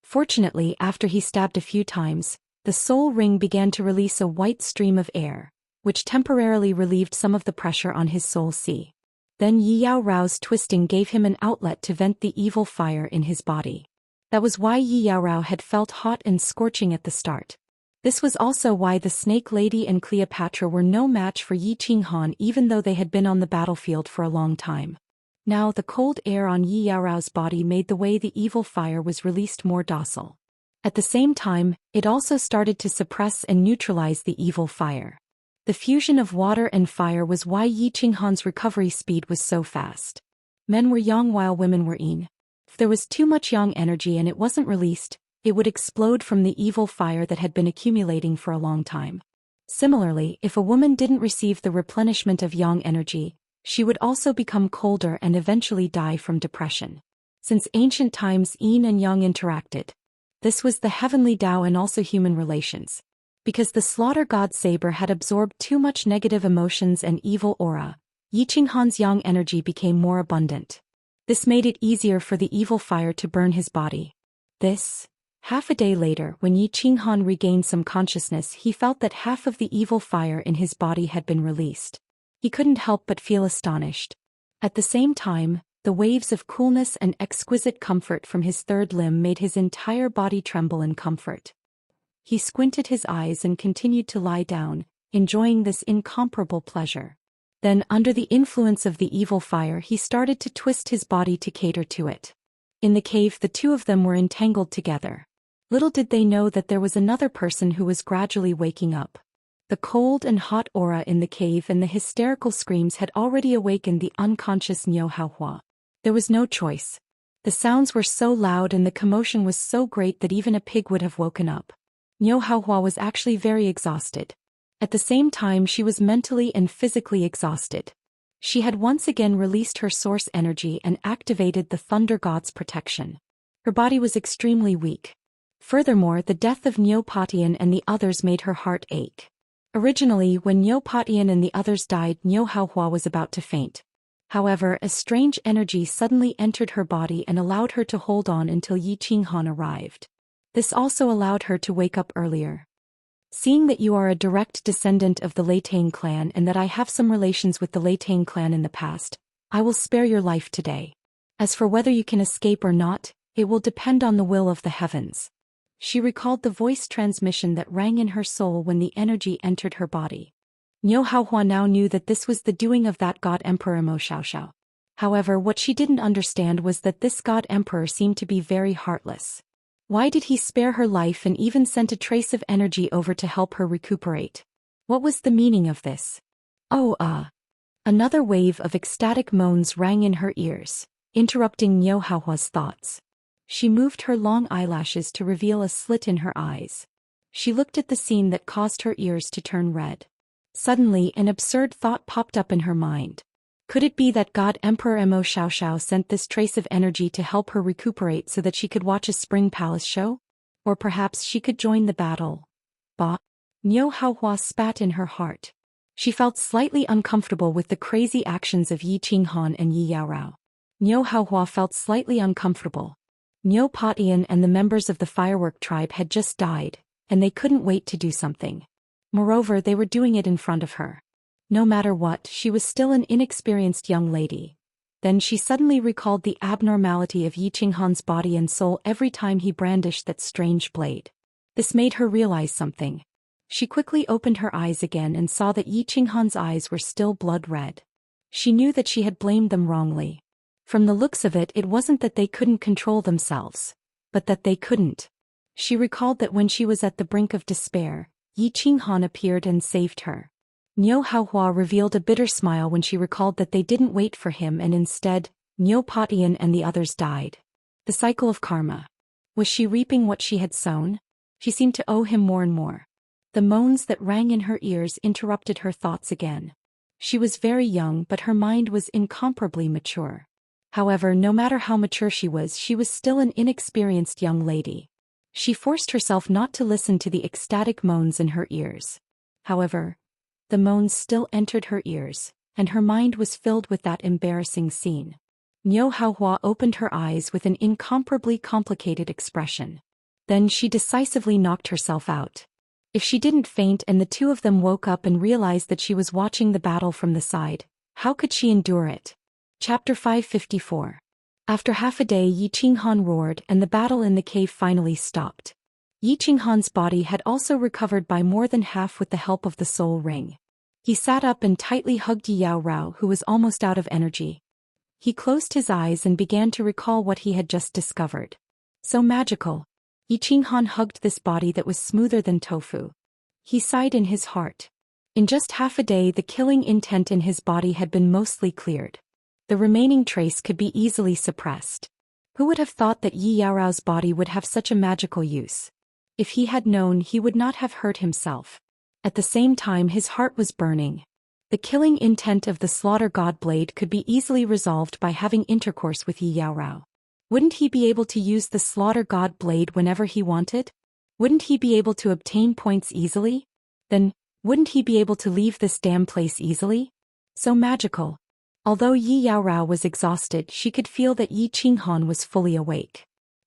Fortunately, after he stabbed a few times, the soul ring began to release a white stream of air, which temporarily relieved some of the pressure on his soul sea. Then Yi Yaorao's twisting gave him an outlet to vent the evil fire in his body. That was why Yi Yaorao had felt hot and scorching at the start. This was also why the Snake Lady and Cleopatra were no match for Yi Qinghan even though they had been on the battlefield for a long time. Now the cold air on Yi Yaorao's body made the way the evil fire was released more docile. At the same time, it also started to suppress and neutralize the evil fire. The fusion of water and fire was why Yi Qinghan's recovery speed was so fast. Men were yang while women were yin. If there was too much yang energy and it wasn't released, it would explode from the evil fire that had been accumulating for a long time. Similarly, if a woman didn't receive the replenishment of yang energy, she would also become colder and eventually die from depression. Since ancient times, yin and yang interacted. This was the heavenly Tao and also human relations. Because the slaughter god Saber had absorbed too much negative emotions and evil aura, Yi Qinghan's yang energy became more abundant. This made it easier for the evil fire to burn his body. Half a day later, when Yi Qinghan regained some consciousness, he felt that half of the evil fire in his body had been released. He couldn't help but feel astonished. At the same time, the waves of coolness and exquisite comfort from his third limb made his entire body tremble in comfort. He squinted his eyes and continued to lie down, enjoying this incomparable pleasure. Then, under the influence of the evil fire, he started to twist his body to cater to it. In the cave, the two of them were entangled together. Little did they know that there was another person who was gradually waking up. The cold and hot aura in the cave and the hysterical screams had already awakened the unconscious Niu Haohua. There was no choice. The sounds were so loud and the commotion was so great that even a pig would have woken up. Niu Haohua was actually very exhausted. At the same time, she was mentally and physically exhausted. She had once again released her source energy and activated the Thunder God's protection. Her body was extremely weak. Furthermore, the death of Niu Patian and the others made her heart ache. Originally, when Niu Patian and the others died, Niu Haohua was about to faint. However, a strange energy suddenly entered her body and allowed her to hold on until Yi Qinghan arrived. This also allowed her to wake up earlier. Seeing that you are a direct descendant of the Leitang clan and that I have some relations with the Leitang clan in the past, I will spare your life today. As for whether you can escape or not, it will depend on the will of the heavens. She recalled the voice transmission that rang in her soul when the energy entered her body. Niu Haohua now knew that this was the doing of that god emperor Mo Xiaoxiao. However, what she didn't understand was that this god emperor seemed to be very heartless. Why did he spare her life and even sent a trace of energy over to help her recuperate? What was the meaning of this? Another wave of ecstatic moans rang in her ears, interrupting Niu Haohua's thoughts. She moved her long eyelashes to reveal a slit in her eyes. She looked at the scene that caused her ears to turn red. Suddenly, an absurd thought popped up in her mind. Could it be that God Emperor Mo Xiaoxiao sent this trace of energy to help her recuperate so that she could watch a spring palace show? Or perhaps she could join the battle. Niu Haohua spat in her heart. She felt slightly uncomfortable with the crazy actions of Yi Qinghan and Yi Yaorao. Niu Haohua felt slightly uncomfortable. Niu Patian and the members of the firework tribe had just died, and they couldn't wait to do something. Moreover, they were doing it in front of her. No matter what, she was still an inexperienced young lady. Then she suddenly recalled the abnormality of Yi Qinghan's body and soul every time he brandished that strange blade. This made her realize something. She quickly opened her eyes again and saw that Yi Qinghan's eyes were still blood red. She knew that she had blamed them wrongly. From the looks of it, it wasn't that they couldn't control themselves, but that they couldn't. She recalled that when she was at the brink of despair, Yi Qinghan appeared and saved her. Niu Haohua revealed a bitter smile when she recalled that they didn't wait for him and instead, Niu Patian and the others died. The cycle of karma. Was she reaping what she had sown? She seemed to owe him more and more. The moans that rang in her ears interrupted her thoughts again. She was very young, but her mind was incomparably mature. However, no matter how mature she was still an inexperienced young lady. She forced herself not to listen to the ecstatic moans in her ears. However, the moans still entered her ears, and her mind was filled with that embarrassing scene. Niu Haohua opened her eyes with an incomparably complicated expression. Then she decisively knocked herself out. If she didn't faint and the two of them woke up and realized that she was watching the battle from the side, how could she endure it? Chapter 554. After half a day, Yi Qinghan roared and the battle in the cave finally stopped. Yi Qinghan's body had also recovered by more than half with the help of the soul ring. He sat up and tightly hugged Yi Yaorao, who was almost out of energy. He closed his eyes and began to recall what he had just discovered. So magical. Yi Qinghan hugged this body that was smoother than tofu. He sighed in his heart. In just half a day, the killing intent in his body had been mostly cleared. The remaining trace could be easily suppressed. Who would have thought that Yi Yaorao's body would have such a magical use? If he had known, he would not have hurt himself. At the same time, his heart was burning. The killing intent of the slaughter god blade could be easily resolved by having intercourse with Yi Yaorao. Wouldn't he be able to use the slaughter god blade whenever he wanted? Wouldn't he be able to obtain points easily? Then, wouldn't he be able to leave this damn place easily? So magical. Although Yi Yaorao was exhausted, she could feel that Yi Qinghan was fully awake.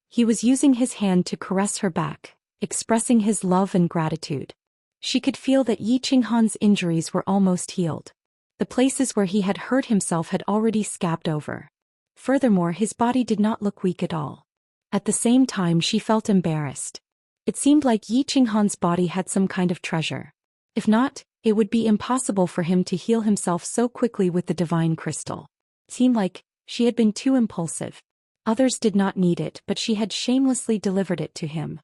He was using his hand to caress her back, expressing his love and gratitude. She could feel that Yi Qinghan's injuries were almost healed. The places where he had hurt himself had already scabbed over. Furthermore, his body did not look weak at all. At the same time, she felt embarrassed. It seemed like Yi Qinghan's body had some kind of treasure. If not, It would be impossible for him to heal himself so quickly with the divine crystal. Seemed like she had been too impulsive. Others did not need it, but she had shamelessly delivered it to him.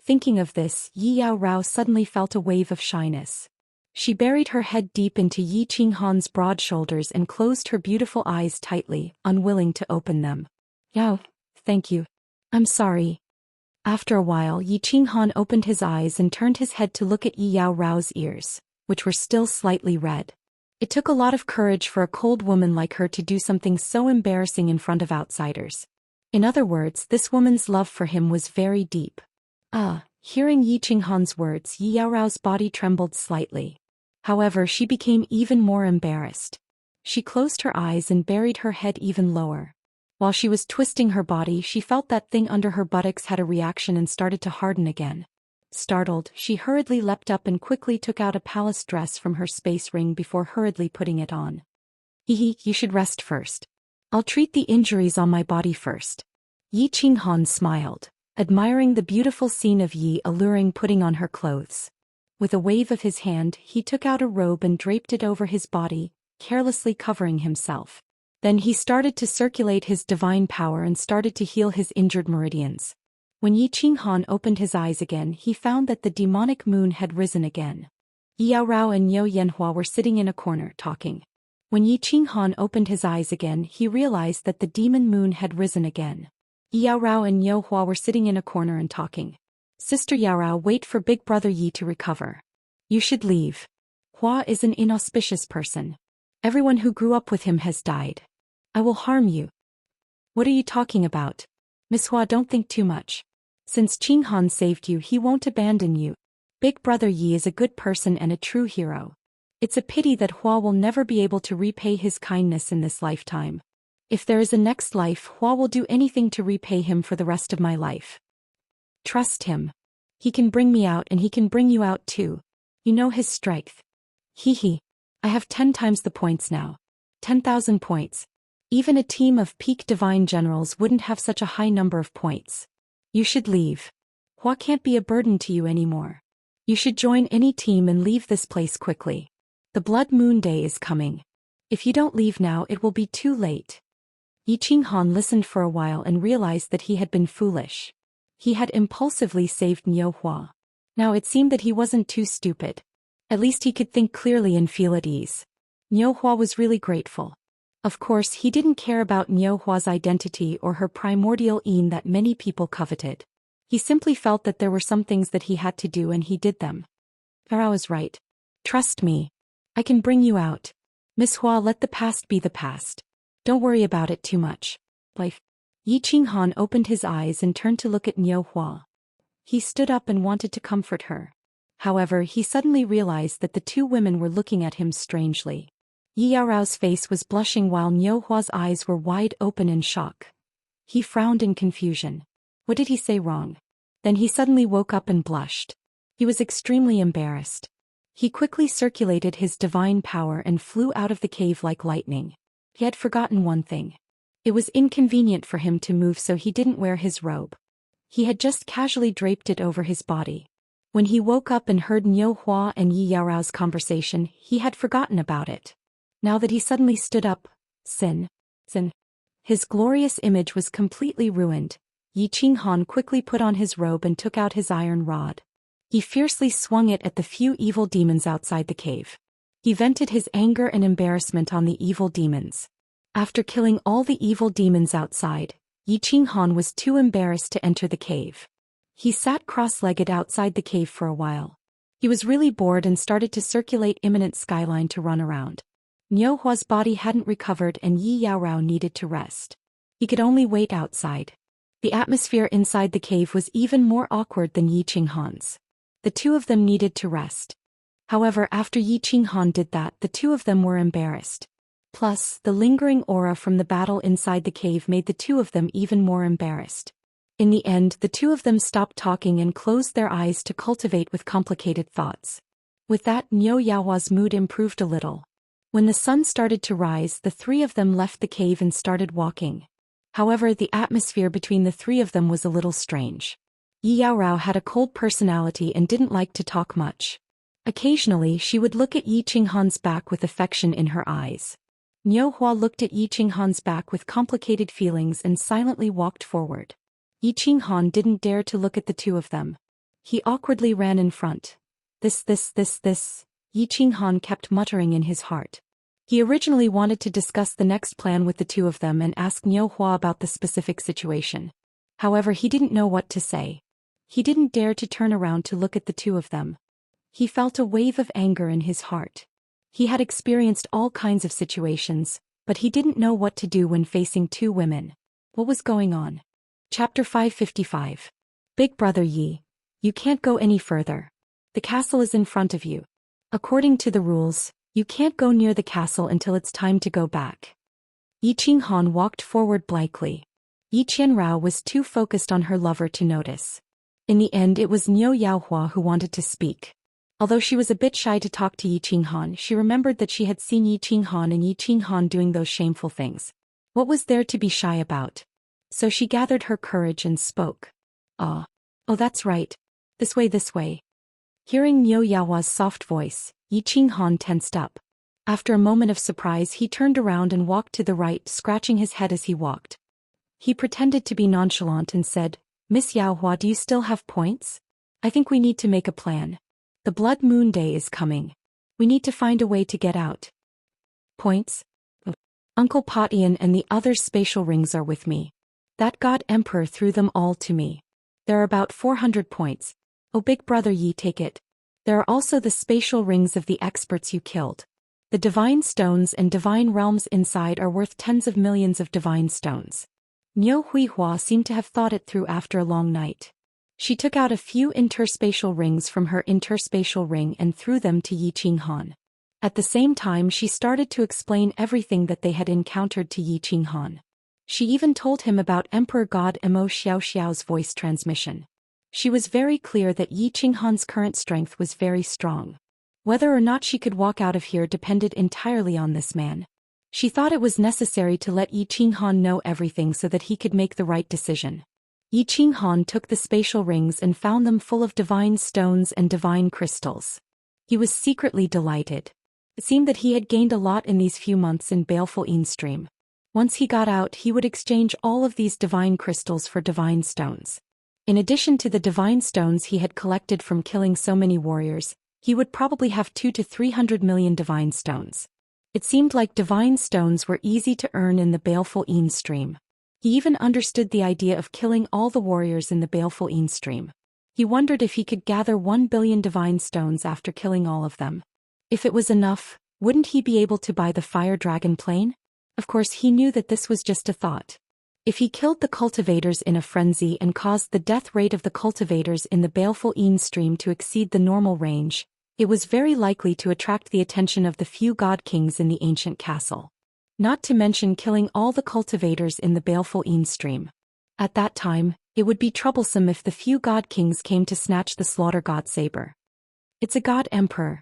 Thinking of this, Yi Yaorao suddenly felt a wave of shyness. She buried her head deep into Yi Qinghan's broad shoulders and closed her beautiful eyes tightly, unwilling to open them. Yao, thank you. I'm sorry. After a while, Yi Qinghan opened his eyes and turned his head to look at Yi Yaorao's ears, which were still slightly red. It took a lot of courage for a cold woman like her to do something so embarrassing in front of outsiders. In other words, this woman's love for him was very deep. Hearing Yi Qinghan's words, Yi Yaorao's body trembled slightly. However, she became even more embarrassed. She closed her eyes and buried her head even lower. While she was twisting her body, she felt that thing under her buttocks had a reaction and started to harden again. Startled, she hurriedly leapt up and quickly took out a palace dress from her space ring before hurriedly putting it on. Hehe, you should rest first. I'll treat the injuries on my body first. Yi Qinghan smiled, admiring the beautiful scene of Yi alluring putting on her clothes. With a wave of his hand, he took out a robe and draped it over his body, carelessly covering himself. Then he started to circulate his divine power and started to heal his injured meridians. When Yi Qinghan opened his eyes again, he found that the demonic moon had risen again. Yi Yaorao and Niu Yanhua were sitting in a corner, talking. When Yi Qinghan opened his eyes again, he realized that the demon moon had risen again. Yi Yaorao and Niu Hua were sitting in a corner and talking. Sister Yaorao, wait for big brother Yi to recover. You should leave. Hua is an inauspicious person. Everyone who grew up with him has died. I will harm you. What are you talking about? Miss Hua, don't think too much. Since Qinghan saved you, he won't abandon you. Big brother Yi is a good person and a true hero. It's a pity that Hua will never be able to repay his kindness in this lifetime. If there is a next life, Hua will do anything to repay him for the rest of my life. Trust him. He can bring me out and he can bring you out too. You know his strength. Hehe. I have 10 times the points now. 10,000 points. Even a team of peak divine generals wouldn't have such a high number of points. You should leave. Hua can't be a burden to you anymore. You should join any team and leave this place quickly. The Blood Moon Day is coming. If you don't leave now, it will be too late. Yi Qinghan listened for a while and realized that he had been foolish. He had impulsively saved Niu Hua. Now it seemed that he wasn't too stupid. At least he could think clearly and feel at ease. Niu Hua was really grateful. Of course, he didn't care about Niu Hua's identity or her primordial yin that many people coveted. He simply felt that there were some things that he had to do and he did them. Farao is right. Trust me. I can bring you out. Miss Hua, let the past be the past. Don't worry about it too much. Life. Yi Qinghan opened his eyes and turned to look at Niu Hua. He stood up and wanted to comfort her. However, he suddenly realized that the two women were looking at him strangely. Yi Yaorao's face was blushing while Niu Hua's eyes were wide open in shock. He frowned in confusion. What did he say wrong? Then he suddenly woke up and blushed. He was extremely embarrassed. He quickly circulated his divine power and flew out of the cave like lightning. He had forgotten one thing. It was inconvenient for him to move, so he didn't wear his robe. He had just casually draped it over his body. When he woke up and heard Niu Hua and Yi Yaorao's conversation, he had forgotten about it. Now that he suddenly stood up, his glorious image was completely ruined. Yi Qinghan quickly put on his robe and took out his iron rod. He fiercely swung it at the few evil demons outside the cave. He vented his anger and embarrassment on the evil demons. After killing all the evil demons outside, Yi Qinghan was too embarrassed to enter the cave. He sat cross-legged outside the cave for a while. He was really bored and started to circulate imminent skyline to run around. Niu Hua's body hadn't recovered and Yi Yaorao needed to rest. He could only wait outside. The atmosphere inside the cave was even more awkward than Yi Qinghan's. The two of them needed to rest. However, after Yi Qinghan did that, the two of them were embarrassed. Plus, the lingering aura from the battle inside the cave made the two of them even more embarrassed. In the end, the two of them stopped talking and closed their eyes to cultivate with complicated thoughts. With that, Niu Yaohua's mood improved a little. When the sun started to rise, the three of them left the cave and started walking. However, the atmosphere between the three of them was a little strange. Yi Yaorao had a cold personality and didn't like to talk much. Occasionally she would look at Yi Qinghan's back with affection in her eyes. Niu Hua looked at Yi Qinghan's back with complicated feelings and silently walked forward. Yi Qinghan didn't dare to look at the two of them. He awkwardly ran in front. This, Yi Qinghan kept muttering in his heart. He originally wanted to discuss the next plan with the two of them and ask Niu Hua about the specific situation. However, he didn't know what to say. He didn't dare to turn around to look at the two of them. He felt a wave of anger in his heart. He had experienced all kinds of situations, but he didn't know what to do when facing two women. What was going on? Chapter 555. Big Brother Yi, you can't go any further. The castle is in front of you. According to the rules, you can't go near the castle until it's time to go back. Yi Qinghan walked forward blankly. Yi Qianrao was too focused on her lover to notice. In the end, it was Niu Yaohua who wanted to speak. Although she was a bit shy to talk to Yi Qinghan, she remembered that she had seen Yi Qinghan and Yi Qinghan doing those shameful things. What was there to be shy about? So she gathered her courage and spoke. Oh, that's right. This way. Hearing Niu Yaohua's soft voice, Yi Qinghan tensed up. After a moment of surprise, he turned around and walked to the right, scratching his head as he walked. He pretended to be nonchalant and said, Miss Yaohua, do you still have points? I think we need to make a plan. The Blood Moon Day is coming. We need to find a way to get out. Points? Uncle Potian and the other spatial rings are with me. That God Emperor threw them all to me. There are about 400 points. Oh, Big Brother Yi, take it. There are also the spatial rings of the experts you killed. The divine stones and divine realms inside are worth tens of millions of divine stones. Niu Huihua seemed to have thought it through after a long night. She took out a few interspatial rings from her interspatial ring and threw them to Yi Qinghan. At the same time, she started to explain everything that they had encountered to Yi Qinghan. She even told him about Emperor God Emo Xiaoxiao's voice transmission. She was very clear that Yi Qinghan's current strength was very strong. Whether or not she could walk out of here depended entirely on this man. She thought it was necessary to let Yi Qinghan know everything so that he could make the right decision. Yi Qinghan took the spatial rings and found them full of divine stones and divine crystals. He was secretly delighted. It seemed that he had gained a lot in these few months in Baleful Stream. Once he got out, he would exchange all of these divine crystals for divine stones. In addition to the divine stones he had collected from killing so many warriors, he would probably have 200 to 300 million divine stones. It seemed like divine stones were easy to earn in the Baleful Stream. He even understood the idea of killing all the warriors in the Baleful Stream. He wondered if he could gather 1 billion divine stones after killing all of them. If it was enough, wouldn't he be able to buy the Fire Dragon plane? Of course, he knew that this was just a thought. If he killed the cultivators in a frenzy and caused the death rate of the cultivators in the Baleful Stream to exceed the normal range, it was very likely to attract the attention of the few god kings in the ancient castle. Not to mention killing all the cultivators in the Baleful Stream. At that time, it would be troublesome if the few god kings came to snatch the slaughter god saber. It's a god emperor.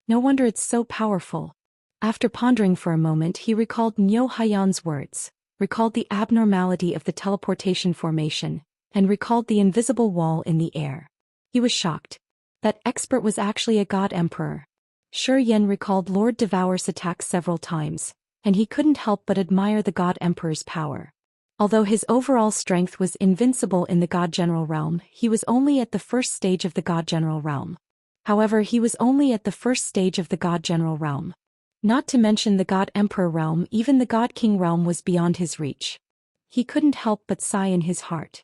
No wonder it's so powerful. After pondering for a moment, he recalled Niu Haiyan's words, recalled the abnormality of the teleportation formation, and recalled the invisible wall in the air. He was shocked. That expert was actually a god emperor. Zhou Xian recalled Lord Devour's attacks several times, and he couldn't help but admire the God Emperor's power. Although his overall strength was invincible in the God General realm, he was only at the first stage of the God General realm. However, he was only at the first stage of the God General realm. Not to mention the God Emperor realm, even the God King realm was beyond his reach. He couldn't help but sigh in his heart.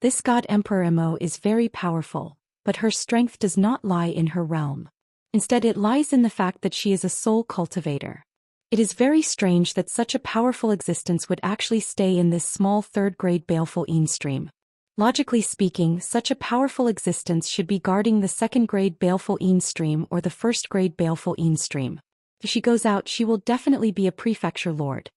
This God Emperor Mo is very powerful, but her strength does not lie in her realm. Instead, it lies in the fact that she is a soul cultivator. It is very strange that such a powerful existence would actually stay in this small third-grade Baleful Stream. Logically speaking, such a powerful existence should be guarding the second-grade Baleful Stream or the first-grade Baleful Stream. If she goes out, she will definitely be a prefecture lord.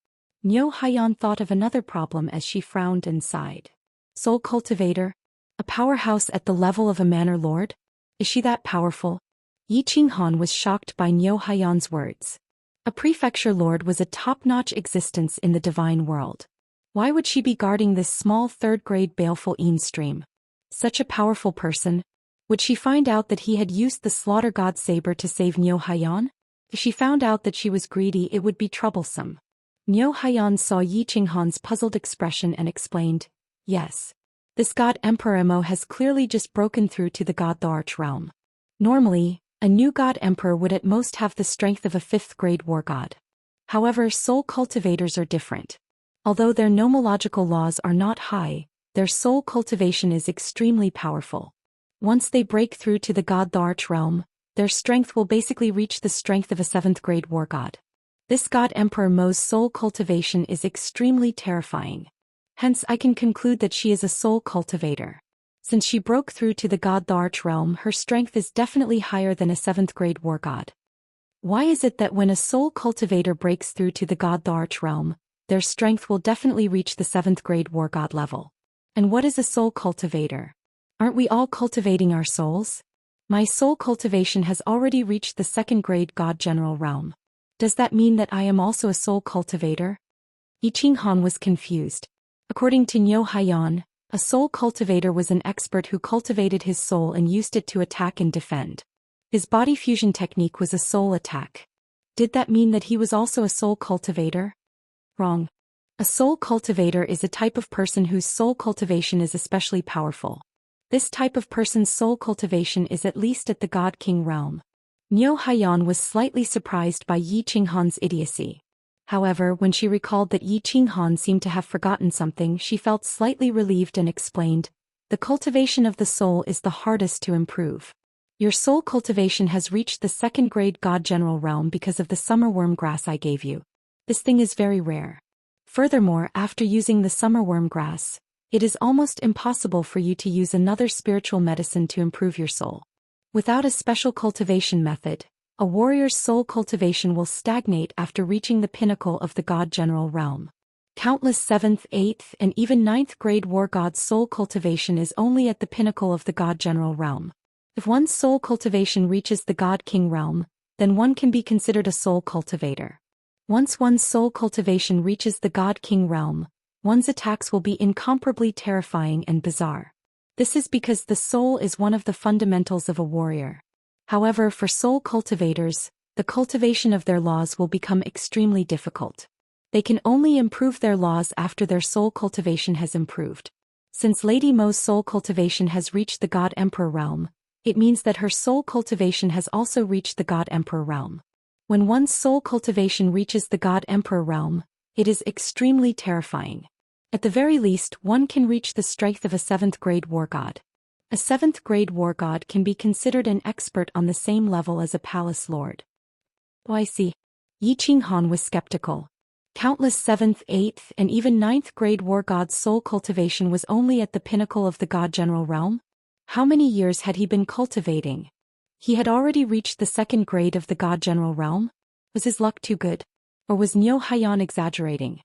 Niu Haiyan thought of another problem as she frowned and sighed. Soul cultivator? A powerhouse at the level of a manor lord? Is she that powerful? Yi Qinghan was shocked by Niu Haiyan's words. A prefecture lord was a top-notch existence in the divine world. Why would she be guarding this small third-grade Baleful Stream? Such a powerful person? Would she find out that he had used the slaughter god saber to save Zhou Xian? If she found out that she was greedy, it would be troublesome. Zhou Xian saw Yi Qinghan's puzzled expression and explained, yes. This god Emperor Mo has clearly just broken through to the god the Arch realm. Normally, a new god emperor would at most have the strength of a 5th grade war god. However, soul cultivators are different. Although their nomological laws are not high, their soul cultivation is extremely powerful. Once they break through to the god the Arch realm, their strength will basically reach the strength of a 7th grade war god. This god Emperor Mo's soul cultivation is extremely terrifying. Hence I can conclude that she is a soul cultivator. Since she broke through to the god the Arch realm, her strength is definitely higher than a 7th grade war god. Why is it that when a soul cultivator breaks through to the god the Arch realm, their strength will definitely reach the 7th grade war god level? And what is a soul cultivator? Aren't we all cultivating our souls? My soul cultivation has already reached the 2nd grade god general realm. Does that mean that I am also a soul cultivator? Yi Qinghan was confused. According to Zhou Xian, a soul cultivator was an expert who cultivated his soul and used it to attack and defend. His body fusion technique was a soul attack. Did that mean that he was also a soul cultivator? Wrong. A soul cultivator is a type of person whose soul cultivation is especially powerful. This type of person's soul cultivation is at least at the God King realm. Zhou Xian was slightly surprised by Yi Qinghan's idiocy. However, when she recalled that Yi Qinghan seemed to have forgotten something, she felt slightly relieved and explained, the cultivation of the soul is the hardest to improve. Your soul cultivation has reached the 2nd grade God General realm because of the summerworm grass I gave you. This thing is very rare. Furthermore, after using the summerworm grass, it is almost impossible for you to use another spiritual medicine to improve your soul. Without a special cultivation method, a warrior's soul cultivation will stagnate after reaching the pinnacle of the God General realm. Countless 7th, 8th, and even 9th grade war god's soul cultivation is only at the pinnacle of the God General realm. If one's soul cultivation reaches the God King realm, then one can be considered a soul cultivator. Once one's soul cultivation reaches the God King realm, one's attacks will be incomparably terrifying and bizarre. This is because the soul is one of the fundamentals of a warrior. However, for soul cultivators, the cultivation of their laws will become extremely difficult. They can only improve their laws after their soul cultivation has improved. Since Lady Mo's soul cultivation has reached the God Emperor realm, it means that her soul cultivation has also reached the God Emperor realm. When one's soul cultivation reaches the God Emperor realm, it is extremely terrifying. At the very least, one can reach the strength of a 7th grade war god. A 7th grade war god can be considered an expert on the same level as a palace lord. Oh, I see. Yi Qinghan was skeptical. Countless 7th, 8th, and even 9th grade war god's soul cultivation was only at the pinnacle of the God General realm? How many years had he been cultivating? He had already reached the 2nd grade of the God General realm? Was his luck too good? Or was Zhou Xian exaggerating?